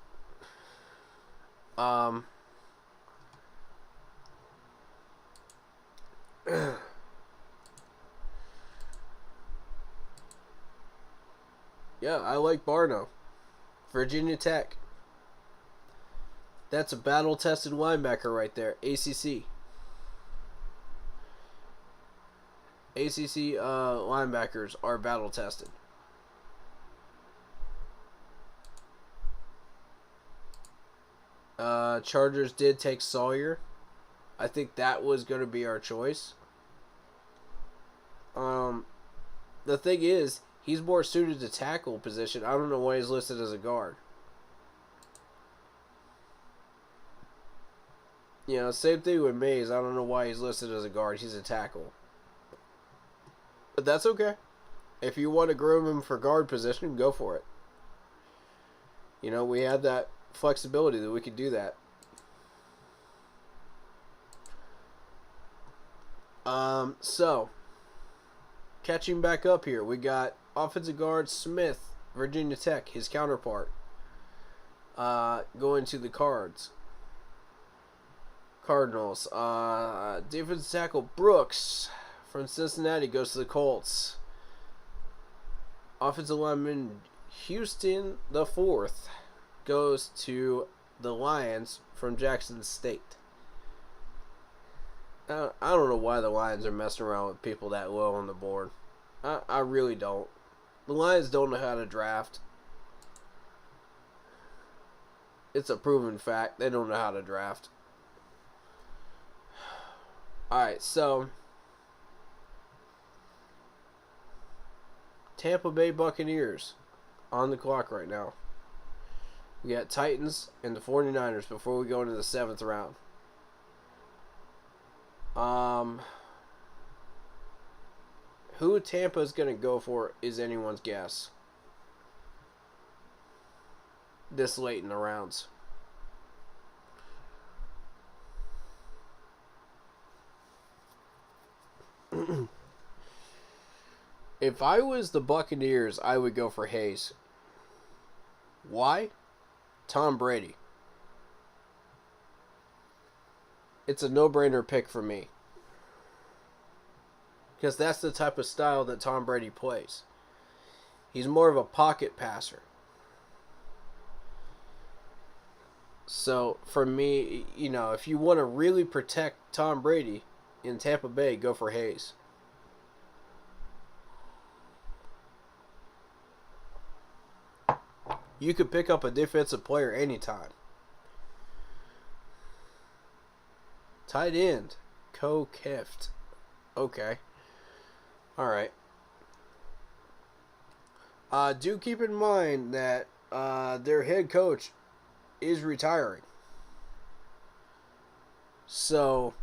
Yeah, I like Barno. Virginia Tech. That's a battle-tested linebacker right there. ACC. ACC linebackers are battle-tested. Chargers did take Sawyer. I think that was going to be our choice. The thing is, he's more suited to tackle position. I don't know why he's listed as a guard. You know, same thing with Mays. I don't know why he's listed as a guard. He's a tackle. But that's okay. If you want to groom him for guard position, go for it. You know, we have that flexibility that we could do that. So, catching back up here, we got offensive guard Smith, Virginia Tech, his counterpart, going to the Cardinals. Defensive tackle Brooks from Cincinnati goes to the Colts. Offensive lineman Houston the Fourth goes to the Lions from Jackson State. I don't know why the Lions are messing around with people that low on the board. I really don't. The Lions don't know how to draft. It's a proven fact. They don't know how to draft. Alright, so Tampa Bay Buccaneers on the clock right now. We got Titans and the 49ers before we go into the 7th round. Who Tampa is going to go for is anyone's guess. This late in the rounds. If I was the Buccaneers, I would go for Hayes. Why? Tom Brady. It's a no-brainer pick for me. Because that's the type of style that Tom Brady plays. He's more of a pocket passer. So, for me, you know, if you want to really protect Tom Brady in Tampa Bay, go for Hayes. You could pick up a defensive player anytime. Tight end, Kift. Okay. Alright. Do keep in mind that their head coach is retiring. So,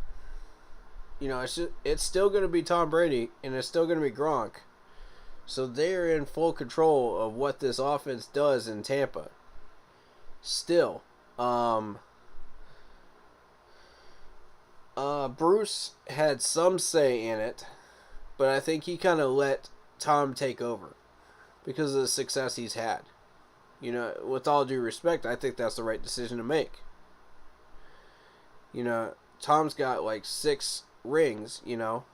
you know, it's still going to be Tom Brady, and it's still going to be Gronk. So they're in full control of what this offense does in Tampa. Still, Bruce had some say in it, but I think he kind of let Tom take over because of the success he's had. You know, with all due respect, I think that's the right decision to make. You know, Tom's got like 6 rings, you know.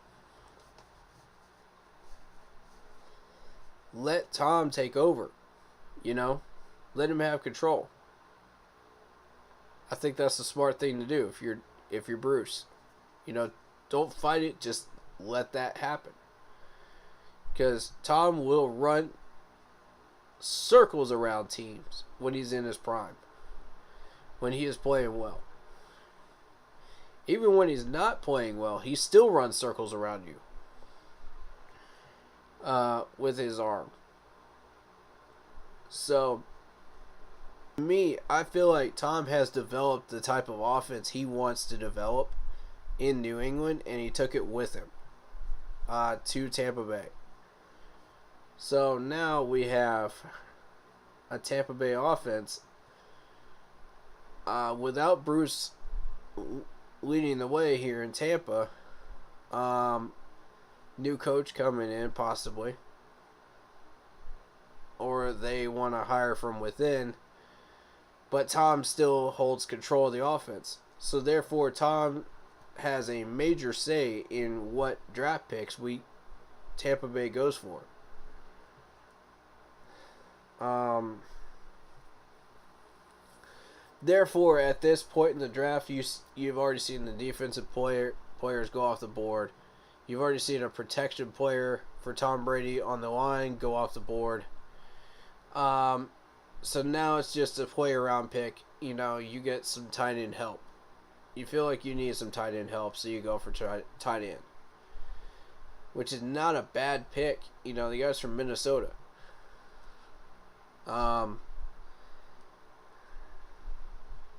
Let Tom take over, you know. Let him have control. I think that's the smart thing to do if you're Bruce. You know, don't fight it, just let that happen. Because Tom will run circles around teams when he's in his prime. When he is playing well. Even when he's not playing well, he still runs circles around you. With his arm. So, me, I feel like Tom has developed the type of offense he wants to develop in New England, and he took it with him to Tampa Bay. So now we have a Tampa Bay offense without Bruce leading the way here in Tampa. New coach coming in, possibly. Or they want to hire from within. But Tom still holds control of the offense. So therefore, Tom has a major say in what draft picks Tampa Bay goes for. Therefore, at this point in the draft, you've already seen the defensive players go off the board. You've already seen a protection player for Tom Brady on the line go off the board. So now it's just a play around pick. You know, you get some tight end help. You feel like you need some tight end help, so you go for tight end. Which is not a bad pick. You know, the guy's from Minnesota.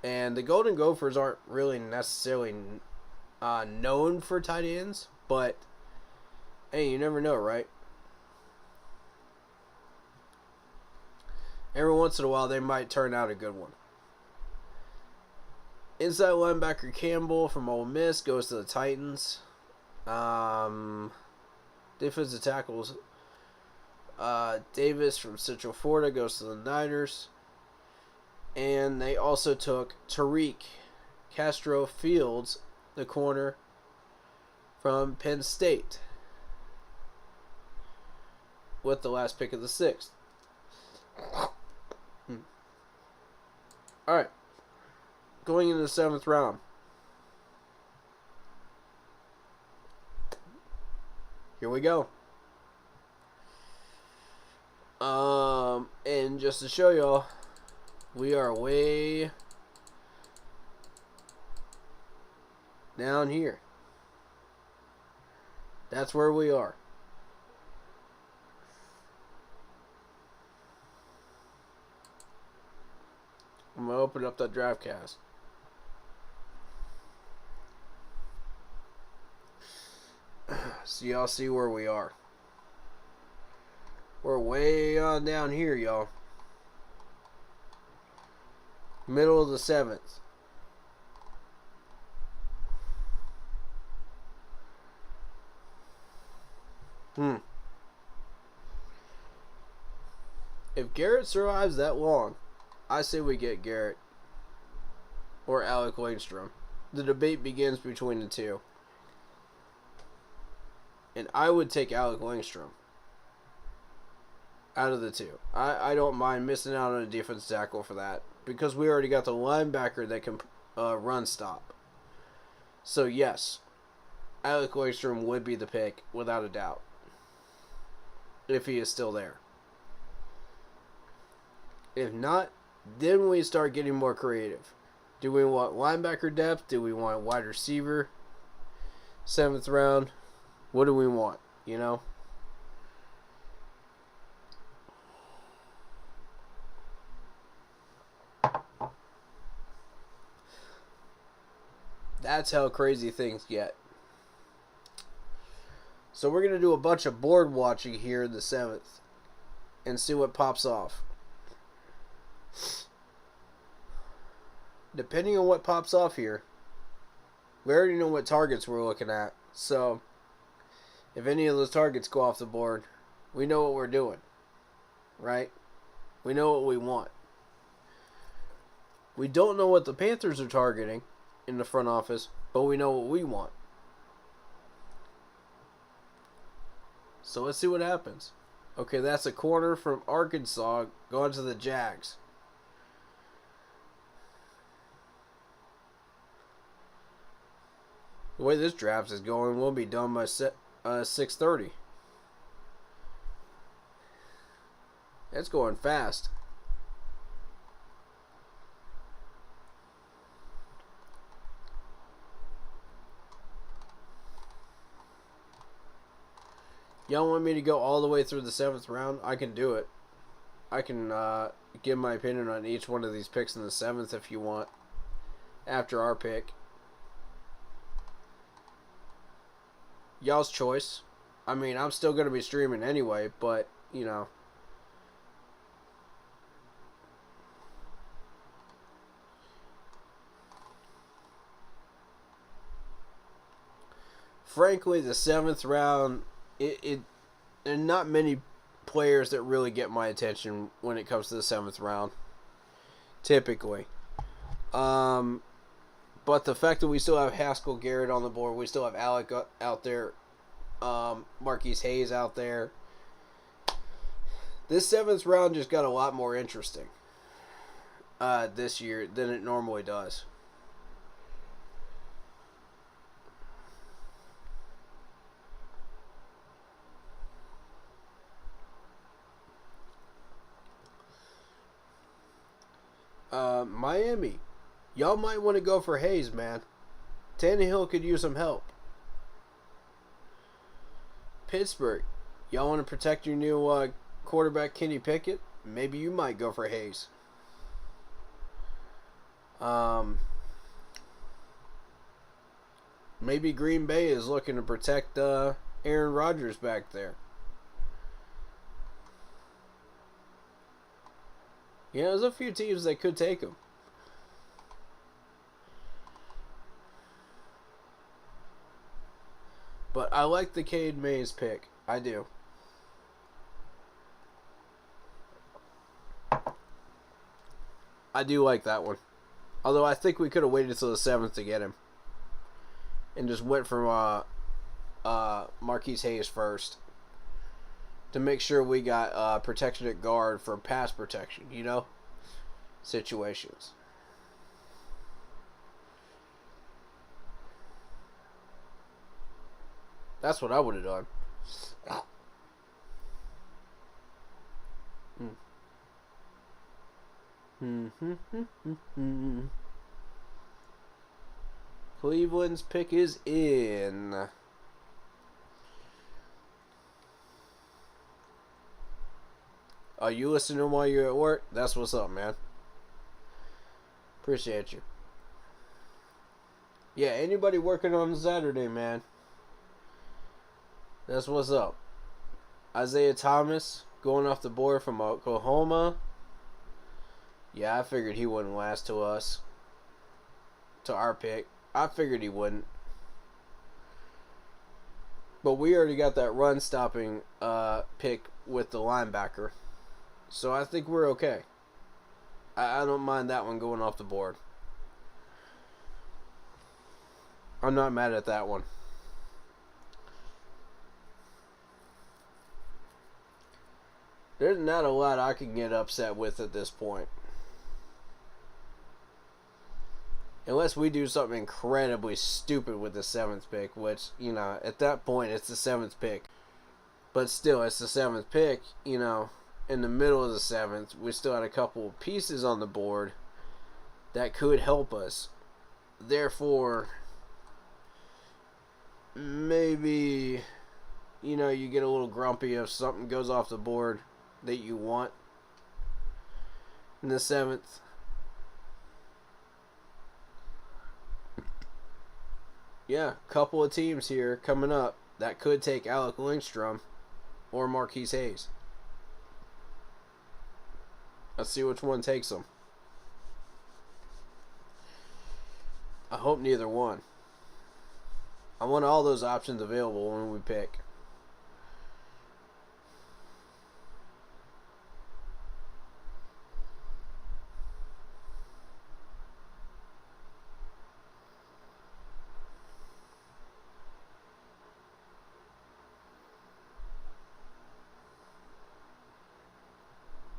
And the Golden Gophers aren't really necessarily known for tight ends, but hey, you never know, right? Every once in a while, they might turn out a good one. Inside linebacker Campbell from Ole Miss goes to the Titans. Defensive tackles Davis from Central Florida goes to the Niners. And they also took Tariq Castro Fields, the corner from Penn State, with the last pick of the 6th. Alright. Going into the 7th round. Here we go. And just to show y'all, we are way down here. That's where we are. I'm going to open up that draft cast. So y'all see where we are. We're way on down here, y'all. Middle of the 7th. If Garrett survives that long, I say we get Garrett or Alec Langstrom. The debate begins between the two. And I would take Alec Langstrom out of the two. I don't mind missing out on a defensive tackle for that, because we already got the linebacker that can run stop. So yes, Alec Langstrom would be the pick without a doubt, if he is still there. If not, then we start getting more creative. Do we want linebacker depth? Do we want wide receiver? 7th round. What do we want? You know? That's how crazy things get. So we're going to do a bunch of board watching here in the 7th and see what pops off. Depending on what pops off here, We already know what targets we're looking at. So, if any of those targets go off the board, we know what we're doing. Right? We know what we want. We don't know what the Panthers are targeting in the front office, but we know what we want. So let's see what happens. Okay, that's a corner from Arkansas going to the Jags. The way this draft is going, we'll be done by 6:30. It's going fast. Y'all want me to go all the way through the 7th round? I can do it. I can give my opinion on each one of these picks in the 7th if you want. After our pick. Y'all's choice. I mean, I'm still going to be streaming anyway, but, you know. Frankly, the 7th round... There are not many players that really get my attention when it comes to the 7th round. Typically. But the fact that we still have Haskell Garrett on the board, we still have Alec out there, Marquise Hayes out there. This 7th round just got a lot more interesting this year than it normally does. Miami. Y'all might want to go for Hayes, man. Tannehill could use some help. Pittsburgh. Y'all want to protect your new quarterback, Kenny Pickett? Maybe you might go for Hayes. Maybe Green Bay is looking to protect Aaron Rodgers back there. Yeah, there's a few teams that could take him. But I like the Cade Mays pick. I do. I do like that one. Although I think we could have waited till the 7th to get him. And just went for Marquise Hayes first. To make sure we got protection at guard for pass protection, you know? Situations. That's what I would have done. Cleveland's pick is in. Are you listening while you're at work? That's what's up, man. Appreciate you. Yeah, anybody working on Saturday, man. That's what's up. Isaiah Thomas going off the board from Oklahoma. Yeah, I figured he wouldn't last to us. To our pick. I figured he wouldn't. But we already got that run stopping pick with the linebacker. So I think we're okay. I don't mind that one going off the board. I'm not mad at that one. There's not a lot I can get upset with at this point. Unless we do something incredibly stupid with the 7th pick, which, you know, at that point it's the 7th pick. But still, it's the 7th pick, you know. In the middle of the 7th, we still had a couple of pieces on the board that could help us. Therefore, maybe, you know, you get a little grumpy if something goes off the board that you want in the 7th. Yeah, couple of teams here coming up that could take Alec Lindstrom or Marquise Hayes. Let's see which one takes them. I hope neither one. I want all those options available when we pick.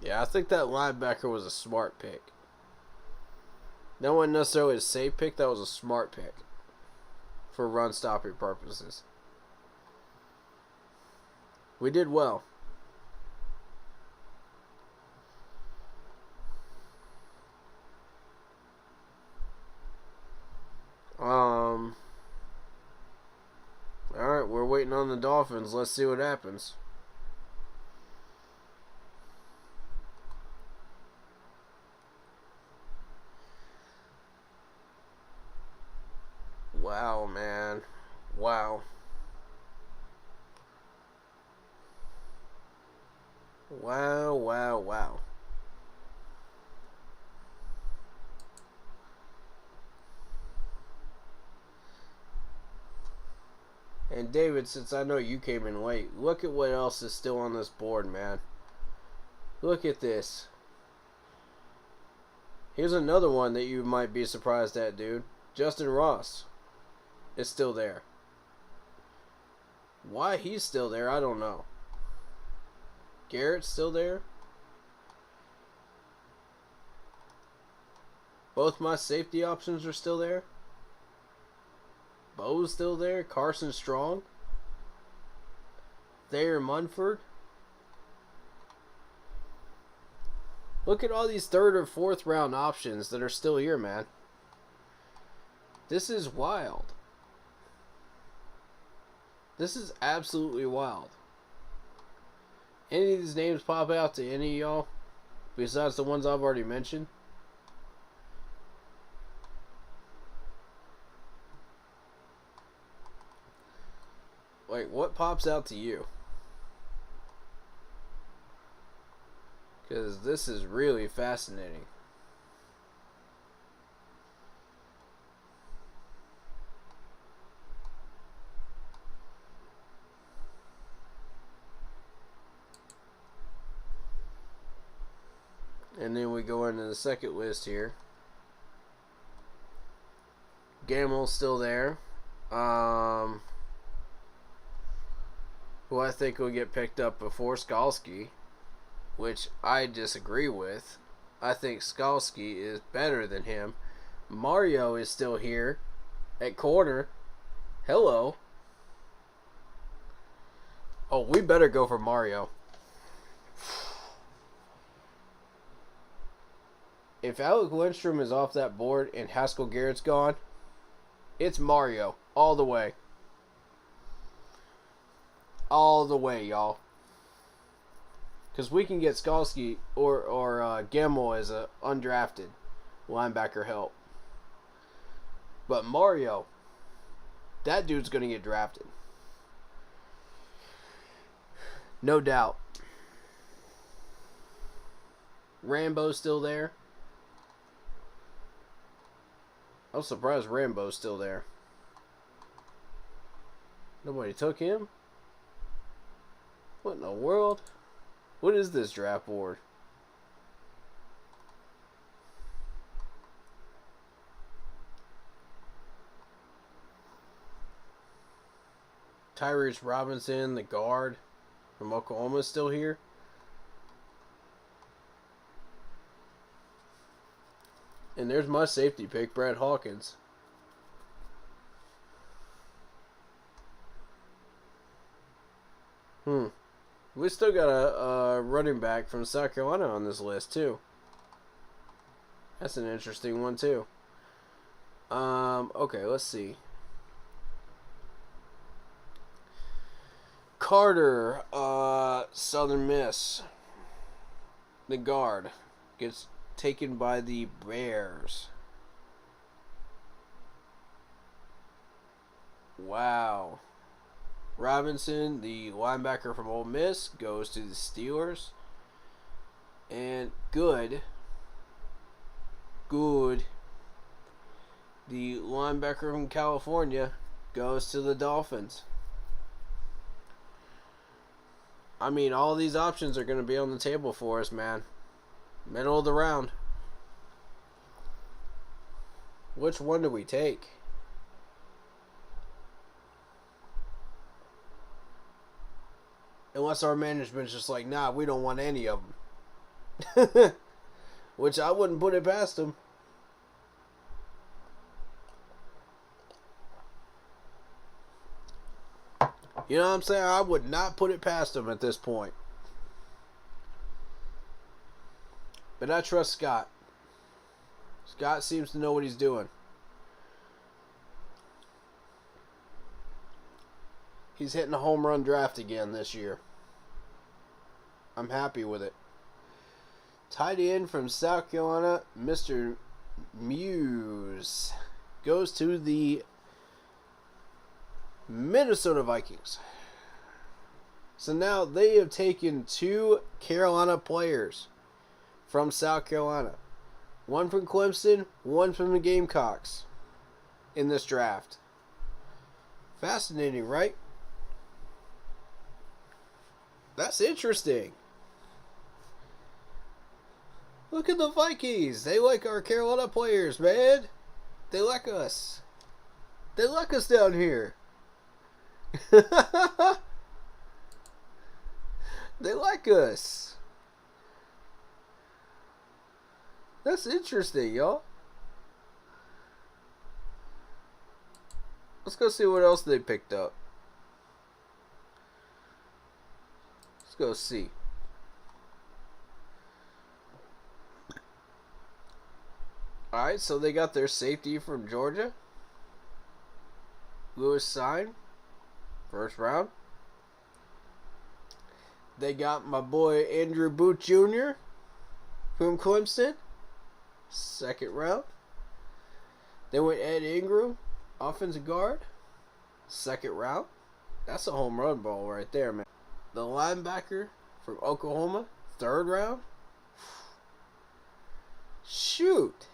Yeah, I think that linebacker was a smart pick. That wasn't necessarily a safe pick. That was a smart pick for run-stopping purposes. We did well. Alright, we're waiting on the Dolphins. Let's see what happens. Wow, man. Wow. Wow, wow, wow. And David, since I know you came in late, look at what else is still on this board, man. Look at this. Here's another one that you might be surprised at, dude. Justin Ross is still there. Why he's still there, I don't know. Garrett's still there. Both my safety options are still there. Bo's still there. Carson Strong. Thayer Munford. Look at all these third or fourth round options that are still here, man. This is wild. This is absolutely wild. Any of these names pop out to any of y'all? Besides the ones I've already mentioned? Like, what pops out to you? Because this is really fascinating. And then we go into the second list here. Gamel's still there. Who I think will get picked up before Skalski, which I disagree with. I think Skalski is better than him. Mario is still here at corner. Hello. Oh, we better go for Mario. If Alec Lindstrom is off that board and Haskell Garrett's gone, it's Mario all the way. All the way, y'all. Because we can get Skalski or Gamble as a undrafted linebacker help. But Mario, that dude's going to get drafted. No doubt. Rambo's still there. I'm surprised Rambo's still there. Nobody took him? What in the world? What is this draft board? Tyrese Robinson, the guard from Oklahoma, is still here. And there's my safety pick, Brad Hawkins. We still got a running back from South Carolina on this list, too. That's an interesting one, too. Okay, let's see. Carter, Southern Miss. The guard gets taken by the Bears. Wow. Robinson, the linebacker from Ole Miss, goes to the Steelers. And Good, the linebacker from California, goes to the Dolphins. I mean, all these options are going to be on the table for us, man. Middle of the round. Which one do we take? Unless our management's just like, nah, we don't want any of them. Which I wouldn't put it past them. You know what I'm saying? I would not put it past them at this point. But I trust Scott. Scott seems to know what he's doing. He's hitting a home run draft again this year. I'm happy with it. Tight end from South Carolina, Mr. Muse, goes to the Minnesota Vikings. So now they have taken 2 Carolina players from South Carolina. One from Clemson, one from the Gamecocks in this draft. Fascinating, right? That's interesting. Look at the Vikings. They like our Carolina players, man. They like us. They like us down here. They like us. That's interesting, y'all. Let's go see what else they picked up. Let's go see. Alright, so they got their safety from Georgia. Lewis Sign. First round. They got my boy Andrew Booth Jr. from Clemson. Second round. They went Ed Ingram, offensive guard. Second round. That's a home run ball right there, man. The linebacker from Oklahoma. Third round. Shoot.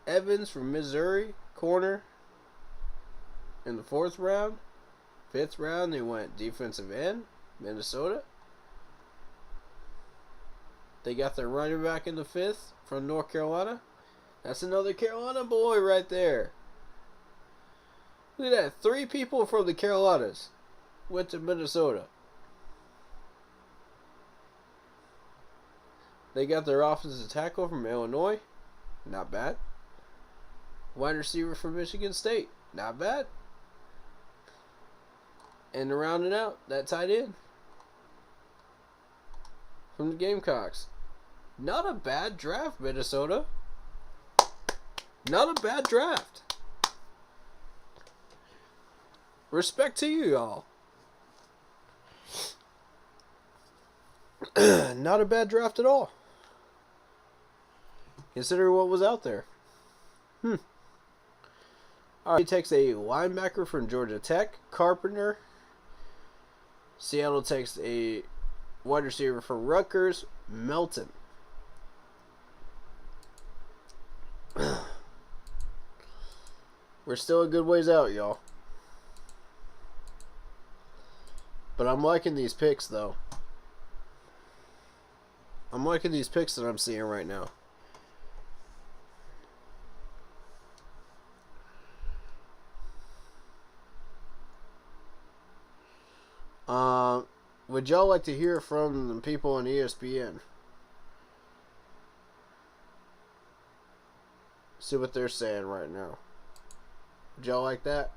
Evans from Missouri, corner. In the 4th round. 5th round, they went defensive end, Minnesota. They got their running back in the 5th from North Carolina. That's another Carolina boy right there. Look at that. 3 people from the Carolinas went to Minnesota. They got their offensive tackle from Illinois. Not bad. Wide receiver from Michigan State. Not bad. And to round it out, that tight end from the Gamecocks. Not a bad draft, Minnesota. Not a bad draft. Respect to you, y'all. Not a bad draft at all. Consider what was out there. Alright, he takes a linebacker from Georgia Tech, Carpenter. Seattle takes a wide receiver from Rutgers, Melton. We're still a good ways out, y'all. But I'm liking these picks, though. I'm liking these picks that I'm seeing right now. Would y'all like to hear from the people on ESPN? See what they're saying right now. Would y'all like that?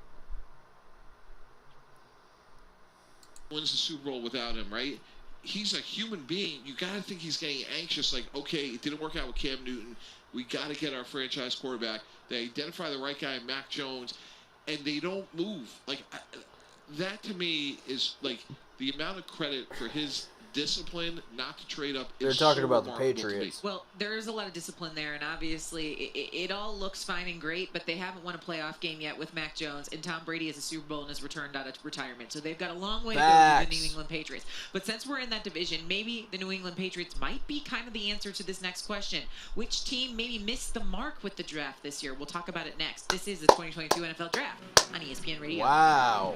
Wins the Super Bowl without him, right? He's a human being. You got to think he's getting anxious. Like, okay, it didn't work out with Cam Newton. We got to get our franchise quarterback. They identify the right guy, Mac Jones, and they don't move. Like, that to me is like the amount of credit for his discipline not to trade up. They're is talking so about the remarkable to me. Patriots. Well, there is a lot of discipline there, and obviously it all looks fine and great, but they haven't won a playoff game yet with Mac Jones, and Tom Brady has a Super Bowl and has returned out of retirement. So they've got a long way to go to the New England Patriots. But since we're in that division, maybe the New England Patriots might be kind of the answer to this next question. Which team maybe missed the mark with the draft this year? We'll talk about it next. This is the 2022 NFL Draft on ESPN Radio. Wow.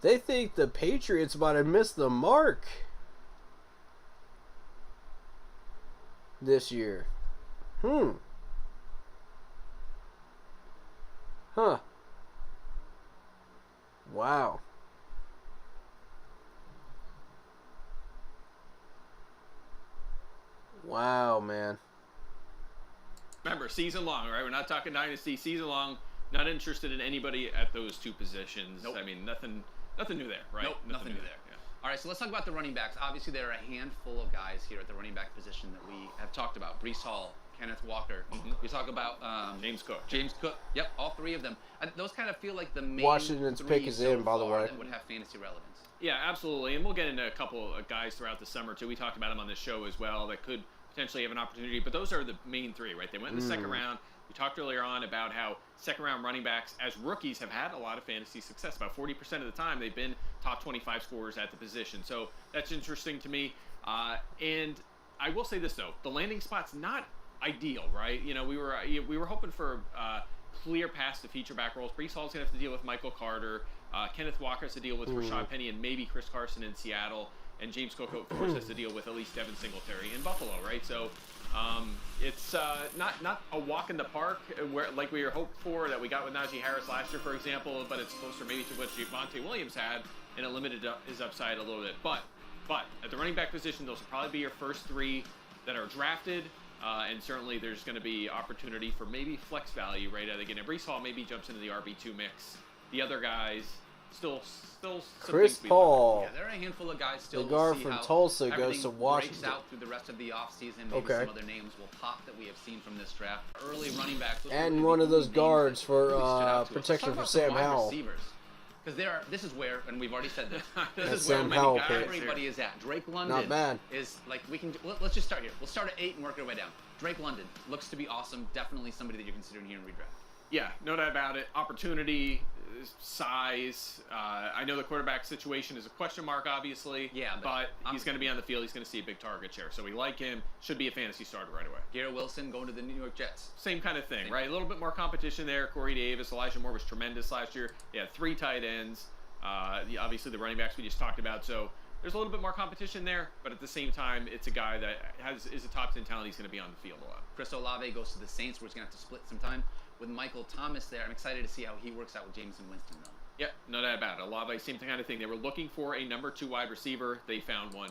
They think the Patriots might have missed the mark this year. Huh. Wow. Wow, man. Remember, season long, right? We're not talking dynasty. Season long. Not interested in anybody at those two positions. Nope. I mean, nothing new there, right? Nope, nothing new there. Yeah. All right, so let's talk about the running backs. Obviously, there are a handful of guys here at the running back position that we have talked about. Breece Hall, Kenneth Walker. You talk about James Cook. James Cook. Yep, all three of them. Those kind of feel like the main Washington's three pick is so in, by the far way. that would have fantasy relevance. Yeah, absolutely. And we'll get into a couple of guys throughout the summer, too. We talked about them on this show as well that could potentially have an opportunity. But those are the main three, right? They went in the second round. We talked earlier on about how second-round running backs, as rookies, have had a lot of fantasy success. About 40% of the time, they've been top 25 scorers at the position. So that's interesting to me. And I will say this, though. The landing spot's not ideal, right? You know, we were hoping for clear pass to feature back roles. Breece Hall's going to have to deal with Michael Carter. Kenneth Walker has to deal with Rashad Penny and maybe Chris Carson in Seattle. And James Cook, of course, has to deal with at least Devin Singletary in Buffalo, right? So it's not a walk in the park where like we were hoped for that we got with Najee Harris last year, for example, but it's closer maybe to what Javonte Williams had, and it limited his upside a little bit. But at the running back position, those will probably be your first three that are drafted, and certainly there's going to be opportunity for maybe flex value right out again. And Breece Hall maybe jumps into the RB2 mix. The other guys still some Chris things to be Paul. Yeah, there are a handful of guys still. The guard We'll see from how Tulsa goes everything to Washington. breaks out through the rest of the offseason. Maybe Okay. some other names will pop that we have seen from this draft. Early running backs. those And are one the of those names guards that for really stood out to us. protection Let's talk for about Sam the wide Howell. Receivers. Because this is where, and we've already said this, this That's is where Sam Howell pick. everybody is at. Drake London Not bad. is like, let's just start here. We'll start at 8 and work our way down. Drake London looks to be awesome. Definitely somebody that you're considering here in redraft. Yeah, no doubt about it. Opportunity, size. I know the quarterback situation is a question mark, obviously. Yeah, but he's going to be on the field. He's going to see a big target share. So we like him. Should be a fantasy starter right away. Garrett Wilson going to the New York Jets. Same kind of thing, right? A little bit more competition there. Corey Davis, Elijah Moore was tremendous last year. They had 3 tight ends. Obviously, the running backs we just talked about. So there's a little bit more competition there. But at the same time, it's a guy that is a top 10 talent. He's going to be on the field a lot. Chris Olave goes to the Saints. We're just going to have to split some time with Michael Thomas there. I'm excited to see how he works out with Jameson Winston, though. Yep, no doubt about it. Olave, same kind of thing. They were looking for a number 2 wide receiver. They found one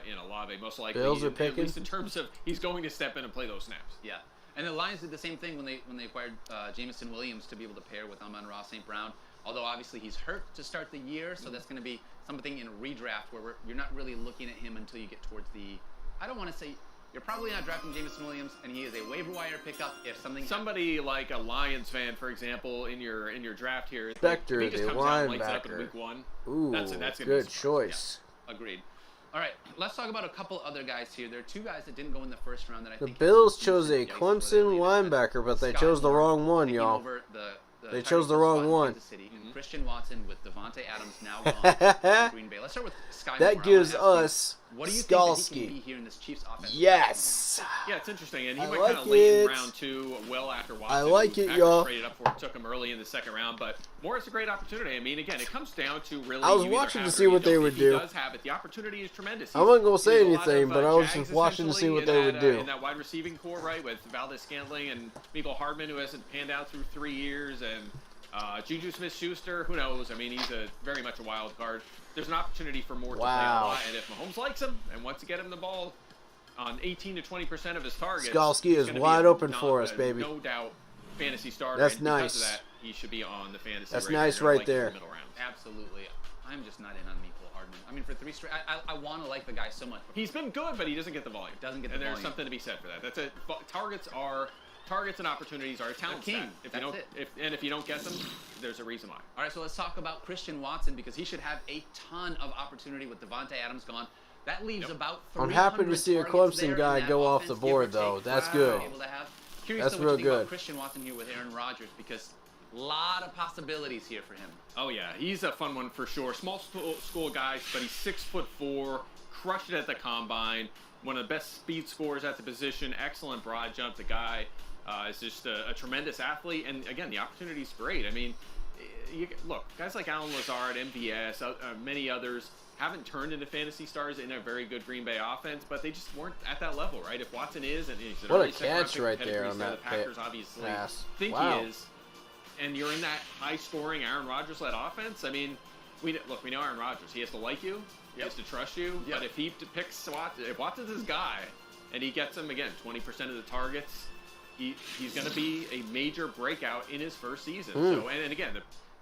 in Olave, most likely. Bills are at picking. least in terms of he's going to step in and play those snaps. Yeah. And the Lions did the same thing when they acquired Jameson Williams to be able to pair with Amon-Ra St. Brown. Although obviously he's hurt to start the year, so that's going to be something in a redraft where you're not really looking at him until you get towards the. I don't want to say you're probably not drafting Jameson Williams, and he is a waiver wire pickup if somebody like a Lions fan, for example, in your draft here, Spectre, if he just the comes out and lights it up in linebacker. week 1. Ooh, that's gonna be good a surprise. choice. Yeah, agreed. All right, let's talk about a couple other guys here. There are 2 guys that didn't go in the first round that I The think Bills is chose a decent yikes for their Clemson leader. linebacker, but they Scott chose the Moore wrong one, taking y'all. over the They Tyrese chose the Hill wrong spot in one. Kansas City, and Christian Watson with Devontae Adams now gone in Green Bay. Let's start with Sky Moore. I That wanna gives ask us you, what do you think that he Skalski. can be here in this Chiefs offense? Yes. Yeah, it's interesting, and he I went like kind of late in it. round 2, well after Watson. I like who it, Packers y'all. Traded up for it, took him early in the second round, but Moore is a great opportunity. I mean, again, it comes down to really. I was you either watching have to it see or you what they don't. would If do. He does have it. The opportunity is tremendous. I wasn't gonna say He's a lot anything, of, but I was Jags just watching to see what essentially they would in do. that, in that wide receiving core, right, with Valdez Scantling and Mecole Hardman, who hasn't panned out through 3 years, and Juju Smith-Schuster, who knows? I mean, he's very much a wild card. There's an opportunity for Moore to play a Wow. lot, and if Mahomes likes him and wants to get him the ball on 18 to 20% of his targets, Skalski he's is gonna be wide a open for us, baby. No doubt, fantasy starter. That's and because nice. of that, he should be on the fantasy. That's radar. nice I right like him in there. the middle rounds. Absolutely. I'm just not in on Mecole Hardman. I mean, for 3 straight, I want to like the guy so much. He's been good, but he doesn't get the volume. Doesn't get the and there's volume. something to be said for that. That's it. Targets are targets and opportunities are a talent king. stat. If you don't get them, there's a reason why. All right, so let's talk about Christian Watson because he should have a ton of opportunity with Devontae Adams gone. That leaves about 300 I'm happy to see a targets Clemson there guy in that go off offense, the give or board, though. take. That's Wow. good. Able to have. Curious That's to real what you think good. about Christian Watson here with Aaron Rodgers because a lot of possibilities here for him. Oh yeah, he's a fun one for sure. Small school guy, but he's 6'4", crushed it at the combine. One of the best speed scorers at the position. Excellent broad jump. The guy is just a tremendous athlete, and again, the opportunity's great. I mean, look, guys like Alan Lazard, MVS, many others haven't turned into fantasy stars in a very good Green Bay offense, but they just weren't at that level, right? If Watson is, and he's an What a early second-round catch pick, right pedigree, there on so that the Packers obviously pass. think Wow. he is, and you're in that high-scoring Aaron Rodgers-led offense. I mean, we know Aaron Rodgers. He has to like you, he has to trust you, but if he picks Watson, if Watson's his guy, and he gets him again 20% of the targets, he's going to be a major breakout in his first season. So, and again,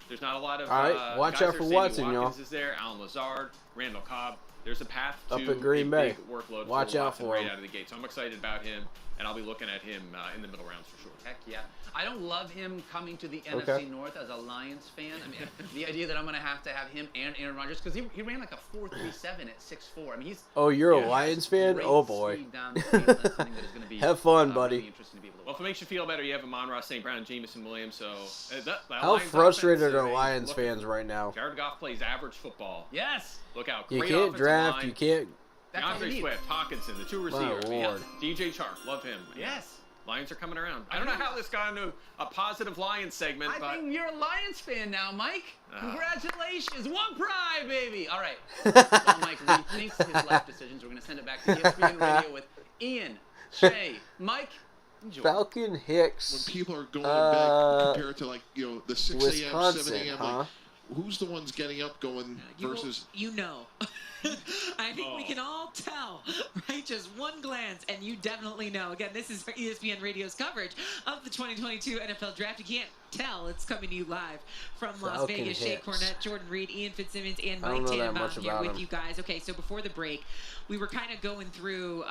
there's not a lot of All right, watch guys out there. for Sammy Watson, y'all. Watkins is there, Alan Lazard, Randall Cobb. There's a path to Up at Green Bay. big workload Watch for out Watson for right him. out of the gate. So I'm excited about him, and I'll be looking at him in the middle rounds for sure. Heck yeah. I don't love him coming to the Okay. NFC North as a Lions fan. I mean, the idea that I'm going to have him and Aaron Rodgers, because he ran like a 4.37 at 6'4". I mean, he's... Oh, you're a Lions fan? great Oh, boy. speed down the field. That's something that is going to be Have fun, buddy. really interesting to be able to Well, if it makes you feel better, you have Amon-Ra St. Brown and Jameson Williams. So that How Lions frustrated offense, are Lions fans right now? Jared Goff plays average football. Yes. Look out. You Great can't offensive draft, line. you can't... That's all you DeAndre need. Swift, Hawkinson, the two My receivers. Lord. DJ Chark, love him. Yes. Lions are coming around. I don't know how this got into a positive Lions segment, I but think you're a Lions fan now, Mike. Congratulations. One pride, baby. All right. While Mike rethinks his life decisions, we're going to send it back to ESPN Radio with Ian, Shay, Mike. Enjoy. Falcon Hicks. When people are going to bed compared to, like, the 6 a.m., 7 Wisconsin, a.m., huh? like, who's the ones getting up going versus... You know. I think we can all tell, right? Just one glance, and you definitely know. Again, this is ESPN Radio's coverage of the 2022 NFL Draft. You can't tell. It's coming to you live from Las Falcon Vegas. Shay Hicks. Cornett, Jordan Reed, Ian Fitzsimmons, and I don't Mike know that Tannenbaum much here about with him. you guys. Okay, so before the break, we were kind of going through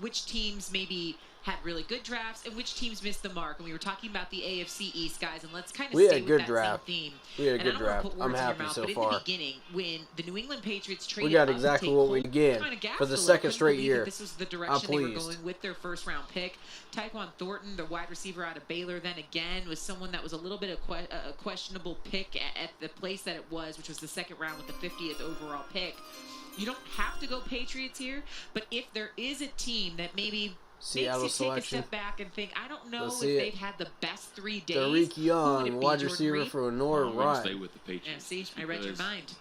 which teams maybe had really good drafts and which teams missed the mark. And we were talking about the AFC East, guys, and let's kind of We had stay a with good that draft. same theme. We had a And good I don't wanna draft. put I'm words in your happy mouth, so but far. in the beginning, when the New England Patriots traded We got up exactly to take what we Cole, get kinda gasped for the a little. second Couldn't straight believe year. that this was the direction they were pleased. going with their first-round pick. Tyquan Thornton, the wide receiver out of Baylor, then again was someone that was a little bit of a questionable pick at the place that it was, which was the second round with the 50th overall pick. You don't have to go Patriots here, but if there is a team that maybe Seattle makes you take selection. a step back and think, I don't know Let's if see it. they've had the best 3 days. Tariq Who would Young, it be, wide Jordan receiver Reed? for I'm North going to stay Ryan. with the Patriots. Yeah, see, I read your because mind.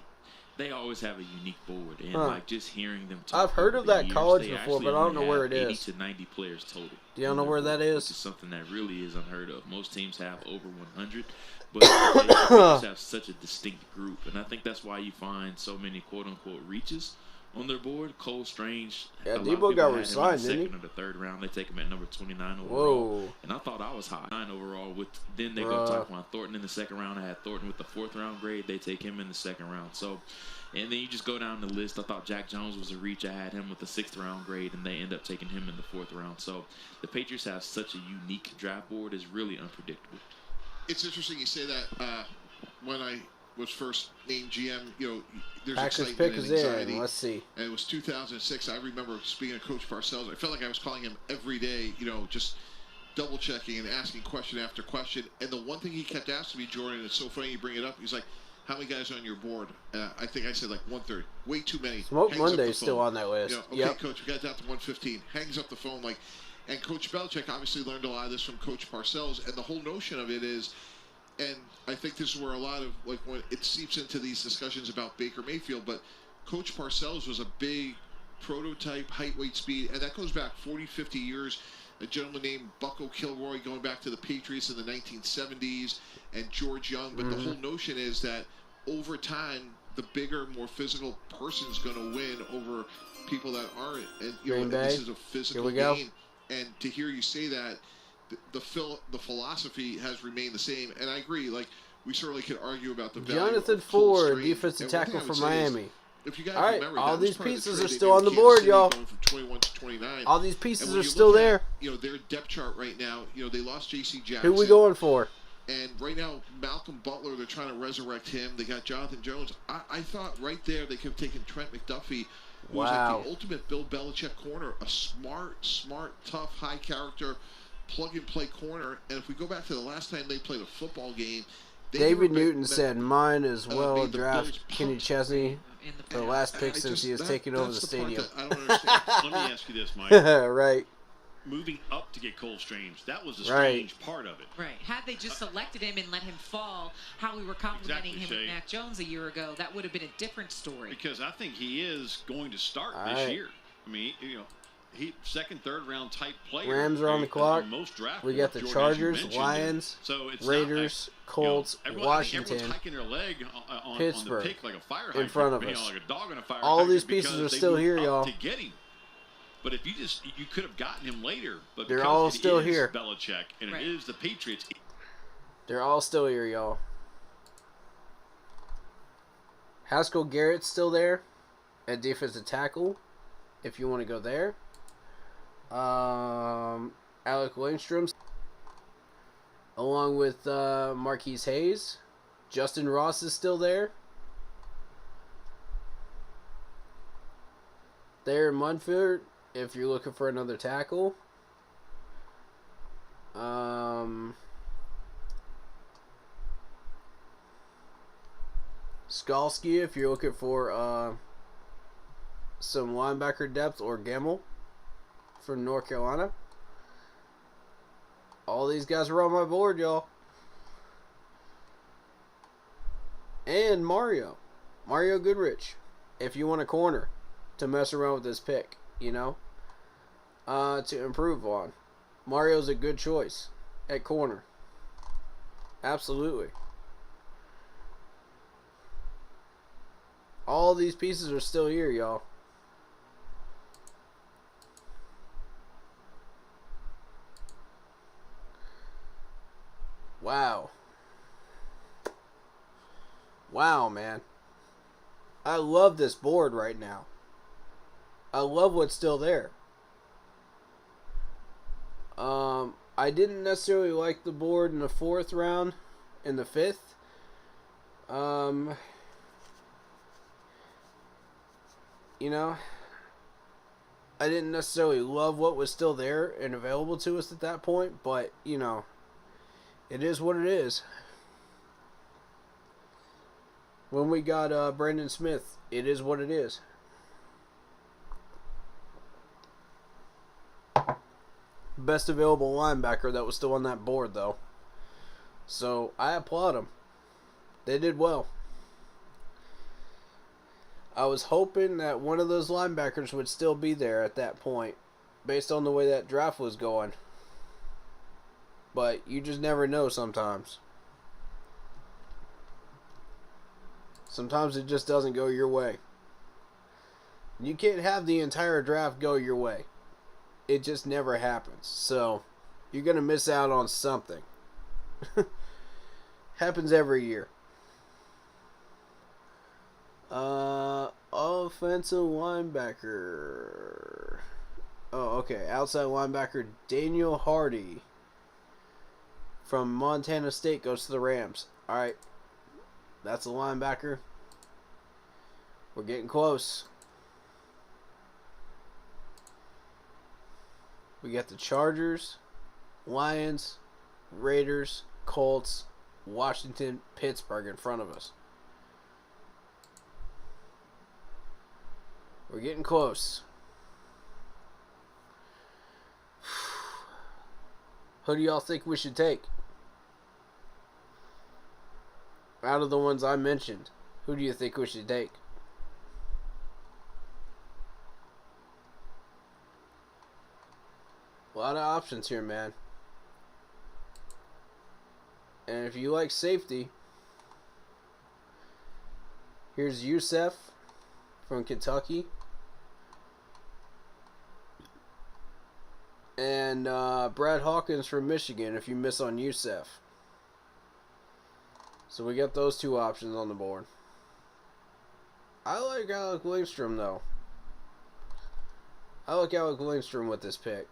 They always have a unique board, and Huh. like just hearing them talk. I've heard over of the that years, college they before, actually but I don't only know where have it 80 is. to 90 players total. Do y'all on know their where board, that is? Which is something that really is unheard of. Most teams have over 100, but the Patriots have such a distinct group, and I think that's why you find so many quote-unquote reaches on their board. Cole Strange. Yeah, a lot of Debo people got had him in re-signed, the didn't he? second or the third round. They take him at number 29 overall. Whoa. And I thought I was high. 9 overall. Then they go Bruh. Tyquan Thornton in the second round. I had Thornton with the 4th round grade. They take him in the second round. So, and then you just go down the list. I thought Jack Jones was a reach. I had him with the 6th round grade, and they end up taking him in the 4th round. So the Patriots have such a unique draft board. It's really unpredictable. It's interesting you say that. When I was first named GM, there's Packers excitement pick and is anxiety. in. Let's see. And it was 2006. I remember speaking to Coach Parcells. I felt like I was calling him every day, just double checking and asking question after question. And the one thing he kept asking me, Jordan, it's so funny you bring it up. He's like, "How many guys are on your board?" I think I said like 130. Way too many. Smoke Hangs up the Monday's still phone. on that list. Okay, Yep. Coach, we got down to 115. Hangs up the phone like, and Coach Belichick obviously learned a lot of this from Coach Parcells. And the whole notion of it is, and I think this is where a lot of, like, when it seeps into these discussions about Baker Mayfield, but Coach Parcells was a big prototype height, weight, speed, and that goes back 40, 50 years. A gentleman named Bucko Kilroy going back to the Patriots in the 1970s, and George Young. But the whole notion is that over time, the bigger, more physical person's going to win over people that aren't. And Green Bay. this is a physical Here we go. game. And to hear you say that, the philosophy has remained the same, and I agree. Like, we certainly could argue about the value Jonathan of Cole Ford, Strange. defensive And one tackle thing I would from say is, Miami. If you guys All right, remember, all that was these part of the pieces trade are they still did on the with Kansas board, City, y'all. going from 21 to 29. All these And pieces when are you still look at, there. their depth chart right now, they lost J.C. Jackson. Who we going for? And right now, Malcolm Butler, they're trying to resurrect him. They got Jonathan Jones. I thought right there they could have taken Trent McDuffie, who was like the ultimate Bill Belichick corner, a smart, tough, high character, plug-and-play corner. And if we go back to the last time they played a football game, David Newton said, mine as well, made the draft Bills Kenny pumped. Chesney for the last pick since he has taken over the that's stadium. part that I don't understand. Let me ask you this, Mike. Right. Moving up to get Cole Strange, that was the Right. strange part of it. Right. Had they just selected him and let him fall, how we were complimenting Exactly, him with Shay. Mac Jones a year ago, that would have been a different story. Because I think he is going to start All this right. year. I mean, he second, third round type player. Rams are on the clock. Most draft We got the boards, Jordan, as you Chargers, mentioned. Lions, So it's Raiders, Colts, I think Washington, everyone's hiking their leg on Pittsburgh, the pick like a fire in hydrant, front of like us. a dog on a fire All hydrant these pieces because are they still moved here, up y'all. to get him. But if you could have gotten him later. But They're because all it still is here. Belichick and Right. it is the Patriots. They're all still here, y'all. Haskell Garrett's still there at defensive tackle, if you want to go there. Alec Lindstrom, along with Marquise Hayes. Justin Ross is still there. There in Munford, if you're looking for another tackle. Skalski, if you're looking for some linebacker depth, or Gemmel from North Carolina. All these guys are on my board, y'all. And Mario Goodrich, if you want a corner to mess around with this pick, to improve on. Mario's a good choice at corner. Absolutely. All these pieces are still here, y'all. Wow. Wow, man. I love this board right now. I love what's still there. I didn't necessarily like the board in the 4th round, in the 5th. I didn't necessarily love what was still there and available to us at that point, but, it is what it is. When we got Brandon Smith, it is what it is. Best available linebacker that was still on that board, though. So, I applaud them. They did well. I was hoping that one of those linebackers would still be there at that point, based on the way that draft was going. But you just never know sometimes. Sometimes it just doesn't go your way. You can't have the entire draft go your way. It just never happens. So, you're going to miss out on something. Happens every year. Offensive linebacker. Oh, okay. Outside linebacker Daniel Hardy from Montana State goes to the Rams. Alright. That's a linebacker. We're getting close. We got the Chargers, Lions, Raiders, Colts, Washington, Pittsburgh in front of us. We're getting close. Who do y'all think we should take? Out of the ones I mentioned, who do you think we should take? A lot of options here, man. And if you like safety, here's Youssef from Kentucky. And Brad Hawkins from Michigan if you miss on Youssef. So we got those two options on the board. I like Alec Lindstrom, though. I like Alec Lindstrom with this pick.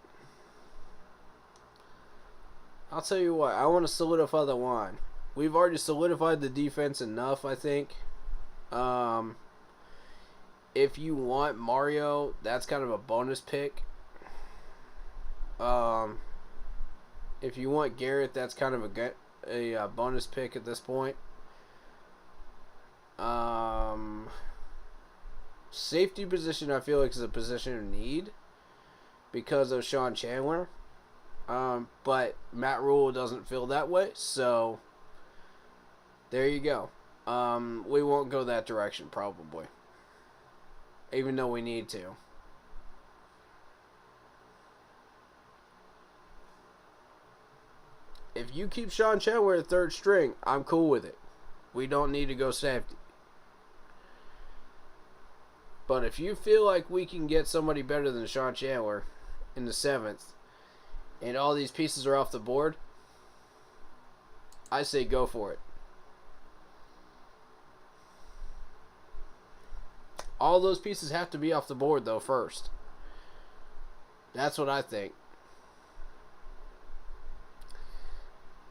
I'll tell you what, I want to solidify the line. We've already solidified the defense enough, I think. If you want Mario, that's kind of a bonus pick. If you want Garrett, that's kind of a bonus pick at this point. Safety position, I feel like, is a position of need because of Sean Chandler. But Matt Rule doesn't feel that way, so there you go. We won't go that direction, probably. Even though we need to. If you keep Sean Chandler at third string, I'm cool with it. We don't need to go safety. But if you feel like we can get somebody better than Sean Chandler in the 7th, and all these pieces are off the board, I say go for it. All those pieces have to be off the board, though, first. That's what I think.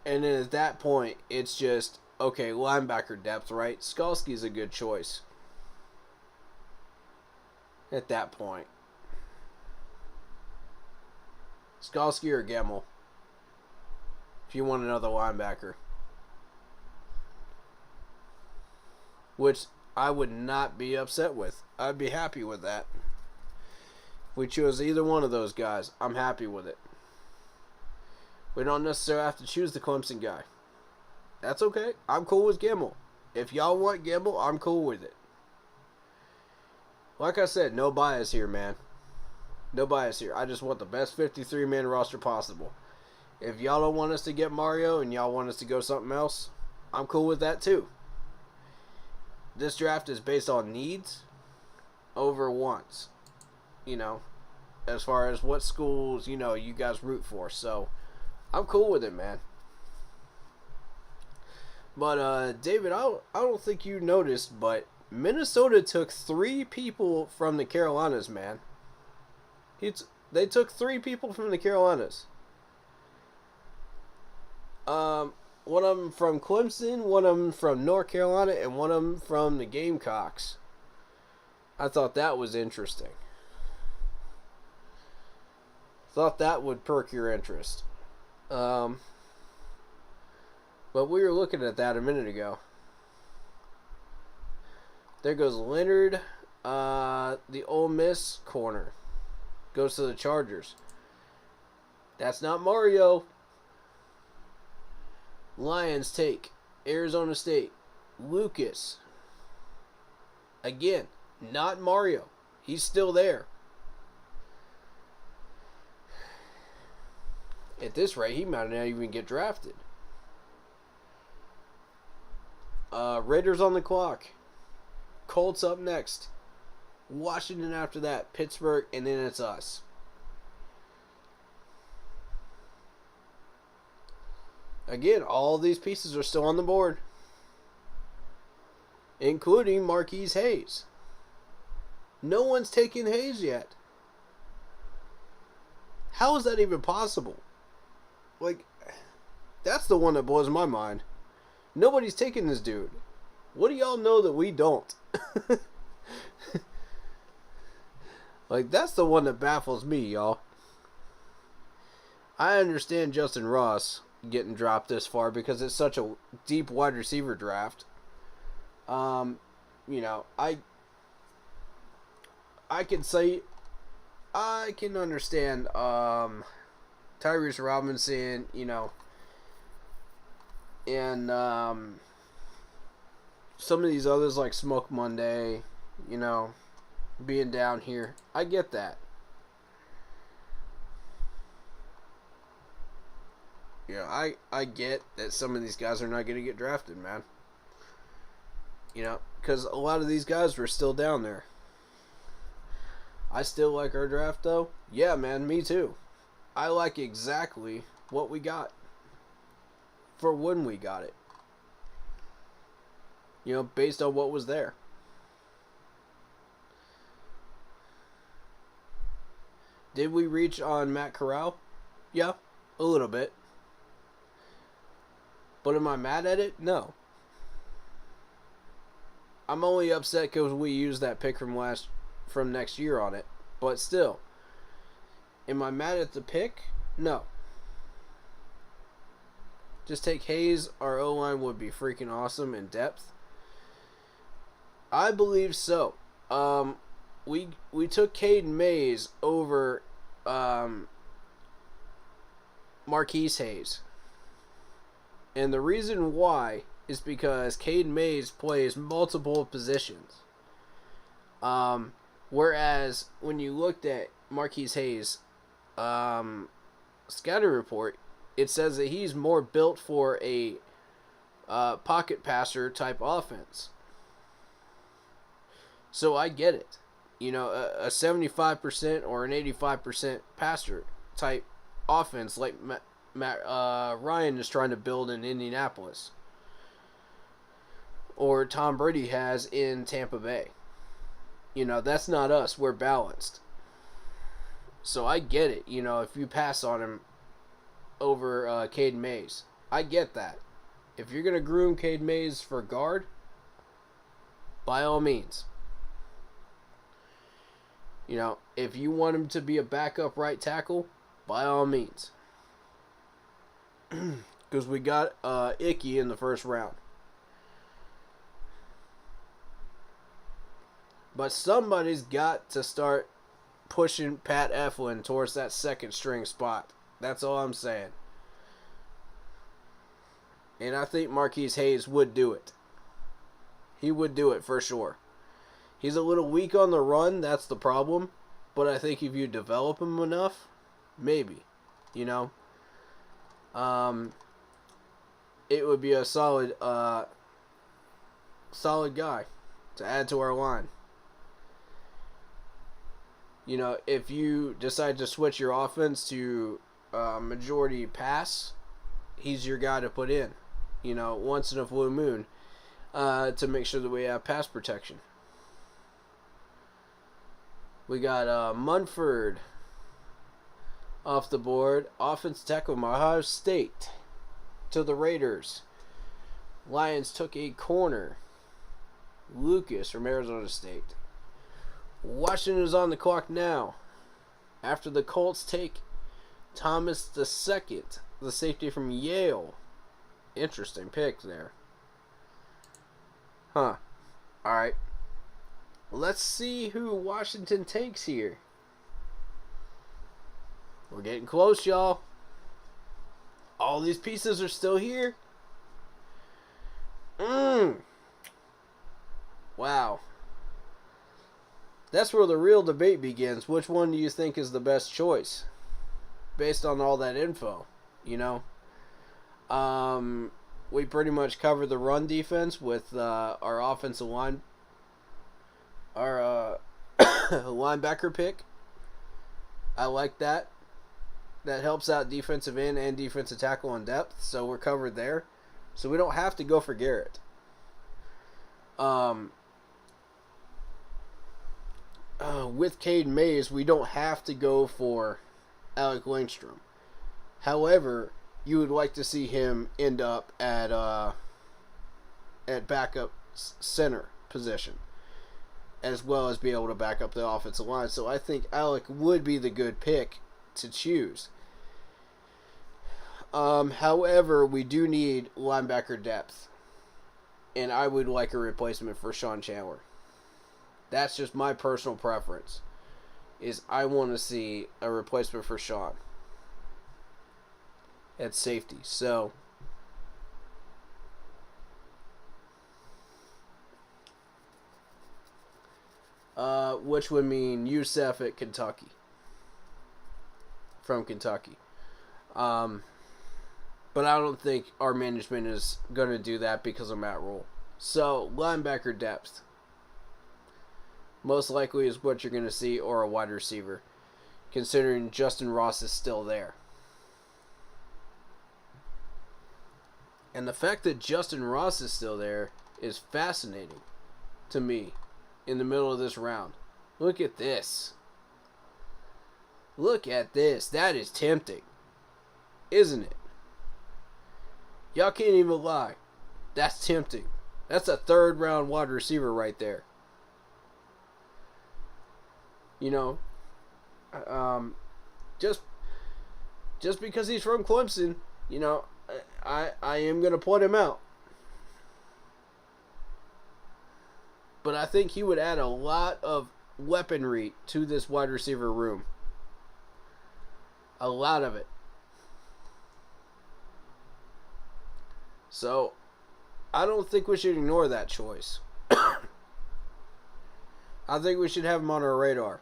And then at that point, it's just, okay, linebacker depth, right? Skalski's a good choice. At that point. Skalski or Gemmel. If you want another linebacker. Which I would not be upset with. I'd be happy with that. If we chose either one of those guys, I'm happy with it. We don't necessarily have to choose the Clemson guy. That's okay. I'm cool with Gemmel. If y'all want Gemmel, I'm cool with it. Like I said, no bias here, man. No bias here. I just want the best 53-man roster possible. If y'all don't want us to get Mario and y'all want us to go something else, I'm cool with that too. This draft is based on needs over wants. You know, as far as what schools, you know, you guys root for. So, I'm cool with it, man. But, David, I don't think you noticed, but Minnesota took 3 people from the Carolinas, man. They took 3 people from the Carolinas. One of them from Clemson, one of them from North Carolina, and one of them from the Gamecocks. I thought that was interesting. Thought that would perk your interest. But we were looking at that a minute ago. There goes Leonard, the Ole Miss corner. Goes to the Chargers. That's not Mario. Lions take Arizona State. Lucas. Again, not Mario. He's still there. At this rate, he might not even get drafted. Raiders on the clock. Colts up next. Washington after that. Pittsburgh, and then it's us. Again, all these pieces are still on the board. Including Marquise Hayes. No one's taken Hayes yet. How is that even possible? Like, that's the one that blows my mind. Nobody's taking this dude. What do y'all know that we don't? Like, that's the one that baffles me, y'all. I understand Justin Ross getting dropped this far because it's such a deep wide receiver draft. You know, I can say I can understand Tyrese Robinson, you know, and some of these others like Smoke Monday, you know, being down here. I get that. Yeah, I get that some of these guys are not going to get drafted, man. You know, because a lot of these guys were still down there. I still like our draft, though. Yeah, man, me too. I like exactly what we got for when we got it. You know, based on what was there. Did we reach on Matt Corral? Yeah, a little bit. But am I mad at it? No. I'm only upset because we used that pick from next year on it. But still, am I mad at the pick? No. Just take Hayes. Our O-line would be freaking awesome in depth. I believe so. We took Caden Mays over Marquise Hayes. And the reason why is because Caden Mays plays multiple positions. Whereas when you looked at Marquise Hayes' scouting report, it says that he's more built for a pocket passer type offense. So I get it. You know, a 75% or an 85% passer type offense like Ryan is trying to build in Indianapolis. Or Tom Brady has in Tampa Bay. You know, that's not us. We're balanced. So I get it. You know, if you pass on him over Caden Mays, I get that. If you're going to groom Caden Mays for guard, by all means. You know, if you want him to be a backup right tackle, by all means. Because we got Icky in the first round. But somebody's got to start pushing Pat Eflin towards that second string spot. That's all I'm saying. And I think Marquise Hayes would do it. He would do it for sure. He's a little weak on the run, that's the problem. But I think if you develop him enough, maybe. You know? It would be a solid guy to add to our line. You know, if you decide to switch your offense to majority pass, he's your guy to put in. You know, once in a blue moon, to make sure that we have pass protection. We got Munford off the board. Offense tackle from Ohio State to the Raiders. Lions took a corner. Lucas from Arizona State. Washington is on the clock now. After the Colts take Thomas II, the safety from Yale. Interesting pick there. Huh. Alright. Let's see who Washington takes here. We're getting close, y'all. All these pieces are still here. Wow. That's where the real debate begins. Which one do you think is the best choice? Based on all that info, you know? We pretty much covered the run defense with our offensive line. Our linebacker pick. I like that. That helps out defensive end and defensive tackle in depth. So we're covered there. So we don't have to go for Garrett. With Caden Mays, we don't have to go for Alec Langstrom. However, you would like to see him end up at backup center position, as well as be able to back up the offensive line. So I think Alec would be the good pick to choose. However, we do need linebacker depth, and I would like a replacement for Sean Chandler. That's just my personal preference, is I want to see a replacement for Sean at safety. So which would mean Youssef at Kentucky, from Kentucky. But I don't think our management is going to do that because of Matt Rule. So linebacker depth most likely is what you're going to see, or a wide receiver, considering Justin Ross is still there. And the fact that Justin Ross is still there is fascinating to me in the middle of this round. Look at this. Look at this. That is tempting. Isn't it? Y'all can't even lie. That's tempting. That's a third-round wide receiver right there. You know, just because he's from Clemson, you know, I am going to point him out. But I think he would add a lot of weaponry to this wide receiver room. A lot of it. So, I don't think we should ignore that choice. I think we should have him on our radar.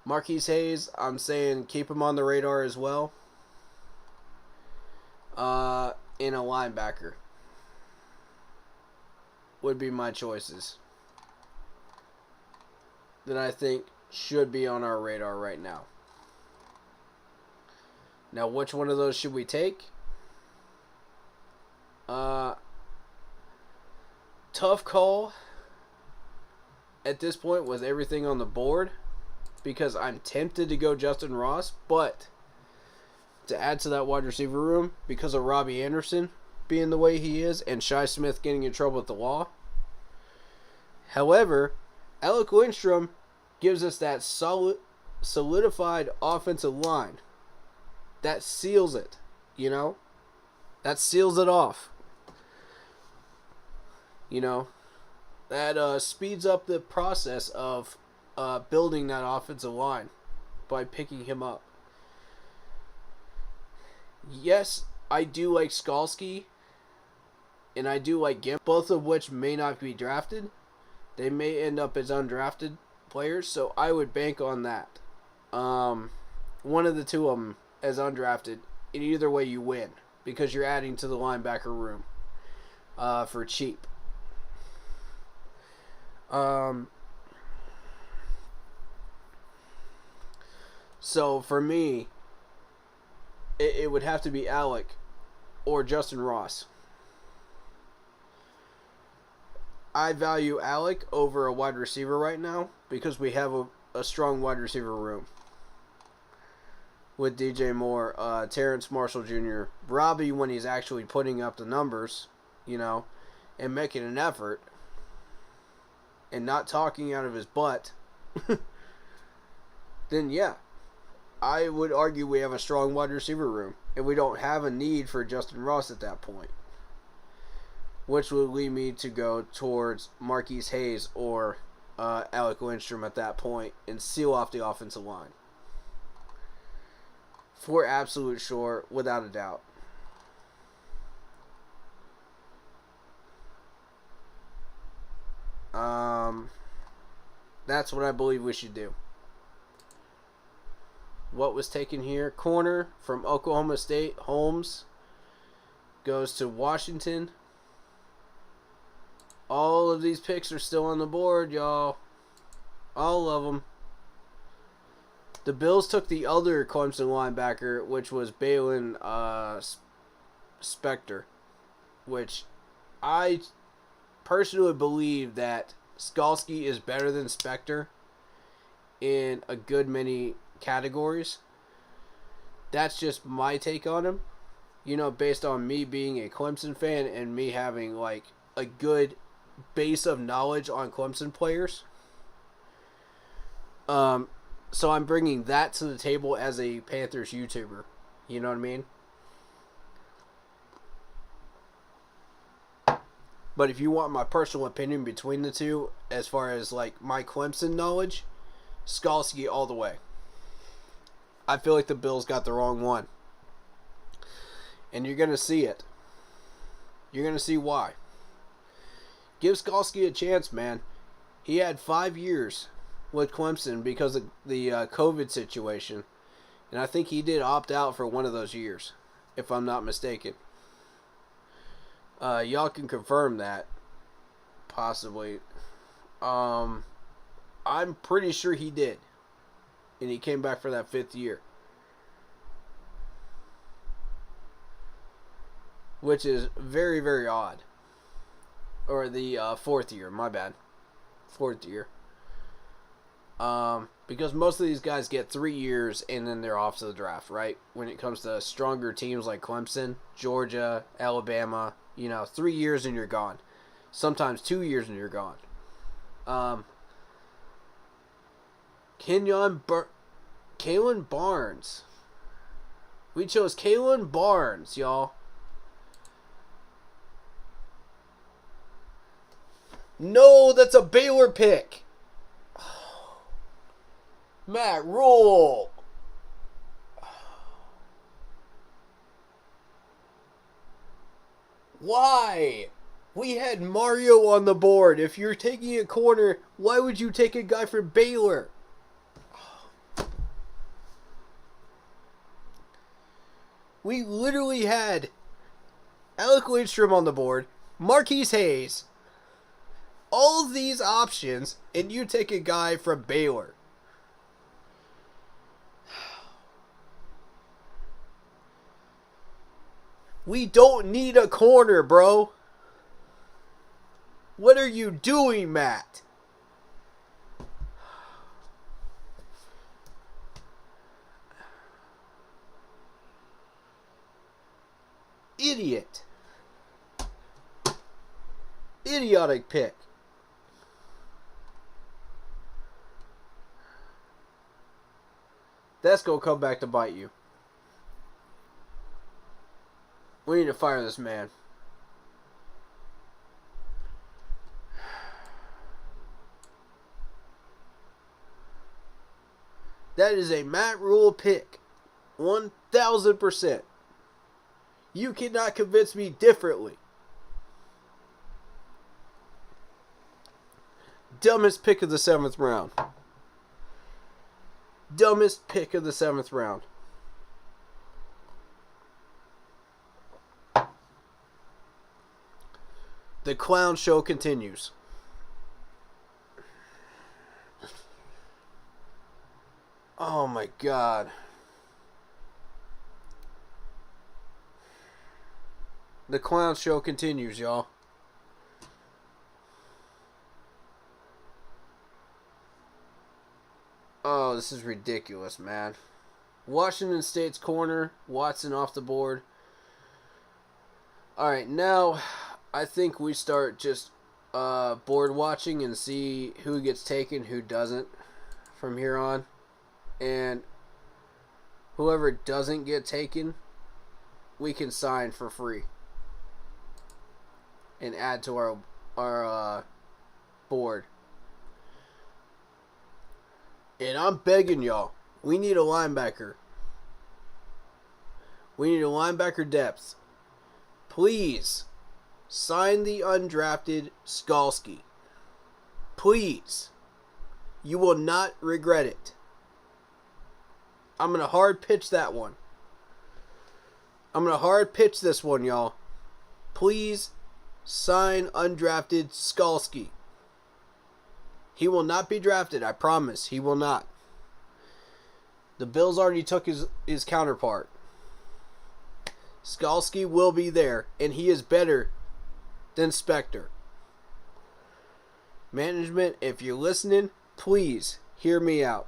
Marquise Hayes, I'm saying keep him on the radar as well. In a linebacker would be my choices that I think should be on our radar right now. Now, which one of those should we take? Tough call at this point with everything on the board, because I'm tempted to go Justin Ross, but to add to that wide receiver room, because of Robbie Anderson being the way he is and Shi Smith getting in trouble with the law. However, Alec Lindstrom gives us that solidified offensive line. That seals it, you know? That seals it off. You know? That speeds up the process of building that offensive line by picking him up. Yes, I do like Skalski, and I do like Gimp, both of which may not be drafted. They may end up as undrafted players, so I would bank on that. One of the two of them as undrafted, and either way you win, because you're adding to the linebacker room for cheap. So for me, it would have to be Alec or Justin Ross. I value Alec over a wide receiver right now because we have a strong wide receiver room with DJ Moore, Terrence Marshall Jr., Robbie when he's actually putting up the numbers, you know, and making an effort and not talking out of his butt, then yeah, I would argue we have a strong wide receiver room, and we don't have a need for Justin Ross at that point, which would lead me to go towards Marquise Hayes or Alec Lindstrom at that point and seal off the offensive line. For absolute sure, without a doubt. That's what I believe we should do. What was taken here? Corner from Oklahoma State, Holmes, goes to Washington. All of these picks are still on the board, y'all. All of them. The Bills took the other Clemson linebacker, which was Balin Spector, which I personally believe that Skalski is better than Spector in a good many categories. That's just my take on him. You know, based on me being a Clemson fan and me having like a good base of knowledge on Clemson players. So I'm bringing that to the table as a Panthers YouTuber. You know what I mean? But if you want my personal opinion between the two, as far as like my Clemson knowledge, Skalski all the way. I feel like the Bills got the wrong one. And you're going to see it. You're going to see why. Give Skalski a chance, man. He had 5 years with Clemson because of the COVID situation. And I think he did opt out for one of those years, if I'm not mistaken. Y'all can confirm that, possibly. I'm pretty sure he did. And he came back for that 5th year. Which is very, very odd. Or the 4th year, my bad. 4th year. Because most of these guys get 3 years and then they're off to the draft, right? When it comes to stronger teams like Clemson, Georgia, Alabama, 3 years and you're gone. Sometimes 2 years and you're gone. Kalen Barnes. We chose Kalen Barnes, y'all. No, that's a Baylor pick. Matt Rule. Why? We had Mario on the board. If you're taking a corner, why would you take a guy from Baylor? We literally had Alec Lidstrom on the board, Marquise Hayes, all of these options, and you take a guy from Baylor. We don't need a corner, bro. What are you doing, Matt? Idiot. Idiotic pick. That's going to come back to bite you. We need to fire this man. That is a Matt Rule pick. 1,000%. You cannot convince me differently. Dumbest pick of the 7th round. Dumbest pick of the 7th round. The clown show continues. Oh my God. The clown show continues, y'all. Oh, this is ridiculous, man. Washington State's corner. Watson off the board. Alright, now I think we start just board watching and see who gets taken, who doesn't from here on. And whoever doesn't get taken, we can sign for free and add to our board. And I'm begging y'all, we need a linebacker. We need a linebacker depth. Please sign the undrafted Skalski. Please. You will not regret it. I'm going to hard pitch that one. I'm going to hard pitch this one, y'all. Please sign undrafted Skalski. He will not be drafted, I promise. He will not. The Bills already took his counterpart. Skalski will be there, and he is better than Spector. Management, if you're listening, please hear me out.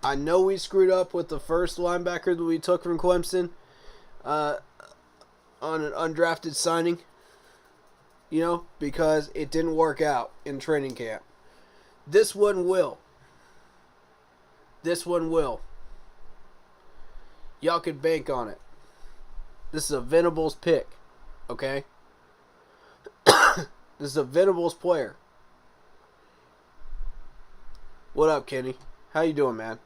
I know we screwed up with the first linebacker that we took from Clemson on an undrafted signing, because it didn't work out in training camp. This one will. This one will. Y'all can bank on it. This is a Venables pick, okay? This is a Venables player. What up, Kenny? How you doing, man?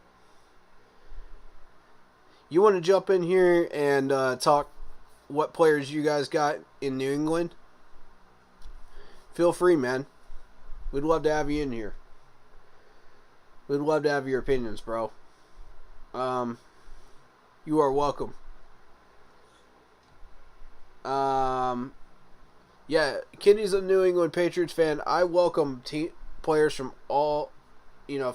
You want to jump in here and talk what players you guys got in New England? Feel free, man. We'd love to have you in here. We'd love to have your opinions, bro. You are welcome. Yeah, Kenny's a New England Patriots fan. I welcome players from all,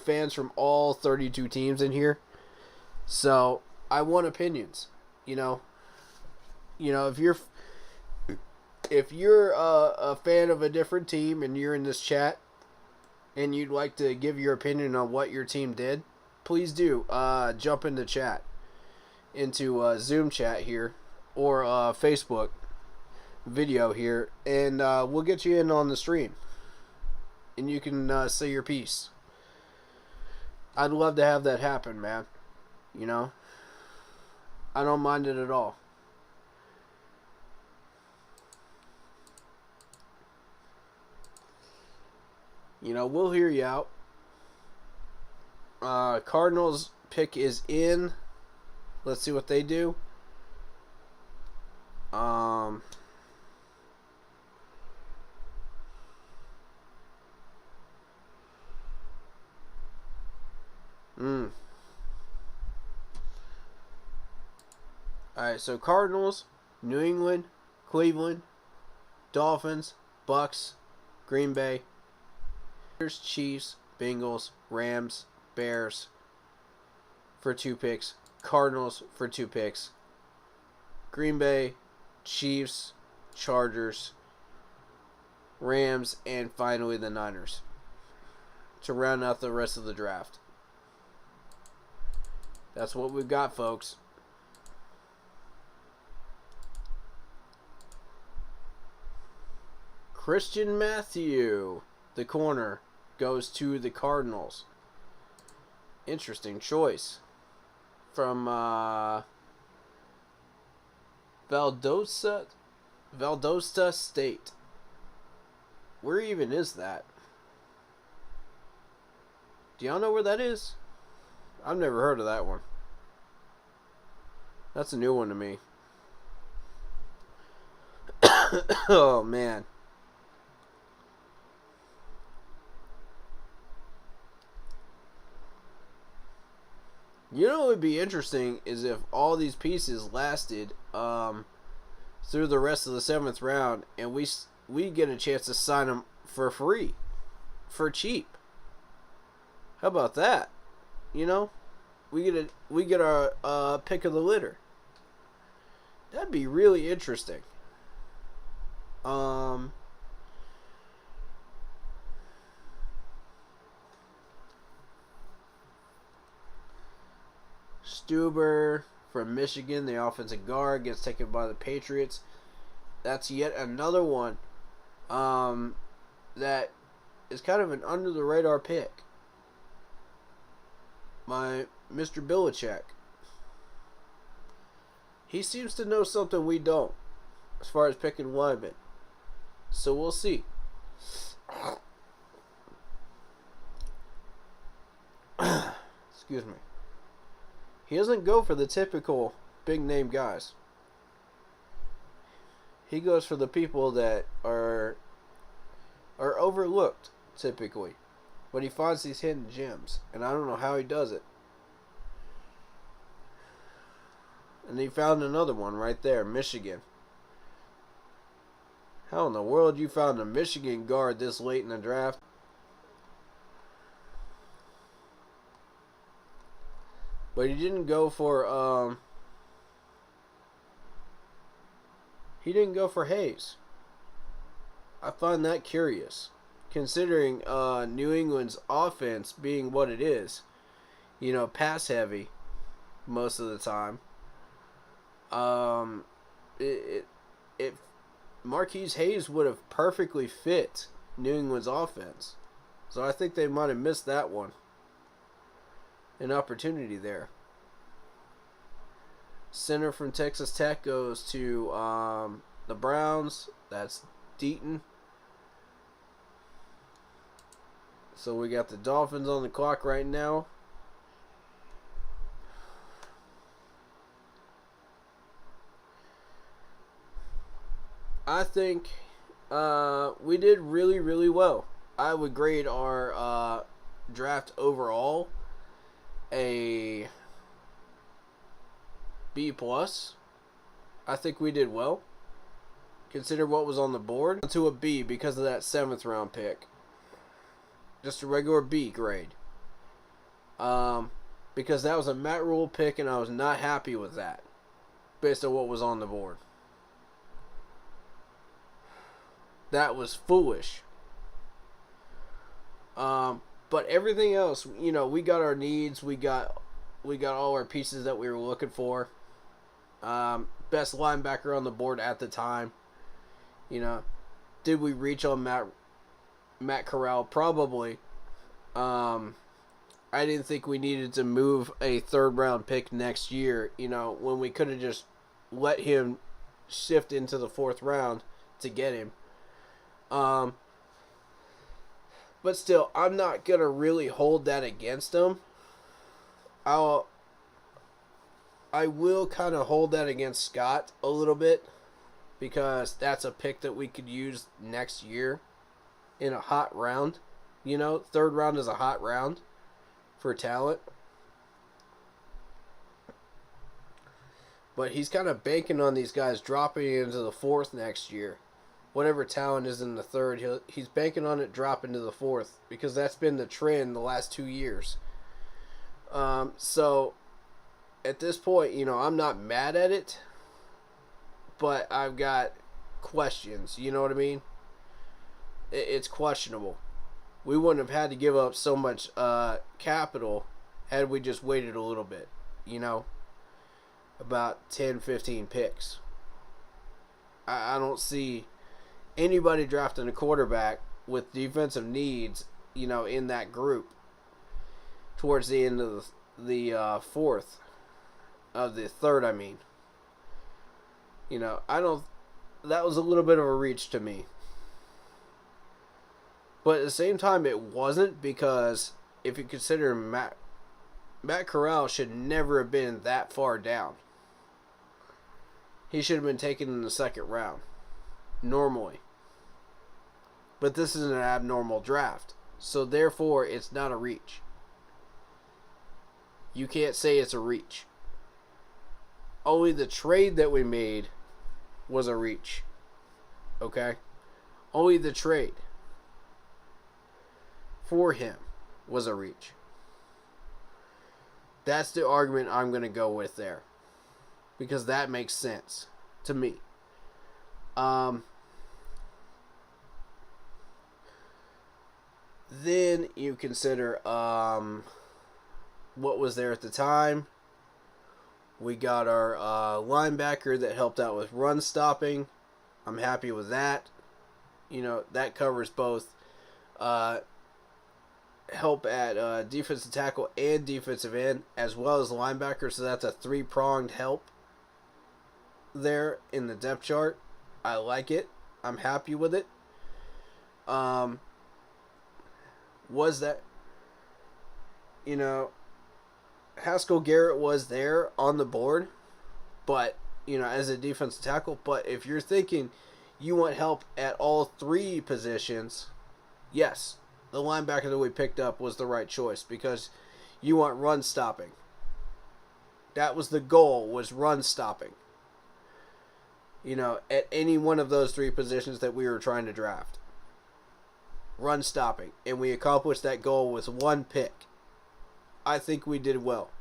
fans from all 32 teams in here. So, I want opinions, if if you're a fan of a different team and you're in this chat and you'd like to give your opinion on what your team did, please do jump into chat, into Zoom chat here or Facebook video here, and we'll get you in on the stream and you can say your piece. I'd love to have that happen, man. You know, I don't mind it at all. You know, we'll hear you out. Cardinals pick is in. Let's see what they do. Alright, so Cardinals, New England, Cleveland, Dolphins, Bucks, Green Bay, Chiefs, Bengals, Rams, Bears for 2 picks, Cardinals for 2 picks, Green Bay, Chiefs, Chargers, Rams, and finally the Niners to round out the rest of the draft. That's what we've got, folks. Christian Matthew, the corner, goes to the Cardinals. Interesting choice. From Valdosta State. Where even is that? Do y'all know where that is? I've never heard of that one. That's a new one to me. Oh, man. You know what would be interesting is if all these pieces lasted through the rest of the 7th round, and we get a chance to sign them for free, for cheap. How about that? You know, we get our pick of the litter. That'd be really interesting. Stuber from Michigan, the offensive guard, gets taken by the Patriots. That's yet another one that is kind of an under-the-radar pick. My Mr. Belichick. He seems to know something we don't as far as picking linemen. So we'll see. Excuse me. He doesn't go for the typical big-name guys. He goes for the people that are overlooked, typically. But he finds these hidden gems, and I don't know how he does it. And he found another one right there, Michigan. How in the world you found a Michigan guard this late in the draft? But he didn't go for Hayes. I find that curious, considering New England's offense being what it is. You know, pass heavy most of the time. If Marquise Hayes would have perfectly fit New England's offense. So I think they might have missed that one. An opportunity there. Center from Texas Tech goes to the Browns. That's Deaton. So we got the Dolphins on the clock right now. I think we did really, really well. I would grade our draft overall a B+. I think we did well. Consider what was on the board. To a B because of that 7th round pick. Just a regular B grade. Because that was a Matt Rule pick and I was not happy with that. Based on what was on the board. that was foolish. But everything else, you know, we got our needs. We got all our pieces that we were looking for. Best linebacker on the board at the time. You know, did we reach on Matt Corral? Probably. I didn't think we needed to move a 3rd round pick next year, you know, when we could have just let him shift into the 4th round to get him. But still, I'm not going to really hold that against him. I will kind of hold that against Scott a little bit, because that's a pick that we could use next year in a hot round. You know, 3rd round is a hot round for talent. But he's kind of banking on these guys dropping into the 4th next year. Whatever talent is in the 3rd, he's banking on it dropping to the 4th, because that's been the trend the last 2 years. So at this point, you know, I'm not mad at it, but I've got questions. You know what I mean? It's questionable. We wouldn't have had to give up so much capital had we just waited a little bit, you know, about 10, 15 picks. I don't see anybody drafting a quarterback with defensive needs, you know, in that group towards the end of the 4th, of the 3rd, I mean. You know, that was a little bit of a reach to me. But at the same time, it wasn't, because if you consider Matt Corral should never have been that far down. He should have been taken in the 2nd round, normally. But this is an abnormal draft, so therefore it's not a reach. You can't say it's a reach. Only the trade that we made was a reach. Okay? Only the trade for him was a reach. That's the argument I'm going to go with there, because that makes sense to me. Then you consider what was there at the time. We got our linebacker that helped out with run stopping. I'm happy with that. You know, that covers both help at defensive tackle and defensive end, as well as linebacker. So that's a 3-pronged help there in the depth chart. I like it. I'm happy with it. Was that, you know, Haskell Garrett was there on the board, but, you know, as a defensive tackle. But if you're thinking you want help at all 3 positions, yes, the linebacker that we picked up was the right choice, because you want run stopping. That was the goal, was run stopping. You know, at any one of those 3 positions that we were trying to draft. Run stopping. And we accomplished that goal with 1 pick. I think we did well,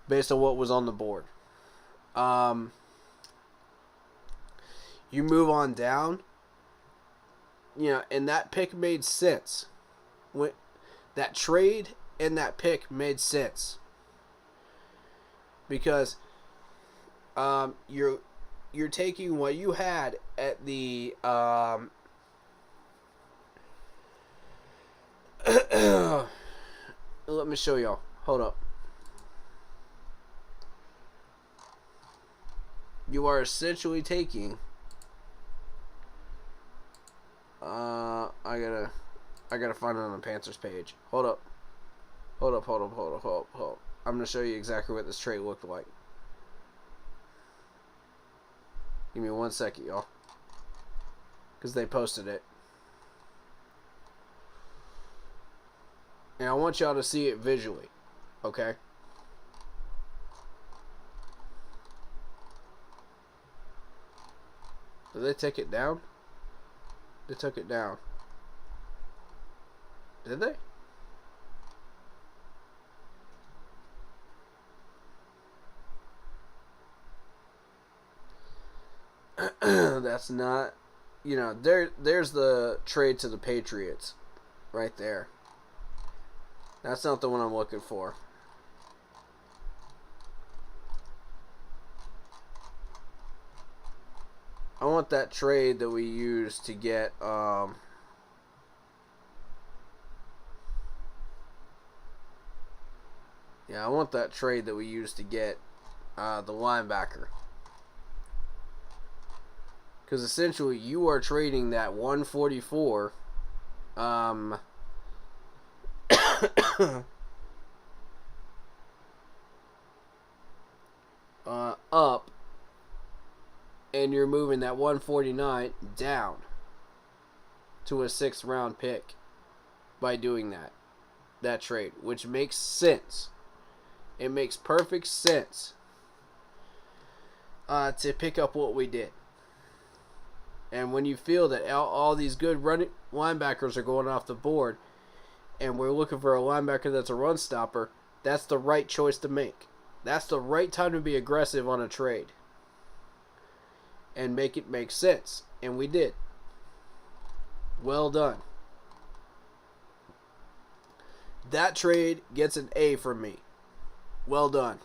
based on what was on the board. You move on down, you know, and that pick made sense. That trade and that pick made sense, because you're taking what you had at the let me show y'all. Hold up. You are essentially taking I gotta find it on the Panthers page. Hold up. I'm gonna show you exactly what this trade looked like. Give me 1 second, y'all, because they posted it. And I want y'all to see it visually, okay? Did they take it down? They took it down. Did they? That's not there's the trade to the Patriots right there. That's not the one I'm looking for. I want that trade that we used to get I want that trade that we used to get the linebacker. Because essentially you are trading that 144 up, and you're moving that 149 down to a 6th round pick by doing that trade, which makes sense. It makes perfect sense to pick up what we did. And when you feel that all these good running linebackers are going off the board, and we're looking for a linebacker that's a run stopper, that's the right choice to make. That's the right time to be aggressive on a trade and make it make sense. And we did. Well done. That trade gets an A from me. Well done.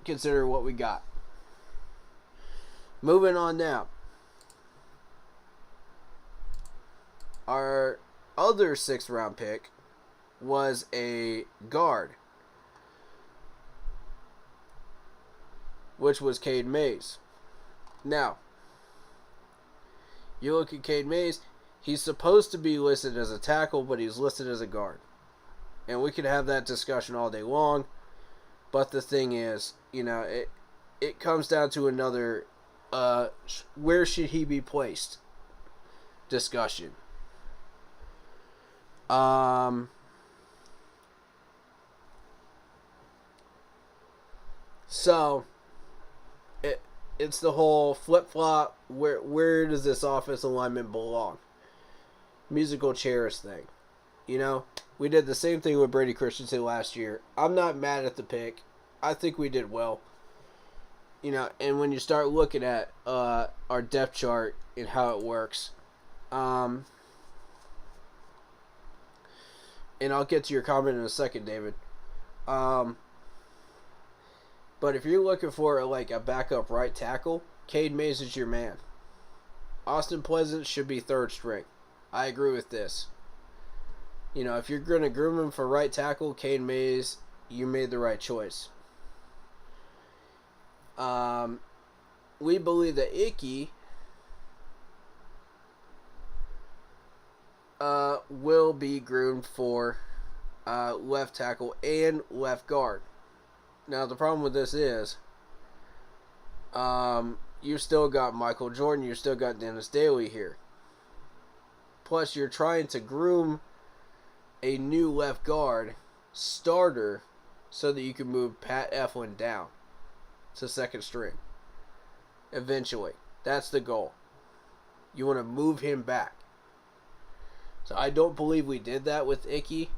Consider what we got. Moving on now. Our other 6th round pick was a guard, which was Cade Mays. Now, you look at Cade Mays, he's supposed to be listed as a tackle, but he's listed as a guard. And we could have that discussion all day long, but the thing is, it comes down to another where should he be placed discussion. So it's the whole flip-flop, where does this offensive lineman belong? Musical chairs thing. We did the same thing with Brady Christensen last year. I'm not mad at the pick. I think we did well. And when you start looking at our depth chart and how it works, and I'll get to your comment in a second, David. But if you're looking for a backup right tackle, Cade Mays is your man. Austin Pleasant should be 3rd string. I agree with this. If you're going to groom him for right tackle, Cade Mays, you made the right choice. We believe that Icky will be groomed for left tackle and left guard. Now, the problem with this is you still got Michael Jordan, you still got Dennis Daly here. Plus, you're trying to groom a new left guard starter so that you can move Pat Eflin down to 2nd string. Eventually. That's the goal. You want to move him back. So I don't believe we did that with Icky.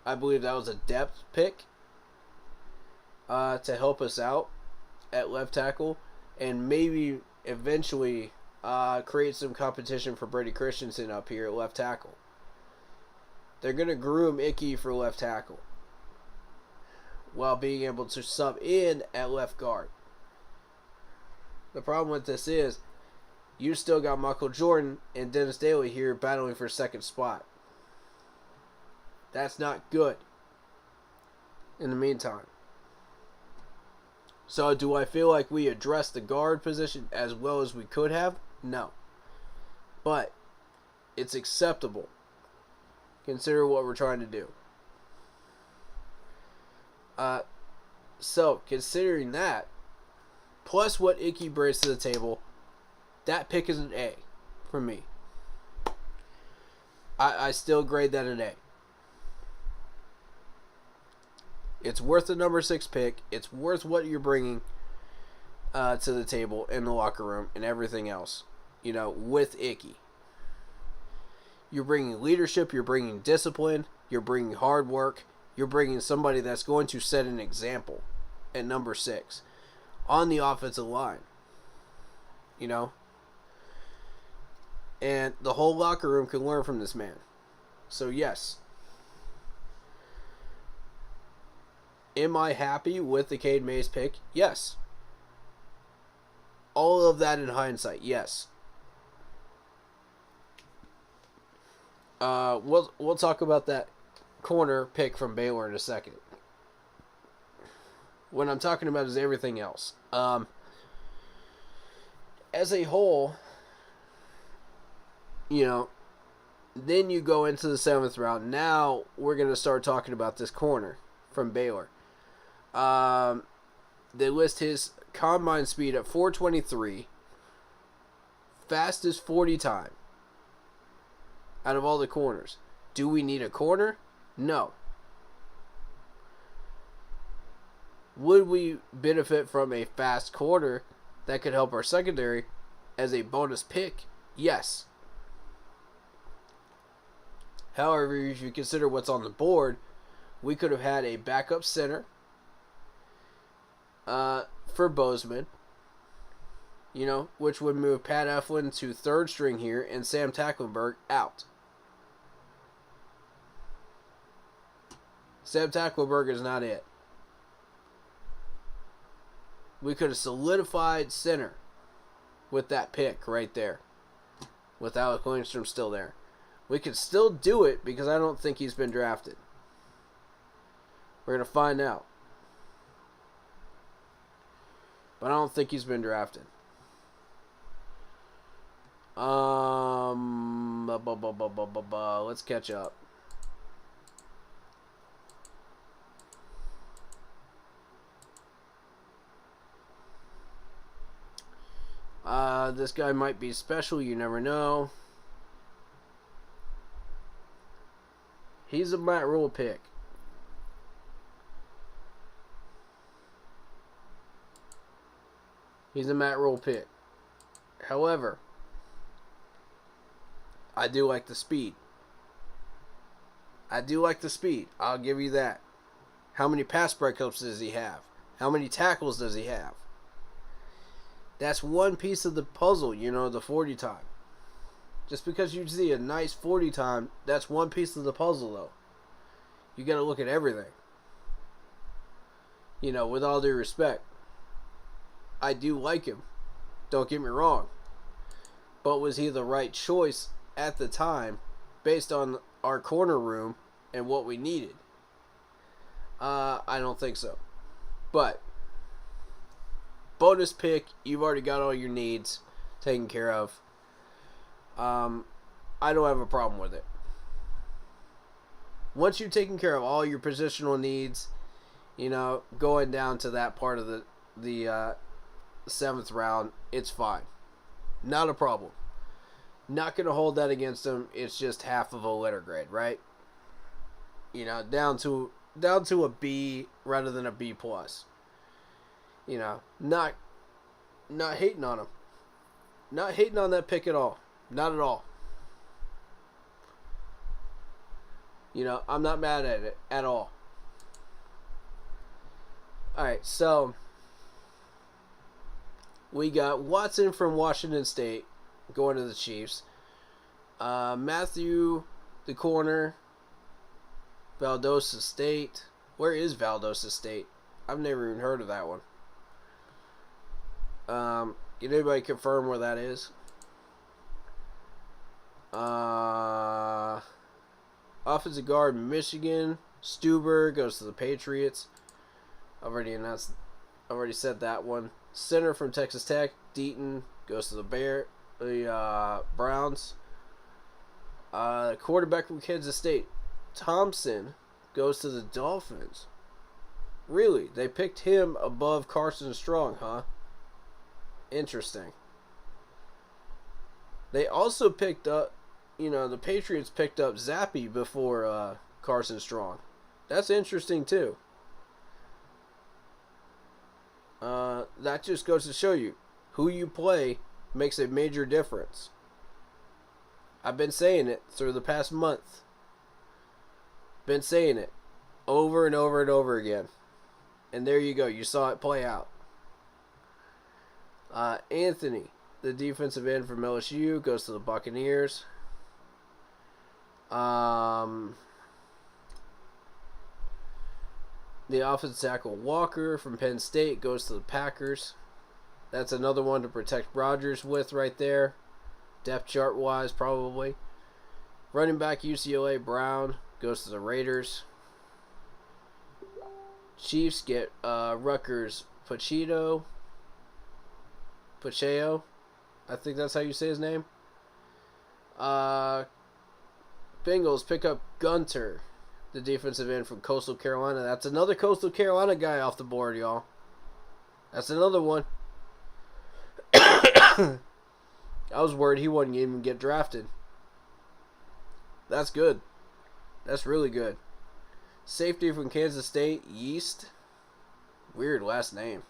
I believe that was a depth pick to help us out at left tackle and maybe eventually create some competition for Brady Christensen up here at left tackle. They're going to groom Icky for left tackle while being able to sub in at left guard. The problem with this is you still got Michael Jordan and Dennis Daly here battling for 2nd spot. That's not good in the meantime. So do I feel like we addressed the guard position as well as we could have? No. But it's acceptable. Consider what we're trying to do. So, considering that, plus what Icky brings to the table, that pick is an A for me. I still grade that an A. It's worth the number 6 pick. It's worth what you're bringing to the table in the locker room and everything else, with Icky. You're bringing leadership, you're bringing discipline, you're bringing hard work, you're bringing somebody that's going to set an example at number 6 on the offensive line. you know? And the whole locker room can learn from this man. So, yes. Am I happy with the Cade Mays pick? Yes. All of that in hindsight, yes. We'll talk about that corner pick from Baylor in a second. What I'm talking about is everything else. As a whole, you know, then you go into the 7th round. Now we're going to start talking about this corner from Baylor. They list his combine speed at 4.23, fastest 40 time out of all the corners. Do we need a corner? No. Would we benefit from a fast corner that could help our secondary as a bonus pick? Yes. However, if you consider what's on the board, we could have had a backup center for Bozeman, you know, which would move Pat Eflin to 3rd string here and Sam Tacklenberg out. Sam Tacklenberg is not it. We could have solidified center with that pick right there, with Alec Lindstrom still there. We could still do it because I don't think he's been drafted. We're going to find out. But I don't think he's been drafted. Let's catch up. This guy might be special. You never know. He's a Matt Rule pick. He's a Matt Rule pick. However, I do like the speed. I do like the speed. I'll give you that. How many pass breakups does he have? How many tackles does he have? That's one piece of the puzzle, you know, the 40 time. Just because you see a nice 40 time, that's one piece of the puzzle, though. You got to look at everything. You know, with all due respect. I do like him. Don't get me wrong. But was he the right choice at the time based on our corner room and what we needed? I don't think so. But bonus pick, you've already got all your needs taken care of. I don't have a problem with it. Once you've taken care of all your positional needs, you know, going down to that part of the 7th round, it's fine. Not a problem. Not going to hold that against him. It's just half of a letter grade, right? You know, down to a B rather than a B plus. You know, not hating on him. Not hating on that pick at all. Not at all. You know, I'm not mad at it at all. Alright, so we got Watson from Washington State going to the Chiefs. Matthew, the corner, Valdosta State. Where is Valdosta State? I've never even heard of that one. Can anybody confirm where that is? Offensive guard, Michigan. Stuber goes to the Patriots. I've already said that one. Center from Texas Tech, Deaton goes to the Browns. Quarterback from Kansas State, Thompson goes to the Dolphins. Really? They picked him above Carson Strong, huh? Interesting. They also picked up, you know, the Patriots picked up Zappy before Carson Strong. That's interesting, too. That just goes to show you, who you play makes a major difference. I've been saying it through the past month. Been saying it over and over and over again. And there you go. You saw it play out. Anthony the defensive end from LSU, goes to the Buccaneers. The offensive tackle Walker from Penn State goes to the Packers. That's another one to protect Rodgers with right there. Depth chart wise, probably. Running back UCLA Brown goes to the Raiders. Chiefs get Rutgers Pacheco. I think that's how you say his name. Bengals pick up Gunter, the defensive end from Coastal Carolina. That's another Coastal Carolina guy off the board, y'all. That's another one. I was worried he wouldn't even get drafted. That's good. That's really good. Safety from Kansas State, Yeast. Weird last name.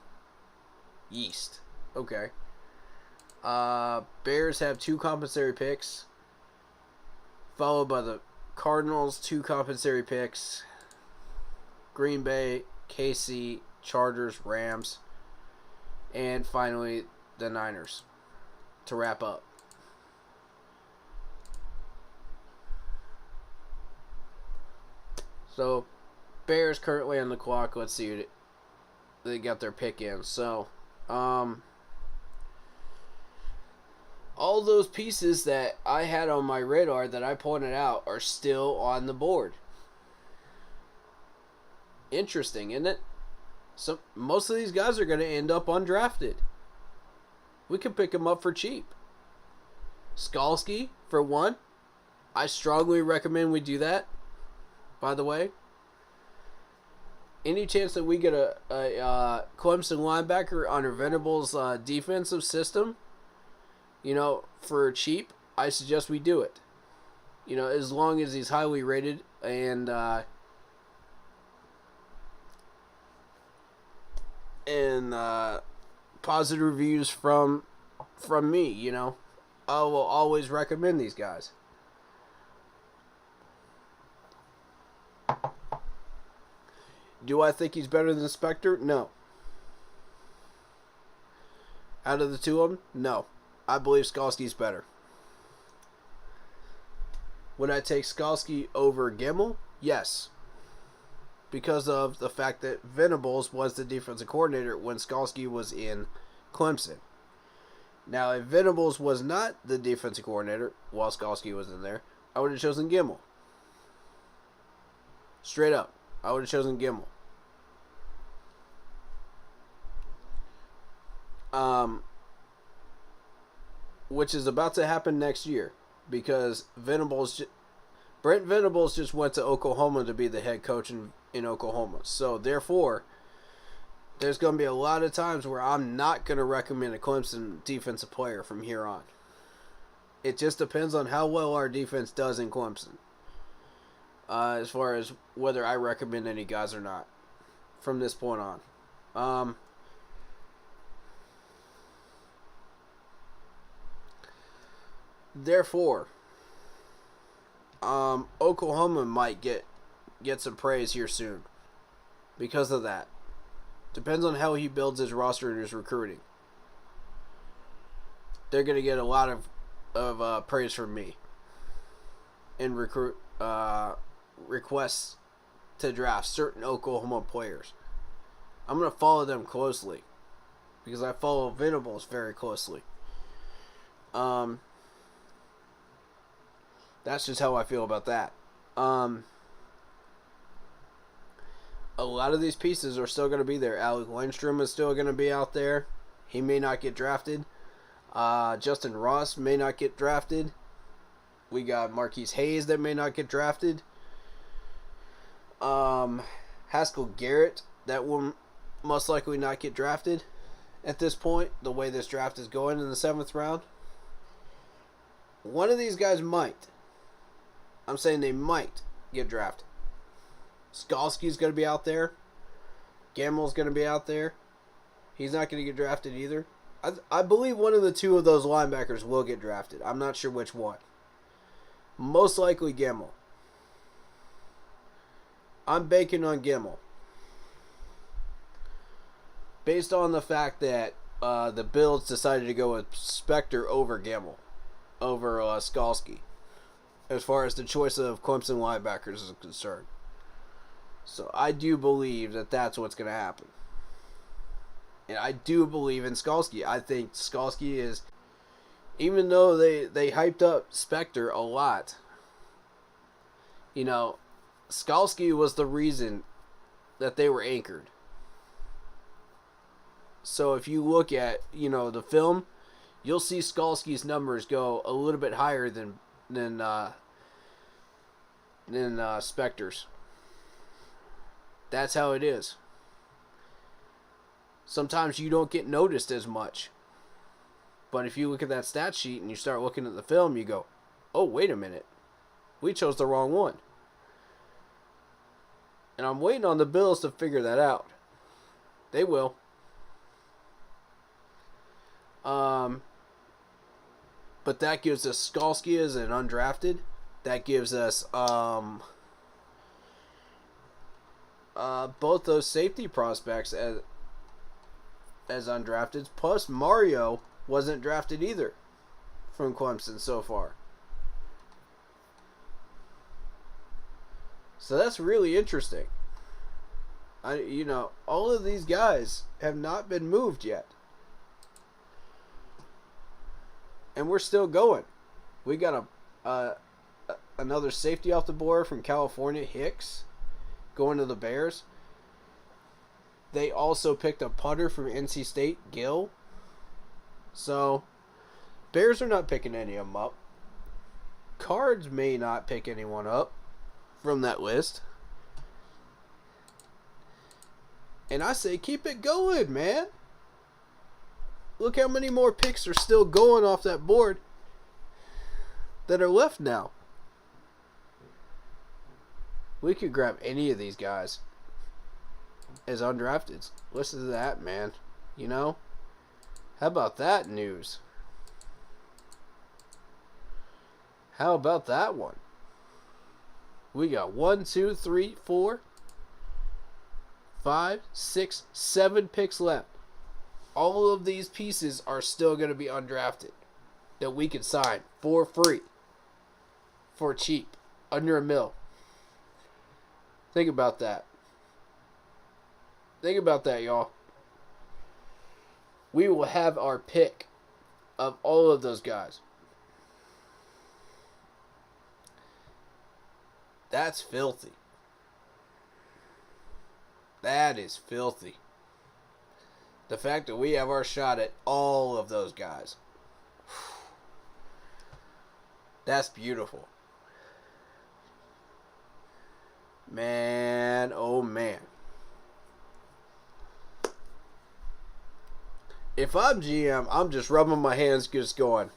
Yeast. Okay. Bears have 2 compensatory picks, followed by the Cardinals, 2 compensatory picks. Green Bay, KC, Chargers, Rams, and finally the Niners to wrap up. So, Bears currently on the clock. Let's see who they got their pick in. So, all those pieces that I had on my radar that I pointed out are still on the board. Interesting, isn't it? So most of these guys are going to end up undrafted. We can pick them up for cheap. Skalski, for one. I strongly recommend we do that, by the way. Any chance that we get a Clemson linebacker under Venables' defensive system, for cheap, I suggest we do it. As long as he's highly rated and positive reviews from me, I will always recommend these guys. Do I think he's better than Spectre? No. Out of the two of them? No. I believe Skalski's better. Would I take Skalski over Gemmel? Yes. Because of the fact that Venables was the defensive coordinator when Skalski was in Clemson. Now, if Venables was not the defensive coordinator while Skalski was in there, I would have chosen Gemmel. Straight up. I would have chosen Gemmel. Which is about to happen next year because Brent Venables just went to Oklahoma to be the head coach in Oklahoma. So, therefore, there's going to be a lot of times where I'm not going to recommend a Clemson defensive player from here on. It just depends on how well our defense does in Clemson. As far as whether I recommend any guys or not from this point on. Therefore, Oklahoma might get some praise here soon because of that. Depends on how he builds his roster and his recruiting. They're going to get a lot of praise from me and requests to draft certain Oklahoma players. I'm going to follow them closely because I follow Venables very closely. That's just how I feel about that. A lot of these pieces are still going to be there. Alec Lindstrom is still going to be out there. He may not get drafted. Justin Ross may not get drafted. We got Marquise Hayes that may not get drafted. Haskell Garrett, that will most likely not get drafted at this point, the way this draft is going in the 7th round. One of these guys might. I'm saying they might get drafted. Skalski's going to be out there. Gammel's going to be out there. He's not going to get drafted either. I believe one of the two of those linebackers will get drafted. I'm not sure which one. Most likely Gemmel. I'm banking on Gemmel. Based on the fact that the Bills decided to go with Spector over Skalski, as far as the choice of Clemson linebackers is concerned. So I do believe that that's what's going to happen. And I do believe in Skalski. I think Skalski is, even though they hyped up Spector a lot, you know, Skalski was the reason that they were anchored. So if you look at, you know, the film, you'll see Skalski's numbers go a little bit higher than Spector's. That's how it is. Sometimes you don't get noticed as much. But if you look at that stat sheet and you start looking at the film, you go, oh, wait a minute. We chose the wrong one. And I'm waiting on the Bills to figure that out. They will. But that gives us Skalski as an undrafted. That gives us both those safety prospects as undrafted. Plus Mario wasn't drafted either from Clemson so far. So that's really interesting. All of these guys have not been moved yet. And we're still going. We got another safety off the board from California, Hicks, going to the Bears. They also picked a punter from NC State, Gill. So, Bears are not picking any of them up. Cards may not pick anyone up from that list. And I say keep it going, man. Look how many more picks are still going off that board that are left now. We could grab any of these guys as undrafteds. Listen to that, man. You know? How about that news? How about that one? We got 1, 2, 3, 4, 5, 6, 7 picks left. All of these pieces are still going to be undrafted that we can sign for free, for cheap, under $1 million. Think about that. Think about that, y'all. We will have our pick of all of those guys. That's filthy. That is filthy. The fact that we have our shot at all of those guys. That's beautiful. Man, oh man. If I'm GM, I'm just rubbing my hands, just going,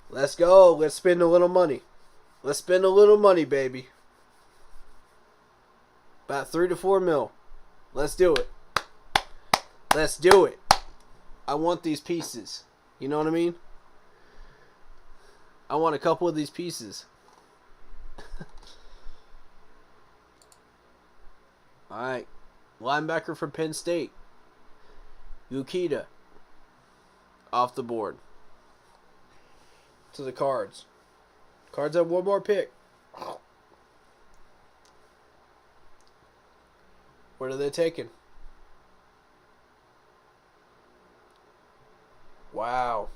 let's go. Let's spend a little money. Let's spend a little money, baby. About 3 to 4 mil. Let's do it. Let's do it. I want these pieces. You know what I mean? I want a couple of these pieces. Alright. Linebacker from Penn State. Ukita. Off the board. To the Cards. Cards have one more pick. What are they taking? Wow.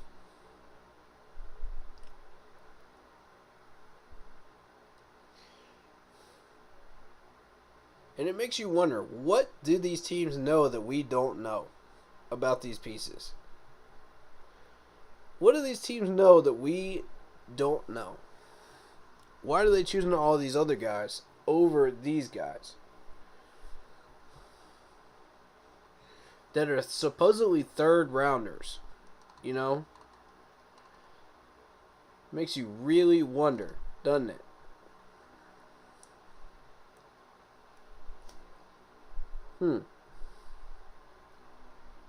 And it makes you wonder, what do these teams know that we don't know about these pieces? What do these teams know that we don't know? Why are they choosing all these other guys over these guys that are supposedly third rounders? You know? Makes you really wonder, doesn't it?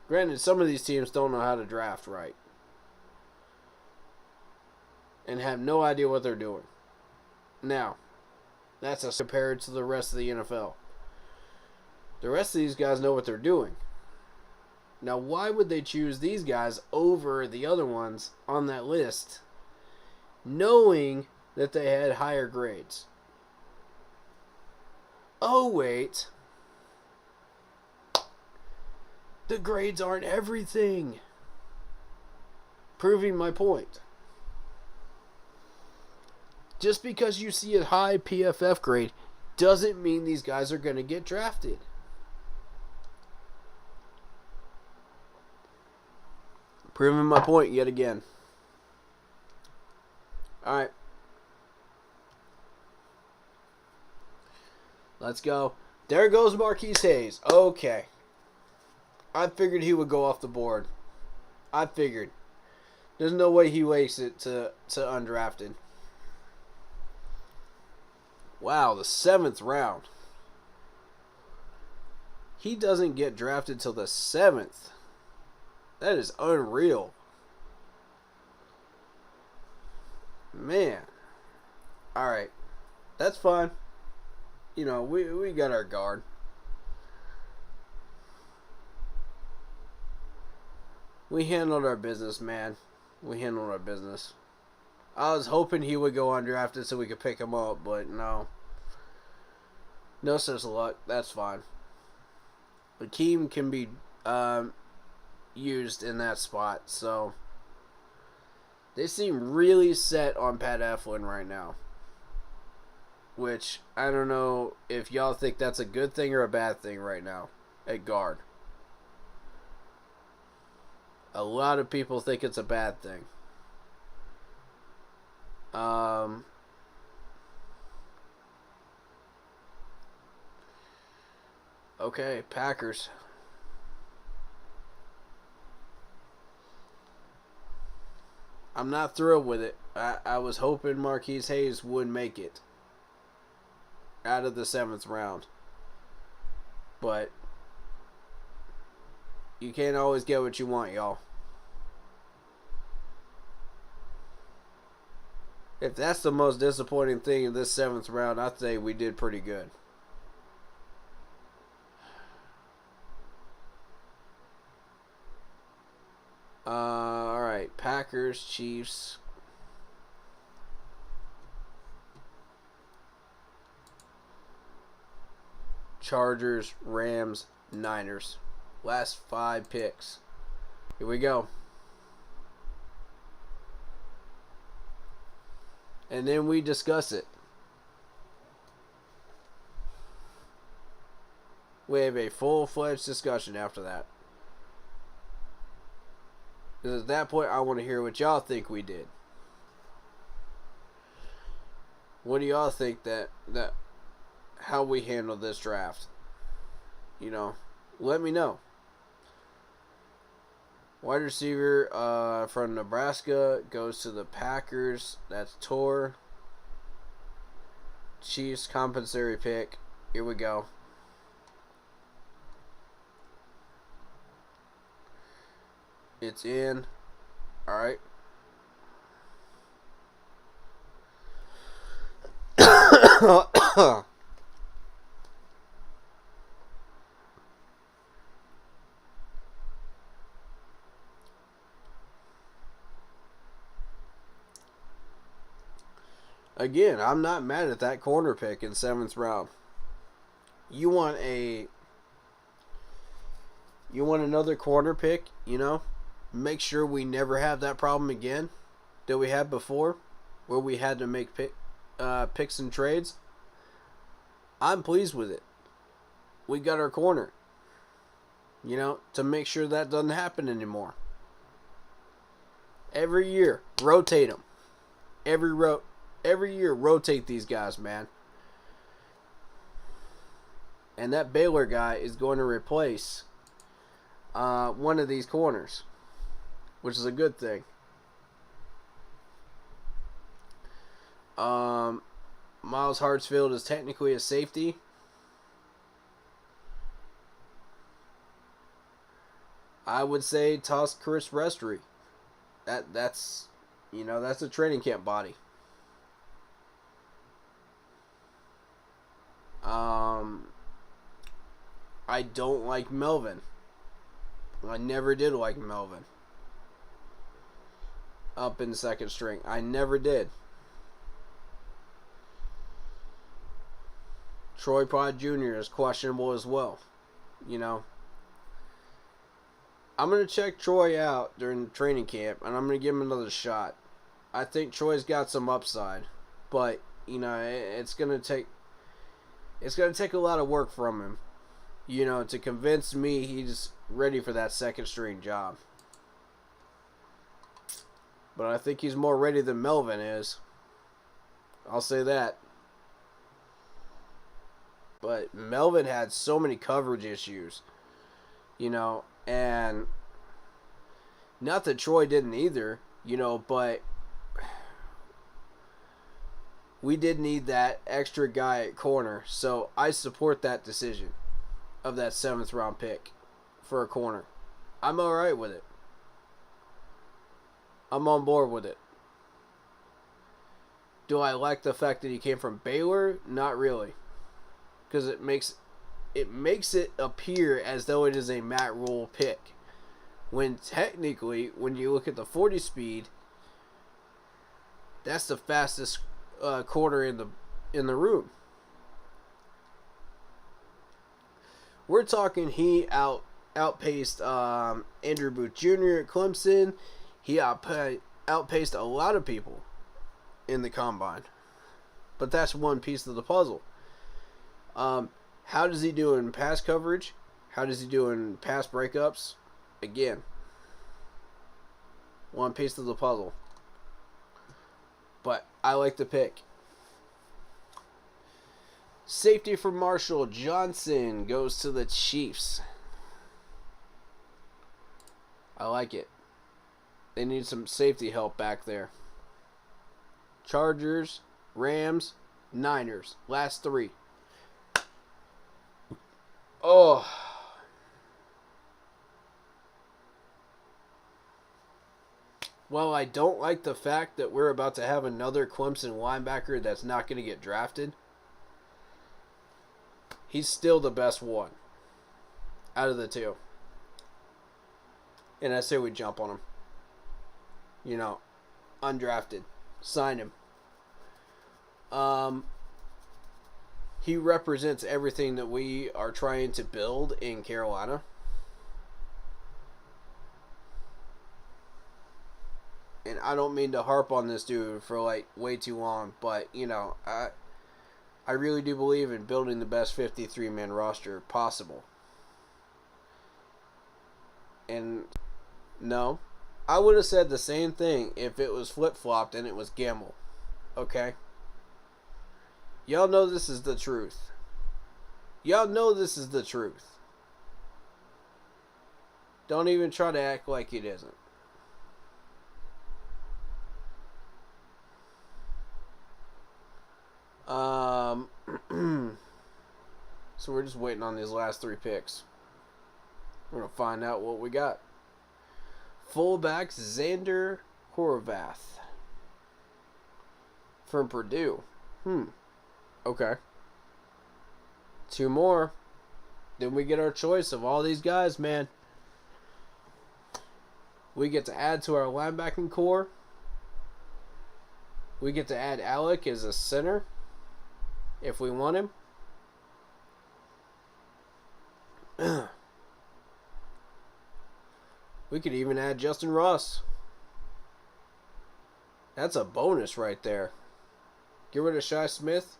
Granted, some of these teams don't know how to draft right. And have no idea what they're doing. Now, that's as compared to the rest of the NFL. The rest of these guys know what they're doing. Now, why would they choose these guys over the other ones on that list, knowing that they had higher grades? Oh, wait. The grades aren't everything. Proving my point. Just because you see a high PFF grade doesn't mean these guys are going to get drafted. Proving my point yet again. Alright. Let's go. There goes Marquise Hayes. Okay. I figured he would go off the board. I figured. There's no way he wastes it to undrafted. Wow, the 7th round. He doesn't get drafted till the 7th. That is unreal. Man. Alright. That's fine. You know, we got our guard. We handled our business, man. We handled our business. I was hoping he would go undrafted so we could pick him up, but no. No such luck. That's fine. Akeem can be used in that spot, so they seem really set on Pat Eflin right now. Which, I don't know if y'all think that's a good thing or a bad thing right now at guard. A lot of people think it's a bad thing. Okay, Packers. I'm not thrilled with it. I was hoping Marquise Hayes would make it out of the 7th round. But you can't always get what you want, y'all. If that's the most disappointing thing in this 7th round, I'd say we did pretty good. Alright, Packers, Chiefs. Chargers, Rams, Niners. Last 5 picks. Here we go. And then we discuss it. We have a full-fledged discussion after that. Because at that point, I want to hear what y'all think we did. What do y'all think that how we handled this draft? You know, let me know. Wide receiver from Nebraska goes to the Packers. That's Tor. Chiefs compensatory pick. Here we go. It's in. Alright. Again, I'm not mad at that corner pick in 7th round. You want another corner pick, you know? Make sure we never have that problem again that we had before, where we had to make picks and trades. I'm pleased with it. We got our corner, you know, to make sure that doesn't happen anymore. Every year, rotate them. Every year, rotate these guys, man. And that Baylor guy is going to replace one of these corners, which is a good thing. Miles Hartsfield is technically a safety. I would say toss Chris Restry. That's a training camp body. I don't like Melvin. I never did like Melvin up in second string. I never did. Troy Pod Jr. is questionable as well. You know, I'm going to check Troy out during training camp, and I'm going to give him another shot. I think Troy's got some upside, but you know, it's going to take a lot of work from him, you know, to convince me he's ready for that second string job. But I think he's more ready than Melvin is. I'll say that. But Melvin had so many coverage issues, you know, and not that Troy didn't either, you know, but we did need that extra guy at corner. So I support that decision of that 7th round pick for a corner. I'm all right with it. I'm on board with it. Do I like the fact that he came from Baylor? Not really. Because it makes it appear as though it is a Matt Rule pick. When technically, when you look at the 40 speed, that's the fastest corner in the room. We're talking he outpaced Andrew Booth Jr. at Clemson. He outpaced a lot of people in the combine. But that's one piece of the puzzle. How does he do in pass coverage? How does he do in pass breakups? Again, one piece of the puzzle. But I like the pick. Safety for Marshall Johnson goes to the Chiefs. I like it. They need some safety help back there. Chargers, Rams, Niners. Last 3. Oh. Well, I don't like the fact that we're about to have another Clemson linebacker that's not going to get drafted. He's still the best one out of the 2. And I say we jump on him. You know, undrafted. Sign him. He represents everything that we are trying to build in Carolina. And I don't mean to harp on this dude for like way too long, but you know, I really do believe in building the best 53-man roster possible. And no, I would have said the same thing if it was flip-flopped and it was Gamble. Okay? Y'all know this is the truth. Y'all know this is the truth. Don't even try to act like it isn't. So we're just waiting on these last 3 picks. We're going to find out what we got. Fullback Xander Horvath from Purdue. Okay. 2 more. Then we get our choice of all these guys, man. We get to add to our linebacking core. We get to add Alec as a center if we want him. We could even add Justin Ross. That's a bonus right there. Get rid of Shi Smith.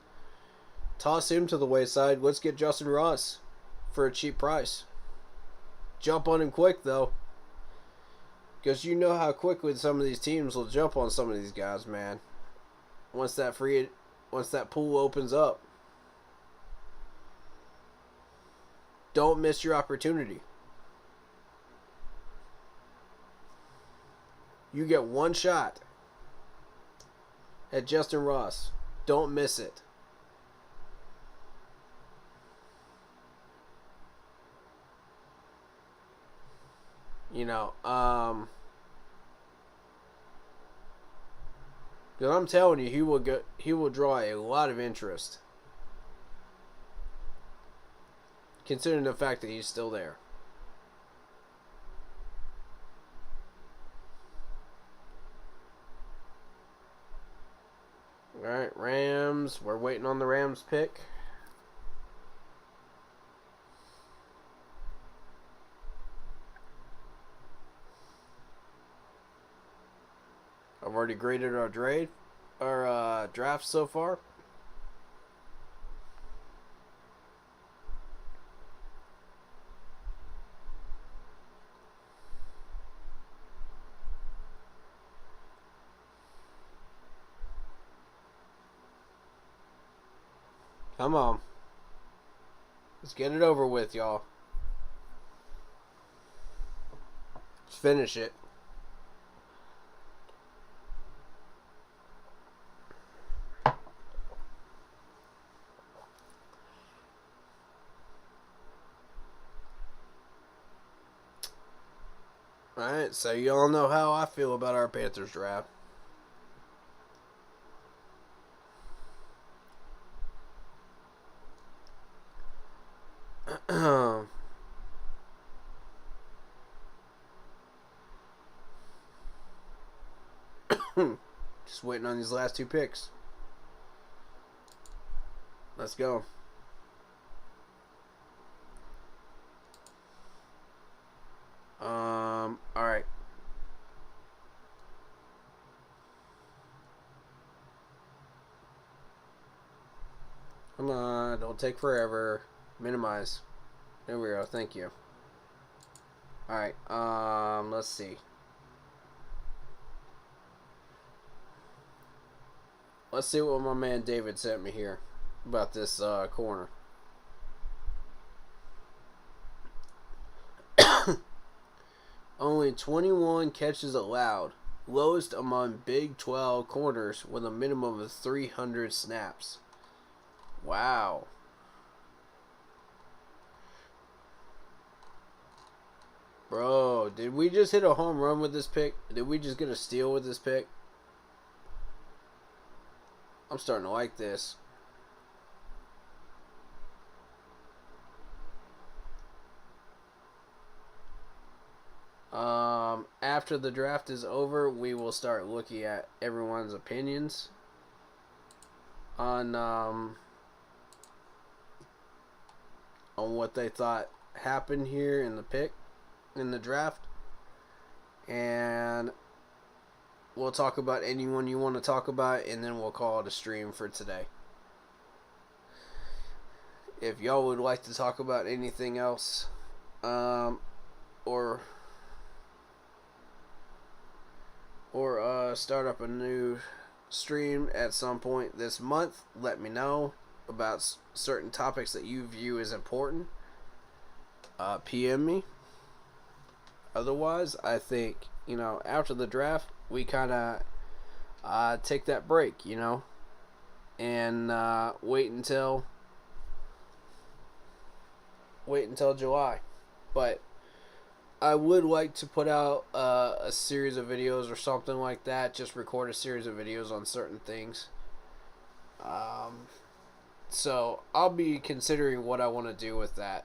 Toss him to the wayside. Let's get Justin Ross for a cheap price. Jump on him quick, though. Because you know how quickly some of these teams will jump on some of these guys, man. Once that pool opens up. Don't miss your opportunity. You get one shot at Justin Ross. Don't miss it. You know, because I'm telling you, he will draw a lot of interest, considering the fact that he's still there. Rams pick. I've already graded our draft so far. Come on. Let's get it over with, y'all. Let's finish it. Alright, so you all know how I feel about our Panthers draft. Just waiting on these last two picks. Let's go. Alright. Come on, don't take forever. Minimize. There we go, thank you. Alright, let's see. Let's see what my man David sent me here about this corner. Only 21 catches allowed. Lowest among Big 12 corners with a minimum of 300 snaps. Wow. Bro, did we just hit a home run with this pick? Did we just get a steal with this pick? I'm starting to like this. After the draft is over, we will start looking at everyone's opinions on what they thought happened here in the draft, and we'll talk about anyone you want to talk about, and then we'll call it a stream for today. If y'all would like to talk about anything else, or start up a new stream at some point this month, let me know about certain topics that you view as important. PM me. Otherwise, I think, after the draft, we kind of take that break, and wait until July. But I would like to put out a series of videos or something like that. Just record a series of videos on certain things. So I'll be considering what I want to do with that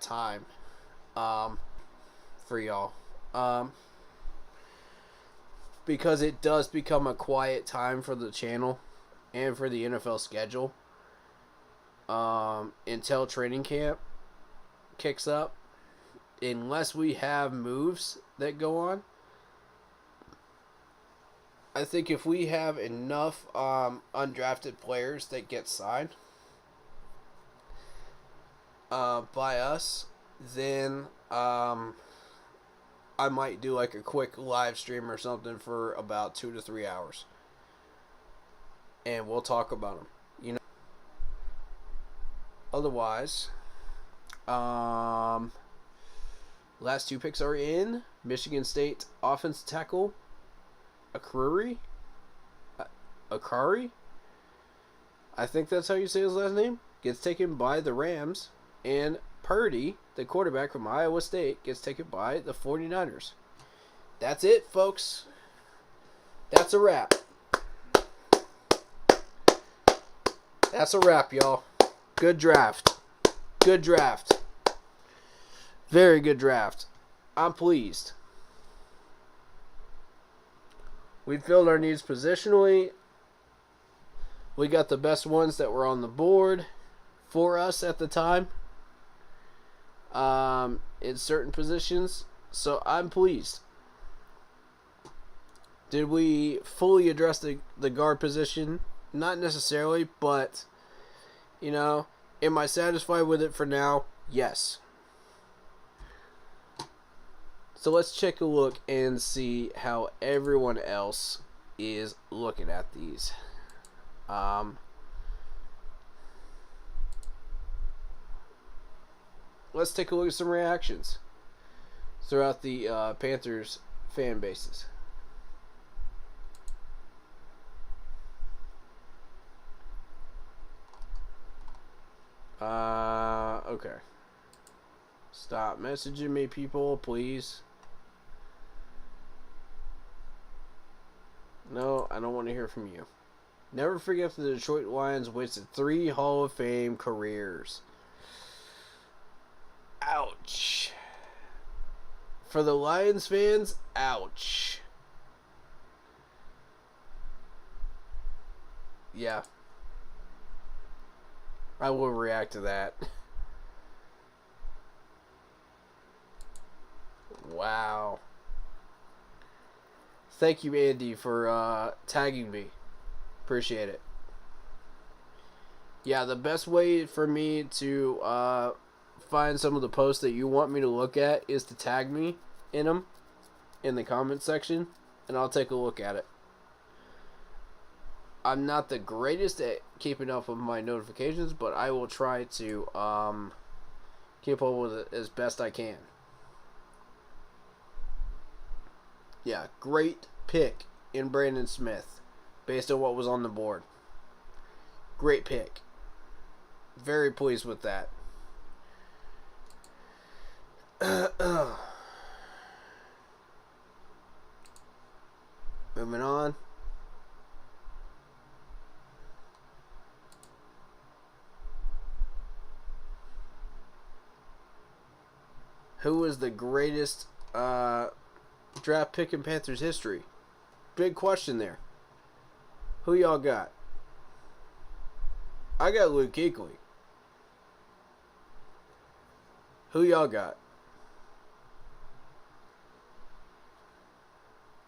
time for y'all. Because it does become a quiet time for the channel and for the NFL schedule until training camp kicks up. Unless we have moves that go on. I think if we have enough undrafted players that get signed by us, then I might do like a quick live stream or something for about 2 to 3 hours. And we'll talk about them. Otherwise, last two picks are in. Michigan State offensive tackle Akari. I think that's how you say his last name. Gets taken by the Rams. And Purdy, the quarterback from Iowa State, gets taken by the 49ers. That's it, folks. That's a wrap. That's a wrap, y'all. Good draft. Good draft. Very good draft. I'm pleased. We filled our needs positionally. We got the best ones that were on the board for us at the time in certain positions. So I'm pleased. Did we fully address the guard position? Not necessarily, but, you know, am I satisfied with it for now? Yes. So let's take a look and see how everyone else is looking at these. Let's take a look at some reactions throughout the Panthers fan bases. Okay. Stop messaging me, people, please. No, I don't want to hear from you. Never forget the Detroit Lions wasted 3 Hall of Fame careers. Ouch. For the Lions fans, ouch. Yeah. I will react to that. Wow. Thank you, Andy, for tagging me. Appreciate it. Yeah, the best way for me to find some of the posts that you want me to look at is to tag me in them in the comment section, and I'll take a look at it. I'm not the greatest at keeping up with my notifications, but I will try to keep up with it as best I can. Yeah, great pick in Brandon Smith based on what was on the board. Great pick. Very pleased with that. Moving on. Who was the greatest draft pick in Panthers history? Big question there. Who y'all got? I got Luke Kuechly. Who y'all got?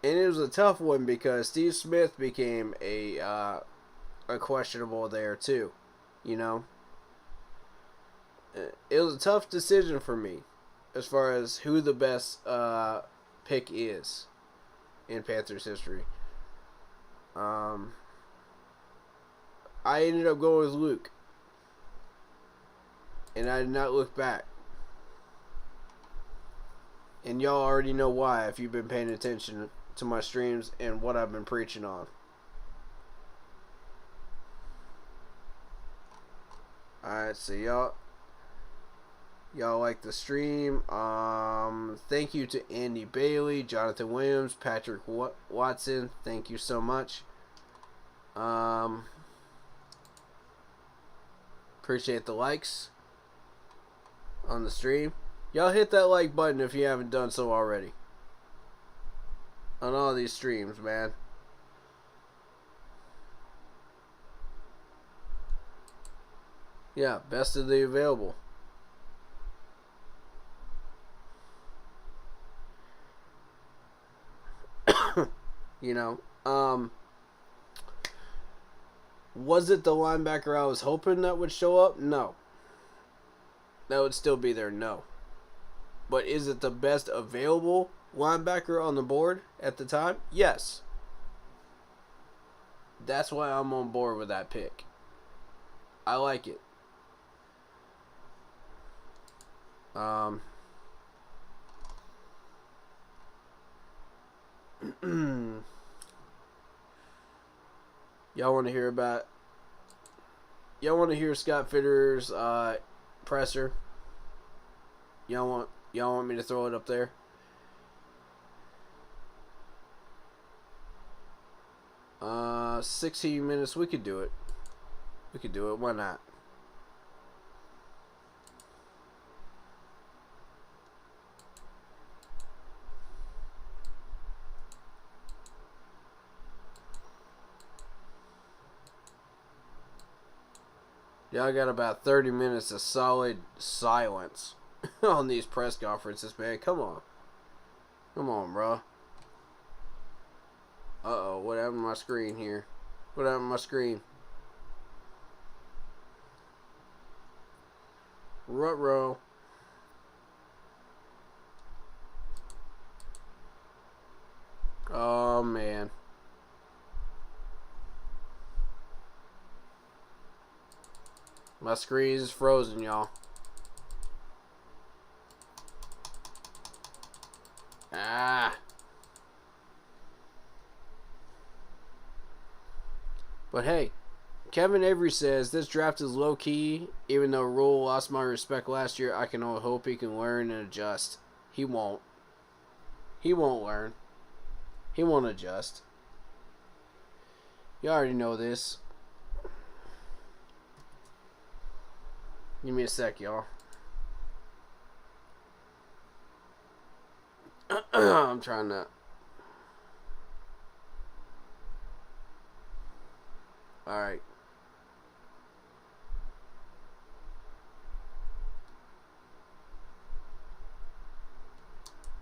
And it was a tough one because Steve Smith became a questionable there too. You know? It was a tough decision for me as far as who the best pick is in Panthers history. I ended up going with Luke. And I did not look back. And y'all already know why if you've been paying attention to my streams and what I've been preaching on. Alright, so y'all like the stream. Thank you to Andy Bailey, Jonathan Williams, Patrick Watson. Thank you so much. Appreciate the likes on the stream. Y'all hit that like button if you haven't done so already. On all these streams, man. Yeah, best of the available. You know, was it the linebacker I was hoping that would show up? No. That would still be there? No. But is it the best available linebacker on the board at the time? Yes. That's why I'm on board with that pick. I like it. Y'all want to hear about? Y'all want to hear Scott Fitterer's presser? Y'all want me to throw it up there? Uh, 16 minutes. We could do it. We could do it. Why not? Y'all got about 30 minutes of solid silence on these press conferences, man. Come on. Come on, bro. Uh-oh, what happened to my screen here? What happened to my screen? Ruh-roh. Oh, man. My screen is frozen, y'all. Ah. But hey, Kevin Avery says this draft is low-key. Even though Rule lost my respect last year, I can only hope he can learn and adjust. He won't. He won't learn. He won't adjust. You already know this. Give me a sec, y'all. I'm trying to... Alright.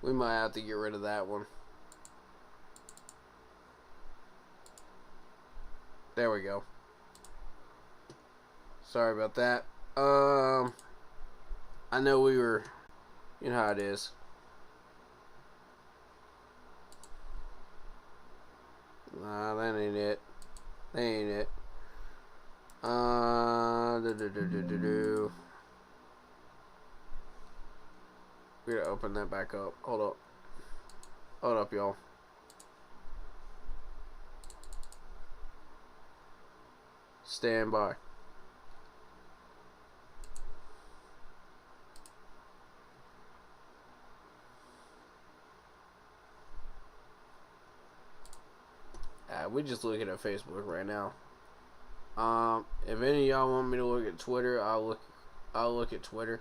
We might have to get rid of that one. There we go. Sorry about that. I know we were... You know how it is. Nah, that ain't it. That ain't it. We gotta open that back up. Hold up. Hold up, y'all. Stand by. We just looking at Facebook right now. If any of y'all want me to look at Twitter, I'll look at Twitter.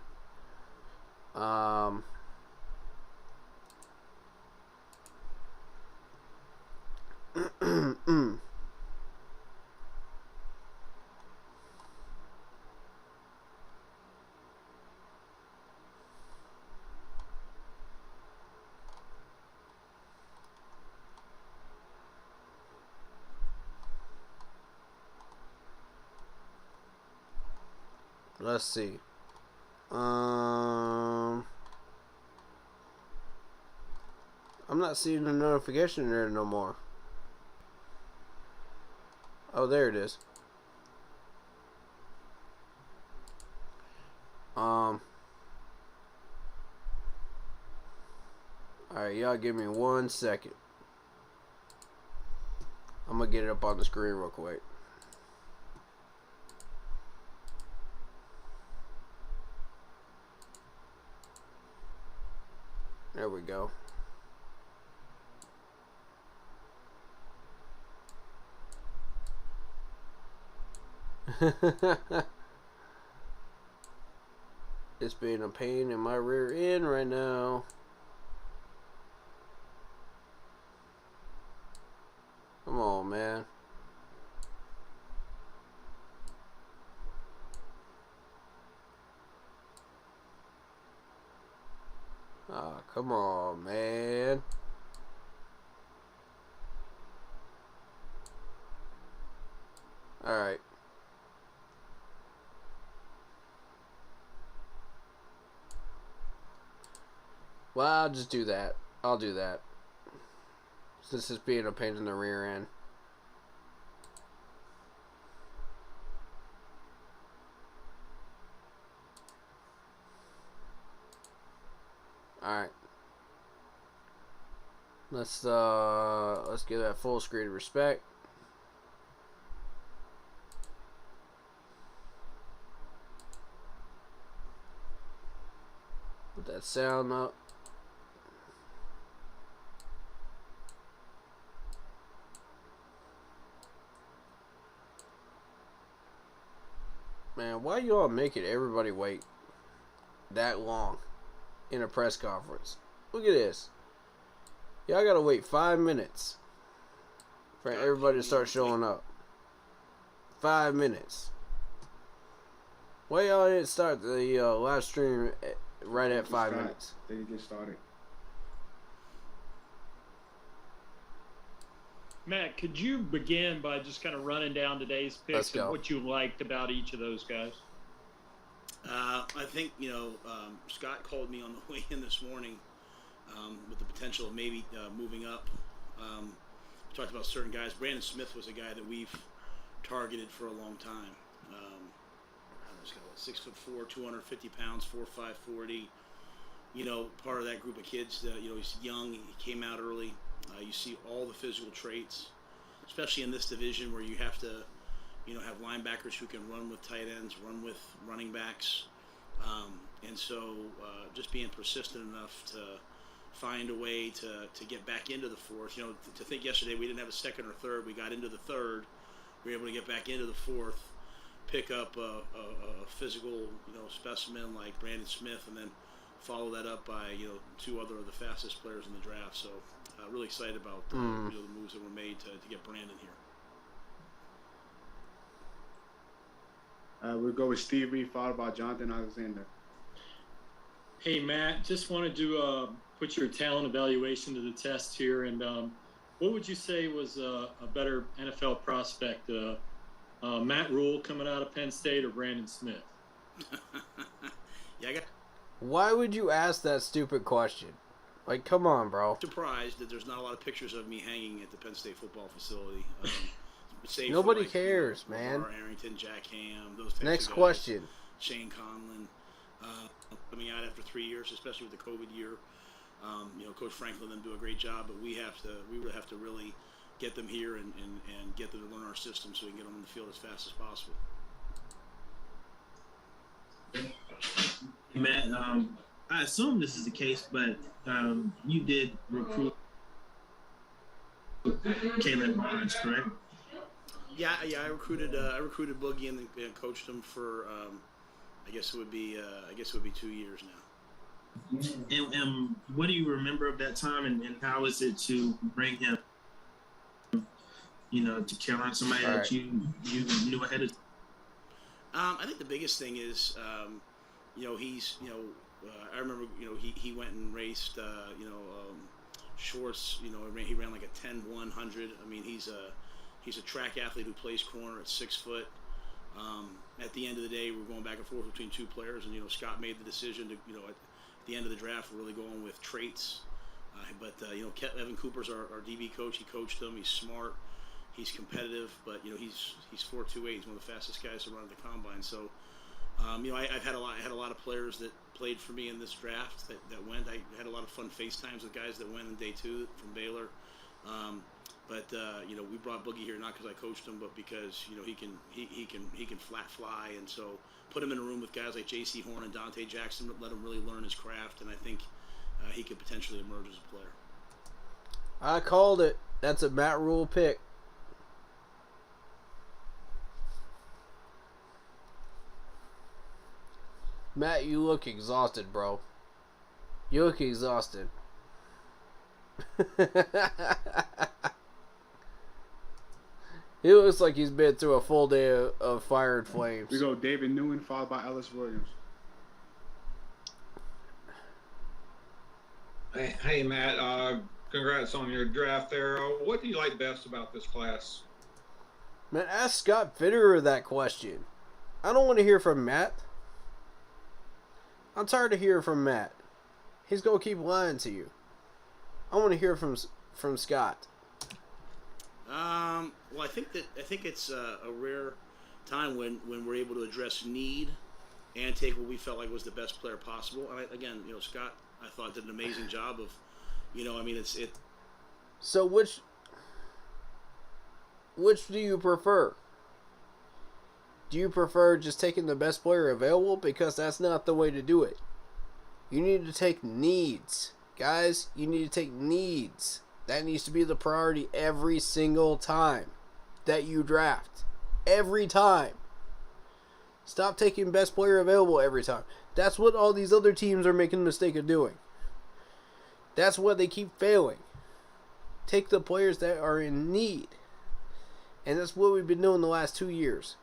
Let's see. I'm not seeing the notification there no more. Oh, there it is. Alright, y'all give me 1 second. I'm gonna get it up on the screen real quick. There we go. It's being a pain in my rear end right now. Come on, man. Ah, come on, man. Alright. Well, I'll just do that. I'll do that. Since it's being a pain in the rear end. Alright. Let's give that full screen of respect. Put that sound up. Man, why y'all making everybody wait that long in a press conference? Look at this. Y'all gotta wait 5 minutes for everybody to start showing up. 5 minutes. Why y'all didn't start the live stream right at 5 minutes? They get started. Matt, could you begin by just kind of running down today's picks and what you liked about each of those guys? I think, Scott called me on the way in this morning with the potential of maybe moving up. Talked about certain guys. Brandon Smith was a guy that we've targeted for a long time. 6'4", 250 pounds, 4'5", 40. Part of that group of kids. He's young. He came out early. You see all the physical traits, especially in this division where you have to, have linebackers who can run with tight ends, run with running backs, and so just being persistent enough to find a way to get back into the fourth. To think yesterday we didn't have a second or third, we got into the third, we were able to get back into the fourth, pick up a physical specimen like Brandon Smith, and then follow that up by 2 other of the fastest players in the draft. So really excited about the moves that were made to get Brandon here. We'll go with Steve Reed, followed by Jonathan Alexander. Hey, Matt, just wanted to put your talent evaluation to the test here. And what would you say was a better NFL prospect, Matt Rule coming out of Penn State or Brandon Smith? Why would you ask that stupid question? Like, come on, bro. Surprised that there's not a lot of pictures of me hanging at the Penn State football facility. Nobody cares, man. Arrington, Jack Ham, those types Next of guys. question. Shane Conlon coming out after 3 years, especially with the COVID year. Coach Franklin and them do a great job, but we would have to really get them here and get them to learn our system so we can get them on the field as fast as possible. Matt, I assume this is the case, but you did recruit Caleb Barnes, correct? Yeah, I recruited Boogie and coached him for I guess it would be 2 years now. And what do you remember of that time, and how is it to bring him, to Carolina, somebody that you knew ahead of? I think the biggest thing is, he's, I remember, he went and raced, shorts, he ran like a 10-100. I mean, he's a track athlete who plays corner at 6 foot. At the end of the day, we're going back and forth between 2 players, and, Scott made the decision to, at the end of the draft, we're really going with traits. But Evan Cooper's our DB coach. He coached him. He's smart. He's competitive, but he's 4.28. He's one of the fastest guys to run at the combine. So, I had a lot of players that played for me in this draft that went. I had a lot of fun FaceTimes with guys that went in day 2 from Baylor. But we brought Boogie here not because I coached him, but because he can flat fly, and so put him in a room with guys like J.C. Horn and Dante Jackson, let him really learn his craft, and I think he could potentially emerge as a player. I called it. That's a Matt Rule pick. Matt, you look exhausted, bro. You look exhausted. He looks like he's been through a full day of fire and flames. We go David Newman, followed by Ellis Williams. Hey Matt, congrats on your draft there. What do you like best about this class? Man, ask Scott Fitterer that question. I don't want to hear from Matt. I'm tired of hearing from Matt. He's going to keep lying to you. I want to hear from Scott. Well, I think it's a rare time when we're able to address need and take what we felt like was the best player possible. And again, Scott, I thought did an amazing job of, it. So which do you prefer? Do you prefer just taking the best player available? Because that's not the way to do it. You need to take needs. Guys, you need to take needs. That needs to be the priority every single time that you draft. Every time. Stop taking best player available every time. That's what all these other teams are making the mistake of doing. That's what they keep failing. Take the players that are in need. And that's what we've been doing the last 2 years.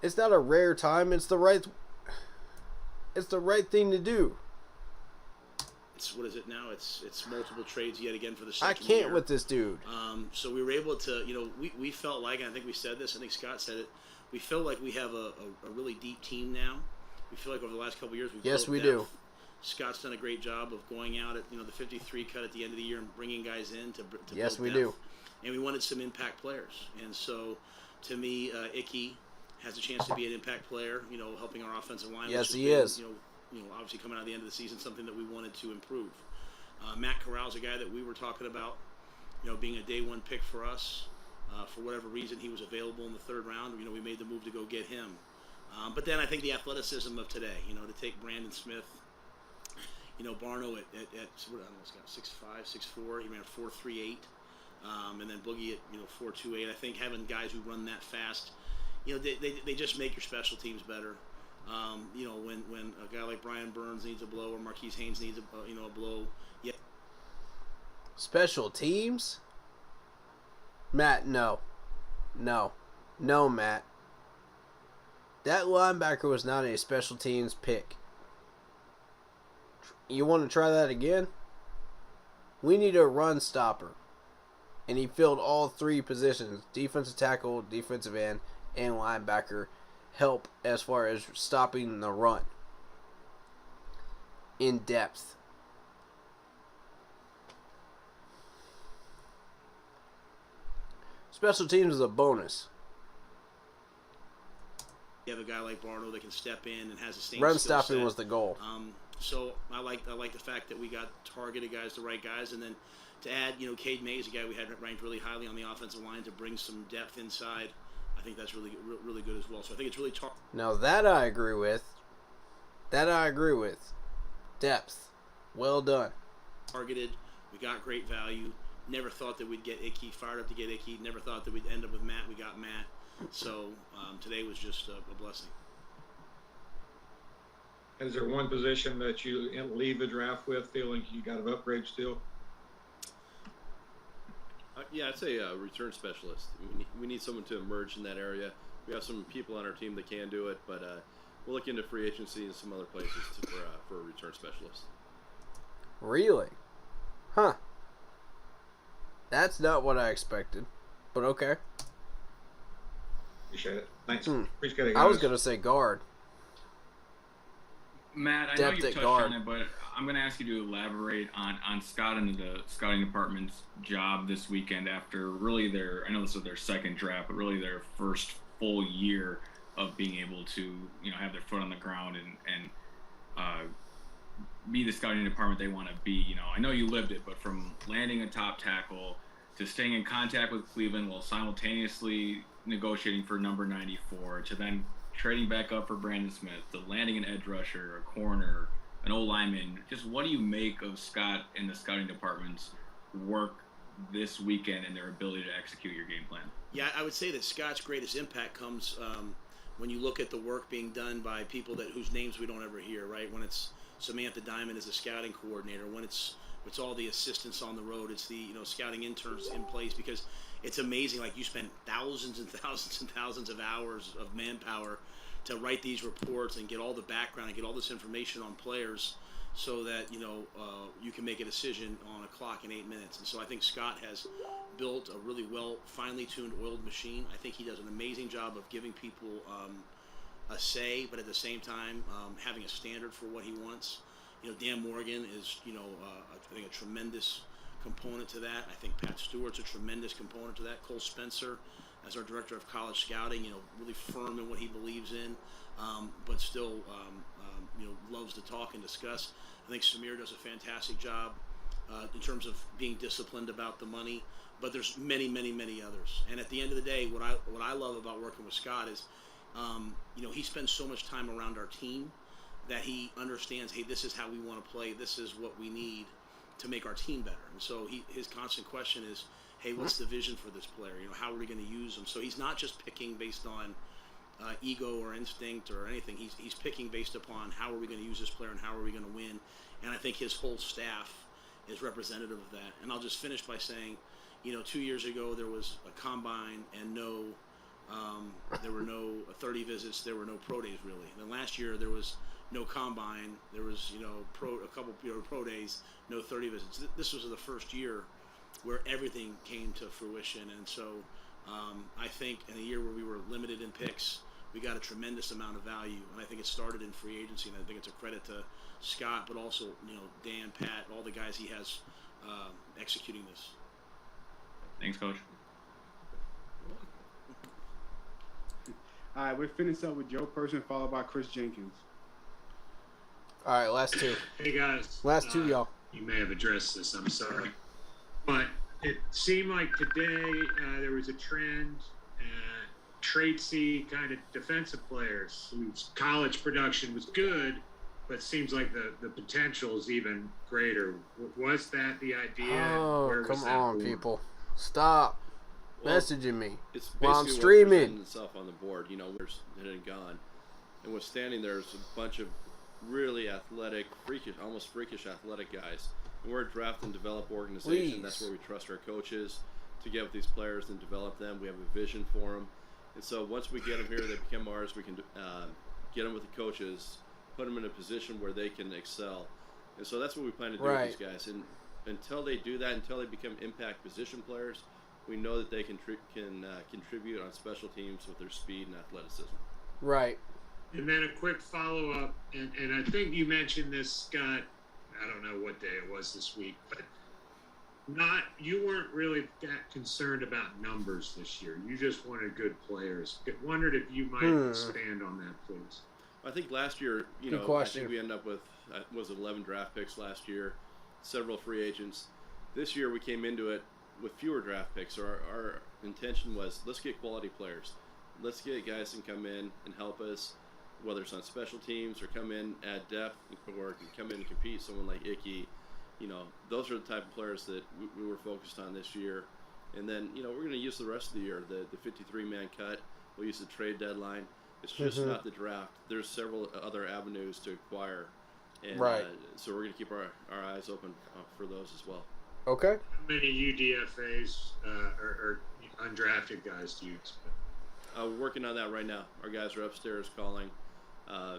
It's not a rare time. It's the right thing to do. What is it now? It's multiple trades yet again for the I second can't year. with this dude. So we were able to, we felt like, and I think we said this, I think Scott said it, we feel like we have a really deep team now. We feel like over the last couple of years we've built we depth. do. Scott's done a great job of going out at the 53 cut at the end of the year and bringing guys in to Yes, build we depth. do. And we wanted some impact players. And so, to me, Icky has a chance to be an impact player, helping our offensive line. Yes, which he has is. been, obviously coming out of the end of the season, something that we wanted to improve. Matt Corral's a guy that we were talking about, being a day one pick for us. For whatever reason, he was available in the third round. We made the move to go get him. But then I think the athleticism of today, to take Brandon Smith, Barno at what, I don't know, he's got 6'5", 6'4", he ran a 4.38, and then Boogie at 4.28. I think having guys who run that fast, they just make your special teams better. When a guy like Brian Burns needs a blow or Marquise Haynes needs a blow, yeah. Special teams? Matt, no, Matt. That linebacker was not a special teams pick. You want to try that again? We need a run stopper. And he filled all three positions. Defensive tackle, defensive end, and linebacker help as far as stopping the run. In depth. Special teams is a bonus. You have a guy like Barno that can step in and has the same Run skill stopping set. was the goal. So I like the fact that we got targeted guys, the right guys, and then to add, Cade Mays, a guy we had ranked really highly on the offensive line, to bring some depth inside. I think that's really good as well. So I think it's really Now that I agree with. Depth. Well done. Targeted. We got great value. Never thought that we'd get Icky. Fired up to get Icky. Never thought that we'd end up with Matt. We got Matt. So today was just a blessing. Is there one position that you leave the draft with feeling you got an upgrade still? Yeah, I'd say a return specialist. We need someone to emerge in that area. We have some people on our team that can do it, but we'll look into free agency and some other places for a return specialist. Really? Huh. That's not what I expected, but okay. Appreciate it. Thanks. Appreciate it, guys. I was going to say guard. Matt, I know you touched on it, but I'm going to ask you to elaborate on Scott and the scouting department's job this weekend after really I know this was their second draft, but really their first full year of being able to, have their foot on the ground and be the scouting department they want to be. I know you lived it, but from landing a top tackle to staying in contact with Cleveland while simultaneously negotiating for number 94 to then trading back up for Brandon Smith, to landing an edge rusher, a corner, an old lineman. Just what do you make of Scott and the scouting department's work this weekend and their ability to execute your game plan? Yeah, I would say that Scott's greatest impact comes when you look at the work being done by people whose names we don't ever hear, right? When it's Samantha Diamond as a scouting coordinator, when it's all the assistants on the road, it's the scouting interns in place, because it's amazing. Like, you spend thousands and thousands and thousands of hours of manpower to write these reports and get all the background and get all this information on players so that you can make a decision on a clock in 8 minutes. And so I think Scott has built a really well, finely tuned, oiled machine. I think he does an amazing job of giving people a say, but at the same time having a standard for what he wants. Dan Morgan is I think a tremendous component to that. I think Pat Stewart's a tremendous component to that. Cole Spencer, as our director of college scouting, really firm in what he believes in, but still loves to talk and discuss. I think Samir does a fantastic job in terms of being disciplined about the money, but there's many, many, many others. And at the end of the day, what I love about working with Scott is he spends so much time around our team that he understands, hey, this is how we want to play, this is what we need to make our team better. And so his constant question is, hey, what's the vision for this player? How are we going to use them? So he's not just picking based on ego or instinct or anything. He's picking based upon how are we going to use this player and how are we going to win. And I think his whole staff is representative of that. And I'll just finish by saying, 2 years ago there was a combine and no There were no 30 visits. There were no pro days really. And then last year there was no combine. There was a couple pro days, no 30 visits. This was the first year where everything came to fruition. And so I think in a year where we were limited in picks, we got a tremendous amount of value. And I think it started in free agency. And I think it's a credit to Scott, but also Dan, Pat, all the guys he has executing this. Thanks, Coach. All right, we're finishing up with Joe Person, followed by Chris Jenkins. All right, last two. Hey, guys. Last two, y'all. You may have addressed this, I'm sorry. But it seemed like today there was a trend, Tracy kind of defensive players whose college production was good, but seems like the potential is even greater. Was that the idea? Oh, Where was come that on, born? people. Stop Well, messaging me It's while I'm basically what streaming. presented itself on the board. Where's it had gone, and what's standing there is a bunch of really athletic, almost freakish athletic guys. And we're a draft and develop organization. That's where we trust our coaches to get with these players and develop them. We have a vision for them, and so once we get them here, they become ours. We can get them with the coaches, put them in a position where they can excel, and so that's what we plan to do with these guys. And until they do that, until they become impact position players, we know that they can contribute on special teams with their speed and athleticism. Right. And then a quick follow-up, and I think you mentioned this, Scott, I don't know what day it was this week, but you weren't really that concerned about numbers this year. You just wanted good players. I wondered if you might expand on that, please. I think last year, I think we ended up with, 11 draft picks last year, several free agents. This year we came into it with fewer draft picks. So our intention was, let's get quality players. Let's get guys who can come in and help us, whether it's on special teams or come in, add depth, or come in and compete. Someone like Icky, those are the type of players that we were focused on this year. And then, we're going to use the rest of the year, the 53-man cut. We'll use the trade deadline. It's just not the draft. There's several other avenues to acquire. And, so we're going to keep our eyes open for those as well. Okay. How many UDFAs or undrafted guys do you expect? We're working on that right now. Our guys are upstairs calling. I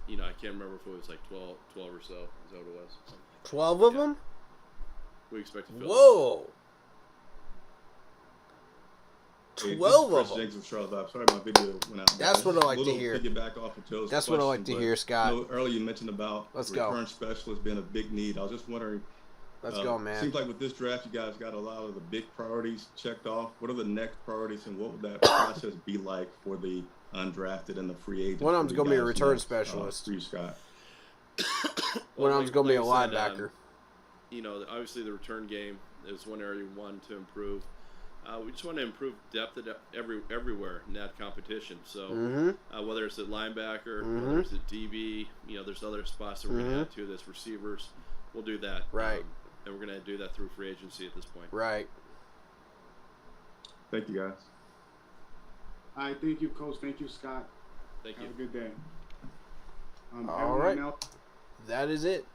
can't remember if it was like 12 or so. Is that what it was? 12 of them? We expect to fill. Whoa. Hey, 12 Chris of them. Jenkins from Charlotte. Sorry, my video went out. That's what I like to hear. Piggyback off of Joe's That's what I like to hear, Scott. Earlier you mentioned about Let's return specialists being a big need. I was just wondering. Let's go, man. Seems like with this draft, you guys got a lot of the big priorities checked off. What are the next priorities, and what would that process be like for the undrafted and the free agents? One of them's going to be a return specialist. For you, Scott. One of them's going to be a linebacker. Obviously the return game is one area we want to improve. We just want to improve depth everywhere in that competition. So whether it's at linebacker, whether it's at DB, there's other spots that we're going to add to this. Receivers, we'll do that. Right. And we're going to do that through free agency at this point. Right. Thank you, guys. All right, thank you, Coach. Thank you, Scott. Thank you. Have a good day. All right. That is it.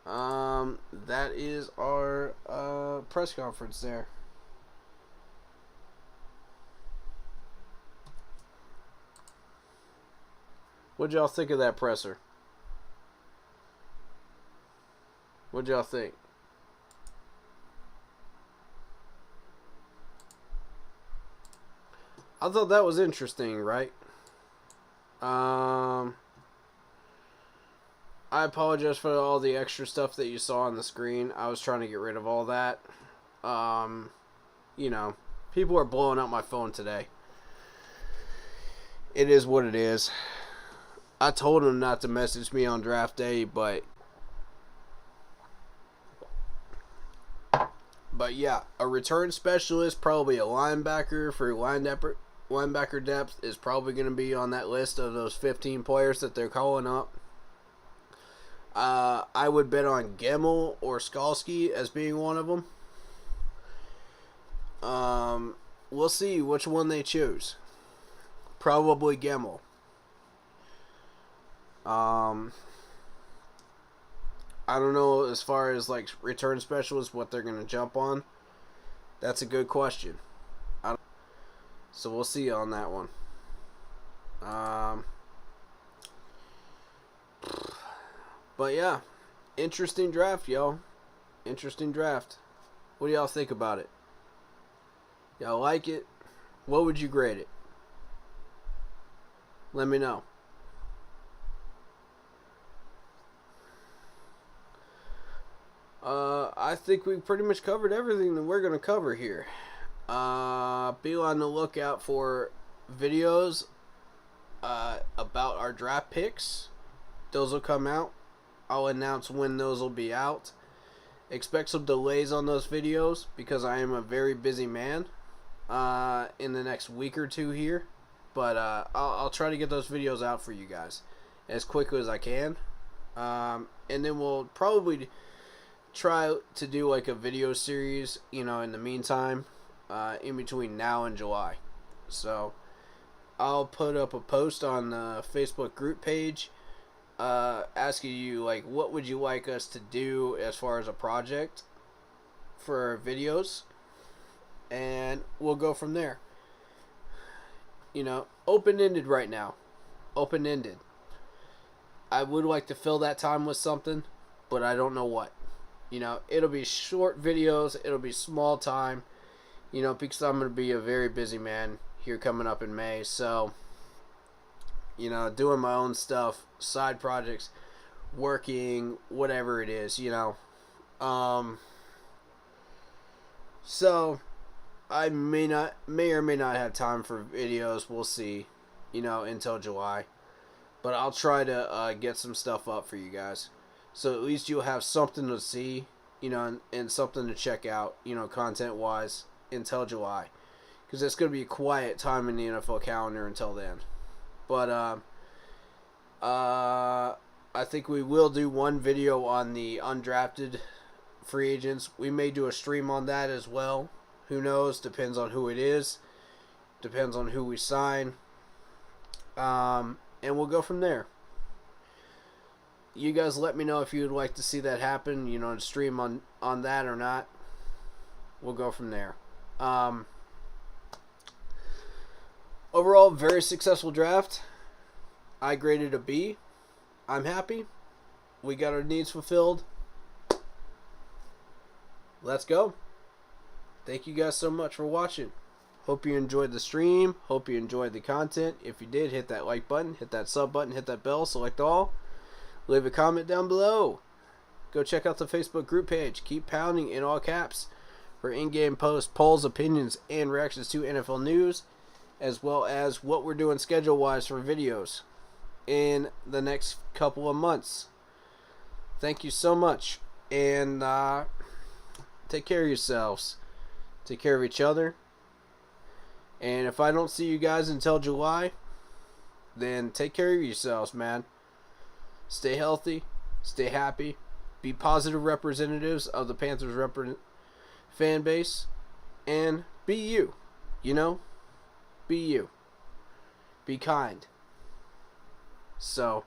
That is our press conference there. What'd y'all think of that presser? What'd y'all think? I thought that was interesting, right? I apologize for all the extra stuff that you saw on the screen. I was trying to get rid of all that. People are blowing up my phone today. It is what it is. I told them not to message me on draft day, but yeah, a return specialist, probably a linebacker for linebacker depth is probably going to be on that list of those 15 players that they're calling up. I would bet on Gemmel or Skalski as being one of them. We'll see which one they choose. Probably Gemmel. I don't know as far as like return specialists what they're going to jump on. That's a good question. So we'll see on that one. But yeah, interesting draft, yo. Interesting draft. What do y'all think about it? Y'all like it? What would you grade it? Let me know. I think we pretty much covered everything that we're going to cover here. Be on the lookout for videos about our draft picks. Those will come out. I'll announce when those will be out. Expect some delays on those videos because I am a very busy man in the next week or two here. But I'll try to get those videos out for you guys as quickly as I can. And then we'll probably try to do like a video series, in the meantime, in between now and July. So I'll put up a post on the Facebook group page asking you, like, what would you like us to do as far as a project for our videos, and we'll go from there. Open-ended right now. Open-ended. I would like to fill that time with something, but I don't know what. It'll be short videos. It'll be small time, because I'm going to be a very busy man here coming up in May. So, doing my own stuff, side projects, working, whatever it is, So, I may or may not have time for videos. We'll see, until July. But I'll try to get some stuff up for you guys. So at least you'll have something to see, and something to check out, content-wise until July. Because it's going to be a quiet time in the NFL calendar until then. But I think we will do one video on the undrafted free agents. We may do a stream on that as well. Who knows? Depends on who it is. Depends on who we sign. And we'll go from there. You guys let me know if you'd like to see that happen, to stream on that or not. We'll go from there. Overall, very successful draft. I graded a B. I'm happy. We got our needs fulfilled. Let's go. Thank you guys so much for watching. Hope you enjoyed the stream. Hope you enjoyed the content. If you did, hit that like button, hit that sub button, hit that bell, select all. Leave a comment down below. Go check out the Facebook group page. Keep pounding in all caps for in-game posts, polls, opinions, and reactions to NFL news, as well as what we're doing schedule-wise for videos in the next couple of months. Thank you so much, and take care of yourselves. Take care of each other. And if I don't see you guys until July, then take care of yourselves, man. Stay healthy. Stay happy. Be positive representatives of the Panthers fan base. And be you. Be you. Be kind. So,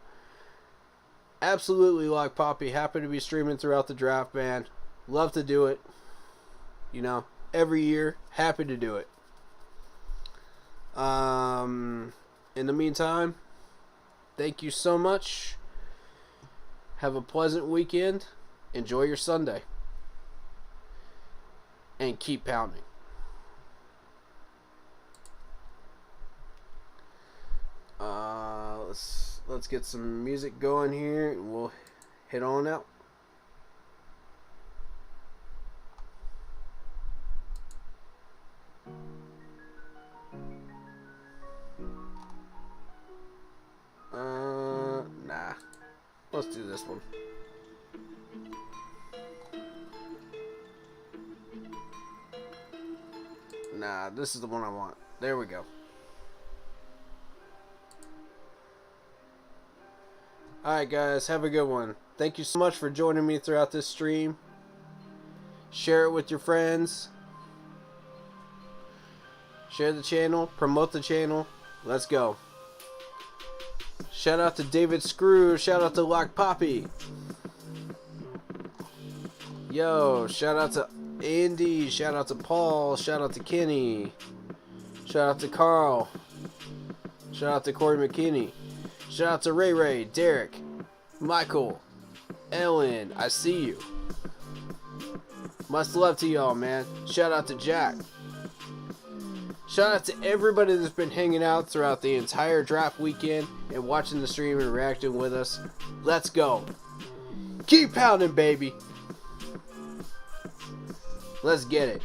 absolutely like Poppy. Happy to be streaming throughout the draft, man. Love to do it. Every year. Happy to do it. In the meantime, thank you so much. Have a pleasant weekend. Enjoy your Sunday. And keep pounding. Let's get some music going here, and we'll head on out. Nah. Let's do this one. Nah, this is the one I want. There we go. Alright guys, have a good one. Thank you so much for joining me throughout this stream. Share it with your friends. Share the channel. Promote the channel. Let's go. Shout out to David Screw. Shout out to Lock Poppy. Yo, shout out to Andy. Shout out to Paul. Shout out to Kenny. Shout Shout out to Carl. Shout out to Corey McKinney. Shout out to Ray, Derek, Michael, Ellen. I see you. Much love to y'all, man. Shout out to Jack. Shout out to everybody that's been hanging out throughout the entire draft weekend and watching the stream and reacting with us. Let's go. Keep pounding, baby. Let's get it.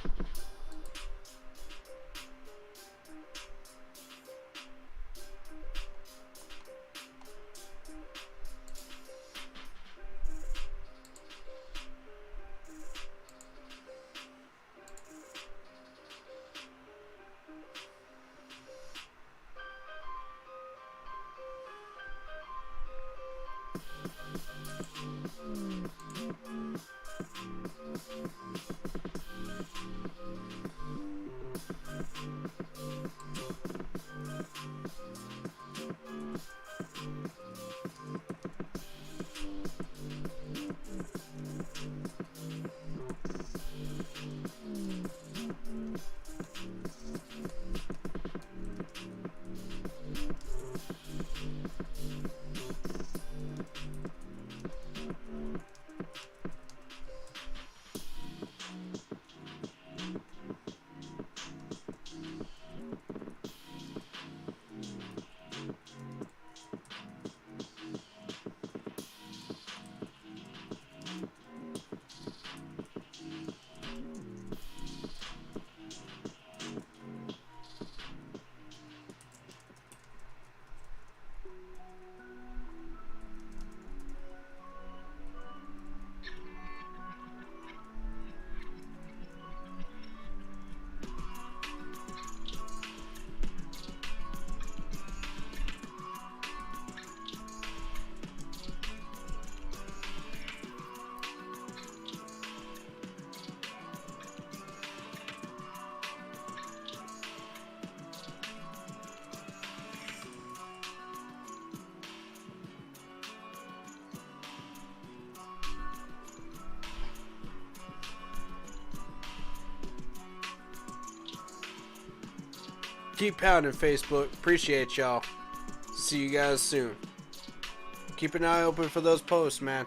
Keep pounding, Facebook. Appreciate y'all. See you guys soon. Keep an eye open for those posts, man.